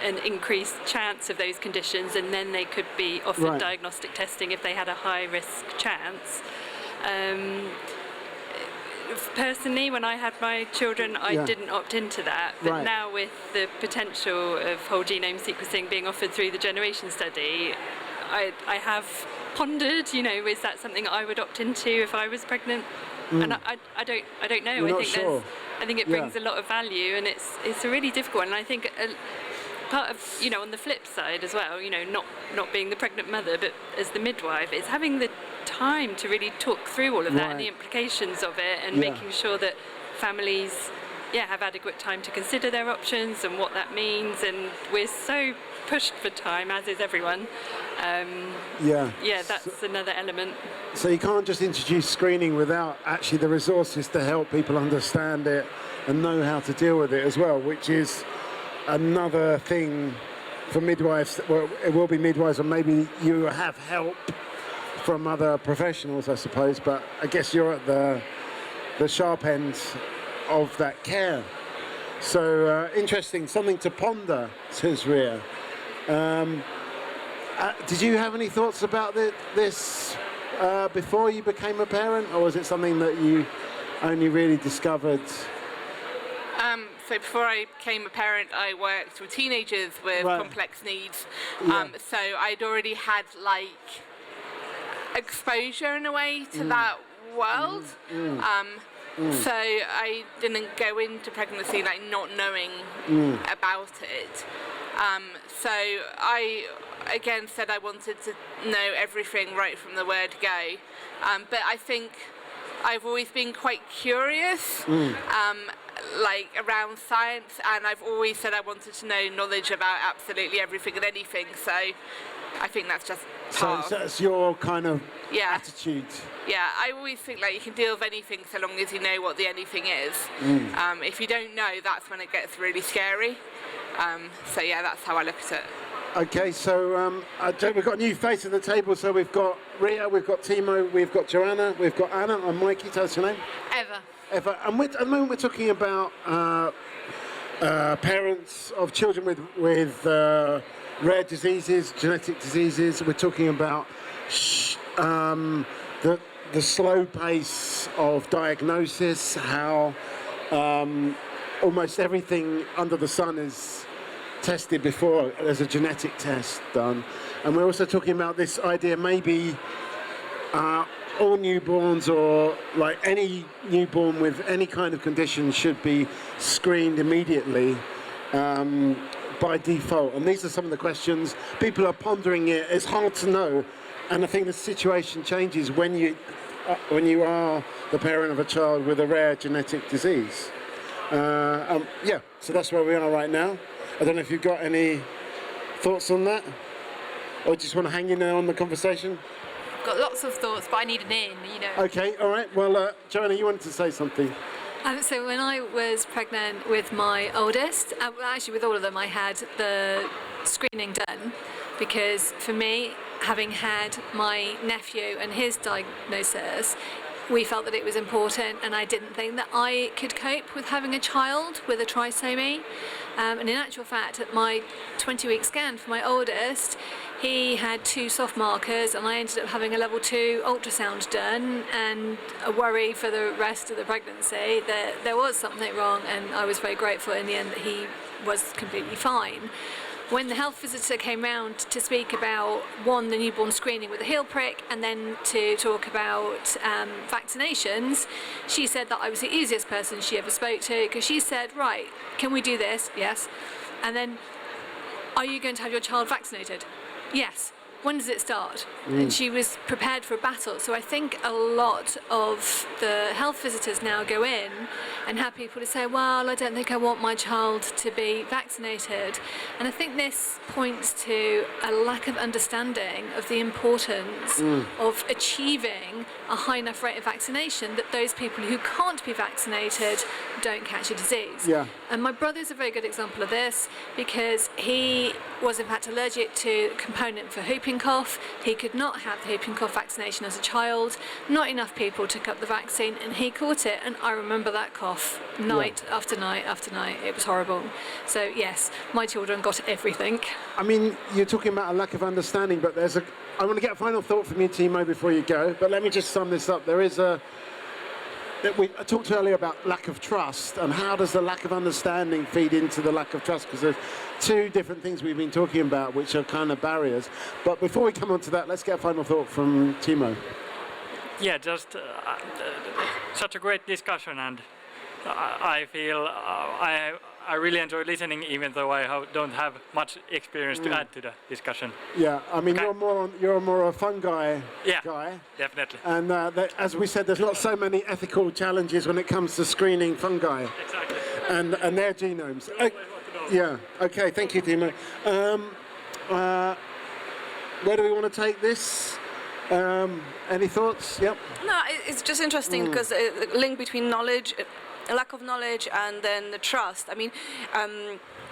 Speaker 4: an increased chance of those conditions, and then they could be offered diagnostic testing if they had a high risk chance. personally, when I had my children, I didn't opt into that. But now with the potential of whole genome sequencing being offered through the Generation Study, I have pondered, you know, is that something I would opt into if I was pregnant? And I don't know. I think it brings a lot of value, and it's a really difficult one. And I think part of, you know, on the flip side as well, you know, not being the pregnant mother, but as the midwife, is having the time to really talk through all of that and the implications of it, and making sure that families have adequate time to consider their options and what that means. And we're so pushed for time, as is everyone. That's another element.
Speaker 1: So you can't just introduce screening without actually the resources to help people understand it and know how to deal with it as well, which is another thing for midwives. Well, it will be midwives, and maybe you have help from other professionals, I suppose, but I guess you're at the sharp end of that care. So interesting, something to ponder, says Ria. Did you have any thoughts about this before you became a parent, or was it something that you only really discovered?
Speaker 16: So before I became a parent, I worked with teenagers with complex needs. So I'd already had like exposure in a way to that world. So I didn't go into pregnancy like not knowing about it. So I again said I wanted to know everything right from the word go. But I think I've always been quite curious, like around science, and I've always said I wanted to know knowledge about absolutely everything and anything. So I think that's just part
Speaker 1: So that's your kind of attitude.
Speaker 16: Yeah, I always think like you can deal with anything so long as you know what the anything is. If you don't know, that's when it gets really scary. So yeah, that's how I look at it.
Speaker 1: Okay, so we've got a new face at the table. So we've got Ria, we've got Timo, we've got Joanna, we've got Anna, and Mikey. Tell us your name. Eva. And at the moment we're talking about parents of children with rare diseases, genetic diseases. We're talking about the slow pace of diagnosis, how almost everything under the sun is tested before there's a genetic test done. And we're also talking about this idea maybe all newborns, or like any newborn with any kind of condition, should be screened immediately by default. And these are some of the questions. People are pondering it. It's hard to know. And I think the situation changes when you are the parent of a child with a rare genetic disease. So that's where we are right now. I don't know if you've got any thoughts on that, or just want to hang in there on the conversation.
Speaker 4: I've got lots of thoughts, but I need an in, you know.
Speaker 1: Okay, all right. Well, Joanna, you wanted to say something.
Speaker 18: So when I was pregnant with my oldest, actually with all of them, I had the screening done, because for me, having had my nephew and his diagnosis, we felt that it was important, and I didn't think that I could cope with having a child with a trisomy. And in actual fact, at my 20-week scan for my oldest, he had 2 soft markers, and I ended up having a level 2 ultrasound done, and a worry for the rest of the pregnancy that there was something wrong, and I was very grateful in the end that he was completely fine. When the health visitor came round to speak about, one, the newborn screening with a heel prick, and then to talk about vaccinations, she said that I was the easiest person she ever spoke to, because she said, right, can we do this? Yes. And then, are you going to have your child vaccinated? Yes. When does it start? And she was prepared for a battle. So I think a lot of the health visitors now go in and have people to say, well, I don't think I want my child to be vaccinated. And I think this points to a lack of understanding of the importance of achieving a high enough rate of vaccination that those people who can't be vaccinated don't catch a disease.
Speaker 1: Yeah.
Speaker 18: And my brother's a very good example of this, because he was in fact allergic to a component for whooping cough. He could not have the whooping cough vaccination as a child. Not enough people took up the vaccine, and he caught it, and I remember that cough night after night after night. It was horrible. So yes, my children got everything.
Speaker 1: I mean, you're talking about a lack of understanding, but I want to get a final thought from you, Timo, before you go, but let me just sum this up. There is I talked earlier about lack of trust, and how does the lack of understanding feed into the lack of trust? Because there's two different things we've been talking about, which are kind of barriers. But before we come on to that, let's get a final thought from Timo.
Speaker 2: Yeah, just such a great discussion, and I feel I really enjoy listening, even though I don't have much experience to add to the discussion.
Speaker 1: Yeah, I mean, you're more a fungi guy.
Speaker 2: Definitely.
Speaker 1: And as we said, there's not so many ethical challenges when it comes to screening fungi.
Speaker 2: Exactly.
Speaker 1: And their genomes. Yeah. Okay. Thank you, Timo. Where do we want to take this? Any thoughts? Yep.
Speaker 5: No, it's just interesting because the link between knowledge, a lack of knowledge, and then the trust. I mean,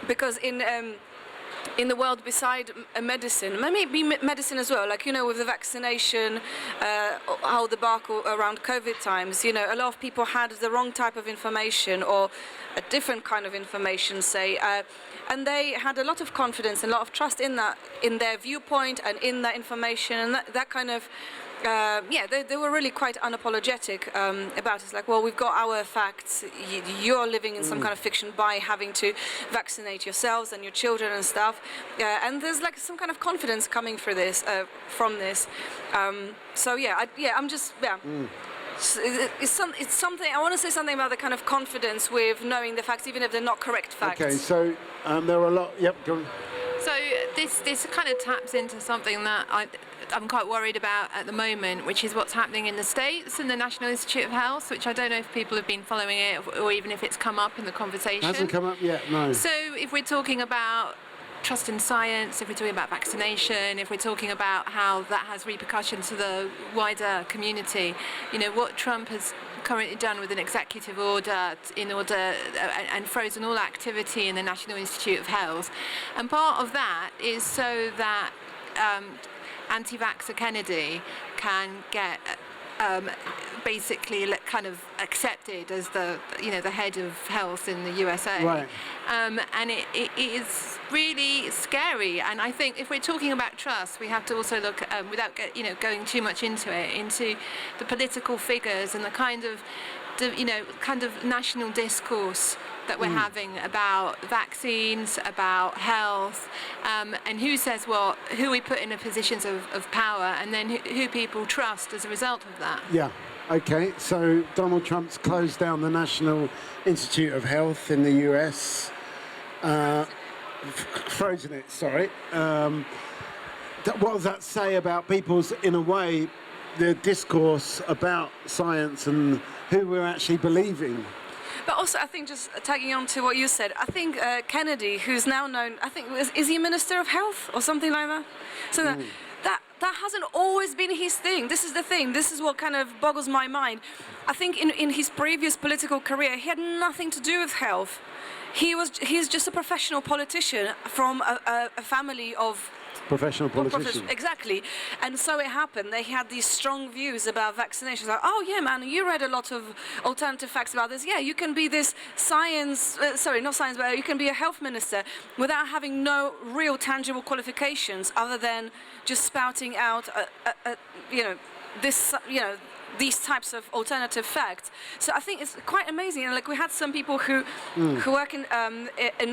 Speaker 5: because in the world beside medicine, maybe medicine as well, like, you know, with the vaccination, how the debacle around COVID times, you know, a lot of people had the wrong type of information or a different kind of information, say, and they had a lot of confidence and a lot of trust in that, in their viewpoint and in that information, and that kind of, they were really quite unapologetic about it. It's like, well, we've got our facts. You're living in some kind of fiction by having to vaccinate yourselves and your children and stuff. And there's like some kind of confidence coming through this, from this. It's something. I want to say something about the kind of confidence with knowing the facts, even if they're not correct facts.
Speaker 1: Okay, so there are a lot. Yep, go on.
Speaker 8: So this kind of taps into something that I'm quite worried about at the moment, which is what's happening in the States and the National Institute of Health, which I don't know if people have been following it or even if it's come up in the conversation.
Speaker 1: Hasn't come up yet, no.
Speaker 8: So if we're talking about trust in science, if we're talking about vaccination, if we're talking about how that has repercussions to the wider community, you know, what Trump has currently done with an executive order and frozen all activity in the National Institute of Health. And part of that is so that anti-vaxxer Kennedy can get basically kind of accepted as the head of health in the USA.
Speaker 1: Right.
Speaker 8: And it is really scary. And I think if we're talking about trust, we have to also look, without going too much into it, into the political figures and the kind of national discourse that we're having about vaccines, about health, and who says what, who we put in positions of power, and then who people trust as a result of that.
Speaker 1: Yeah. Okay. So Donald Trump's closed down the National Institute of Health in the US. Frozen it. Sorry. What does that say about people's, in a way, the discourse about science and who we're actually believing?
Speaker 5: But also, I think, just tagging on to what you said, I think Kennedy, who's now known, I think, is he Minister of Health or something like that? So that hasn't always been his thing. This is the thing. This is what kind of boggles my mind. I think in his previous political career, he had nothing to do with health. He's just a professional politician from a family of
Speaker 1: professional politicians.
Speaker 5: Exactly. And so it happened. They had these strong views about vaccinations. Like, oh yeah, man, you read a lot of alternative facts about this. Yeah, you can be this you can be a health minister without having no real tangible qualifications other than just spouting out, these types of alternative facts. So I think it's quite amazing. And like, we had some people who work in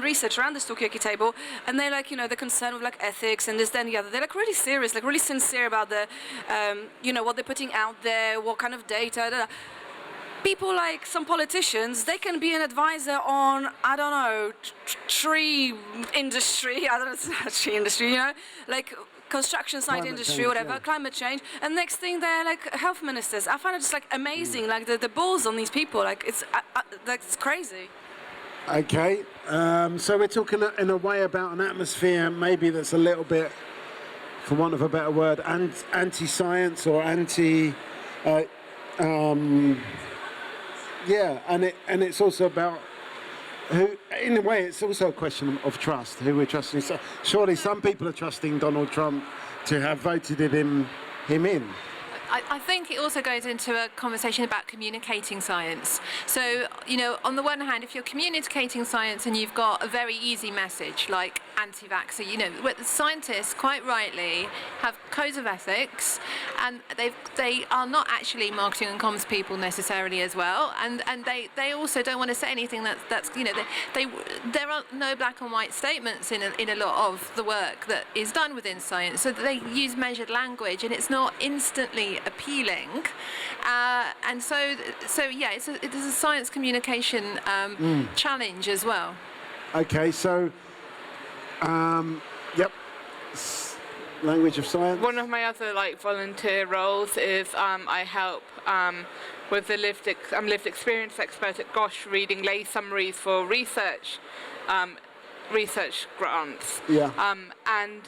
Speaker 5: research around this Talkaoke table, and they're like, they're concerned with like ethics and this, then the other. They're like really serious, like really sincere about the, what they're putting out there, what kind of data. People like some politicians, they can be an advisor on, I don't know, tree industry. I don't know, it's not tree industry, like construction site industry, whatever, climate change, and next thing they're like health ministers. I find it just like amazing, like the balls on these people, like it's crazy.
Speaker 1: Okay, so we're talking in a way about an atmosphere maybe that's a little bit, for want of a better word, anti-science or anti, and it's also about who, in a way, it's also a question of trust, who we're trusting. So surely some people are trusting Donald Trump to have voted him in.
Speaker 8: I think it also goes into a conversation about communicating science. So, you know, on the one hand, if you're communicating science and you've got a very easy message like anti-vaxxer, you know, the scientists quite rightly have codes of ethics, and they are not actually marketing and comms people necessarily as well, and they also don't want to say anything that's you know, there are no black and white statements in a lot of the work that is done within science, so they use measured language, and it's not instantly appealing, and so yeah, it is a science communication challenge as well.
Speaker 1: Okay, so yep, language of science.
Speaker 16: One of my other volunteer roles is I help with the lived experience expert at GOSH, reading lay summaries for research grants.
Speaker 1: Yeah.
Speaker 16: And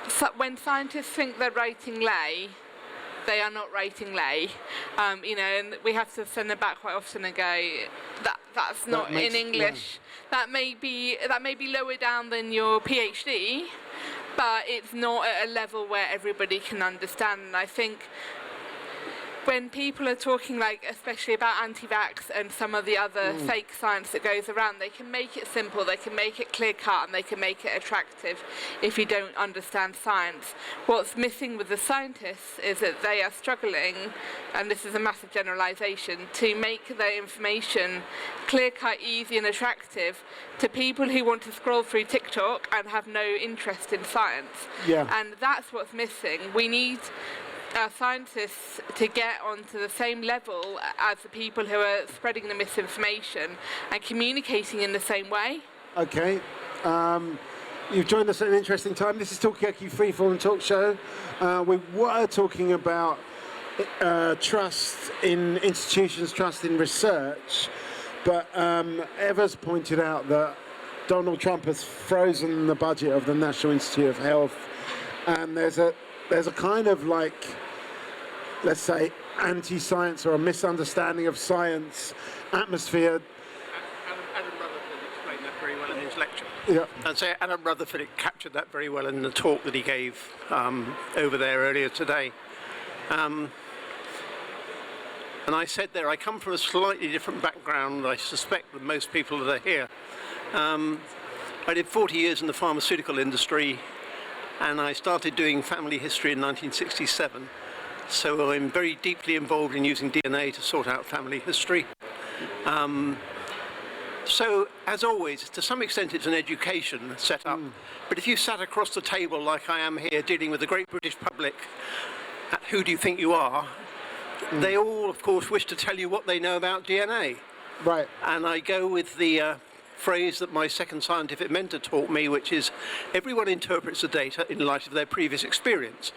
Speaker 16: so when scientists think they're writing lay, they are not writing lay, you know, and we have to send them back quite often and go, that's not in English. Yeah. That may be lower down than your PhD, but it's not at a level where everybody can understand. And I think when people are talking, especially about anti-vax and some of the other fake science that goes around, they can make it simple, they can make it clear-cut, and they can make it attractive if you don't understand science. What's missing with the scientists is that they are struggling, and this is a massive generalization, to make their information clear-cut, easy and attractive to people who want to scroll through TikTok and have no interest in science.
Speaker 1: Yeah.
Speaker 16: And that's what's missing. We need scientists to get onto the same level as the people who are spreading the misinformation and communicating in the same way.
Speaker 1: Okay. You've joined us at an interesting time. This is Talkaoke Freeform Talk Show. We were talking about trust in institutions, trust in research, but Eva's pointed out that Donald Trump has frozen the budget of the National Institute of Health, and there's a kind of let's say, anti-science or a misunderstanding of science atmosphere.
Speaker 10: Adam Rutherford explained that very well in his lecture.
Speaker 1: Yeah.
Speaker 10: And so Adam Rutherford captured that very well in the talk that he gave over there earlier today. And I said there, I come from a slightly different background, I suspect, than most people that are here. I did 40 years in the pharmaceutical industry, and I started doing family history in 1967. So I'm very deeply involved in using DNA to sort out family history. So, as always, to some extent it's an education set up, but if you sat across the table like I am here dealing with the great British public at Who Do You Think You Are, they all, of course, wish to tell you what they know about DNA.
Speaker 1: Right.
Speaker 10: And I go with the phrase that my second scientific mentor taught me, which is everyone interprets the data in light of their previous experience.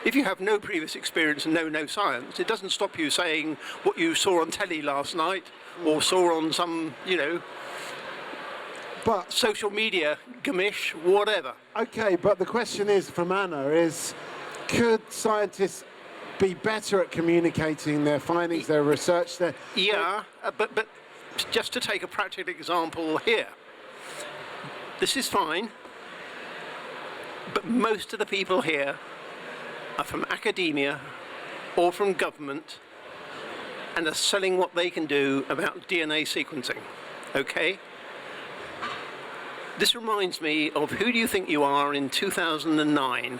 Speaker 10: If you have no previous experience and no science, it doesn't stop you saying what you saw on telly last night or saw on some,
Speaker 1: but
Speaker 10: social media gamish, whatever.
Speaker 1: Okay, but the question is, from Anna, could scientists be better at communicating their findings, their research?
Speaker 10: Yeah, but just to take a practical example here, this is fine, but most of the people here are from academia or from government and are selling what they can do about DNA sequencing, okay? This reminds me of Who Do You Think You Are in 2009,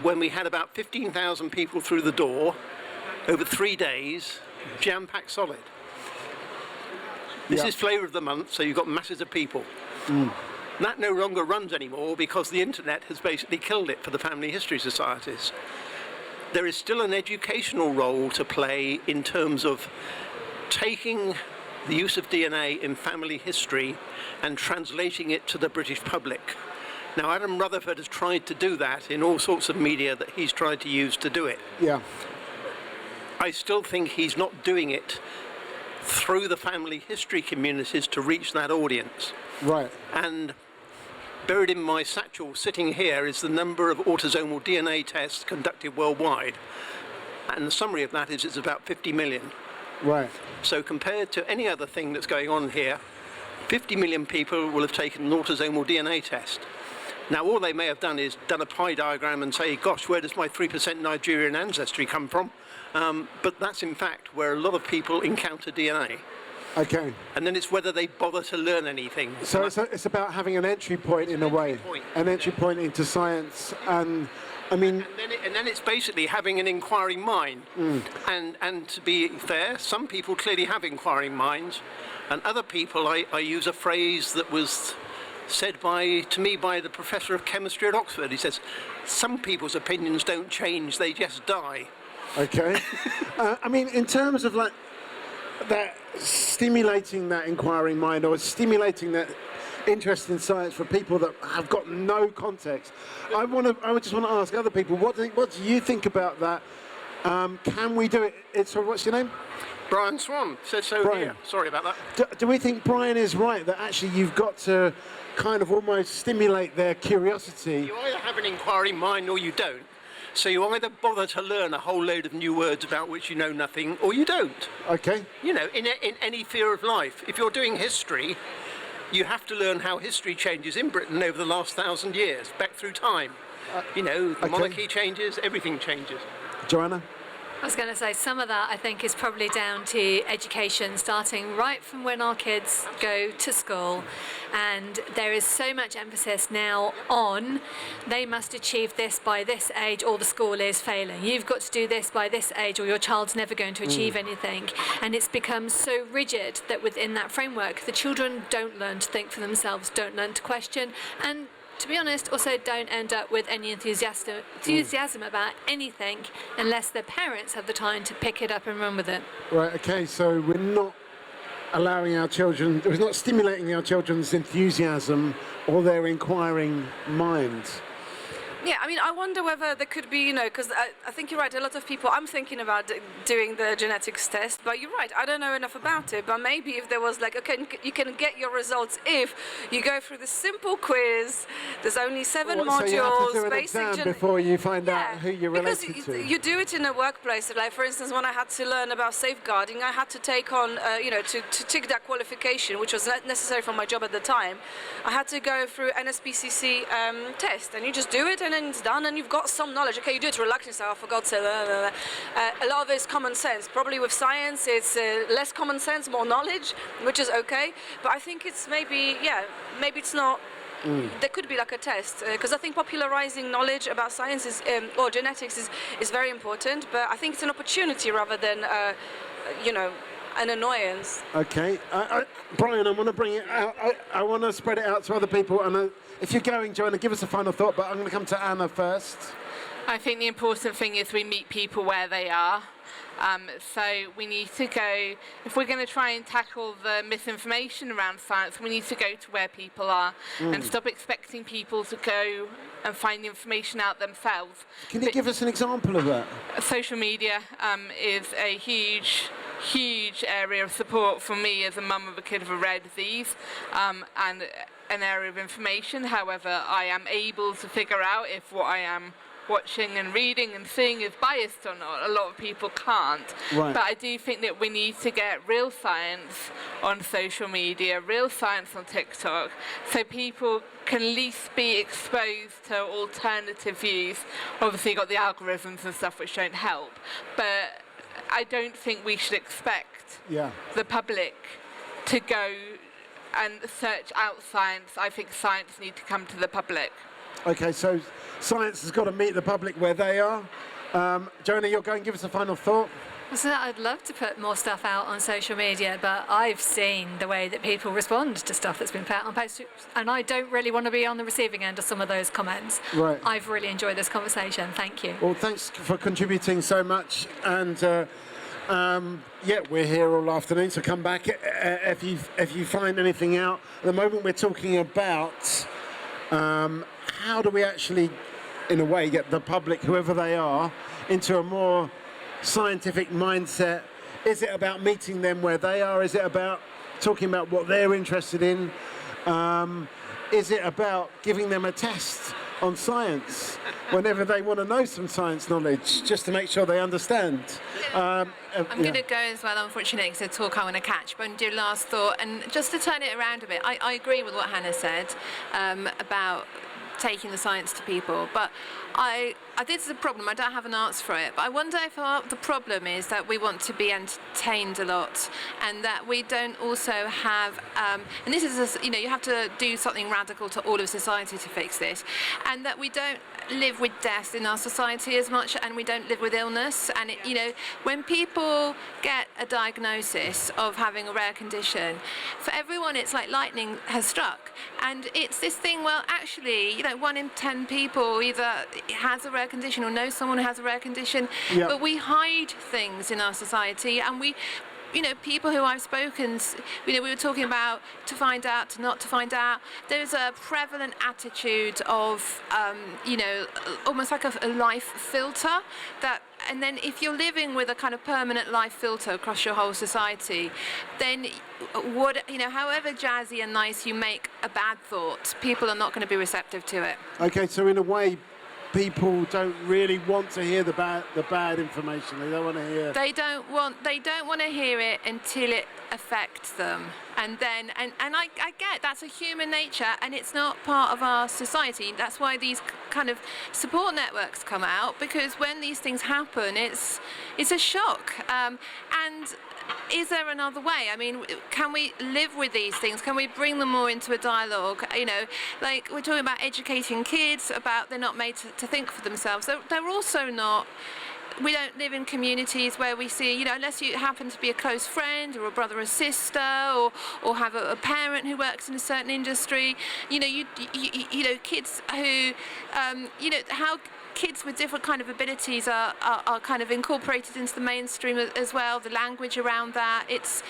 Speaker 10: when we had about 15,000 people through the door over 3 days, jam-packed solid. This is flavour of the month, so you've got masses of people. That no longer runs anymore because the internet has basically killed it for the family history societies. There is still an educational role to play in terms of taking the use of DNA in family history and translating it to the British public. Now, Adam Rutherford has tried to do that in all sorts of media that he's tried to use to do it.
Speaker 1: Yeah.
Speaker 10: I still think he's not doing it through the family history communities to reach that audience.
Speaker 1: Right.
Speaker 10: And buried in my satchel sitting here is the number of autosomal DNA tests conducted worldwide. And the summary of that is it's about 50 million.
Speaker 1: Right.
Speaker 10: So compared to any other thing that's going on here, 50 million people will have taken an autosomal DNA test. Now, all they may have done is done a pie diagram and say, gosh, where does my 3% Nigerian ancestry come from? But that's in fact where a lot of people encounter DNA.
Speaker 1: Okay.
Speaker 10: And then it's whether they bother to learn anything.
Speaker 1: So it's about having an entry point in a way, an entry point into science, and I mean,
Speaker 10: and then it's basically having an inquiring mind. And to be fair, some people clearly have inquiring minds, and other people, I use a phrase that was said to me by the professor of chemistry at Oxford. He says, some people's opinions don't change, they just die.
Speaker 1: Okay. I mean, in terms of like that stimulating that inquiring mind or stimulating that interest in science for people that have got no context, I would just want to ask other people, what do you think about that? Can we do it? So what's your name?
Speaker 10: Brian Swan said so.
Speaker 1: Brian.
Speaker 10: Here. Sorry about that.
Speaker 1: Do we think Brian is right that actually you've got to kind of almost stimulate their curiosity?
Speaker 10: You either have an inquiring mind or you don't. So you either bother to learn a whole load of new words about which you know nothing, or you don't.
Speaker 1: Okay.
Speaker 10: You know, in any sphere of life, if you're doing history, you have to learn how history changes in Britain over the last 1,000 years, back through time. You know, the monarchy changes, everything changes.
Speaker 1: Joanna?
Speaker 18: I was going to say some of that I think is probably down to education, starting right from when our kids go to school, and there is so much emphasis now on they must achieve this by this age or the school is failing. You've got to do this by this age or your child's never going to achieve anything, and it's become so rigid that within that framework the children don't learn to think for themselves, don't learn to question, and to be honest, also don't end up with any enthusiasm about anything unless their parents have the time to pick it up and run with it.
Speaker 1: Right, okay, so we're not allowing our children, we're not stimulating our children's enthusiasm or their inquiring minds.
Speaker 5: Yeah, I mean, I wonder whether there could be, you know, because I think you're right, a lot of people, I'm thinking about doing the genetics test, but you're right, I don't know enough about it, but maybe if there was like, okay, you can get your results if you go through this simple quiz, there's only 7 modules,
Speaker 1: so you have to do an exam before you find out who you're related
Speaker 5: because
Speaker 1: to.
Speaker 5: you do it in a workplace, like for instance, when I had to learn about safeguarding, I had to take on, you know, to tick that qualification, which was not necessary for my job at the time, I had to go through NSPCC test, and you just do it, and then it's done, and you've got some knowledge. Okay, you do it reluctantly, so I forgot to. A lot of it is common sense. Probably with science, it's less common sense, more knowledge, which is okay. But I think it's maybe it's not. There could be like a test, because I think popularizing knowledge about science is, or genetics is very important. But I think it's an opportunity rather than, you know, an annoyance.
Speaker 1: Okay, Brian, I want to bring it out. I want to spread it out to other people. And if you're going, Joanna, give us a final thought. But I'm going to come to Anna first.
Speaker 16: I think the important thing is we meet people where they are. So we need to go, if we're going to try and tackle the misinformation around science, we need to go to where people are and stop expecting people to go and find information out themselves.
Speaker 1: Can you give us an example of that?
Speaker 16: Social media is a huge area of support for me as a mum of a kid with a rare disease, and an area of information. However, I am able to figure out if what I am watching and reading and seeing is biased or not. A lot of people can't.
Speaker 1: Right.
Speaker 16: But I do think that we need to get real science on social media, real science on TikTok, so people can at least be exposed to alternative views. Obviously you've got the algorithms and stuff which don't help, but I don't think we should expect the public to go and search out science. I think science needs to come to the public.
Speaker 1: Okay, so science has got to meet the public where they are. Joanna, you're going to give us a final thought?
Speaker 18: So I'd love to put more stuff out on social media, but I've seen the way that people respond to stuff that's been put out on posts, and I don't really want to be on the receiving end of some of those comments.
Speaker 1: Right.
Speaker 18: I've really enjoyed this conversation. Thank you.
Speaker 1: Well, thanks for contributing so much, and we're here all afternoon, so come back if you find anything out. At the moment, we're talking about how do we actually, in a way, get the public, whoever they are, into a more scientific mindset. Is it about meeting them where they are? Is it about talking about what they're interested in? Is it about giving them a test on science whenever they want to know some science knowledge, just to make sure they understand?
Speaker 8: I'm going to go as well, unfortunately, because it's a talk I want to catch, but your last thought, and just to turn it around a bit, I agree with what Hannah said about taking the science to people. But this is a problem. I don't have an answer for it. But I wonder if the problem is that we want to be entertained a lot, and that we don't also have. And this is, you have to do something radical to all of society to fix this, and that we don't live with death in our society as much, and we don't live with illness. And when people get a diagnosis of having a rare condition, for everyone it's like lightning has struck, and it's this thing. Well, actually, 1 in 10 people either has a rare condition or knows someone who has a rare condition.
Speaker 1: Yeah.
Speaker 8: But we hide things in our society, and we. People who I've spoken, we were talking about to find out, to not to find out. There's a prevalent attitude of, almost like a life filter and then if you're living with a kind of permanent life filter across your whole society, then however jazzy and nice you make a bad thought, people are not going to be receptive to it.
Speaker 1: Okay, so in a way, people don't really want to hear the bad information. They don't want to hear.
Speaker 8: They don't want to hear it until it affects them, and then I get that's a human nature, and it's not part of our society. That's why these kind of support networks come out, because when these things happen, it's a shock. And is there another way? I mean, can we live with these things? Can we bring them more into a dialogue? Like we're talking about educating kids about they're not made to think for themselves. They're also not. We don't live in communities where we see, unless you happen to be a close friend or a brother or sister, or have a parent who works in a certain industry. Kids who, how kids with different kind of abilities are kind of incorporated into the mainstream as well. The language around that, it's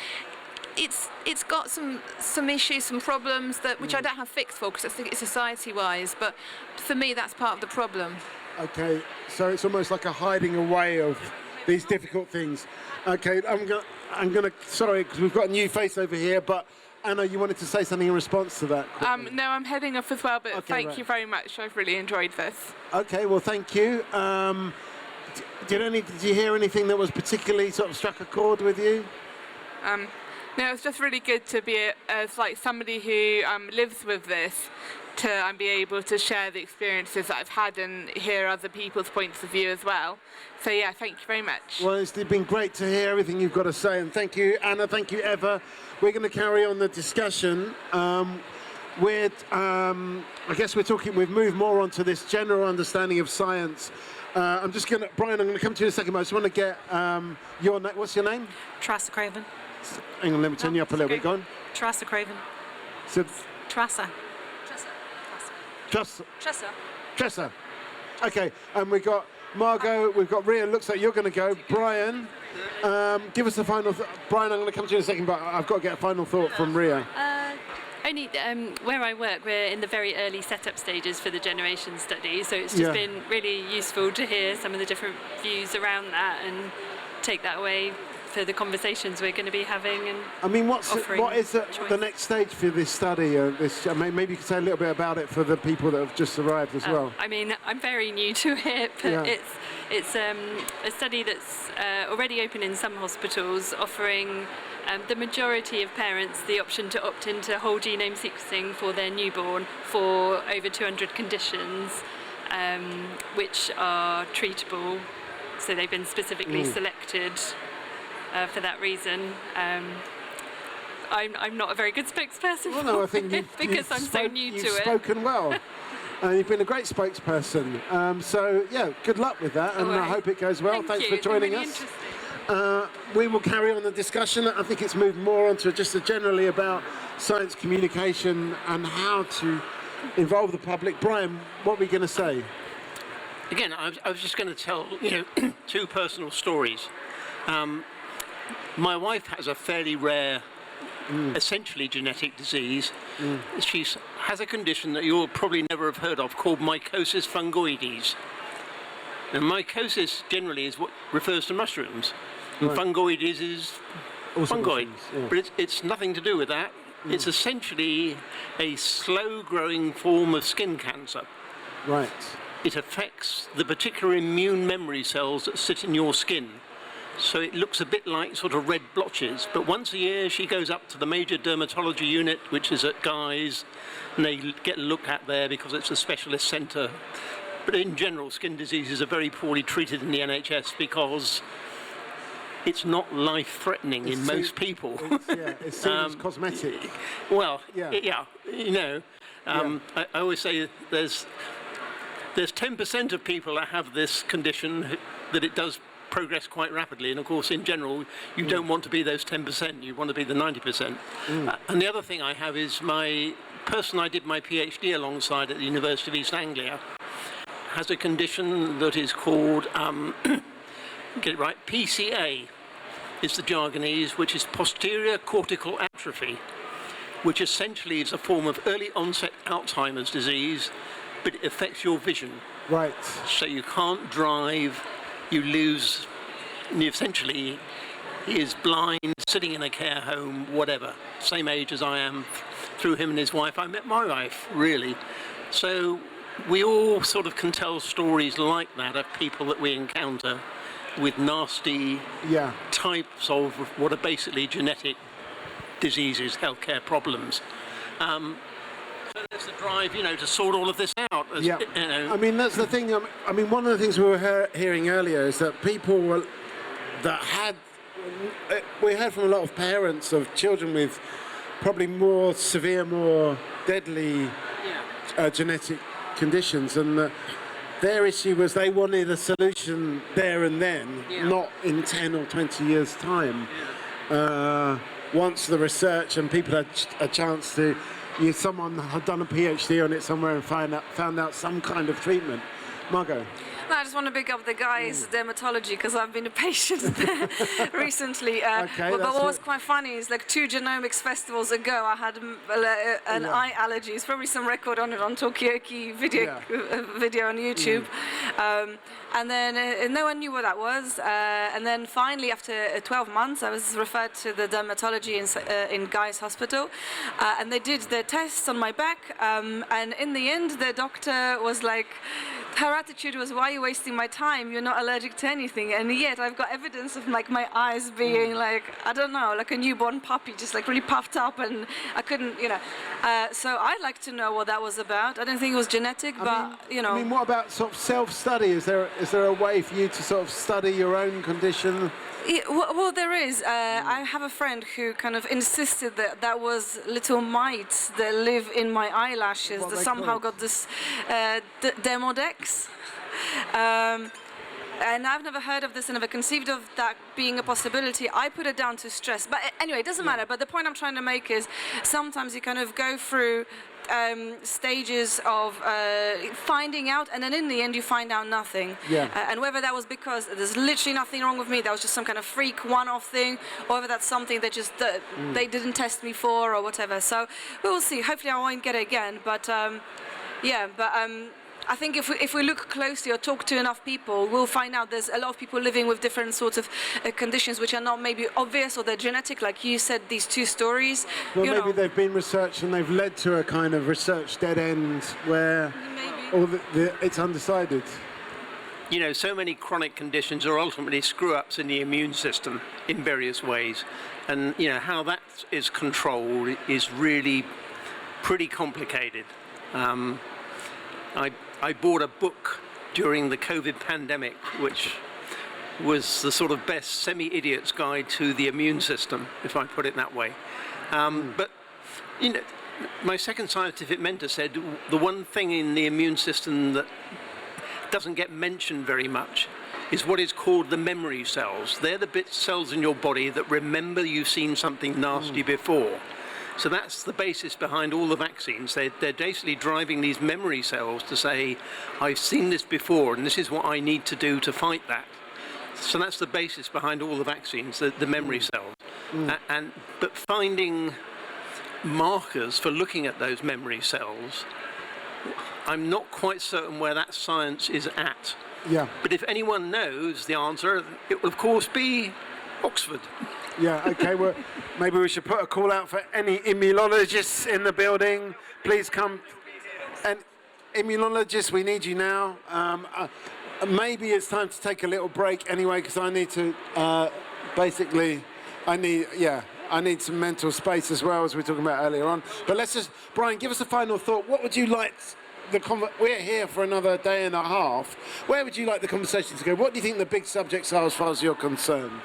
Speaker 8: got some issues, some problems which I don't have fixed for, because I think it's society-wise. But for me, that's part of the problem.
Speaker 1: Okay, so it's almost like a hiding away of these difficult things. Okay, I'm gonna. Sorry, because we've got a new face over here, but. Anna, you wanted to say something in response to that?
Speaker 16: No, I'm heading off as well, but
Speaker 1: okay,
Speaker 16: thank you very much. I've really enjoyed this.
Speaker 1: Okay, well, thank you. Did you hear anything that was particularly sort of struck a chord with you?
Speaker 16: No, it's just really good to be as like somebody who lives with this, to be able to share the experiences that I've had and hear other people's points of view as well. So yeah, thank you very much.
Speaker 1: Well, it's been great to hear everything you've got to say, and thank you, Anna, thank you, Eva. We're going to carry on the discussion. I guess we've moved more onto this general understanding of science. Brian, I'm going to come to you in a second, but I just want to get your name. What's your name?
Speaker 11: Trassa Craven.
Speaker 1: Hang on, let me turn you up a little bit. Go on.
Speaker 11: Trassa Craven.
Speaker 1: So,
Speaker 11: Trassa.
Speaker 1: Tressa. Okay, and we've got Margot, we've got Ria. Looks like you're going to go. Brian, give us a final. Brian, I'm going to come to you in a second, but I've got to get a final thought from Ria.
Speaker 4: Only where I work, we're in the very early setup stages for the generation study, so it's just been really useful to hear some of the different views around that and take that away for the conversations we're going to be having. And
Speaker 1: I mean, what is the next stage for this study? Maybe you could say a little bit about it for the people that have just arrived as well.
Speaker 4: I mean, I'm very new to it, but it's a study that's already open in some hospitals, offering the majority of parents the option to opt into whole genome sequencing for their newborn for over 200 conditions, which are treatable. So they've been specifically selected for that reason. I'm not a very good spokesperson.
Speaker 1: Well, no, I think
Speaker 4: I'm so new to it.
Speaker 1: You've spoken well. You've been a great spokesperson. So, yeah, good luck with that, and I hope it goes well. Thanks for joining us. We will carry on the discussion. I think it's moved more onto just generally about science communication and how to involve the public. Brian, what were we going to say?
Speaker 10: Again, I was just going to tell two personal stories. My wife has a fairly rare, essentially genetic disease. She has a condition that you'll probably never have heard of called mycosis fungoides. And mycosis generally is what refers to mushrooms, and fungoides is fungoid. But it's nothing to do with that. It's essentially a slow-growing form of skin cancer.
Speaker 1: Right.
Speaker 10: It affects the particular immune memory cells that sit in your skin. So it looks a bit like sort of red blotches. But once a year, she goes up to the major dermatology unit, which is at Guy's, and they get looked at there because it's a specialist centre. But in general, skin diseases are very poorly treated in the NHS because it's not life-threatening in most people.
Speaker 1: It's seen as cosmetic.
Speaker 10: Well, yeah, you know, I always say there's 10% of people that have this condition that it does progress quite rapidly, and of course in general you don't want to be those 10%, you want to be the 90%. And the other thing I have is my person I did my PhD alongside at the University of East Anglia has a condition that is called, get it right, PCA is the jargonese, which is posterior cortical atrophy, which essentially is a form of early onset Alzheimer's disease, but it affects your vision.
Speaker 1: Right.
Speaker 10: So you can't drive, you lose, and essentially he is blind, sitting in a care home, whatever, same age as I am. Through him and his wife, I met my wife, really. So we all sort of can tell stories like that of people that we encounter with nasty types of what are basically genetic diseases, healthcare problems. So there's the drive, you know, to sort all of this out. As, you know.
Speaker 1: I mean, that's the thing. I mean, one of the things we were hearing earlier is that people that had, we heard from a lot of parents of children with probably more severe, more deadly genetic conditions, and their issue was they wanted a solution there and then, not in 10 or 20 years' time. Once the research and people had a chance to, someone had done a PhD on it somewhere and found out some kind of treatment. Margot?
Speaker 5: No, I just want to pick up the Guy's dermatology because I've been a patient there recently. But what was quite funny is like 2 genomics festivals ago, I had an eye allergy. It's probably some record on it on Talkaoke video on YouTube. And then no one knew what that was. And then finally, after 12 months, I was referred to the dermatology in Guy's Hospital. And they did the tests on my back. And in the end, the doctor was like, her attitude was, why are you wasting my time? You're not allergic to anything. And yet I've got evidence of like my eyes being like, I don't know, like a newborn puppy, just like really puffed up, and I couldn't, you know. So I'd like to know what that was about. I don't think it was genetic, you know.
Speaker 1: I mean, what about sort of self-study? Is there a way for you to sort of study your own condition?
Speaker 5: Yeah, well, there is. I have a friend who kind of insisted that that was little mites that live in my eyelashes that somehow got this demodex. And I've never heard of this and never conceived of that being a possibility. I put it down to stress. But anyway, it doesn't matter. But the point I'm trying to make is sometimes you kind of go through stages of finding out, and then in the end you find out nothing. And whether that was because there's literally nothing wrong with me, that was just some kind of freak one-off thing, or whether that's something that just they didn't test me for or whatever. So we'll see. Hopefully I won't get it again. But I think if we look closely or talk to enough people, we'll find out there's a lot of people living with different sorts of conditions which are not maybe obvious, or they're genetic, like you said, these 2 stories.
Speaker 1: Well, maybe they've been researched and they've led to a kind of research dead end where it's undecided.
Speaker 10: You know, so many chronic conditions are ultimately screw-ups in the immune system in various ways. And, you know, how that is controlled is really pretty complicated. I bought a book during the COVID pandemic, which was the sort of best semi-idiot's guide to the immune system, if I put it that way. But, you know, my second scientific mentor said the one thing in the immune system that doesn't get mentioned very much is what is called the memory cells. They're the cells in your body that remember you've seen something nasty before. So that's the basis behind all the vaccines. They're basically driving these memory cells to say, I've seen this before and this is what I need to do to fight that. So that's the basis behind all the vaccines, the memory cells. But finding markers for looking at those memory cells, I'm not quite certain where that science is at. But if anyone knows the answer, it will of course be Oxford.
Speaker 1: Okay, well, maybe we should put a call out for any immunologists in the building. Please come. And immunologists, we need you now. maybe it's time to take a little break anyway, because I need to I need some mental space as well, as we were talking about earlier on. But let's just, Brian, give us a final thought. What would you like we're here for another day and a half. Where would you like the conversation to go? What do you think the big subjects are as far as you're concerned?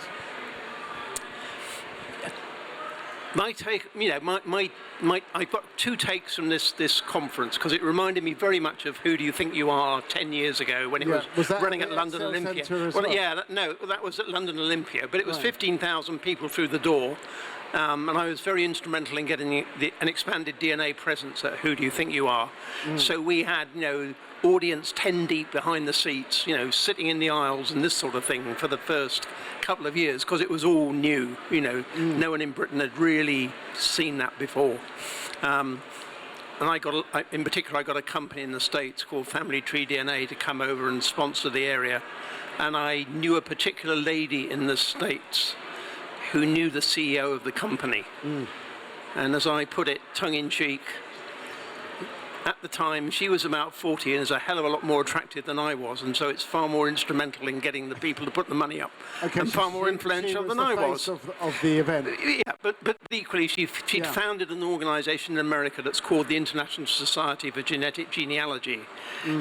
Speaker 10: My take, I've got two takes from this conference, because it reminded me very much of Who Do You Think You Are 10 years ago when it was
Speaker 1: that
Speaker 10: running at London Olympia. That was at London Olympia, but it was 15,000 people through the door. And I was very instrumental in getting an expanded DNA presence at Who Do You Think You Are? So we had, audience 10 deep behind the seats, sitting in the aisles and this sort of thing for the first couple of years, because it was all new, no one in Britain had really seen that before. And in particular, I got a company in the States called Family Tree DNA to come over and sponsor the area. And I knew a particular lady in the States who knew the CEO of the company. And as I put it, tongue-in-cheek, at the time she was about 40 and is a hell of a lot more attractive than I was, and so it's far more instrumental in getting the people to put the money up, and far more influential than I was.
Speaker 1: Of the event.
Speaker 10: Yeah, but equally she'd founded an organisation in America that's called the International Society for Genetic Genealogy.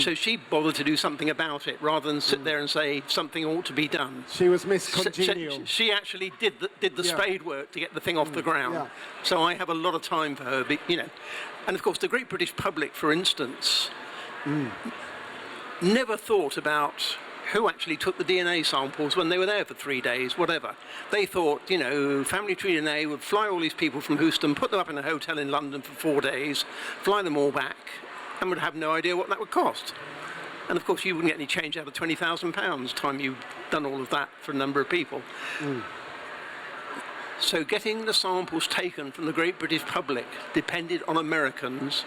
Speaker 10: So she bothered to do something about it rather than sit there and say something ought to be done.
Speaker 1: She was Miss Congenial.
Speaker 10: She actually did the spade work to get the thing off the ground. So I have a lot of time for her, and of course the great British public, for instance, never thought about who actually took the DNA samples when they were there for 3 days, whatever. They thought, Family Tree DNA would fly all these people from Houston, put them up in a hotel in London for 4 days, fly them all back, and would have no idea what that would cost. And of course you wouldn't get any change out of £20,000 time you've done all of that for a number of people. So getting the samples taken from the great British public depended on Americans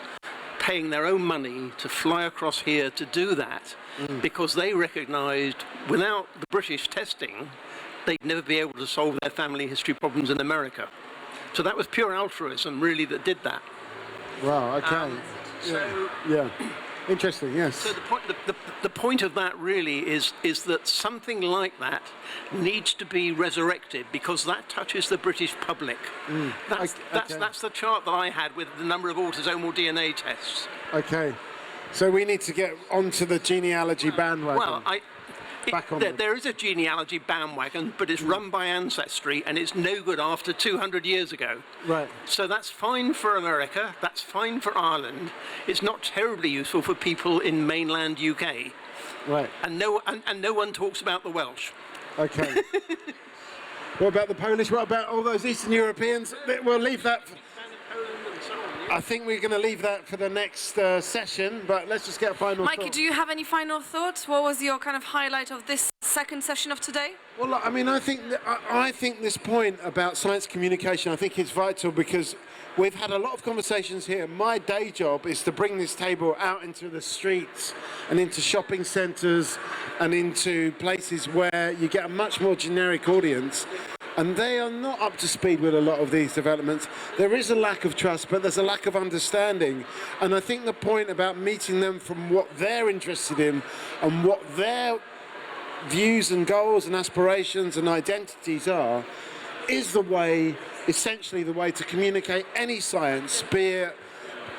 Speaker 10: paying their own money to fly across here to do that, because they recognised without the British testing, they'd never be able to solve their family history problems in America. So that was pure altruism, really, that did that.
Speaker 1: Wow, okay. Yeah. Interesting, yes.
Speaker 10: So the point of that really is that something like that needs to be resurrected, because that touches the British public. That's the chart that I had with the number of autosomal DNA tests.
Speaker 1: Okay. So we need to get onto the genealogy bandwagon.
Speaker 10: Well, there is a genealogy bandwagon, but it's run by Ancestry, and it's no good after 200 years ago.
Speaker 1: Right.
Speaker 10: So that's fine for America, that's fine for Ireland. It's not terribly useful for people in mainland UK.
Speaker 1: Right.
Speaker 10: And no one talks about the Welsh.
Speaker 1: Okay. What about the Polish? What about all those Eastern Europeans? We'll leave that. I think we're going to leave that for the next session, but let's just get a final
Speaker 3: Mikey,
Speaker 1: thought.
Speaker 3: do you have any final thoughts? What was your kind of highlight of this second session of today?
Speaker 1: Well, I mean, I think this point about science communication, I think it's vital, because we've had a lot of conversations here. My day job is to bring this table out into the streets and into shopping centres and into places where you get a much more generic audience. And they are not up to speed with a lot of these developments. There is a lack of trust, but there's a lack of understanding. And I think the point about meeting them from what they're interested in and what their views and goals and aspirations and identities are is the way, essentially the way to communicate any science, be it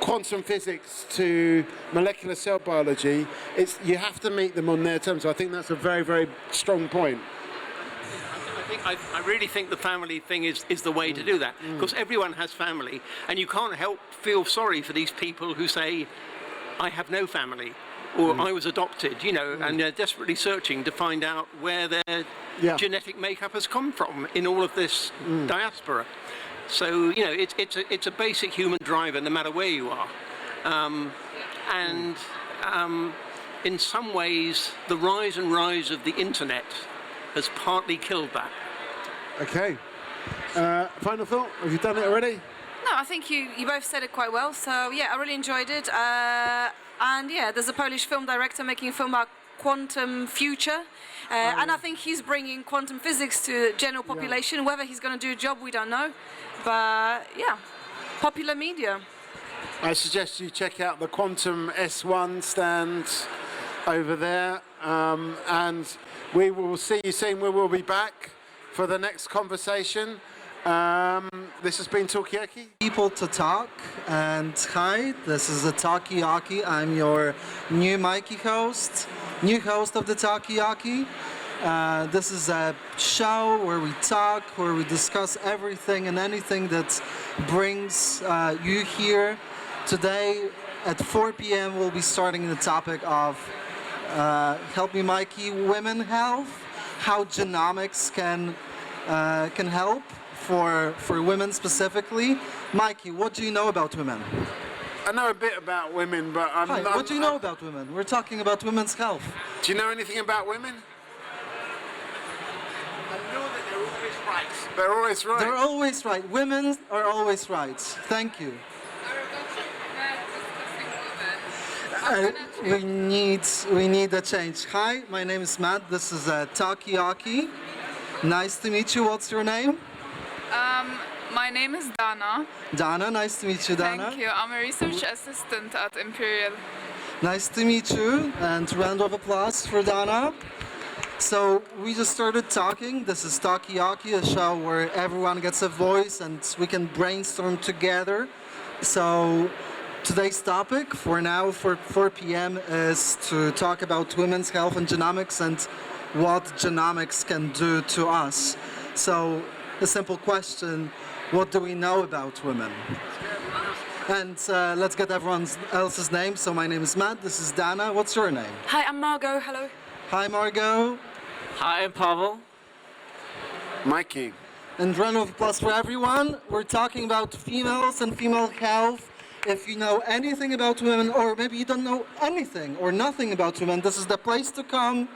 Speaker 1: quantum physics to molecular cell biology. You have to meet them on their terms. So I think that's a very, very strong point.
Speaker 10: I really think the family thing is the way to do that, because everyone has family, and you can't help feel sorry for these people who say, I have no family, or I was adopted, and they're desperately searching to find out where their genetic makeup has come from in all of this diaspora. So, it's a basic human driver no matter where you are. In some ways, the rise of the internet has partly killed that.
Speaker 1: Okay. Final thought? Have you done it already?
Speaker 3: No, I think you both said it quite well. So yeah, I really enjoyed it. And yeah, there's a Polish film director making a film about quantum future. And I think he's bringing quantum physics to the general population. Whether he's going to do a job, we don't know. But yeah, popular media.
Speaker 1: I suggest you check out the Quantum S1 stand over there, and we will see you soon. We will be back for the next conversation. This has been Talkaoke.
Speaker 9: People to talk, and hi, this is the Talkaoke. I'm your new host of the Talkaoke. This is a show where we talk, where we discuss everything and anything that brings you here. Today at 4 p.m. we'll be starting the topic of, help me Mikey, women health, how genomics can help for women specifically. Mikey, what do you know about women?
Speaker 1: I know a bit about women, but
Speaker 9: what do you know about women? We're talking about women's health.
Speaker 1: Do you know anything about women? I know that they're always right. They're always right.
Speaker 9: They're always right. Women are always right. Thank you. We need a change. Hi, my name is Matt. This is Talkaoke. Nice to meet you. What's your name?
Speaker 12: My name is Dana.
Speaker 9: Dana, nice to meet you, Dana.
Speaker 12: Thank you. I'm a research assistant at Imperial.
Speaker 9: Nice to meet you, and round of applause for Dana. So we just started talking. This is Talkaoke, a show where everyone gets a voice and we can brainstorm together. So today's topic for now, for 4 p.m., is to talk about women's health and genomics and what genomics can do to us. So a simple question, what do we know about women? And let's get everyone else's name. So my name is Matt, this is Dana. What's your name?
Speaker 23: Hi, I'm Margot. Hello.
Speaker 9: Hi, Margot.
Speaker 23: Hi, I'm Pavel.
Speaker 1: Mikey.
Speaker 9: And round of applause for everyone. We're talking about females and female health. If you know anything about women, or maybe you don't know anything or nothing about women, this is the place to come.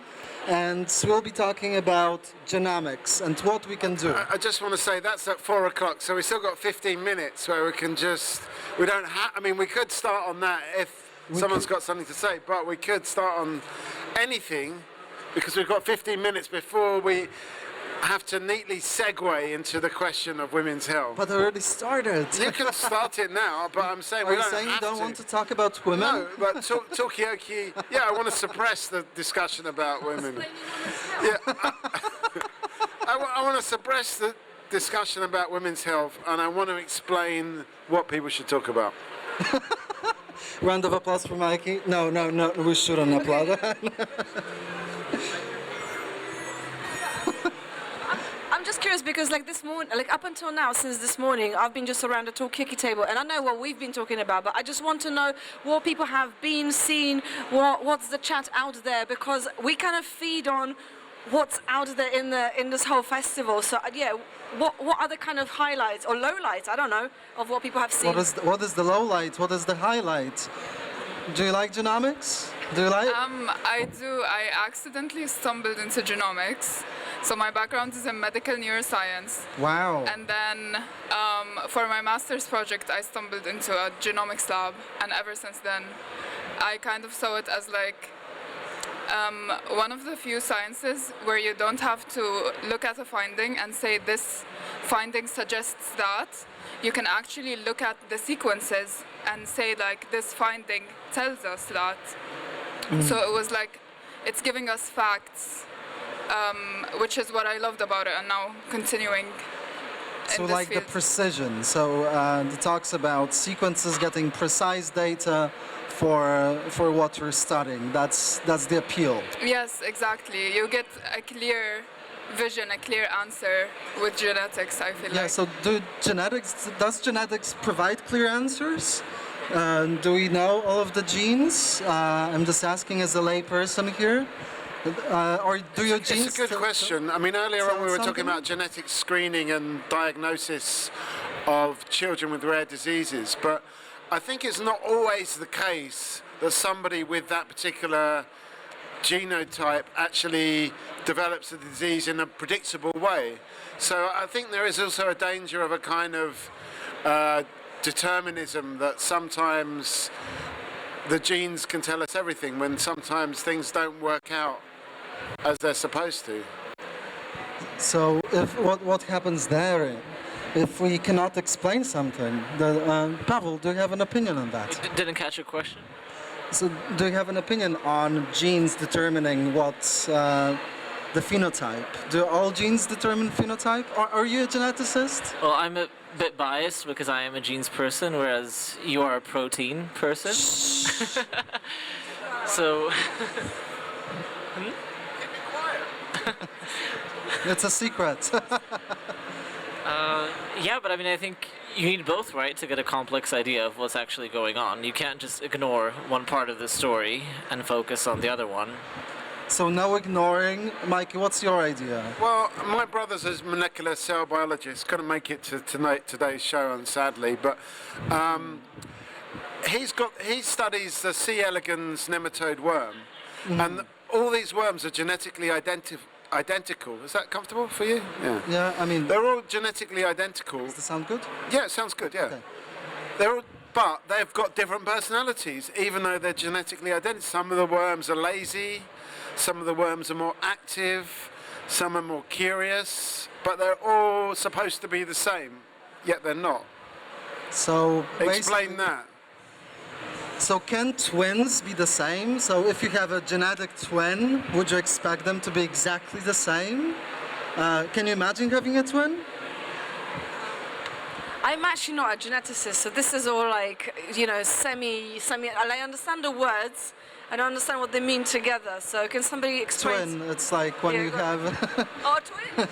Speaker 9: And we'll be talking about genomics and what we can do.
Speaker 1: I just want to say that's at 4 o'clock, so we've still got 15 minutes where we can just, we don't have, I mean, we could start on that if someone's got something to say, but we could start on anything because we've got 15 minutes before we have to neatly segue into the question of women's health.
Speaker 9: But I already started.
Speaker 1: You can start it now, but I'm saying
Speaker 9: Are
Speaker 1: we
Speaker 9: you
Speaker 1: don't
Speaker 9: saying you
Speaker 1: have
Speaker 9: don't
Speaker 1: to.
Speaker 9: want to talk about women?
Speaker 1: No, but Talkaoke, yeah, I want to suppress the discussion about women. Yeah, I want to suppress the discussion about women's health, and I want to explain what people should talk about.
Speaker 9: Round of applause for Mikey. No, we shouldn't applaud.
Speaker 5: I'm just curious because like this morning, like up until now, since this morning, I've been just around the Talkaoke table, and I know what we've been talking about, but I just want to know what people have been seen, what's the chat out there, because we kind of feed on what's out there in this whole festival. So yeah, what are the kind of highlights or lowlights? I don't know, of what people have seen.
Speaker 9: What is the low light? What is the highlight? Do you like genomics? Do you like?
Speaker 12: I do. I accidentally stumbled into genomics. So my background is in medical neuroscience.
Speaker 9: Wow.
Speaker 12: And then for my master's project, I stumbled into a genomics lab. And ever since then, I kind of saw it as like one of the few sciences where you don't have to look at a finding and say this finding suggests that. You can actually look at the sequences and say like this finding tells us that. So it was like it's giving us facts, which is what I loved about it, and now continuing.
Speaker 9: So
Speaker 12: in
Speaker 9: like
Speaker 12: this
Speaker 9: the
Speaker 12: field.
Speaker 9: precision. So it talks about sequences getting precise data for what you're studying. That's the appeal.
Speaker 12: Yes, exactly. You get a clear vision, a clear answer with genetics, I feel like.
Speaker 9: Yeah, so does genetics provide clear answers? Do we know all of the genes? I'm just asking as a layperson here. Or do your genes...
Speaker 1: It's a good question. I mean, earlier on we were talking about genetic screening and diagnosis of children with rare diseases, but I think it's not always the case that somebody with that particular genotype actually develops the disease in a predictable way. So I think there is also a danger of a kind of determinism that sometimes the genes can tell us everything when sometimes things don't work out as they're supposed to.
Speaker 9: So what happens there if we cannot explain something? Pavel, do you have an opinion on that?
Speaker 23: Didn't catch your question.
Speaker 9: So, do you have an opinion on genes determining what's the phenotype? Do all genes determine phenotype? Are you a geneticist?
Speaker 23: Well, I'm a bit biased because I am a genes person, whereas you are a protein person. So.
Speaker 9: It's a secret.
Speaker 23: Yeah, but I mean, I think you need both, right, to get a complex idea of what's actually going on. You can't just ignore one part of the story and focus on the other one.
Speaker 9: So no ignoring. Mikey, what's your idea?
Speaker 1: Well, my brother's a molecular cell biologist. Couldn't make it to today's show, sadly, but he studies the C. elegans nematode worm, and all these worms are genetically identical. Is that comfortable for you? Yeah.
Speaker 9: Yeah, I mean...
Speaker 1: They're all genetically identical.
Speaker 9: Does that sound good?
Speaker 1: Yeah, it sounds good, yeah. Okay. But they've got different personalities, even though they're genetically identical. Some of the worms are lazy, some of the worms are more active, some are more curious, but they're all supposed to be the same, yet they're not.
Speaker 9: So
Speaker 1: explain that.
Speaker 9: So can twins be the same? So if you have a genetic twin, would you expect them to be exactly the same? Can you imagine having a twin?
Speaker 5: I'm actually not a geneticist, so this is all like, you know, semi. I understand the words, and I understand what they mean together. So can somebody explain?
Speaker 9: Twin, it's like when you have...
Speaker 5: Oh, twin?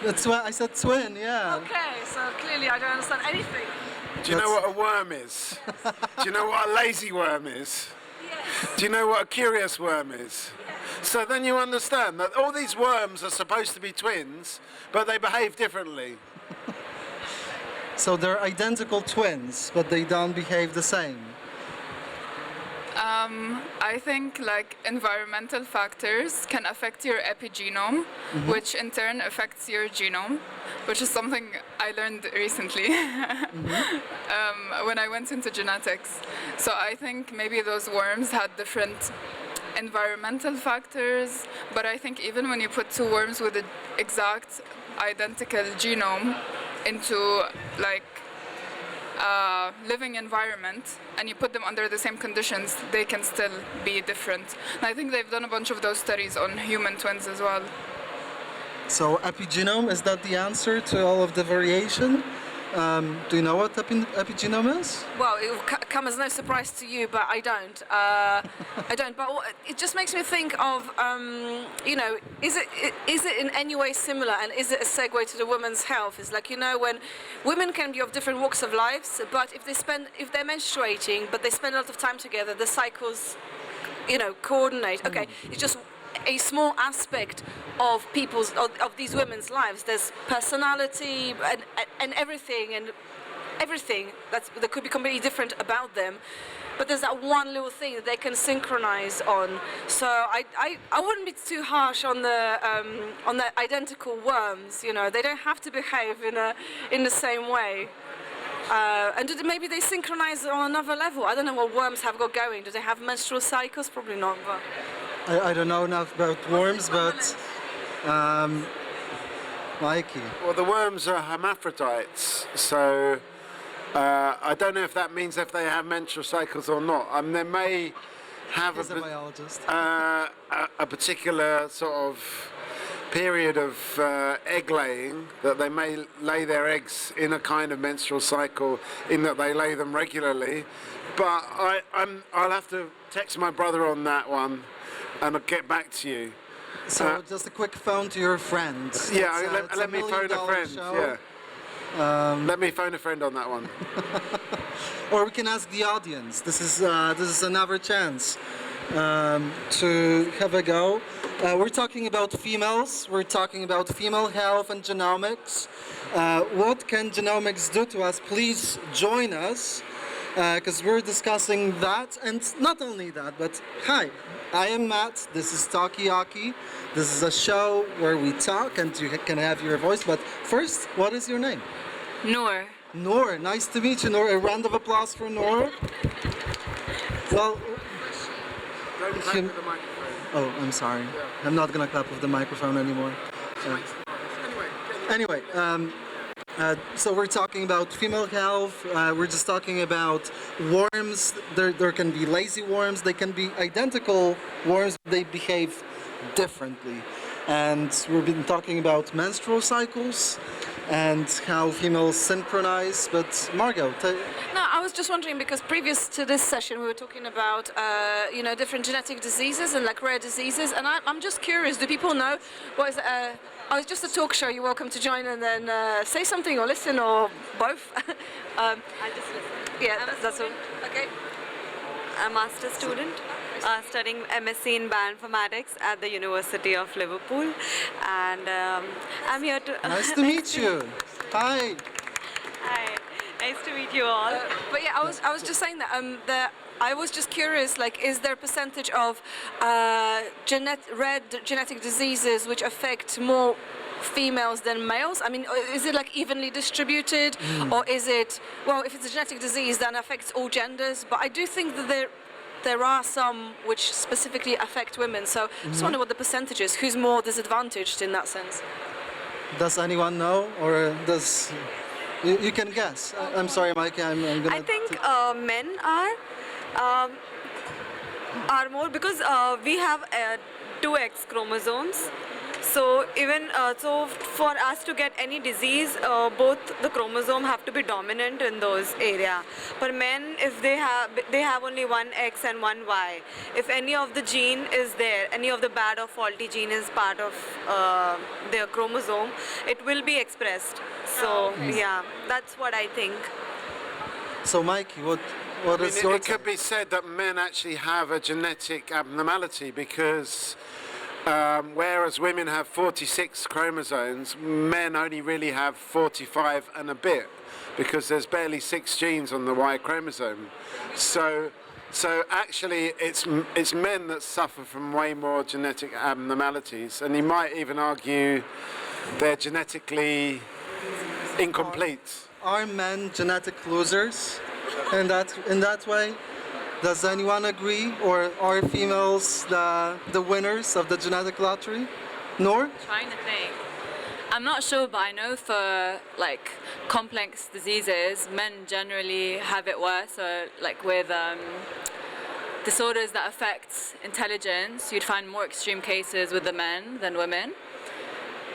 Speaker 9: That's why I said twin, yeah.
Speaker 5: Okay, so clearly I don't understand anything.
Speaker 1: Do you know what a worm is? Do you know what a lazy worm is? Yes. Do you know what a curious worm is? Yes. So then you understand that all these worms are supposed to be twins, but they behave differently.
Speaker 9: So they're identical twins, but they don't behave the same.
Speaker 12: I think like environmental factors can affect your epigenome, which in turn affects your genome, which is something I learned recently when I went into genetics. So I think maybe those worms had different environmental factors, but I think even when you put two worms with an exact identical genome into like living environment and you put them under the same conditions, they can still be different. And I think they've done a bunch of those studies on human twins as well.
Speaker 9: So epigenome, is that the answer to all of the variation? Do you know what epigenome is?
Speaker 5: Well, it will come as no surprise to you, but I don't. I don't. But it just makes me think of, you know, is it in any way similar, and is it a segue to the women's health? It's like, you know, when women can be of different walks of lives, but if they're menstruating, but they spend a lot of time together, the cycles, you know, coordinate. Okay, it's just a small aspect of these women's lives. There's personality and everything that could be completely different about them, but there's that one little thing that they can synchronize on. So I wouldn't be too harsh on the identical worms. You know, they don't have to behave in the same way. And maybe they synchronize on another level. I don't know what worms have got going. Do they have menstrual cycles? Probably not. But
Speaker 9: I don't know enough about worms, but Mikey.
Speaker 1: Well, the worms are hermaphrodites, so I don't know if that means if they have menstrual cycles or not. They may have a particular sort of period of egg laying, that they may lay their eggs in a kind of menstrual cycle, in that they lay them regularly. But I'll have to text my brother on that one, and I'll get back to you.
Speaker 9: So just a quick phone to your friend.
Speaker 1: Yeah, let me phone a friend.
Speaker 9: Show.
Speaker 1: Yeah. Let me phone a friend on that one.
Speaker 9: Or we can ask the audience. This is another chance to have a go. We're talking about females. We're talking about female health and genomics. What can genomics do to us? Please join us, because we're discussing that, and not only that, but hi. I am Matt, this is Talkaoke. This is a show where we talk and you can have your voice, but first, what is your name?
Speaker 7: Noor.
Speaker 9: Noor, nice to meet you, Noor. A round of applause for Noor. Well,
Speaker 1: don't clap with the microphone.
Speaker 9: Oh, I'm sorry. I'm not gonna clap with the microphone anymore. Anyway, So we're talking about female health. We're just talking about worms. There can be lazy worms. They can be identical worms. They behave differently. And we've been talking about menstrual cycles and how females synchronize. But Margot,
Speaker 5: No, I was just wondering because previous to this session we were talking about different genetic diseases and like rare diseases, and I'm just curious. Do people know what is? Oh, it's just a talk show. You're welcome to join and then say something or listen or both.
Speaker 7: I'll just listen.
Speaker 5: Yeah, that's all. Okay.
Speaker 7: I'm a master's student studying MSc in Bioinformatics at the University of Liverpool, and I'm here to.
Speaker 9: Nice to meet you. Hi.
Speaker 7: Hi. Nice to meet you all.
Speaker 5: But yeah, I was just saying that I was just curious, like, is there a percentage of rare genetic diseases which affect more females than males? I mean, is it like evenly distributed, or is it, well, if it's a genetic disease, then it affects all genders? But I do think that there are some which specifically affect women. So I just wonder what the percentage is. Who's more disadvantaged in that sense?
Speaker 9: Does anyone know, or does you can guess? I'm sorry, Mike. I'm gonna.
Speaker 7: I think men are more because we have two X chromosomes. So even so, for us to get any disease, both the chromosome have to be dominant in those area. For men, if they have only one X and one Y. If any of the gene is there, any of the bad or faulty gene is part of their chromosome, it will be expressed. So yeah, that's what I think.
Speaker 9: So Mike, what is your?
Speaker 1: It could be said that men actually have a genetic abnormality because. Whereas women have 46 chromosomes, men only really have 45 and a bit because there's barely 6 genes on the Y chromosome. So actually it's men that suffer from way more genetic abnormalities, and you might even argue they're genetically incomplete.
Speaker 9: Are men genetic losers in that way? Does anyone agree, or are females the winners of the genetic lottery? Nor?
Speaker 17: Trying to think. I'm not sure, but I know for like complex diseases, men generally have it worse. So like with disorders that affect intelligence, you'd find more extreme cases with the men than women.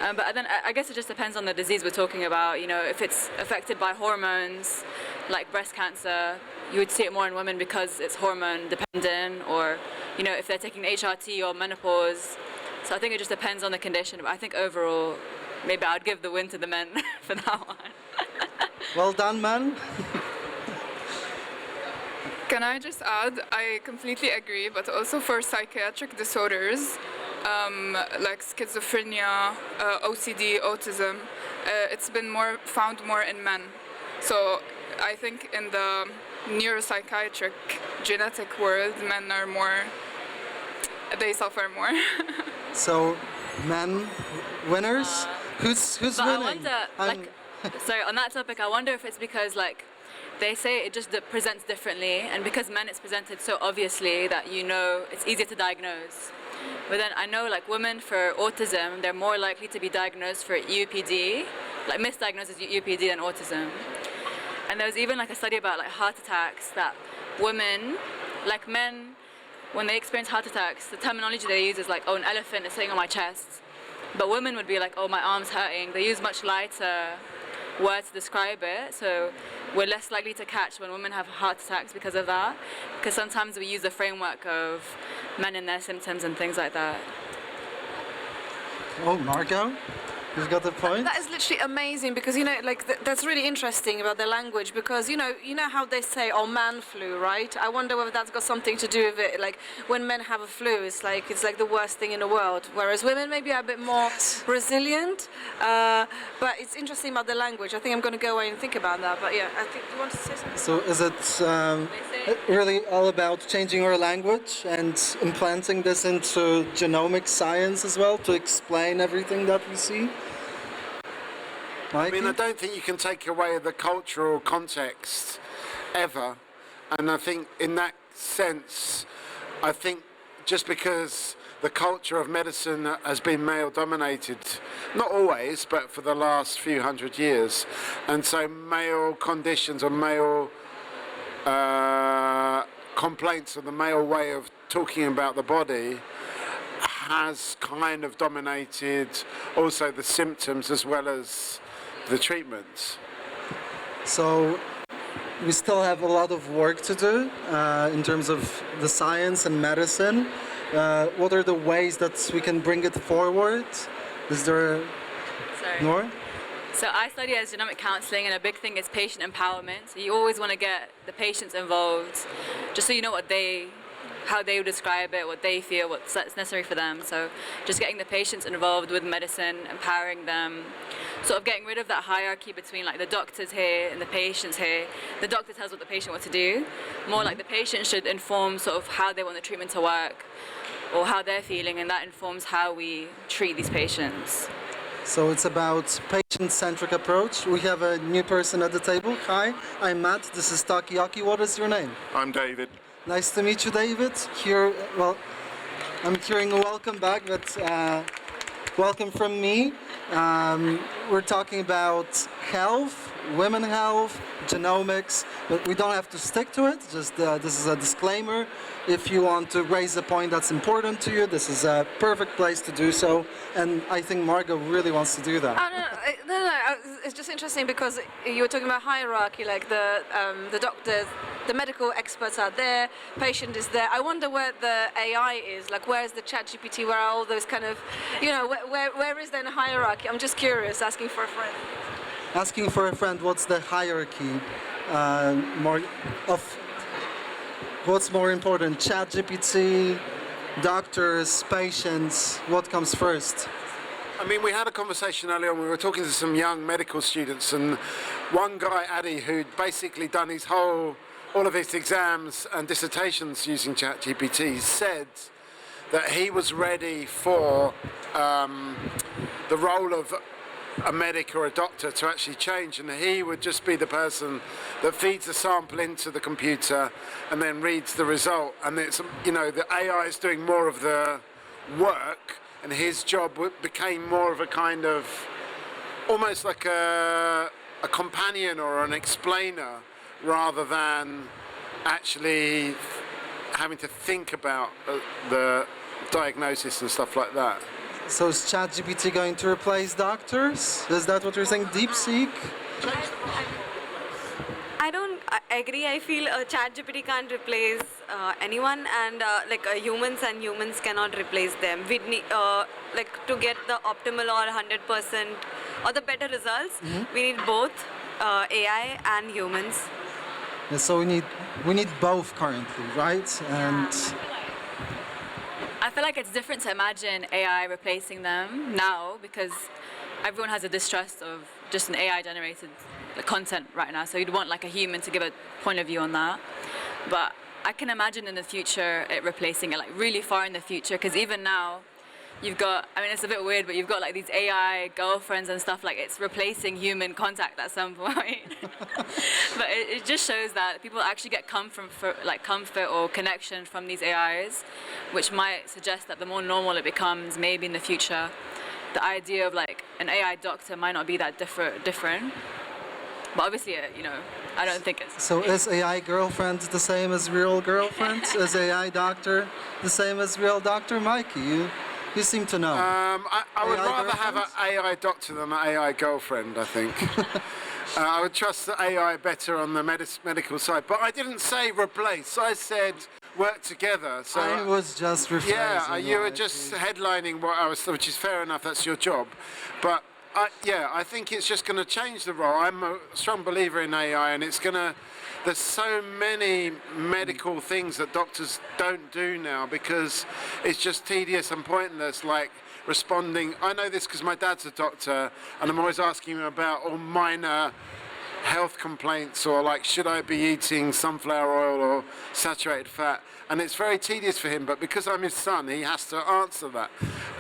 Speaker 17: But then I guess it just depends on the disease we're talking about. You know, if it's affected by hormones, like breast cancer, you would see it more in women because it's hormone dependent, or, you know, if they're taking HRT or menopause. So I think it just depends on the condition. But I think overall, maybe I'd give the win to the men for that one.
Speaker 9: Well done, man.
Speaker 12: Can I just add, I completely agree, but also for psychiatric disorders, like schizophrenia, OCD, autism, it's been found more in men. So I think in the neuropsychiatric genetic world, men are more, they suffer more.
Speaker 9: So, men winners? Who's winning?
Speaker 17: I wonder, so on that topic, I wonder if it's because like they say it just presents differently, and because men it's presented so obviously that you know it's easier to diagnose. But then I know like women for autism, they're more likely to be diagnosed for UPD, like misdiagnosed as UPD than autism. And there was even like a study about like heart attacks that women, like men, when they experience heart attacks, the terminology they use is like, oh, an elephant is sitting on my chest. But women would be like, oh, my arm's hurting. They use much lighter words to describe it. So we're less likely to catch when women have heart attacks because of that. Because sometimes we use the framework of men and their symptoms and things like that.
Speaker 9: Oh, Margot? You've got the point.
Speaker 5: That is literally amazing because, you know, like that's really interesting about the language because, you know how they say, oh, man flu, right? I wonder whether that's got something to do with it. Like when men have a flu, it's like the worst thing in the world. Whereas women maybe are a bit more resilient. But it's interesting about the language. I think I'm going to go away and think about that. But yeah, I think you want to say something.
Speaker 9: So is it really all about changing our language and implanting this into genomic science as well to explain everything that we see?
Speaker 1: I mean, I don't think you can take away the cultural context ever, and I think in that sense, I think just because the culture of medicine has been male dominated, not always, but for the last few hundred years. And so male conditions or male complaints of the male way of talking about the body has kind of dominated also the symptoms as well as the treatments.
Speaker 9: So we still have a lot of work to do in terms of the science and medicine. What are the ways that we can bring it forward? Is there more?
Speaker 13: So I study as genomic counselling, and a big thing is patient empowerment. So you always want to get the patients involved, just so you know how they would describe it, what they feel, what's necessary for them. So just getting the patients involved with medicine, empowering them, sort of getting rid of that hierarchy between like the doctors here and the patients here. The doctor tells what the patient wants to do. More like the patient should inform sort of how they want the treatment to work or how they're feeling, and that informs how we treat these patients.
Speaker 9: So it's about patient-centric approach. We have a new person at the table. Hi, I'm Matt. This is Talkaoke. What is your name?
Speaker 15: I'm David.
Speaker 9: Nice to meet you, David. Here, well, I'm hearing a welcome back, but welcome from me. We're talking about health, women health, genomics, but we don't have to stick to it. Just this is a disclaimer. If you want to raise a point that's important to you, this is a perfect place to do so. And I think Margot really wants to do that.
Speaker 3: No. It's just interesting because you were talking about hierarchy, like the doctors, the medical experts are there, patient is there. I wonder where the AI is, like where is the ChatGPT, where are all those kind of, where is then a hierarchy? I'm just curious, asking for a friend.
Speaker 9: Asking for a friend, what's the hierarchy what's more important, ChatGPT, doctors, patients, what comes first?
Speaker 1: I mean, we had a conversation earlier on, we were talking to some young medical students, and one guy, Addy, who'd basically done all of his exams and dissertations using ChatGPT, said that he was ready for the role of a medic or a doctor to actually change, and he would just be the person that feeds the sample into the computer and then reads the result, and it's, the AI is doing more of the work, and his job became more of a kind of almost like a companion or an explainer rather than actually having to think about the diagnosis and stuff like that.
Speaker 9: So is ChatGPT going to replace doctors? Is that what you're saying? DeepSeek?
Speaker 7: I don't agree. I feel ChatGPT can't replace anyone, and humans cannot replace them. We need to get the optimal or 100% or the better results. We need both AI and humans.
Speaker 9: Yeah, so we need both currently, right? And
Speaker 13: I feel like it's different to imagine AI replacing them now because everyone has a distrust of just an AI generated content right now. So you'd want like a human to give a point of view on that. But I can imagine in the future it replacing it, like really far in the future, because even now you've got, I mean, it's a bit weird, but you've got like these AI girlfriends and stuff, like it's replacing human contact at some point. But it just shows that people actually get comfort or connection from these AIs, which might suggest that the more normal it becomes, maybe in the future, the idea of like an AI doctor might not be that different. But obviously, I don't think it's...
Speaker 9: So is AI girlfriend the same as real girlfriend? Is AI doctor the same as real doctor? Mikey, you seem to know.
Speaker 1: I would rather have an AI doctor than an AI girlfriend, I think. I would trust the AI better on the medical side. But I didn't say replace, I said work together. So
Speaker 9: I was just rephrasing.
Speaker 1: Yeah, you were just headlining what I was, which is fair enough, that's your job. But I think it's just going to change the role. I'm a strong believer in AI, and there's so many medical things that doctors don't do now because it's just tedious and pointless, like responding. I know this because my dad's a doctor, and I'm always asking him about all minor health complaints, or like, should I be eating sunflower oil or saturated fat? And it's very tedious for him, but because I'm his son, he has to answer that.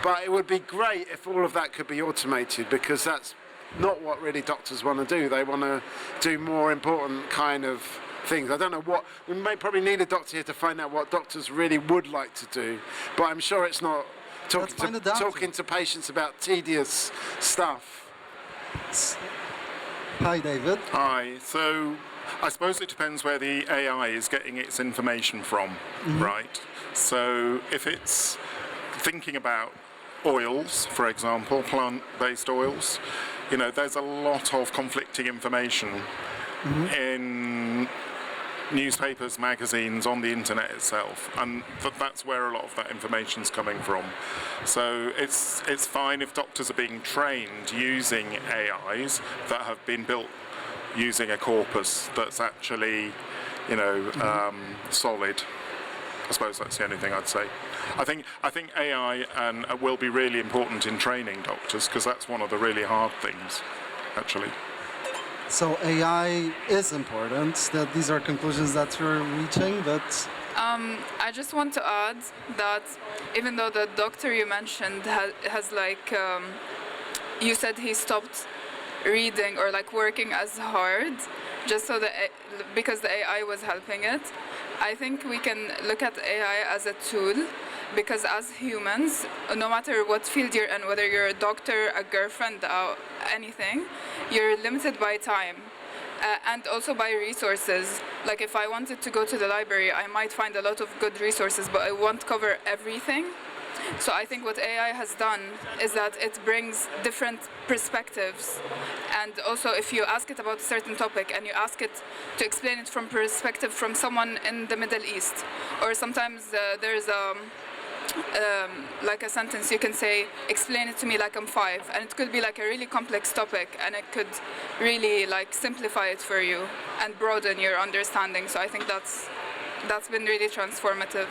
Speaker 1: But it would be great if all of that could be automated, because that's not what really doctors want to do. They want to do more important kind of things. I don't know what, we may probably need a doctor here to find out what doctors really would like to do, but I'm sure it's not talking to patients about tedious stuff.
Speaker 9: Hi, David.
Speaker 15: Hi. So I suppose it depends where the AI is getting its information from, right? So if it's thinking about oils, for example, plant-based oils, you know, there's a lot of conflicting information in newspapers, magazines, on the internet itself, and that's where a lot of that information's coming from. So it's fine if doctors are being trained using AIs that have been built using a corpus that's actually, you know, solid. I suppose that's the only thing I'd say. I think AI will be really important in training doctors, because that's one of the really hard things, actually.
Speaker 9: So AI is important. That these are conclusions that you're reaching, but
Speaker 12: I just want to add that even though the doctor you mentioned has like, you said he stopped reading or like working as hard just so because the AI was helping it. I think we can look at AI as a tool, because as humans, no matter what field you're in, whether you're a doctor, a girlfriend, or anything, you're limited by time. And also by resources. Like if I wanted to go to the library, I might find a lot of good resources, but it won't cover everything. So I think what AI has done is that it brings different perspectives. And also if you ask it about a certain topic and you ask it to explain it from perspective from someone in the Middle East, or sometimes there's like a sentence you can say, explain it to me like I'm 5, and it could be like a really complex topic, and it could really like simplify it for you and broaden your understanding. So I think that's been really transformative.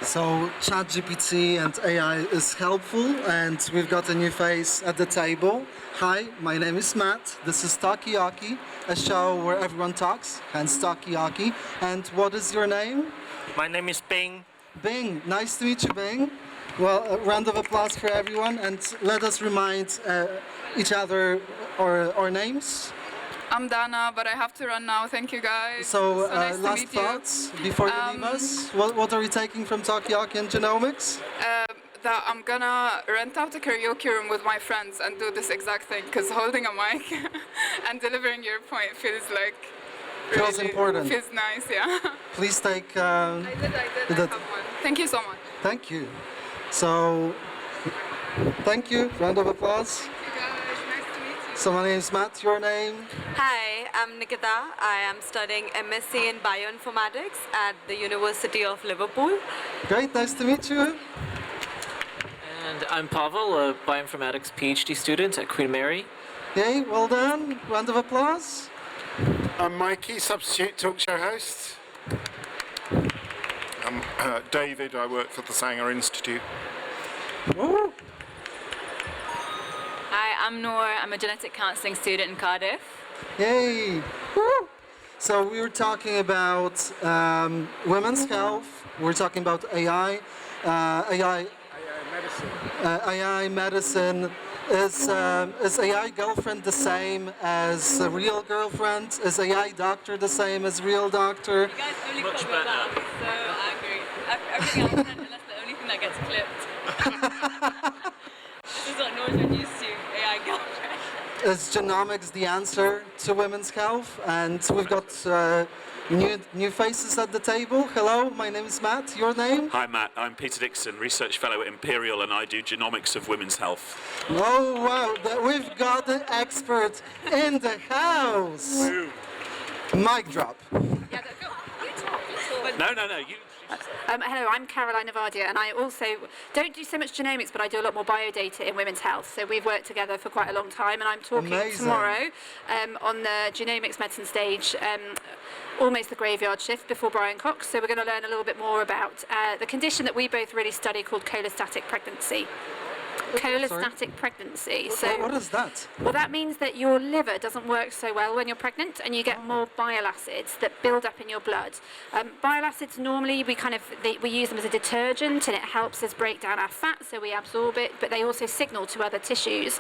Speaker 9: so ChatGPT and AI is helpful, and we've got a new face at the table. Hi, my name is Matt. This is Talkaoke, a show where everyone talks, hence Talkaoke. And what is your name?
Speaker 19: My name is Bing.
Speaker 9: Bing, nice to meet you, Bing. Well, a round of applause for everyone, and let us remind each other our names.
Speaker 12: I'm Dana, but I have to run now. Thank you, guys.
Speaker 9: So,
Speaker 12: nice to
Speaker 9: last
Speaker 12: meet you.
Speaker 9: thoughts before you leave us? What are we taking from Talkaoke and Genomics?
Speaker 12: That I'm gonna rent out a karaoke room with my friends and do this exact thing, because holding a mic and delivering your point feels like
Speaker 9: Feels
Speaker 12: really
Speaker 9: important.
Speaker 12: Feels nice, yeah.
Speaker 9: Please take.
Speaker 12: I did. I have one. Thank you so much.
Speaker 9: Thank you. So, thank you. Round of applause.
Speaker 12: Thank you, guys. Nice to meet you.
Speaker 9: So my name is Matt. Your name?
Speaker 7: Hi, I'm Nikita. I am studying MSc in Bioinformatics at the University of Liverpool.
Speaker 9: Great, nice to meet you.
Speaker 23: And I'm Pavel, a bioinformatics PhD student at Queen Mary.
Speaker 9: Yay, well done. Round of applause.
Speaker 1: I'm Mikey, substitute talk show host.
Speaker 15: I'm David. I work for the Sanger Institute.
Speaker 9: Woo.
Speaker 13: Hi, I'm Noor. I'm a genetic counselling student in Cardiff.
Speaker 9: Yay. Woo. So we were talking about women's health. We're talking about AI. AI medicine. Is AI girlfriend the same as a real girlfriend? Is AI doctor the same as real doctor?
Speaker 13: You guys only put me down. I'm so angry. Everything else, unless the only thing that gets clipped. This is what Noor's used to, AI girlfriend.
Speaker 9: Is genomics the answer to women's health? And we've got new faces at the table. Hello, my name is Matt. Your name?
Speaker 21: Hi Matt, I'm Peter Dixon, Research Fellow at Imperial, and I do genomics of women's health.
Speaker 9: Oh wow, we've got an expert in the house. Mic drop.
Speaker 21: No, you.
Speaker 24: Hello, I'm Caroline Navadia, and I also don't do so much genomics, but I do a lot more biodata in women's health. So we've worked together for quite a long time, and I'm talking tomorrow on the genomics medicine stage, almost the graveyard shift before Brian Cox. So we're going to learn a little bit more about the condition that we both really study called cholestatic pregnancy. cholestatic pregnancy. So
Speaker 9: What is that?
Speaker 24: well, that means that your liver doesn't work so well when you're pregnant, and you get more bile acids that build up in your blood. Bile acids normally we use them as a detergent, and it helps us break down our fat, so we absorb it. But they also signal to other tissues.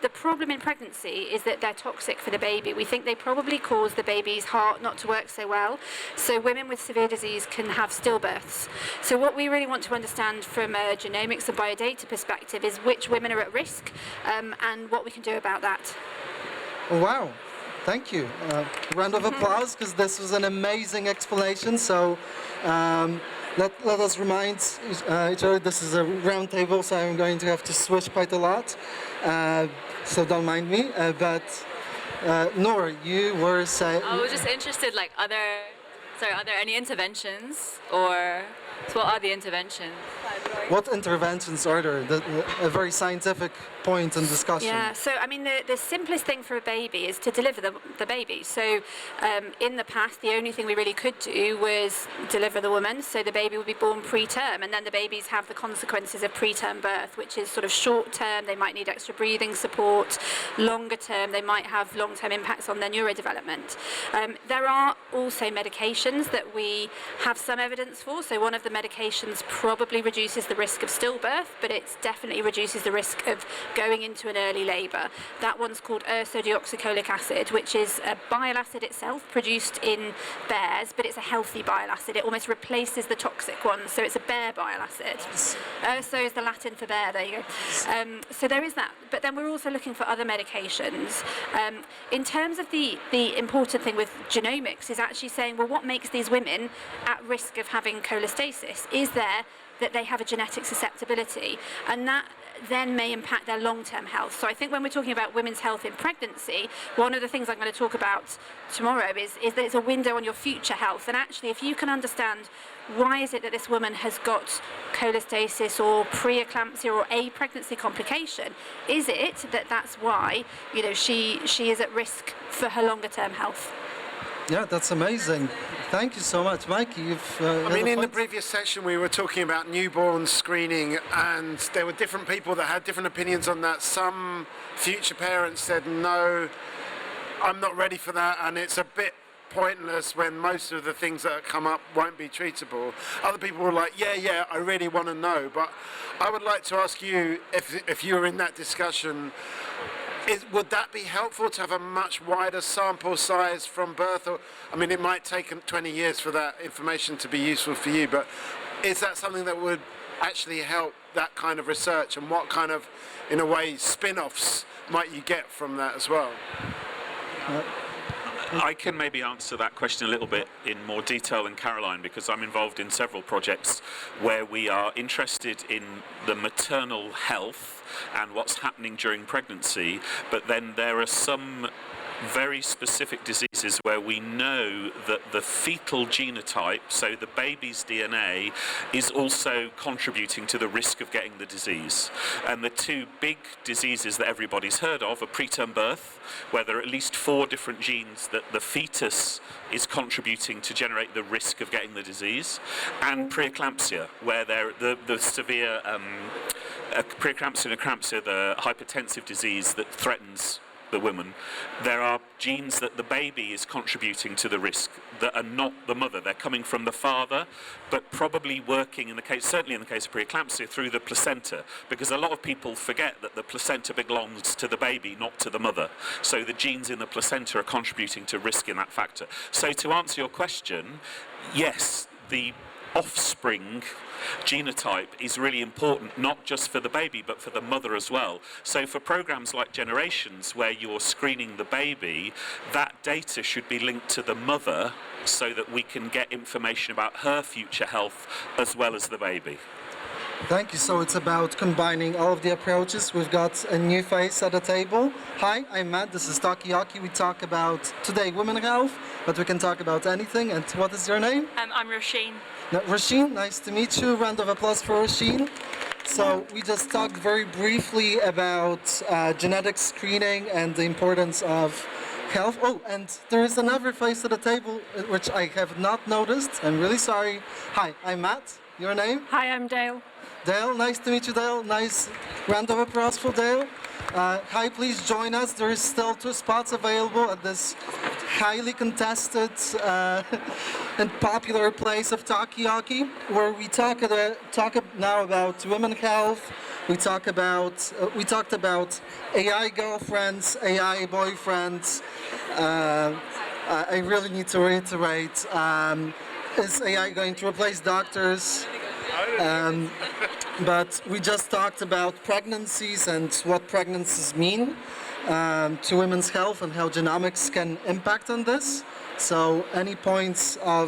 Speaker 24: The problem in pregnancy is that they're toxic for the baby. We think they probably cause the baby's heart not to work so well. So women with severe disease can have stillbirths. So what we really want to understand from a genomics and biodata perspective is which women are at risk and what we can do about that.
Speaker 9: Wow, thank you. Round of applause, because this was an amazing explanation. So let us remind each other, this is a round table, so I'm going to have to switch quite a lot. So don't mind me. But Nora, you were saying...
Speaker 13: I was just interested, like, are there any interventions, or so what are the interventions?
Speaker 9: What interventions are there? A very scientific point and discussion.
Speaker 24: Yeah, so I mean the simplest thing for a baby is to deliver the baby. So in the past, the only thing we really could do was deliver the woman, so the baby would be born preterm, and then the babies have the consequences of preterm birth, which is sort of short term, they might need extra breathing support. Longer term, they might have long-term impacts on their neurodevelopment. There are also medications that we have some evidence for. So one of the medications probably reduces the risk of stillbirth, but it definitely reduces the risk of going into an early labour. That one's called ursodeoxycholic acid, which is a bile acid itself produced in bears, but it's a healthy bile acid. It almost replaces the toxic one, so it's a bear bile acid. Urso is the Latin for bear, there you go. So there is that, but then we're also looking for other medications. In terms of the important thing with genomics is actually saying, well, what makes these women at risk of having cholestasis? Is there that they have a genetic susceptibility, and that then may impact their long-term health. So I think when we're talking about women's health in pregnancy, one of the things I'm going to talk about tomorrow is that it's a window on your future health. And actually, if you can understand why is it that this woman has got cholestasis or preeclampsia or a pregnancy complication, is it that that's why she is at risk for her longer-term health?
Speaker 9: Yeah, that's amazing. Thank you so much, Mikey. You've.
Speaker 1: I mean, in the previous section, we were talking about newborn screening, and there were different people that had different opinions on that. Some future parents said, "No, I'm not ready for that," and it's a bit pointless when most of the things that come up won't be treatable. Other people were like, "Yeah, I really want to know." But I would like to ask you, if you were in that discussion. Would that be helpful to have a much wider sample size from birth? Or, I mean, it might take 20 years for that information to be useful for you, but is that something that would actually help that kind of research? And what kind of, in a way, spin-offs might you get from that as well?
Speaker 21: I can maybe answer that question a little bit in more detail than Caroline, because I'm involved in several projects where we are interested in the maternal health and what's happening during pregnancy, but then there are some very specific diseases where we know that the fetal genotype, so the baby's DNA, is also contributing to the risk of getting the disease. And the two big diseases that everybody's heard of are preterm birth, where there are at least 4 different genes that the fetus is contributing to generate the risk of getting the disease, and preeclampsia, where the severe preeclampsia and eclampsia, the hypertensive disease that threatens the woman, there are genes that the baby is contributing to the risk that are not the mother. They're coming from the father, but probably working certainly in the case of preeclampsia, through the placenta, because a lot of people forget that the placenta belongs to the baby, not to the mother. So the genes in the placenta are contributing to risk in that factor. So to answer your question, yes, the offspring genotype is really important, not just for the baby but for the mother as well. So for programs like Generations, where you're screening the baby, that data should be linked to the mother so that we can get information about her future health as well as the baby.
Speaker 9: Thank you. So it's about combining all of the approaches. We've got a new face at the table. Hi, I'm Matt. This is Talkaoke. We talk about today women health, but we can talk about anything. And what is your name?
Speaker 6: I'm Roisin.
Speaker 9: Roisin, nice to meet you. Round of applause for Roisin. So we just talked very briefly about genetic screening and the importance of health. Oh, and there is another face at the table which I have not noticed. I'm really sorry. Hi, I'm Matt. Your name?
Speaker 6: Hi, I'm Dale.
Speaker 9: Dale, nice to meet you, Dale. Nice Round of applause for Dale. Hi, please join us. There is still 2 spots available at this highly contested and popular place of Talkaoke, where we talk now about women's health. We talked about AI girlfriends, AI boyfriends. I really need to reiterate, is AI going to replace doctors? But we just talked about pregnancies and what pregnancies mean to women's health and how genomics can impact on this. So any points are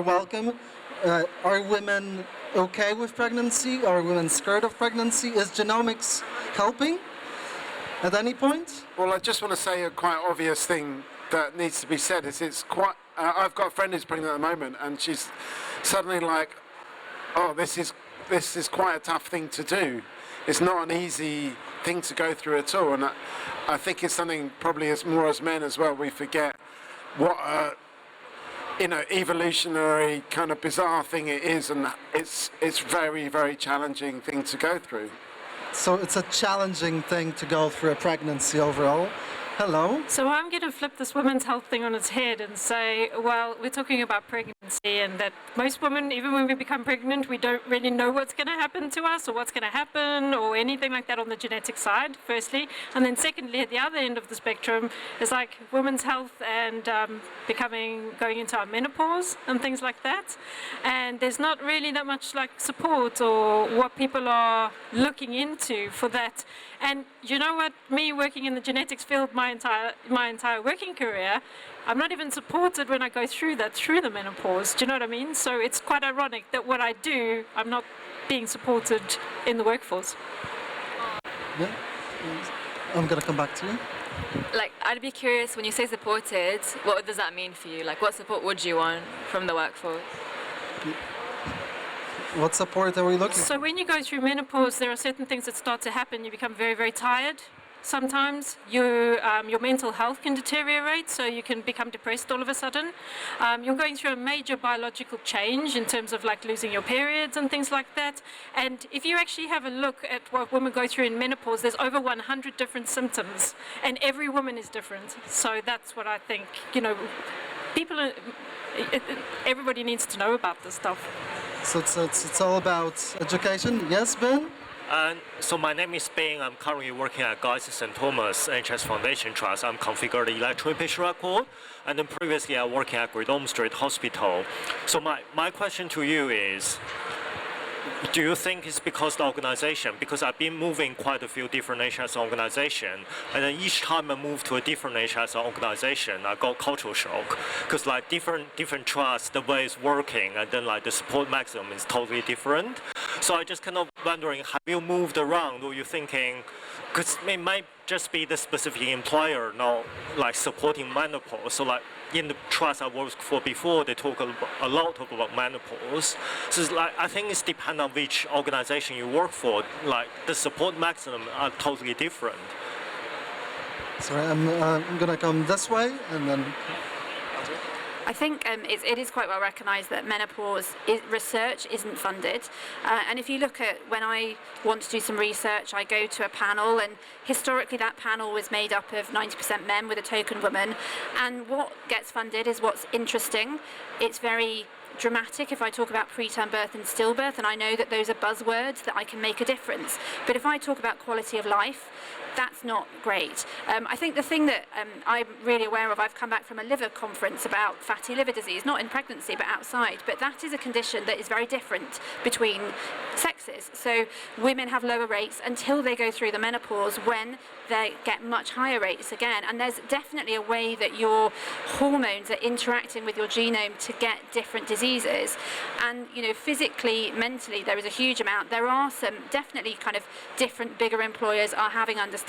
Speaker 9: welcome. Are women okay with pregnancy? Are women scared of pregnancy? Is genomics helping at any point?
Speaker 1: Well, I just want to say a quite obvious thing that needs to be said is it's quite. I've got a friend who's pregnant at the moment, and she's suddenly like, "Oh, this is quite a tough thing to do. It's not an easy thing to go through at all." And I think it's something probably as men as well. We forget what evolutionary kind of bizarre thing it is, and it's very, very challenging thing to go through.
Speaker 9: So it's a challenging thing to go through a pregnancy overall. Hello.
Speaker 6: So I'm going to flip this women's health thing on its head and say, well, we're talking about pregnancy, and that most women, even when we become pregnant, we don't really know what's going to happen to us or what's going to happen or anything like that on the genetic side, firstly. And then secondly, at the other end of the spectrum is like women's health and going into our menopause and things like that. And there's not really that much like support or what people are looking into for that. And you know what? Me working in the genetics field my entire working career, I'm not even supported when I go through the menopause. Do you know what I mean? So it's quite ironic that what I do, I'm not being supported in the workforce.
Speaker 9: Yeah, I'm gonna come back to you.
Speaker 13: Like, I'd be curious, when you say supported, what does that mean for you? Like, what support would you want from the workforce?
Speaker 9: What support are we looking for?
Speaker 6: So when you go through menopause, there are certain things that start to happen. You become very, very tired. Sometimes your mental health can deteriorate, so you can become depressed all of a sudden. You're going through a major biological change in terms of like losing your periods and things like that. And if you actually have a look at what women go through in menopause, there's over 100 different symptoms, and every woman is different. So that's what I think, everybody needs to know about this stuff.
Speaker 9: So it's all about education. Yes, Ben?
Speaker 19: So my name is Ben. I'm currently working at Guy's St. Thomas NHS Foundation Trust. I'm configured the electronic patient record, and then previously I worked at Great Ormond Street Hospital. So my question to you is, do you think it's because the organization, because I've been moving quite a few different NHS organizations, and then each time I move to a different NHS organization, I got cultural shock, because like different trusts, the way it's working, and then like the support mechanism is totally different. So I just kind of wondering, have you moved around, or you thinking, because it might just be the specific employer not like supporting menopause. So like in the trust I worked for before, they talk a lot about menopause. So it's like, I think it's dependent on which organization you work for. Like the support mechanism are totally different.
Speaker 9: Sorry, I'm gonna come this way and then.
Speaker 24: I think it is quite well recognised that menopause research isn't funded. And if you look at when I want to do some research, I go to a panel, and historically that panel was made up of 90% men with a token woman. And what gets funded is what's interesting. It's very dramatic if I talk about preterm birth and stillbirth, and I know that those are buzzwords that I can make a difference. But if I talk about quality of life, that's not great. I think the thing that I'm really aware of, I've come back from a liver conference about fatty liver disease, not in pregnancy but outside, but that is a condition that is very different between sexes. So women have lower rates until they go through the menopause, when they get much higher rates again. And there's definitely a way that your hormones are interacting with your genome to get different diseases. And physically, mentally, there is a huge amount. There are some definitely kind of different bigger employers are having understanding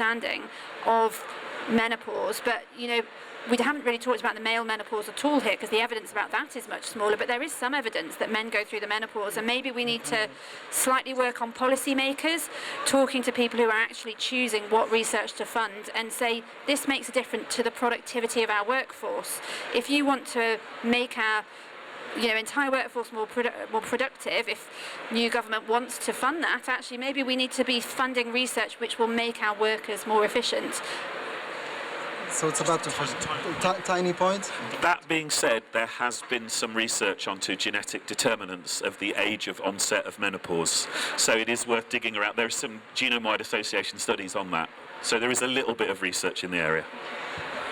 Speaker 24: of menopause, but we haven't really talked about the male menopause at all here, because the evidence about that is much smaller, but there is some evidence that men go through the menopause, and maybe we need to slightly work on policymakers, talking to people who are actually choosing what research to fund, and say this makes a difference to the productivity of our workforce. If you want to make our entire workforce more productive, if new government wants to fund that, actually maybe we need to be funding research which will make our workers more efficient.
Speaker 9: So it's about the first tiny point.
Speaker 21: That being said, there has been some research onto genetic determinants of the age of onset of menopause. So it is worth digging around. There are some genome-wide association studies on that. So there is a little bit of research in the area.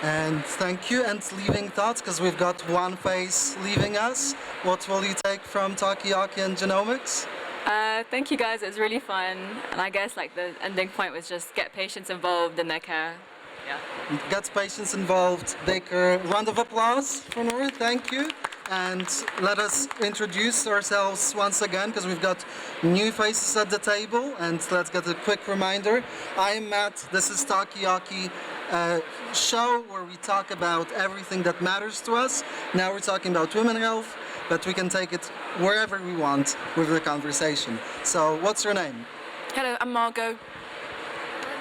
Speaker 9: And thank you. And leaving thoughts, because we've got one face leaving us. What will you take from Talkaoke and Genomics?
Speaker 13: Thank you guys, it was really fun. And I guess like the ending point was just get patients involved in their care. Yeah.
Speaker 9: Get patients involved. Baker, round of applause for Nora, thank you. And let us introduce ourselves once again, because we've got new faces at the table. And let's get a quick reminder. I'm Matt, this is Talkaoke, a show where we talk about everything that matters to us. Now we're talking about women's health, but we can take it wherever we want with the conversation. So what's your name?
Speaker 2: Hello, I'm Margot.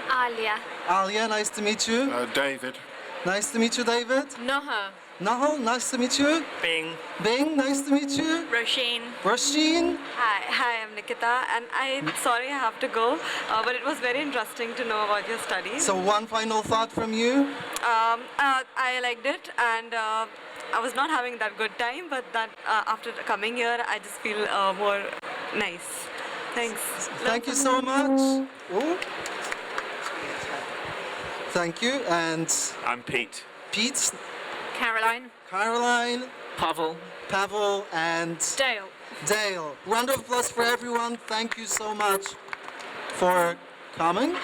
Speaker 14: Alia.
Speaker 9: Alia, nice to meet you.
Speaker 15: David.
Speaker 9: Nice to meet you, David.
Speaker 14: Noha.
Speaker 9: Nahal, nice to meet you.
Speaker 19: Bing.
Speaker 9: Bing, nice to meet you.
Speaker 14: Roisin.
Speaker 9: Roisin.
Speaker 7: Hi, I'm Nikita, and I'm sorry I have to go, but it was very interesting to know about your studies.
Speaker 9: So one final thought from you?
Speaker 7: I liked it, and I was not having that good time, but that after coming here, I just feel more nice. Thanks.
Speaker 9: Thank you so much. Ooh. Thank you, and...
Speaker 21: I'm Pete.
Speaker 9: Pete.
Speaker 24: Caroline.
Speaker 9: Caroline.
Speaker 23: Pavel.
Speaker 9: Pavel, and...
Speaker 24: Dale.
Speaker 9: Dale. Round of applause for everyone. Thank you so much for coming.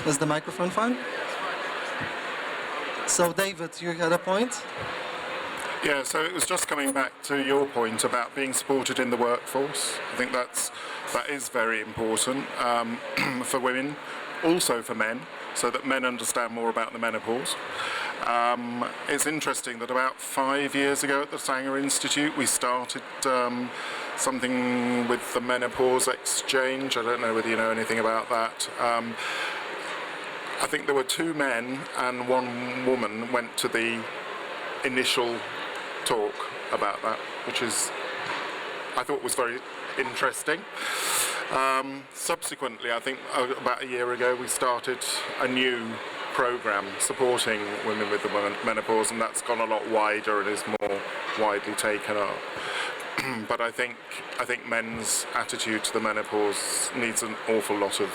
Speaker 9: Is the microphone fine? So, David, you had a point?
Speaker 15: Yeah, so it was just coming back to your point about being supported in the workforce. I think that is very important for women, also for men, so that men understand more about the menopause. It's interesting that about 5 years ago at the Sanger Institute we started something with the menopause exchange. I don't know whether you know anything about that. I think there were 2 men and 1 woman went to the initial talk about that, which I thought was very interesting. Subsequently, I think about a year ago, we started a new program supporting women with the menopause, and that's gone a lot wider and is more widely taken up. But I think men's attitude to the menopause needs an awful lot of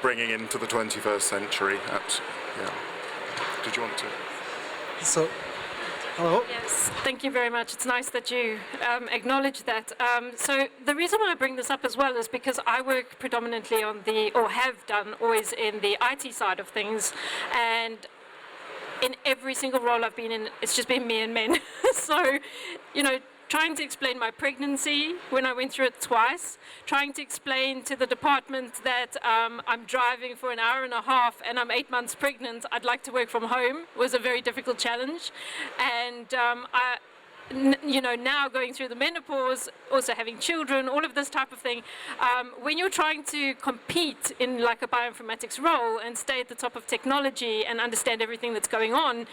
Speaker 15: bringing into the 21st century. Yeah. Did you want to?
Speaker 9: So. Hello.
Speaker 6: Yes, thank you very much. It's nice that you acknowledge that. So the reason why I bring this up as well is because I work predominantly on or have done always in the IT side of things, and in every single role I've been in, it's just been me and men. So, trying to explain my pregnancy when I went through it twice, trying to explain to the department that I'm driving for an hour and a half and I'm 8 months pregnant, I'd like to work from home, was a very difficult challenge. And now going through the menopause, also having children, all of this type of thing, when you're trying to compete in like a bioinformatics role and stay at the top of technology and understand everything that's going on,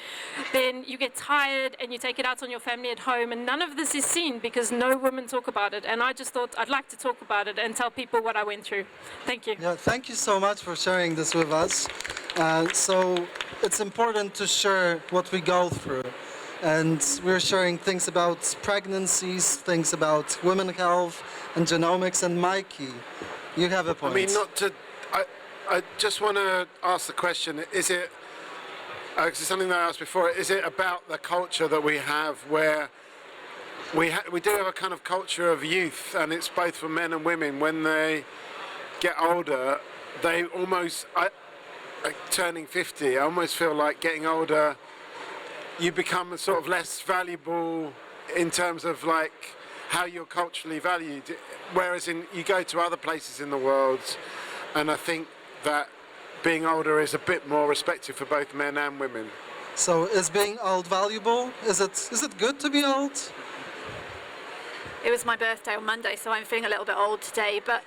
Speaker 6: then you get tired and you take it out on your family at home, and none of this is seen because no women talk about it. And I just thought I'd like to talk about it and tell people what I went through. Thank you.
Speaker 9: Yeah, thank you so much for sharing this with us. So it's important to share what we go through. And we're sharing things about pregnancies, things about women's health and genomics. And Mikey, you have a point.
Speaker 1: I mean, I just want to ask the question, is it, it's something that I asked before, is it about the culture that we have where we do have a kind of culture of youth, and it's both for men and women. When they get older, they almost, like turning 50, I almost feel like getting older, you become sort of less valuable in terms of like how you're culturally valued. Whereas you go to other places in the world, and I think that being older is a bit more respected for both men and women.
Speaker 9: So is being old valuable? Is it good to be old?
Speaker 24: It was my birthday on Monday, so I'm feeling a little bit old today, but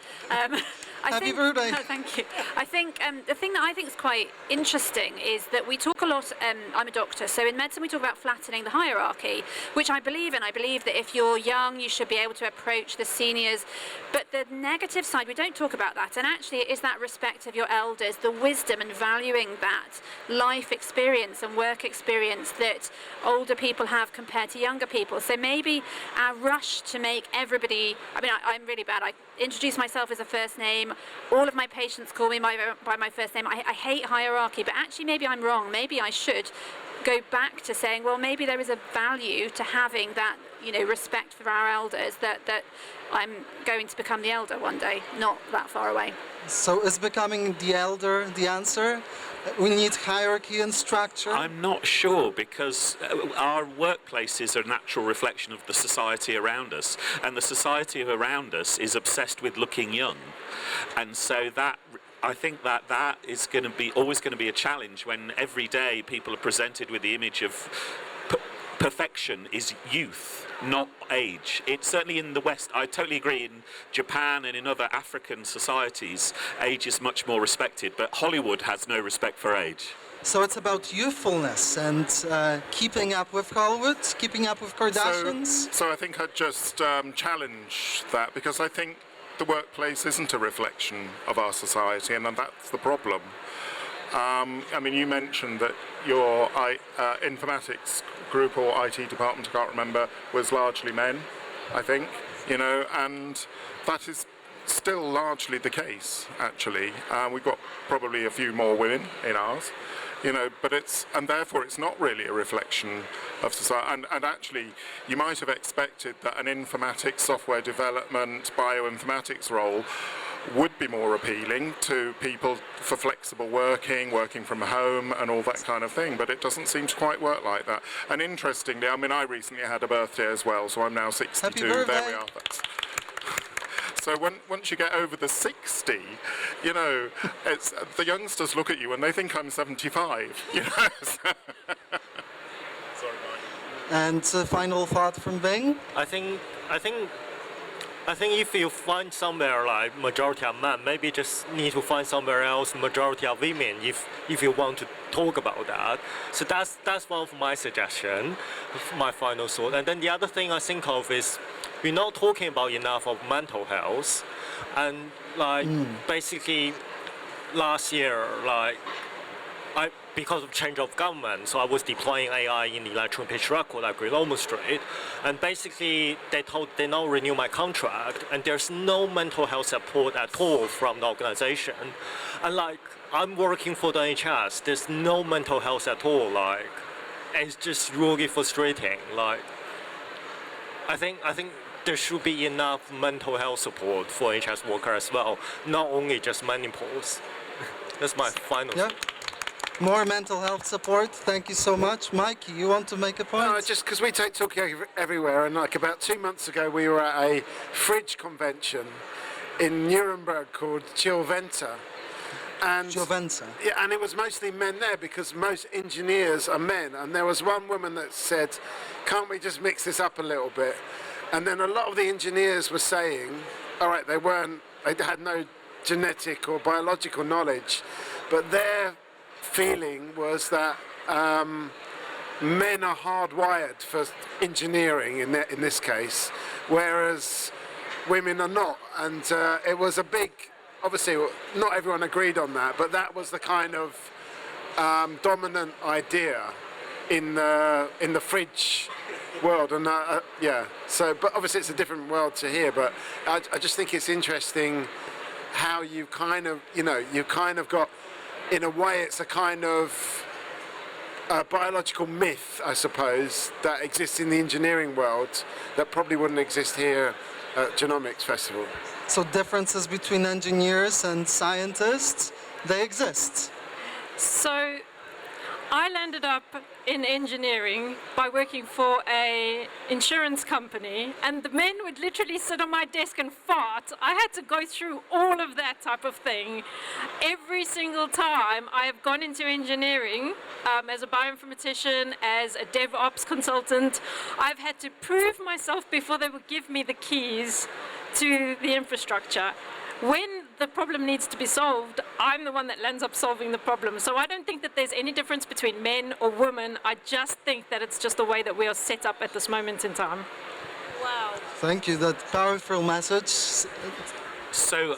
Speaker 9: Happy birthday.
Speaker 24: Thank you. I think the thing that I think is quite interesting is that we talk a lot, I'm a doctor, so in medicine we talk about flattening the hierarchy, which I believe in. I believe that if you're young, you should be able to approach the seniors. But the negative side, we don't talk about that. And actually it is that respect of your elders, the wisdom and valuing that life experience and work experience that older people have compared to younger people. So maybe our rush to make everybody, I mean, I'm really bad. I introduce myself as a first name. All of my patients call me by my first name. I hate hierarchy, but actually maybe I'm wrong. Maybe I should go back to saying, well, maybe there is a value to having that, you know, respect for our elders, that I'm going to become the elder one day, not that far away.
Speaker 9: So is becoming the elder the answer? We need hierarchy and structure?
Speaker 21: I'm not sure, because our workplaces are a natural reflection of the society around us, and the society around us is obsessed with looking young, and so that I think that is going to be always going to be a challenge when every day people are presented with the image of perfection is youth, not age. It's certainly in the West, I totally agree, in Japan and in other African societies, age is much more respected, but Hollywood has no respect for age.
Speaker 9: So it's about youthfulness and keeping up with Hollywood, keeping up with Kardashians?
Speaker 15: So I think I'd just challenge that, because I think the workplace isn't a reflection of our society, and that's the problem. I mean, you mentioned that your informatics group or IT department, I can't remember, was largely men, I think, you know, and that is still largely the case, actually. We've got probably a few more women in ours, you know, but and therefore it's not really a reflection of society. And actually, you might have expected that an informatics, software development, bioinformatics role would be more appealing to people for flexible working from home and all that kind of thing, but it doesn't seem to quite work like that. And interestingly, I mean, I recently had a birthday as well, so I'm now 62.
Speaker 9: Happy birthday.
Speaker 15: There we are. So once you get over the 60, you know, it's the youngsters look at you and they think I'm 75, you know. Sorry, Mike.
Speaker 9: And final thought from Bing?
Speaker 19: I think if you find somewhere like majority of men, maybe just need to find somewhere else majority of women if you want to talk about that. So that's one of my suggestion, my final thought. And then the other thing I think of is we're not talking about enough of mental health, and like basically last year, like because of change of government, so I was deploying AI in the electronic patient record at Great Ormond Street, and basically they not renew my contract, and there's no mental health support at all from the organization, and like I'm working for the NHS, there's no mental health at all, like it's just really frustrating. Like I think there should be enough mental health support for NHS workers as well, not only just menopause. That's my final.
Speaker 9: Yeah. More mental health support. Thank you so much. Mikey, you want to make a point?
Speaker 2: No, just because we take Talkaoke everywhere, and like about 2 months ago we were at a fridge convention in Nuremberg called Chilventa. And
Speaker 9: Chilventa.
Speaker 2: Yeah, and it was mostly men there because most engineers are men. And there was one woman that said, can't we just mix this up a little bit? And then a lot of the engineers were saying, all right, they had no genetic or biological knowledge, but their feeling was that men are hardwired for engineering in this case, whereas women are not. And it was a big, obviously not everyone agreed on that, but that was the kind of dominant idea in the fridge world. And yeah, so, but obviously it's a different world to here, but I just think it's interesting how you kind of, you know, you kind of got, in a way, it's a kind of biological myth, I suppose, that exists in the engineering world that probably wouldn't exist here at Genomics Festival.
Speaker 9: So differences between engineers and scientists, they exist.
Speaker 6: So I landed up in engineering by working for an insurance company, and the men would literally sit on my desk and fart. I had to go through all of that type of thing. Every single time I have gone into engineering, as a bioinformatician, as a DevOps consultant, I've had to prove myself before they would give me the keys to the infrastructure. When the problem needs to be solved, I'm the one that ends up solving the problem. So I don't think that there's any difference between men or women. I just think that it's just the way that we are set up at this moment in time.
Speaker 9: Wow. Thank you. That powerful message.
Speaker 21: So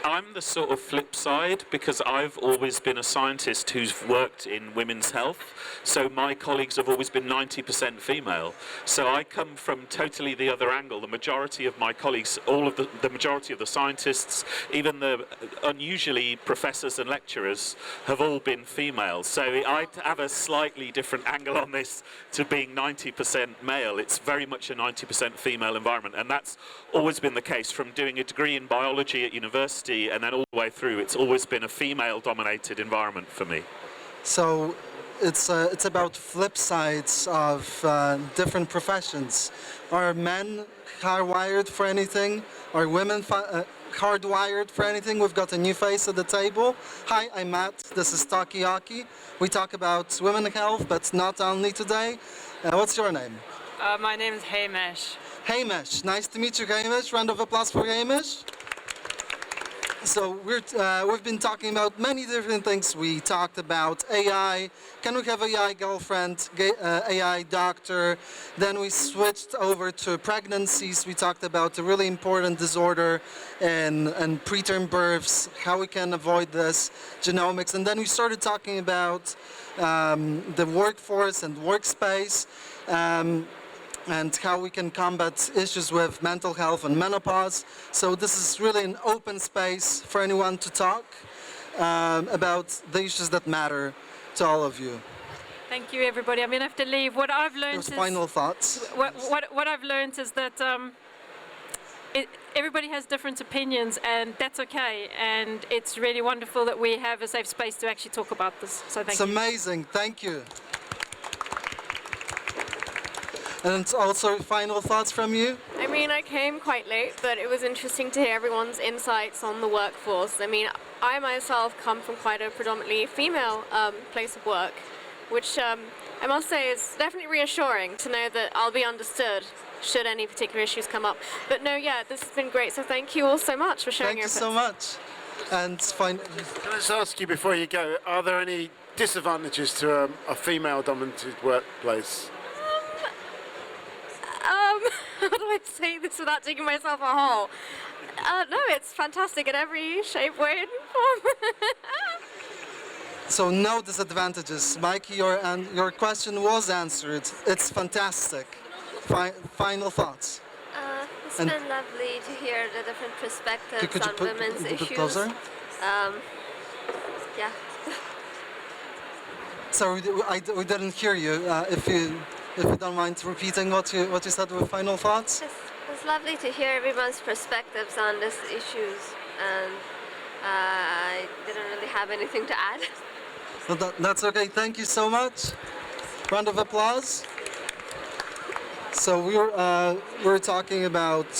Speaker 21: I'm the sort of flip side because I've always been a scientist who's worked in women's health. So my colleagues have always been 90% female. So I come from totally the other angle. The majority of my colleagues, all of the majority of the scientists, even the unusually professors and lecturers, have all been female. So I have a slightly different angle on this to being 90% male. It's very much a 90% female environment, and that's always been the case from doing a degree in biology at university and then all the way through. It's always been a female-dominated environment for me.
Speaker 9: So it's about flip sides of different professions. Are men hardwired for anything? Are women hardwired for anything? We've got a new face at the table. Hi, I'm Matt. This is Talkaoke. We talk about women's health, but not only today. What's your name?
Speaker 8: My name is Hamish.
Speaker 9: Hamish. Nice to meet you, Hamish. Round of applause for Hamish. So we've been talking about many different things. We talked about AI. Can we have AI girlfriend? AI doctor. Then we switched over to pregnancies. We talked about a really important disorder and preterm births, how we can avoid this, genomics. And then we started talking about the workforce and workspace. And how we can combat issues with mental health and menopause. So this is really an open space for anyone to talk about the issues that matter to all of you.
Speaker 6: Thank you, everybody. I'm going to have to leave. What I've learned is...
Speaker 9: final thoughts.
Speaker 6: What I've learned is that everybody has different opinions, and that's okay. And it's really wonderful that we have a safe space to actually talk about this. So thank you.
Speaker 9: It's amazing. Thank you. And also, final thoughts from you?
Speaker 18: I mean, I came quite late, but it was interesting to hear everyone's insights on the workforce. I mean, I myself come from quite a predominantly female place of work, which I must say is definitely reassuring to know that I'll be understood should any particular issues come up. But no, yeah, this has been great, so thank you all so much for sharing your inputs.
Speaker 9: Thank you so much. And
Speaker 2: Can I just ask you before you go, are there any disadvantages to a female-dominated workplace?
Speaker 18: How do I say this without digging myself a hole? No, it's fantastic in every shape, way, and form.
Speaker 9: So no disadvantages. Mikey, your question was answered. It's fantastic. Final thoughts.
Speaker 14: It's been lovely to hear the different perspectives on women's issues.
Speaker 9: Closer?
Speaker 14: Yeah.
Speaker 9: Sorry, we didn't hear you. If you don't mind repeating what you said with final thoughts.
Speaker 14: It's lovely to hear everyone's perspectives on these issues, and I didn't really have anything to add.
Speaker 9: So that's okay. Thank you so much. Round of applause. So we're talking about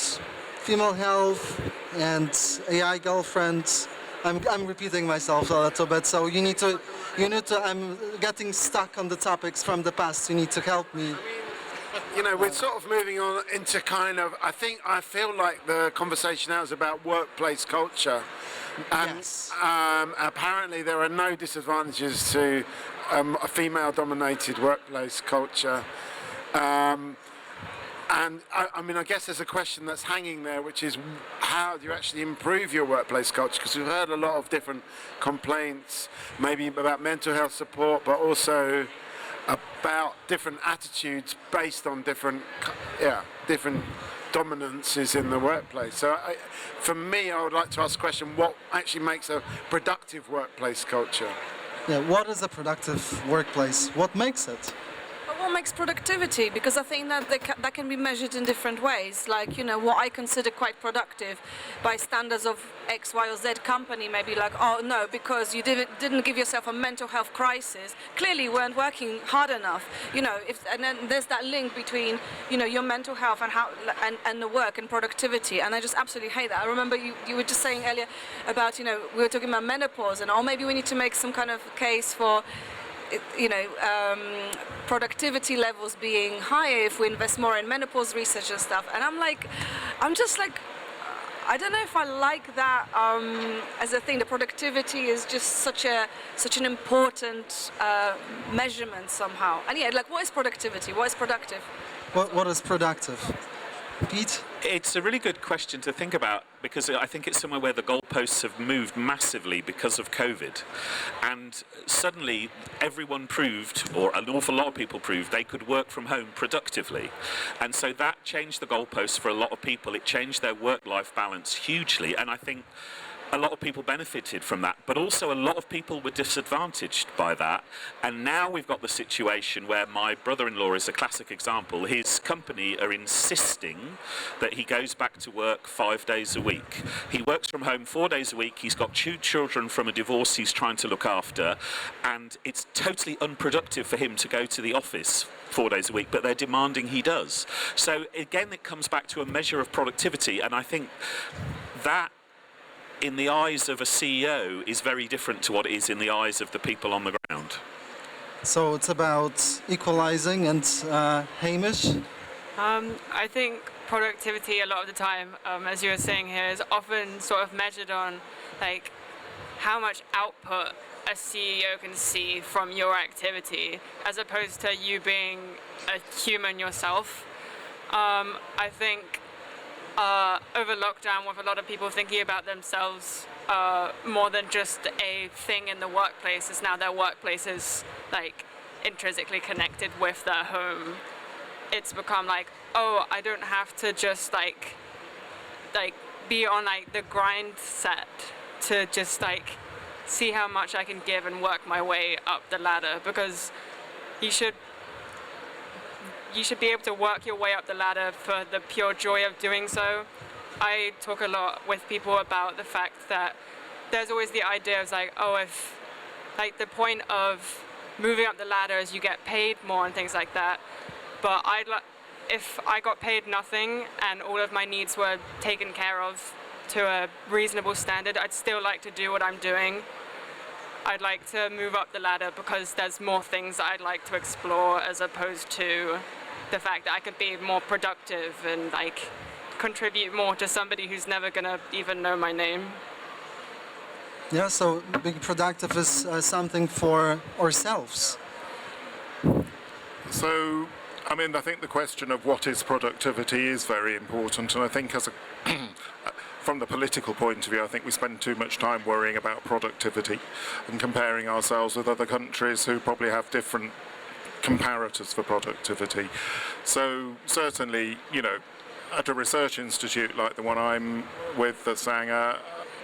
Speaker 9: female health and AI girlfriends. I'm repeating myself a little bit, so you need to, I'm getting stuck on the topics from the past. You need to help me.
Speaker 2: You know, we're sort of moving on into kind of, I feel like the conversation now is about workplace culture. And
Speaker 9: yes.
Speaker 2: Apparently there are no disadvantages to a female-dominated workplace culture. And I mean, I guess there's a question that's hanging there, which is how do you actually improve your workplace culture? Because we've heard a lot of different complaints, maybe about mental health support, but also about different attitudes based on different dominances in the workplace. So for me, I would like to ask the question, what actually makes a productive workplace culture?
Speaker 9: Yeah, what is a productive workplace? What makes it?
Speaker 3: What makes productivity? Because I think that that can be measured in different ways. Like, you know, what I consider quite productive by standards of X, Y, or Z company may be like, oh no, because you didn't give yourself a mental health crisis. Clearly, you weren't working hard enough. You know, and then there's that link between, you know, your mental health and the work and productivity. And I just absolutely hate that. I remember you were just saying earlier about, you know, we were talking about menopause, and maybe we need to make some kind of case for, you know, productivity levels being higher if we invest more in menopause research and stuff. And I'm just like,
Speaker 5: I don't know if I like that as a thing. The productivity is just such an important measurement somehow. And yeah, like what is productivity? What is productive?
Speaker 9: What is productive? Pete?
Speaker 21: It's a really good question to think about because I think it's somewhere where the goalposts have moved massively because of COVID. And suddenly everyone proved, or an awful lot of people proved, they could work from home productively. And so that changed the goalposts for a lot of people. It changed their work-life balance hugely. And I think a lot of people benefited from that, but also a lot of people were disadvantaged by that. And now we've got the situation where my brother-in-law is a classic example. His company are insisting that he goes back to work 5 days a week. He works from home 4 days a week. He's got 2 children from a divorce he's trying to look after, and it's totally unproductive for him to go to the office 4 days a week, but they're demanding he does. So again, it comes back to a measure of productivity, and I think that in the eyes of a CEO is very different to what it is in the eyes of the people on the ground.
Speaker 9: So it's about equalizing, and Hamish?
Speaker 8: I think productivity a lot of the time, as you were saying here, is often sort of measured on like how much output a CEO can see from your activity, as opposed to you being a human yourself. I think over lockdown, with a lot of people thinking about themselves more than just a thing in the workplace, is now their workplace is like intrinsically connected with their home. It's become like, oh, I don't have to just like be on like the grind set to just like see how much I can give and work my way up the ladder, because you should be able to work your way up the ladder for the pure joy of doing so. I talk a lot with people about the fact that there's always the idea of like, oh, if like the point of moving up the ladder is you get paid more and things like that. But if I got paid nothing and all of my needs were taken care of to a reasonable standard, I'd still like to do what I'm doing. I'd like to move up the ladder because there's more things that I'd like to explore, as opposed to the fact that I could be more productive and like contribute more to somebody who's never gonna even know my name.
Speaker 9: Yeah, so being productive is something for ourselves.
Speaker 15: So, I mean, I think the question of what is productivity is very important, and I think as a from the political point of view, I think we spend too much time worrying about productivity and comparing ourselves with other countries who probably have different comparators for productivity. So certainly, you know, at a research institute like the one I'm with, the Sanger,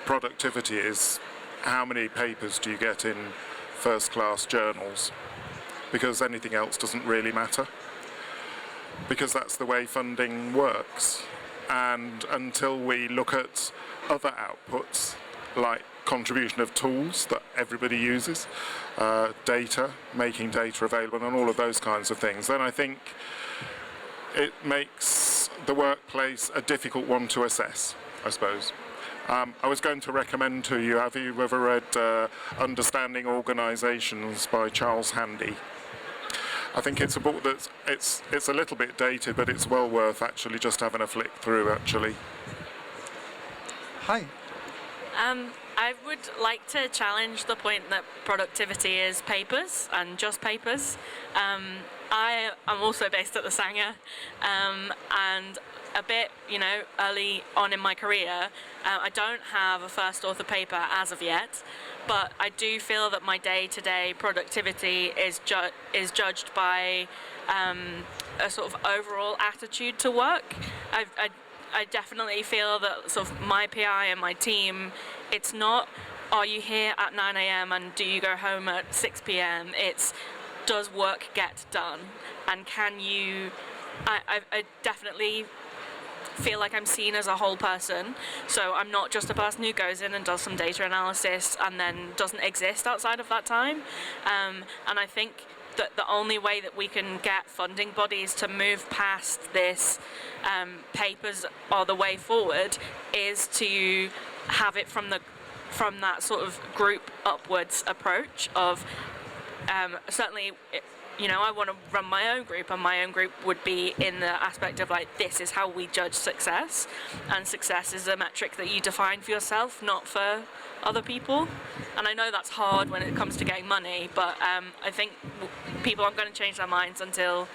Speaker 15: productivity is how many papers do you get in first-class journals, because anything else doesn't really matter, because that's the way funding works. And until we look at other outputs, like contribution of tools that everybody uses, data, making data available, and all of those kinds of things, then I think it makes the workplace a difficult one to assess, I suppose. I was going to recommend to you, have you ever read Understanding Organizations by Charles Handy? I think it's a book that's it's a little bit dated, but it's well worth actually just having a flick through, actually.
Speaker 9: Hi.
Speaker 11: I would like to challenge the point that productivity is papers and just papers. I am also based at the Sanger, and a bit, you know, early on in my career, I don't have a first author paper as of yet, but I do feel that my day-to-day productivity is judged by a sort of overall attitude to work. I definitely feel that sort of my PI and my team, it's not, are you here at 9 a.m. and do you go home at 6 p.m. It's, does work get done? And can you, I definitely feel like I'm seen as a whole person, so I'm not just a person who goes in and does some data analysis and then doesn't exist outside of that time. And I think that the only way that we can get funding bodies to move past this papers are the way forward is to have it from that sort of group upwards approach of certainly you know, I want to run my own group, and my own group would be in the aspect of like, this is how we judge success, and success is a metric that you define for yourself, not for other people. And I know that's hard when it comes to getting money, but I think people aren't going to change their minds until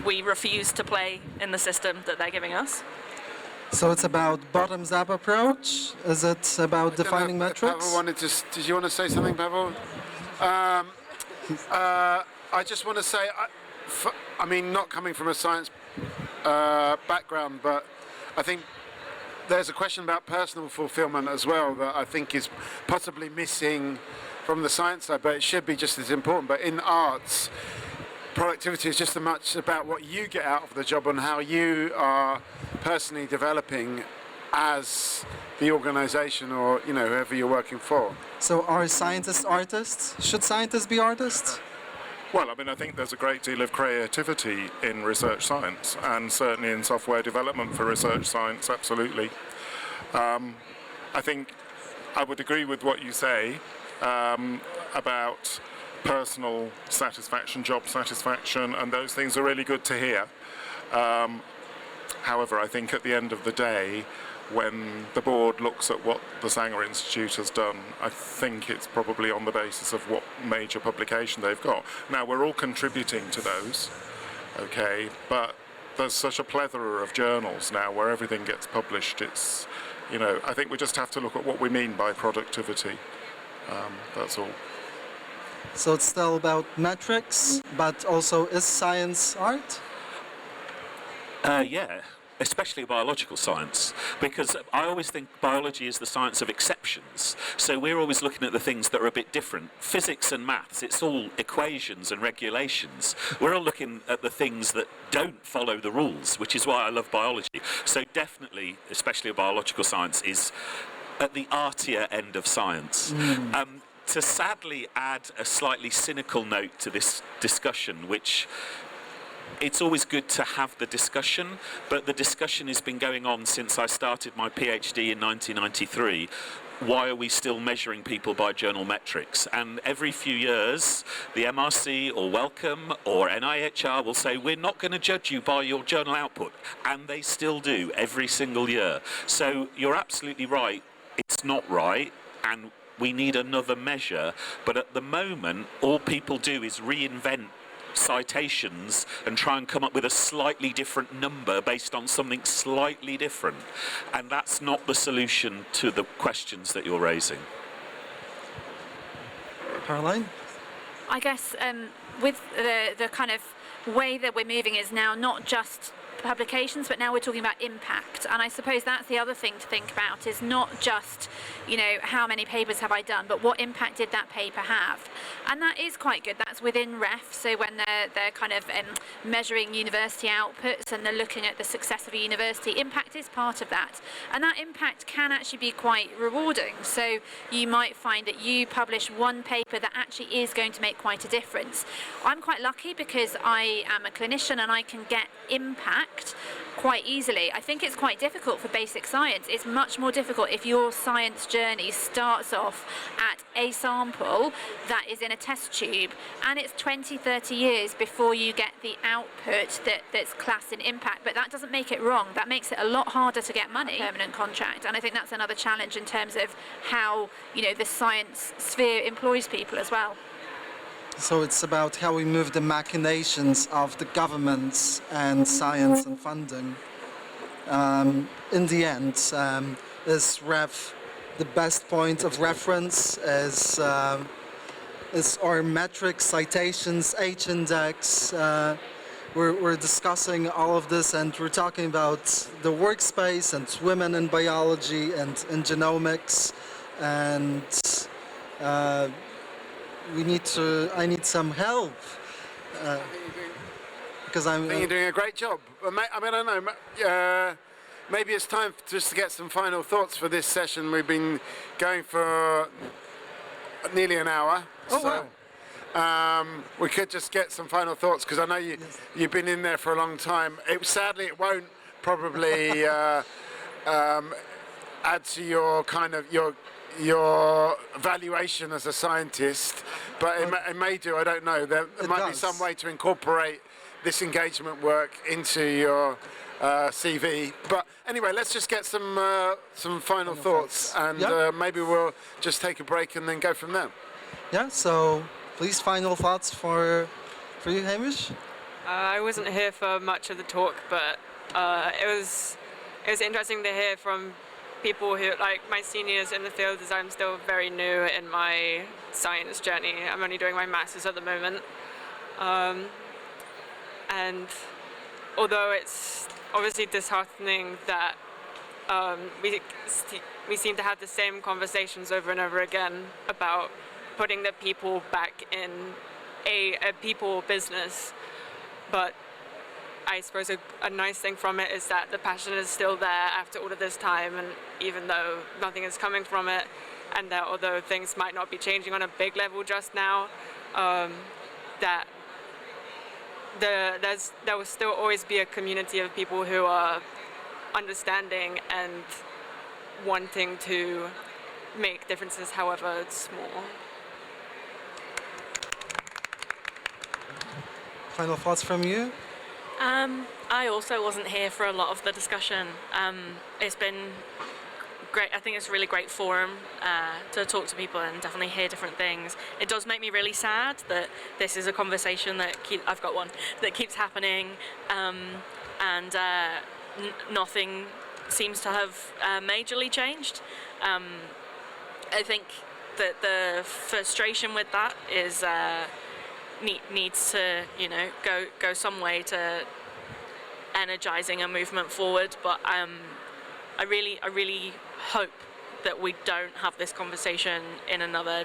Speaker 11: we refuse to play in the system that they're giving us.
Speaker 9: So it's about bottoms-up approach? Is it about defining metrics?
Speaker 2: Pavel did you want to say something, Pavel? I just want to say, I mean, not coming from a science background, but I think there's a question about personal fulfillment as well that I think is possibly missing from the science side, but it should be just as important. But in arts, productivity is just as much about what you get out of the job and how you are personally developing as the organisation or, you know, whoever you're working for.
Speaker 9: So are scientists artists? Should scientists be artists?
Speaker 15: Well, I mean, I think there's a great deal of creativity in research science, and certainly in software development for research science, absolutely. I think I would agree with what you say about personal satisfaction, job satisfaction, and those things are really good to hear. However, I think at the end of the day, when the board looks at what the Sanger Institute has done, I think it's probably on the basis of what major publication they've got. Now, we're all contributing to those, okay, but there's such a plethora of journals now where everything gets published. It's, you know, I think we just have to look at what we mean by productivity. That's all.
Speaker 9: So it's still about metrics, but also is science art?
Speaker 21: Yeah, especially biological science, because I always think biology is the science of exceptions. So we're always looking at the things that are a bit different. Physics and maths, it's all equations and regulations. We're all looking at the things that don't follow the rules, which is why I love biology. So definitely, especially biological science, is at the artier end of science. To sadly add a slightly cynical note to this discussion, which it's always good to have the discussion, but the discussion has been going on since I started my PhD in 1993. Why are we still measuring people by journal metrics? And every few years, the MRC or Wellcome or NIHR will say, we're not going to judge you by your journal output. And they still do every single year. So you're absolutely right. It's not right. And we need another measure. But at the moment, all people do is reinvent citations and try and come up with a slightly different number based on something slightly different, and that's not the solution to the questions that you're raising.
Speaker 9: Caroline?
Speaker 24: I guess with the kind of way that we're moving is now not just publications, but now we're talking about impact. And I suppose that's the other thing to think about, is not just, you know, how many papers have I done, but what impact did that paper have? And that is quite good. That's within REF. So when they're kind of measuring university outputs and they're looking at the success of a university, impact is part of that. And that impact can actually be quite rewarding. So you might find that you publish one paper that actually is going to make quite a difference. I'm quite lucky because I am a clinician and I can get impact quite easily. I think it's quite difficult for basic science. It's much more difficult if your science journey starts off at a sample that is in a test tube, and it's 20-30 years before you get the output that's classed in impact. But that doesn't make it wrong. That makes it a lot harder to get money, permanent contract. And I think that's another challenge in terms of how, you know, the science sphere employs people as well.
Speaker 9: So it's about how we move the machinations of the governments and science and funding. In the end, is REF the best point of reference? Is our metrics, citations, H-index? We're discussing all of this, and we're talking about the workspace and women in biology and in genomics, and I need some help because I think
Speaker 2: you're doing a great job. I mean, I don't know. Maybe it's time just to get some final thoughts for this session. We've been going for nearly an hour. We could just get some final thoughts, because I know you've been in there for a long time. Sadly, it won't probably add to your kind of your your valuation as a scientist, but it may do, I don't know. There might be some way to incorporate this engagement work into your CV. But anyway, let's just get some final thoughts, and maybe we'll just take a break and then go from there.
Speaker 9: Yeah, so please, final thoughts for you, Hamish?
Speaker 8: I wasn't here for much of the talk, but it was interesting to hear from people who, like my seniors in the field, as I'm still very new in my science journey. I'm only doing my master's at the moment. And although it's obviously disheartening that we seem to have the same conversations over and over again about putting the people back in a people business, but I suppose a nice thing from it is that the passion is still there after all of this time, and even though nothing is coming from it, and that although things might not be changing on a big level just now, that there will still always be a community of people who are understanding and wanting to make differences, however small.
Speaker 9: Final thoughts from you?
Speaker 11: I also wasn't here for a lot of the discussion. It's been great. I think it's a really great forum to talk to people and definitely hear different things. It does make me really sad that this is a conversation that that keeps happening, and nothing seems to have majorly changed. I think that the frustration with that is needs to go some way to energizing a movement forward, but I really hope that we don't have this conversation in another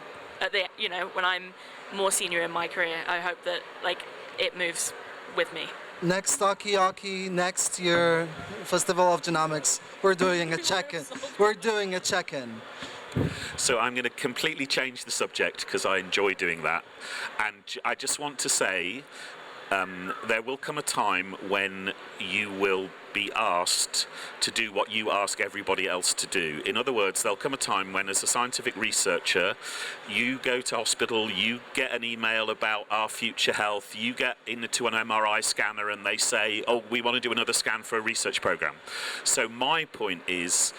Speaker 11: when I'm more senior in my career. I hope that it moves with me.
Speaker 9: Next Talkaoke, next year, Festival of Genomics, we're doing a check-in. We're doing a check-in.
Speaker 21: So I'm going to completely change the subject because I enjoy doing that. And I just want to say there will come a time when you will be asked to do what you ask everybody else to do. In other words, there'll come a time when, as a scientific researcher, you go to hospital, you get an email about our future health, you get into an MRI scanner and they say, oh, we want to do another scan for a research program. So my point is,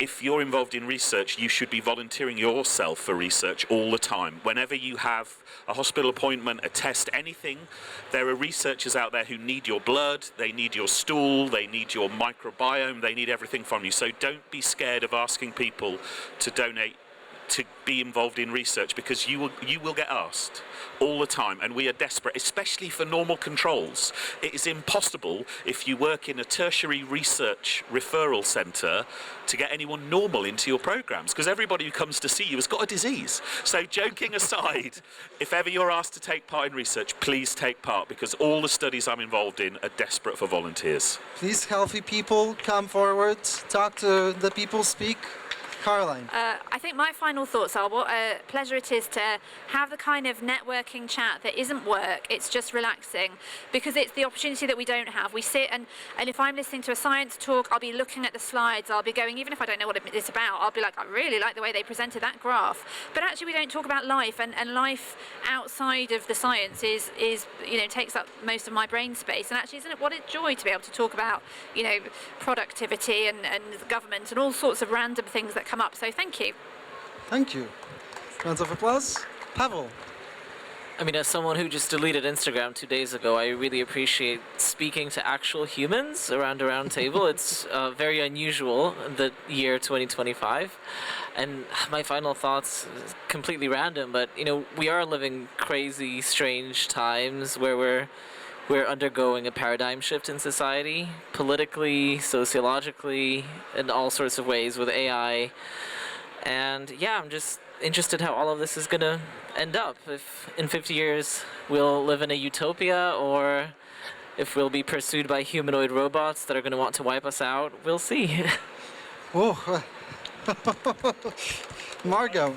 Speaker 21: if you're involved in research, you should be volunteering yourself for research all the time. Whenever you have a hospital appointment, a test, anything, there are researchers out there who need your blood, they need your stool, they need your microbiome, they need everything from you. So don't be scared of asking people to donate, to be involved in research, because you will get asked all the time, and we are desperate, especially for normal controls. It is impossible if you work in a tertiary research referral centre to get anyone normal into your programs, because everybody who comes to see you has got a disease. So joking aside, if ever you're asked to take part in research, please take part, because all the studies I'm involved in are desperate for volunteers.
Speaker 9: Please, healthy people, come forward, talk to the people, speak. Caroline.
Speaker 24: I think my final thoughts are what a pleasure it is to have the kind of networking chat that isn't work, it's just relaxing, because it's the opportunity that we don't have. We sit and if I'm listening to a science talk, I'll be looking at the slides, I'll be going, even if I don't know what it's about, I'll be like, I really like the way they presented that graph. But actually we don't talk about life, and life outside of the science is takes up most of my brain space. And actually, isn't it what a joy to be able to talk about, productivity and government and all sorts of random things that come up. So thank you.
Speaker 9: Thank you. Rounds of applause. Pavel.
Speaker 23: I mean, as someone who just deleted Instagram 2 days ago, I really appreciate speaking to actual humans around a round table. It's very unusual in the year 2025. And my final thoughts, completely random, but we are living crazy, strange times where we're undergoing a paradigm shift in society, politically, sociologically, in all sorts of ways with AI. And yeah, I'm just interested how all of this is going to end up. If in 50 years we'll live in a utopia, or if we'll be pursued by humanoid robots that are going to want to wipe us out, we'll see.
Speaker 9: Oh, Margot.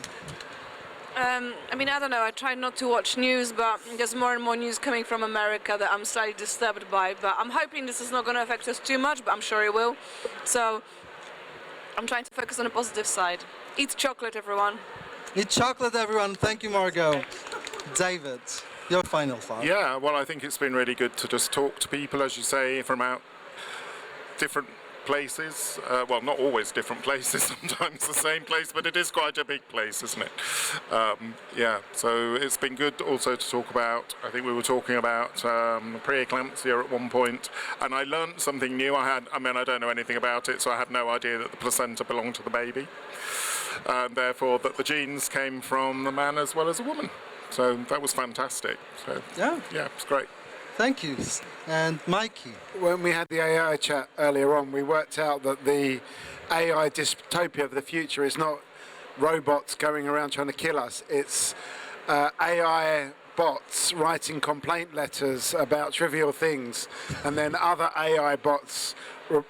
Speaker 5: I don't know, I try not to watch news, but there's more and more news coming from America that I'm slightly disturbed by. But I'm hoping this is not going to affect us too much, but I'm sure it will. So I'm trying to focus on the positive side.
Speaker 18: Eat chocolate, everyone.
Speaker 9: Eat chocolate, everyone. Thank you, Margot. David, your final thought.
Speaker 15: Yeah, well, I think it's been really good to just talk to people, as you say, from out different places. Well, not always different places, sometimes the same place, but it is quite a big place, isn't it? Yeah, so it's been good also to talk about, I think we were talking about preeclampsia at one point, and I learned something new. I don't know anything about it, so I had no idea that the placenta belonged to the baby, and therefore that the genes came from the man as well as a woman. So that was fantastic. So yeah, it's great.
Speaker 9: Thank you. And Mikey.
Speaker 2: When we had the AI chat earlier on, we worked out that the AI dystopia of the future is not robots going around trying to kill us. It's AI bots writing complaint letters about trivial things, and then other AI bots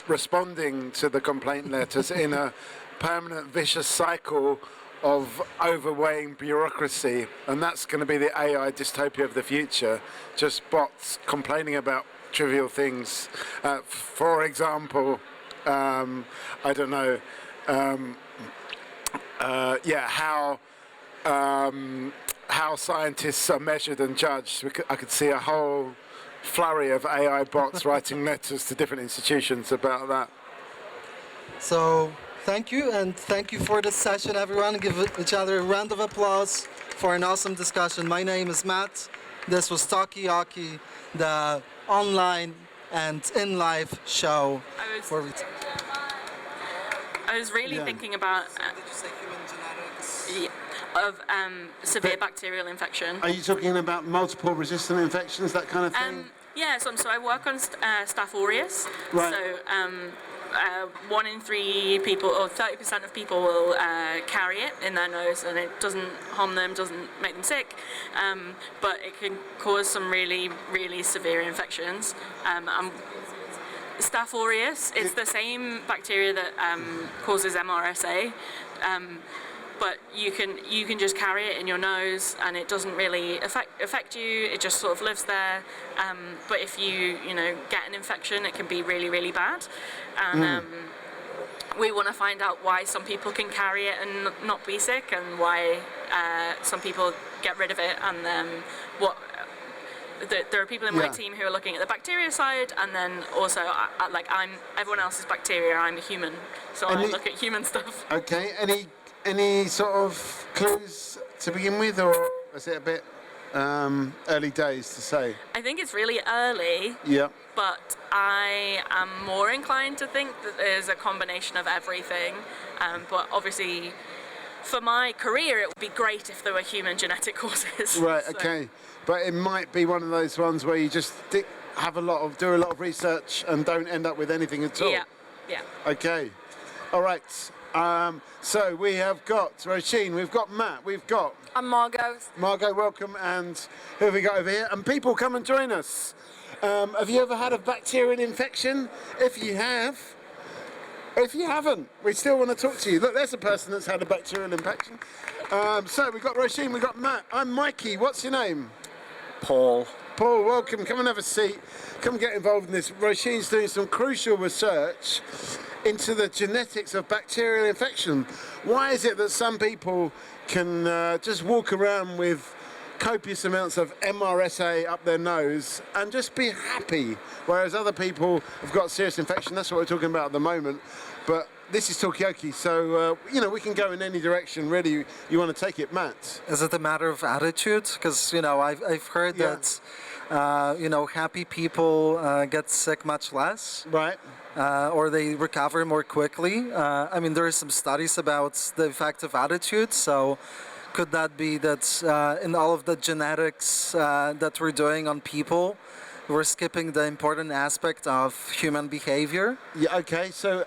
Speaker 2: responding to the complaint letters in a permanent vicious cycle of overweighing bureaucracy, and that's going to be the AI dystopia of the future. Just bots complaining about trivial things. For example, I don't know, how scientists are measured and judged. I could see a whole flurry of AI bots writing letters to different institutions about that.
Speaker 9: So thank you, and thank you for this session, everyone. Give each other a round of applause for an awesome discussion. My name is Matt. This was Talkaoke, the online and in-live show.
Speaker 11: I was really thinking about severe bacterial infection.
Speaker 1: Are you talking about multiple resistant infections, that kind of thing?
Speaker 11: Yeah, so I work on Staph aureus.
Speaker 1: Right.
Speaker 11: So 1 in 3 people, or 30% of people, will carry it in their nose, and it doesn't harm them, doesn't make them sick, but it can cause some really, really severe infections. Staph aureus, it's the same bacteria that causes MRSA, but you can just carry it in your nose, and it doesn't really affect you. It just sort of lives there. But if you get an infection, it can be really, really bad. And we want to find out why some people can carry it and not be sick, and why some people get rid of it, and there are people in my team who are looking at the bacteria side, and then also I'm everyone else is bacteria. I'm a human, so I look at human stuff.
Speaker 1: Okay. Any sort of clues to begin with, or is it a bit early days to say?
Speaker 11: I think it's really early.
Speaker 1: Yeah.
Speaker 11: But I am more inclined to think that there's a combination of everything. But obviously, for my career, it would be great if there were human genetic causes.
Speaker 1: Right.
Speaker 11: So.
Speaker 1: Okay. But it might be one of those ones where you just do a lot of research and don't end up with anything at all.
Speaker 11: Yeah. Yeah.
Speaker 1: Okay. All right. So we have got Roisin, we've got Matt, we've got...
Speaker 5: I'm Margot.
Speaker 1: Margot, welcome, and who have we got over here? And people, come and join us. Have you ever had a bacterial infection? If you have, if you haven't, we still want to talk to you. Look, there's a person that's had a bacterial infection. So we've got Roisin, we've got Matt. I'm Mikey, what's your name?
Speaker 4: Paul.
Speaker 1: Paul, welcome, come and have a seat. Come get involved in this. Roisin's doing some crucial research into the genetics of bacterial infection. Why is it that some people can just walk around with copious amounts of MRSA up their nose and just be happy, whereas other people have got serious infection? That's what we're talking about at the moment. But this is Talkaoke, so we can go in any direction really you want to take it, Matt.
Speaker 9: Is it a matter of attitude? Because I've heard that happy people get sick much less.
Speaker 1: Right.
Speaker 9: Or they recover more quickly. There are some studies about the effect of attitude, so could that be that in all of the genetics that we're doing on people, we're skipping the important aspect of human behavior?
Speaker 1: Yeah, okay, so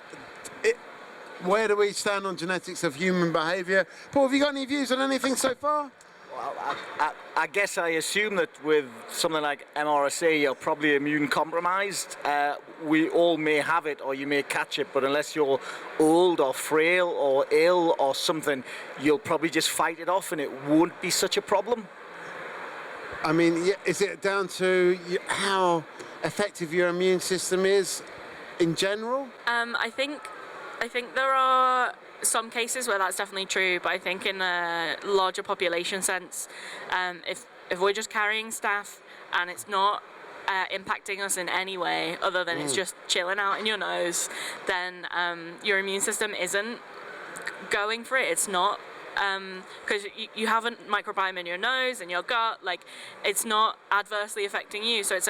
Speaker 1: where do we stand on genetics of human behavior? Paul, have you got any views on anything so far?
Speaker 4: Well, I guess I assume that with something like MRSA, you're probably immune compromised. We all may have it, or you may catch it, but unless you're old or frail or ill or something, you'll probably just fight it off, and it won't be such a problem.
Speaker 1: Is it down to how effective your immune system is in general?
Speaker 11: I think there are some cases where that's definitely true, but I think in a larger population sense, if we're just carrying staph and it's not impacting us in any way other than it's just chilling out in your nose, then your immune system isn't going for it. It's not, because you have a microbiome in your nose and your gut, like it's not adversely affecting you. So it's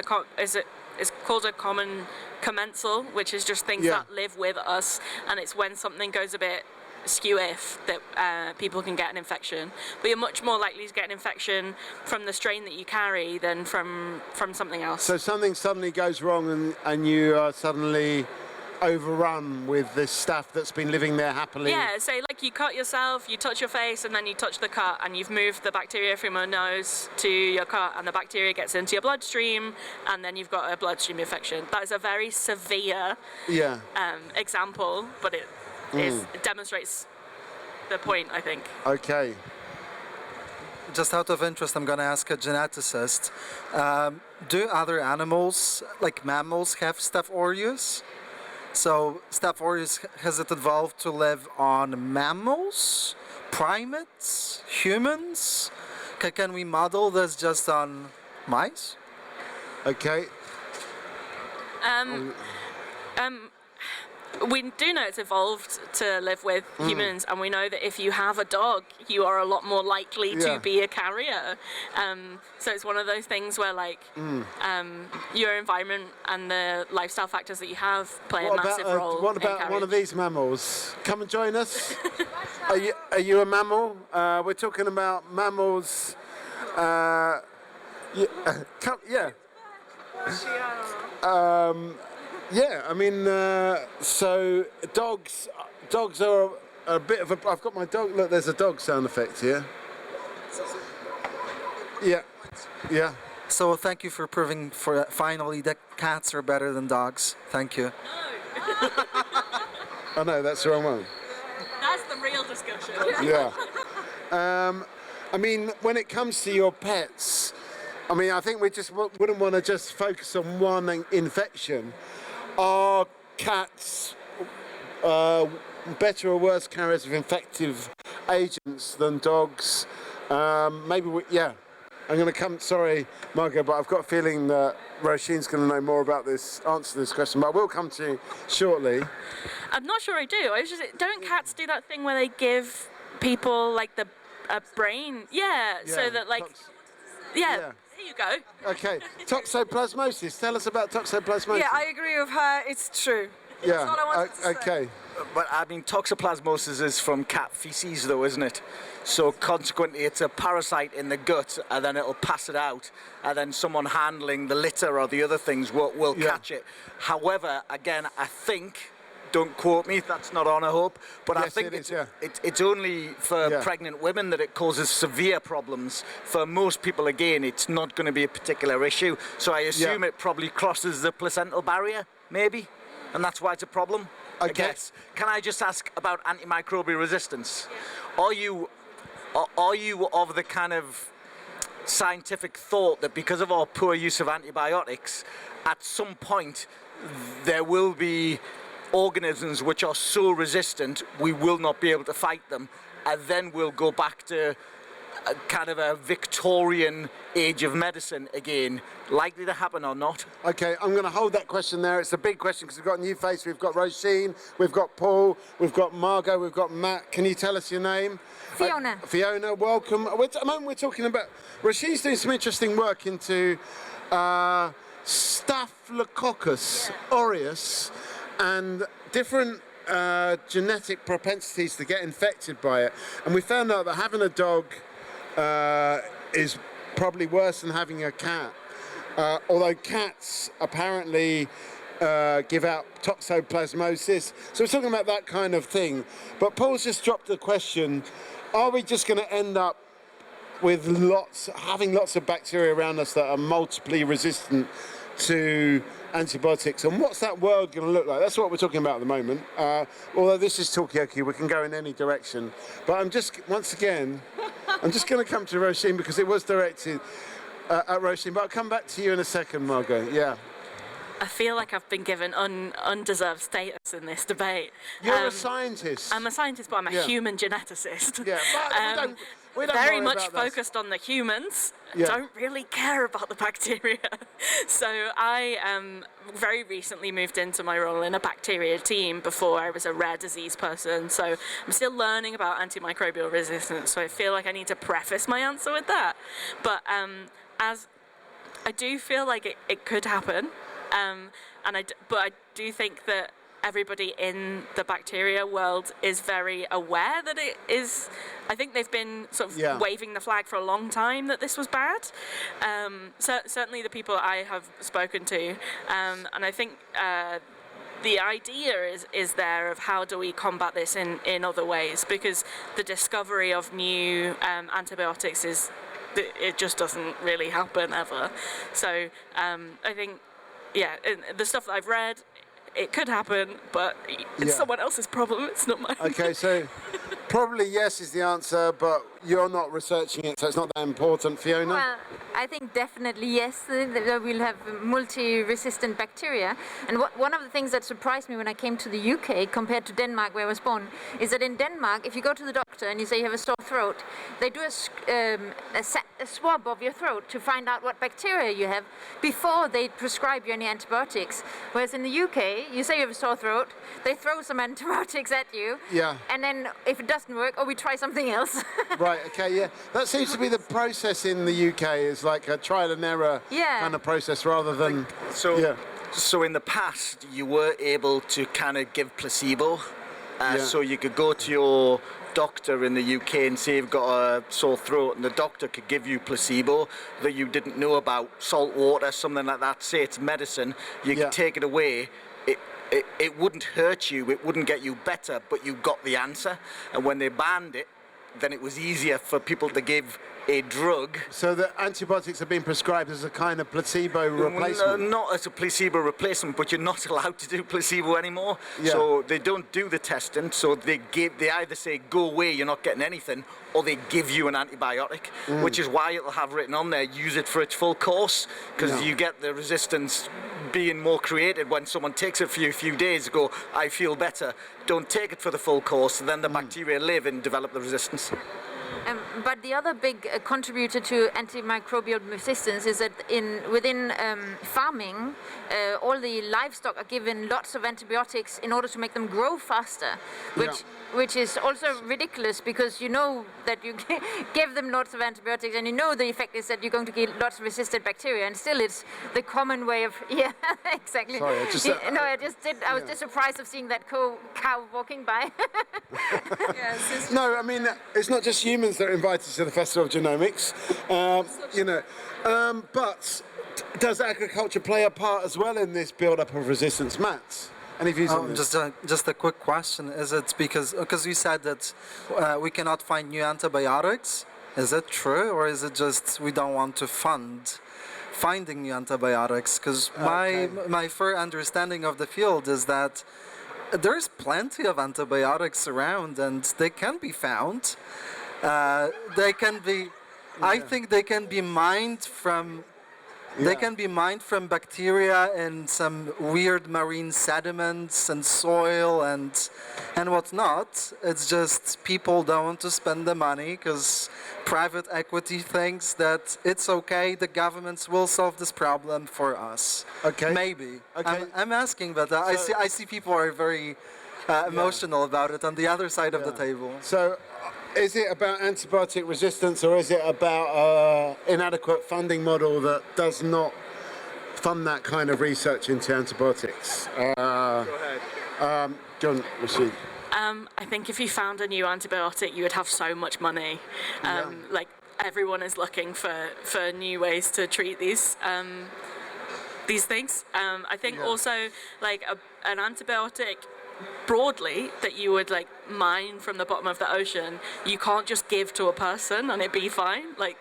Speaker 11: called a common commensal, which is just things that live with us, and it's when something goes a bit skew-if that people can get an infection. But you're much more likely to get an infection from the strain that you carry than from something else.
Speaker 1: So something suddenly goes wrong and you are suddenly overrun with this stuff that's been living there happily.
Speaker 11: Yeah, say like you cut yourself, you touch your face, and then you touch the cut, and you've moved the bacteria from your nose to your cut, and the bacteria gets into your bloodstream, and then you've got a bloodstream infection. That is a very severe example, but it demonstrates the point, I think.
Speaker 1: Okay.
Speaker 9: Just out of interest, I'm going to ask a geneticist. Do other animals, like mammals, have Staph aureus? So Staph aureus, has it evolved to live on mammals, primates, humans? Can we model this just on mice?
Speaker 1: Okay.
Speaker 11: We do know it's evolved to live with humans, and we know that if you have a dog, you are a lot more likely to be a carrier. So it's one of those things where, like, your environment and the lifestyle factors that you have play a massive role.
Speaker 1: What about one of these mammals? Come and join us. Are you a mammal? We're talking about mammals. Yeah, I mean, so dogs are a bit of a. I've got my dog. Look, there's a dog sound effect here. Yeah.
Speaker 9: So thank you for proving finally that cats are better than dogs. Thank you.
Speaker 1: Oh no, that's the wrong one.
Speaker 11: That's the real discussion.
Speaker 1: Yeah. I mean, when it comes to your pets, I mean, I think we just wouldn't want to just focus on one infection. Are cats better or worse carriers of infective agents than dogs? Maybe I'm going to come. Sorry, Margot, but I've got a feeling that Roisin's going to know more about this answer to this question. But I will come to you shortly.
Speaker 11: I'm not sure I do. Don't cats do that thing where they give people like a brain? Yeah. So that like. Yeah. Here you go.
Speaker 1: Okay, toxoplasmosis. Tell us about toxoplasmosis.
Speaker 5: Yeah, I agree with her. It's true.
Speaker 1: Yeah.
Speaker 5: That's all I wanted to say.
Speaker 1: Okay.
Speaker 4: But I mean, toxoplasmosis is from cat feces, though, isn't it? So consequently, it's a parasite in the gut, and then it'll pass it out, and then someone handling the litter or the other things will catch it. However, again, I think. Don't quote me, that's not on, I hope. But
Speaker 1: yes,
Speaker 4: I think
Speaker 1: it's
Speaker 4: only for pregnant women that it causes severe problems. For most people, again, it's not going to be a particular issue. So I assume it probably crosses the placental barrier, maybe? And that's why it's a problem, I guess. Can I just ask about antimicrobial resistance? Are you of the kind of scientific thought that because of our poor use of antibiotics, at some point there will be organisms which are so resistant we will not be able to fight them, and then we'll go back to a kind of a Victorian age of medicine again? Likely to happen or not?
Speaker 1: Okay, I'm going to hold that question there. It's a big question because we've got a new face. We've got Roisin, we've got Paul, we've got Margot, we've got Matt. Can you tell us your name?
Speaker 10: Fiona.
Speaker 1: Fiona, welcome. At the moment we're talking about, Roisin's doing some interesting work into Staphylococcus aureus and different genetic propensities to get infected by it. And we found out that having a dog is probably worse than having a cat. Although cats apparently give out toxoplasmosis. So we're talking about that kind of thing. But Paul's just dropped the question, are we just going to end up with having lots of bacteria around us that are multiply resistant to antibiotics, and what's that world going to look like? That's what we're talking about at the moment. Although this is Talkaoke, we can go in any direction. But I'm just going to come to Roisin because it was directed at Roisin. But I'll come back to you in a second, Margot. Yeah.
Speaker 11: I feel like I've been given undeserved status in this debate.
Speaker 1: You're a scientist.
Speaker 11: I'm a scientist, but I'm a human geneticist.
Speaker 1: Yeah, but we don't
Speaker 11: very
Speaker 1: worry
Speaker 11: much
Speaker 1: about that.
Speaker 11: focused on the humans.
Speaker 1: Yeah.
Speaker 11: Don't really care about the bacteria. So I very recently moved into my role in a bacteria team. Before I was a rare disease person, so I'm still learning about antimicrobial resistance. So I feel like I need to preface my answer with that. But as I do feel like it could happen, but I do think that everybody in the bacteria world is very aware that it is. I think they've been sort of waving the flag for a long time that this was bad. Certainly the people I have spoken to, and I think the idea is there of how do we combat this in other ways, because the discovery of new antibiotics it just doesn't really happen ever. So I think, the stuff that I've read, it could happen, but it's someone else's problem. It's not mine.
Speaker 1: Okay, so probably yes is the answer, but you're not researching it, so it's not that important, Fiona.
Speaker 10: Well, I think definitely yes, we'll have multi-resistant bacteria. And one of the things that surprised me when I came to the UK compared to Denmark, where I was born, is that in Denmark, if you go to the doctor and you say you have a sore throat, they do a swab of your throat to find out what bacteria you have before they prescribe you any antibiotics. Whereas in the UK, you say you have a sore throat, they throw some antibiotics at you, and then if it doesn't work, we try something else.
Speaker 1: Right, okay, yeah. That seems to be the process in the UK, is like a trial and error kind of process rather than...
Speaker 4: So in the past, you were able to kind of give placebo. So you could go to your doctor in the UK and say you've got a sore throat, and the doctor could give you placebo that you didn't know about, salt water, something like that. Say it's medicine, you could take it away. It wouldn't hurt you, it wouldn't get you better, but you got the answer. And when they banned it, then it was easier for people to give a drug.
Speaker 1: So the antibiotics have been prescribed as a kind of placebo replacement?
Speaker 4: Not as a placebo replacement, but you're not allowed to do placebo anymore. So they don't do the testing, so they either say, go away, you're not getting anything, or they give you an antibiotic, which is why it'll have written on there, use it for its full course, because you get the resistance being more created when someone takes it for you a few days, go, I feel better. Don't take it for the full course, then the bacteria live and develop the resistance.
Speaker 10: But the other big contributor to antimicrobial resistance is that within farming, all the livestock are given lots of antibiotics in order to make them grow faster, which is also ridiculous, because you know that you give them lots of antibiotics and you know the effect is that you're going to get lots of resistant bacteria, and still it's the common way of exactly.
Speaker 1: Sorry,
Speaker 10: I was just surprised of seeing that cow walking by.
Speaker 1: No, I mean, it's not just humans that are invited to the Festival of Genomics, but does agriculture play a part as well in this build-up of resistance, Matt? Any views on this?
Speaker 9: Just a quick question. Is it because you said that we cannot find new antibiotics? Is it true, or is it just we don't want to fund finding new antibiotics? Because my fair understanding of the field is that there's plenty of antibiotics around, and they can be found. They can be. I think they can be mined from. They can be mined from bacteria in some weird marine sediments and soil and whatnot. It's just people don't want to spend the money because private equity thinks that it's okay, the governments will solve this problem for us.
Speaker 1: Okay.
Speaker 9: Maybe.
Speaker 1: Okay.
Speaker 9: I'm asking, but I see people are very emotional about it on the other side of the table.
Speaker 1: So, is it about antibiotic resistance, or is it about inadequate funding model that does not fund that kind of research into antibiotics? Go ahead. John, Rashid.
Speaker 11: I think if you found a new antibiotic, you would have so much money. Like, everyone is looking for new ways to treat these things. I think also, like, an antibiotic broadly that you would like mine from the bottom of the ocean, you can't just give to a person and it'd be fine. Like,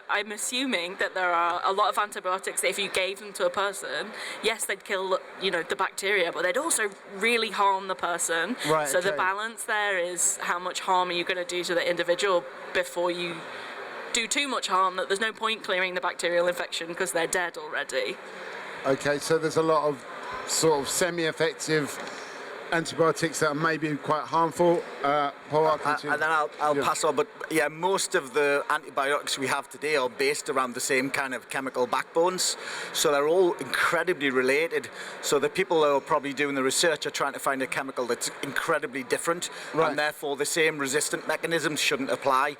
Speaker 11: I'm assuming that there are a lot of antibiotics that if you gave them to a person, yes, they'd kill, the bacteria, but they'd also really harm the person.
Speaker 1: Right,
Speaker 11: so the balance there is how much harm are you going to do to the individual before you do too much harm that there's no point clearing the bacterial infection because they're dead already.
Speaker 1: Okay, so there's a lot of sort of semi-effective antibiotics that are maybe quite harmful. Paul, I'll continue.
Speaker 4: And then I'll
Speaker 1: Yeah.
Speaker 4: pass on, but yeah, most of the antibiotics we have today are based around the same kind of chemical backbones, so they're all incredibly related. So the people who are probably doing the research are trying to find a chemical that's incredibly different, and therefore the same resistant mechanisms shouldn't apply.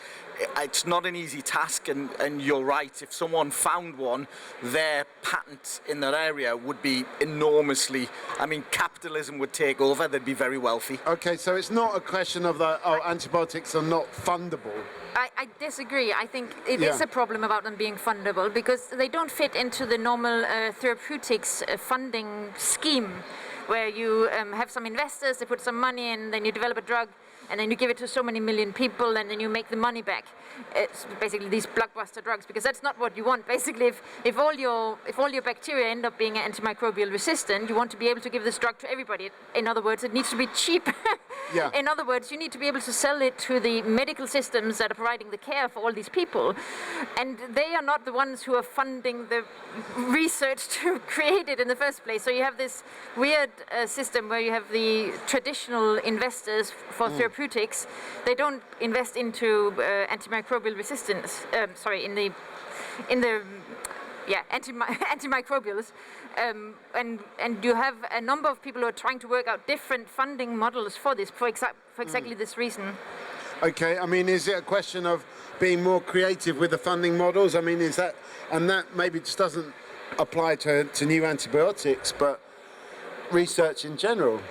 Speaker 4: It's not an easy task, and you're right, if someone found one, their patent in that area would be enormously, I mean, capitalism would take over, they'd be very wealthy.
Speaker 1: Okay, so it's not a question of that, antibiotics are not fundable.
Speaker 10: I disagree. I think it is a problem about them being fundable because they don't fit into the normal therapeutics funding scheme where you have some investors, they put some money in, then you develop a drug, and then you give it to so many million people, and then you make the money back. It's basically these blockbuster drugs, because that's not what you want. Basically, if all your bacteria end up being antimicrobial resistant, you want to be able to give this drug to everybody. In other words, it needs to be cheap.
Speaker 1: Yeah.
Speaker 10: In other words, you need to be able to sell it to the medical systems that are providing the care for all these people, and they are not the ones who are funding the research to create it in the first place. So you have this weird system where you have the traditional investors for therapeutics. They don't invest into antimicrobial resistance. Antimicrobials. And you have a number of people who are trying to work out different funding models for this, for exactly this reason.
Speaker 1: Okay, I mean, is it a question of being more creative with the funding models? I mean, is that, and that maybe just doesn't apply to new antibiotics, but research in general?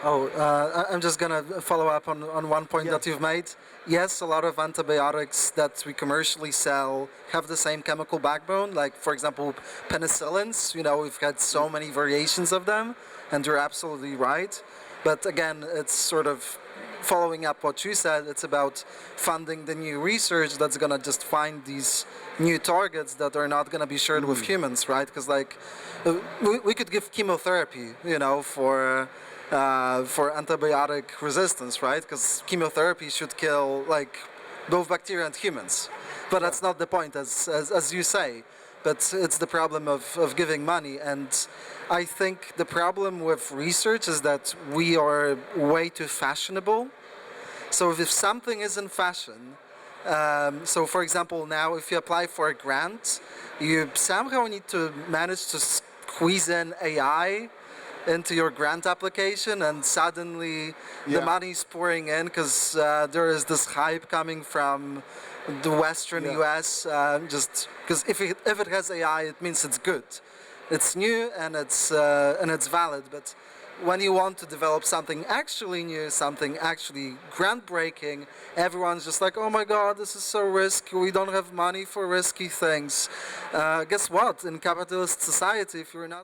Speaker 9: I'm just gonna follow up on one point that you've made. Yes, a lot of antibiotics that we commercially sell have the same chemical backbone. Like, for example, penicillins. You know, we've had so many variations of them, and you're absolutely right. But again, it's sort of following up what you said. It's about funding the new research that's gonna just find these new targets that are not gonna be shared with humans, right? Because like, we could give chemotherapy, you know, for antibiotic resistance, right? Because chemotherapy should kill like both bacteria and humans, but that's not the point, as you say. But it's the problem of giving money, and I think the problem with research is that we are way too fashionable. So if something is in fashion, so for example, now if you apply for a grant, you somehow need to manage to squeeze in AI into your grant application, and suddenly the money's pouring in because there is this hype coming from the Western US, just because if it has AI, it means it's good, it's new, and it's valid. But when you want to develop something actually new, something actually groundbreaking, everyone's just like, oh my god, this is so risky, we don't have money for risky things. Guess what? In capitalist society, if you're not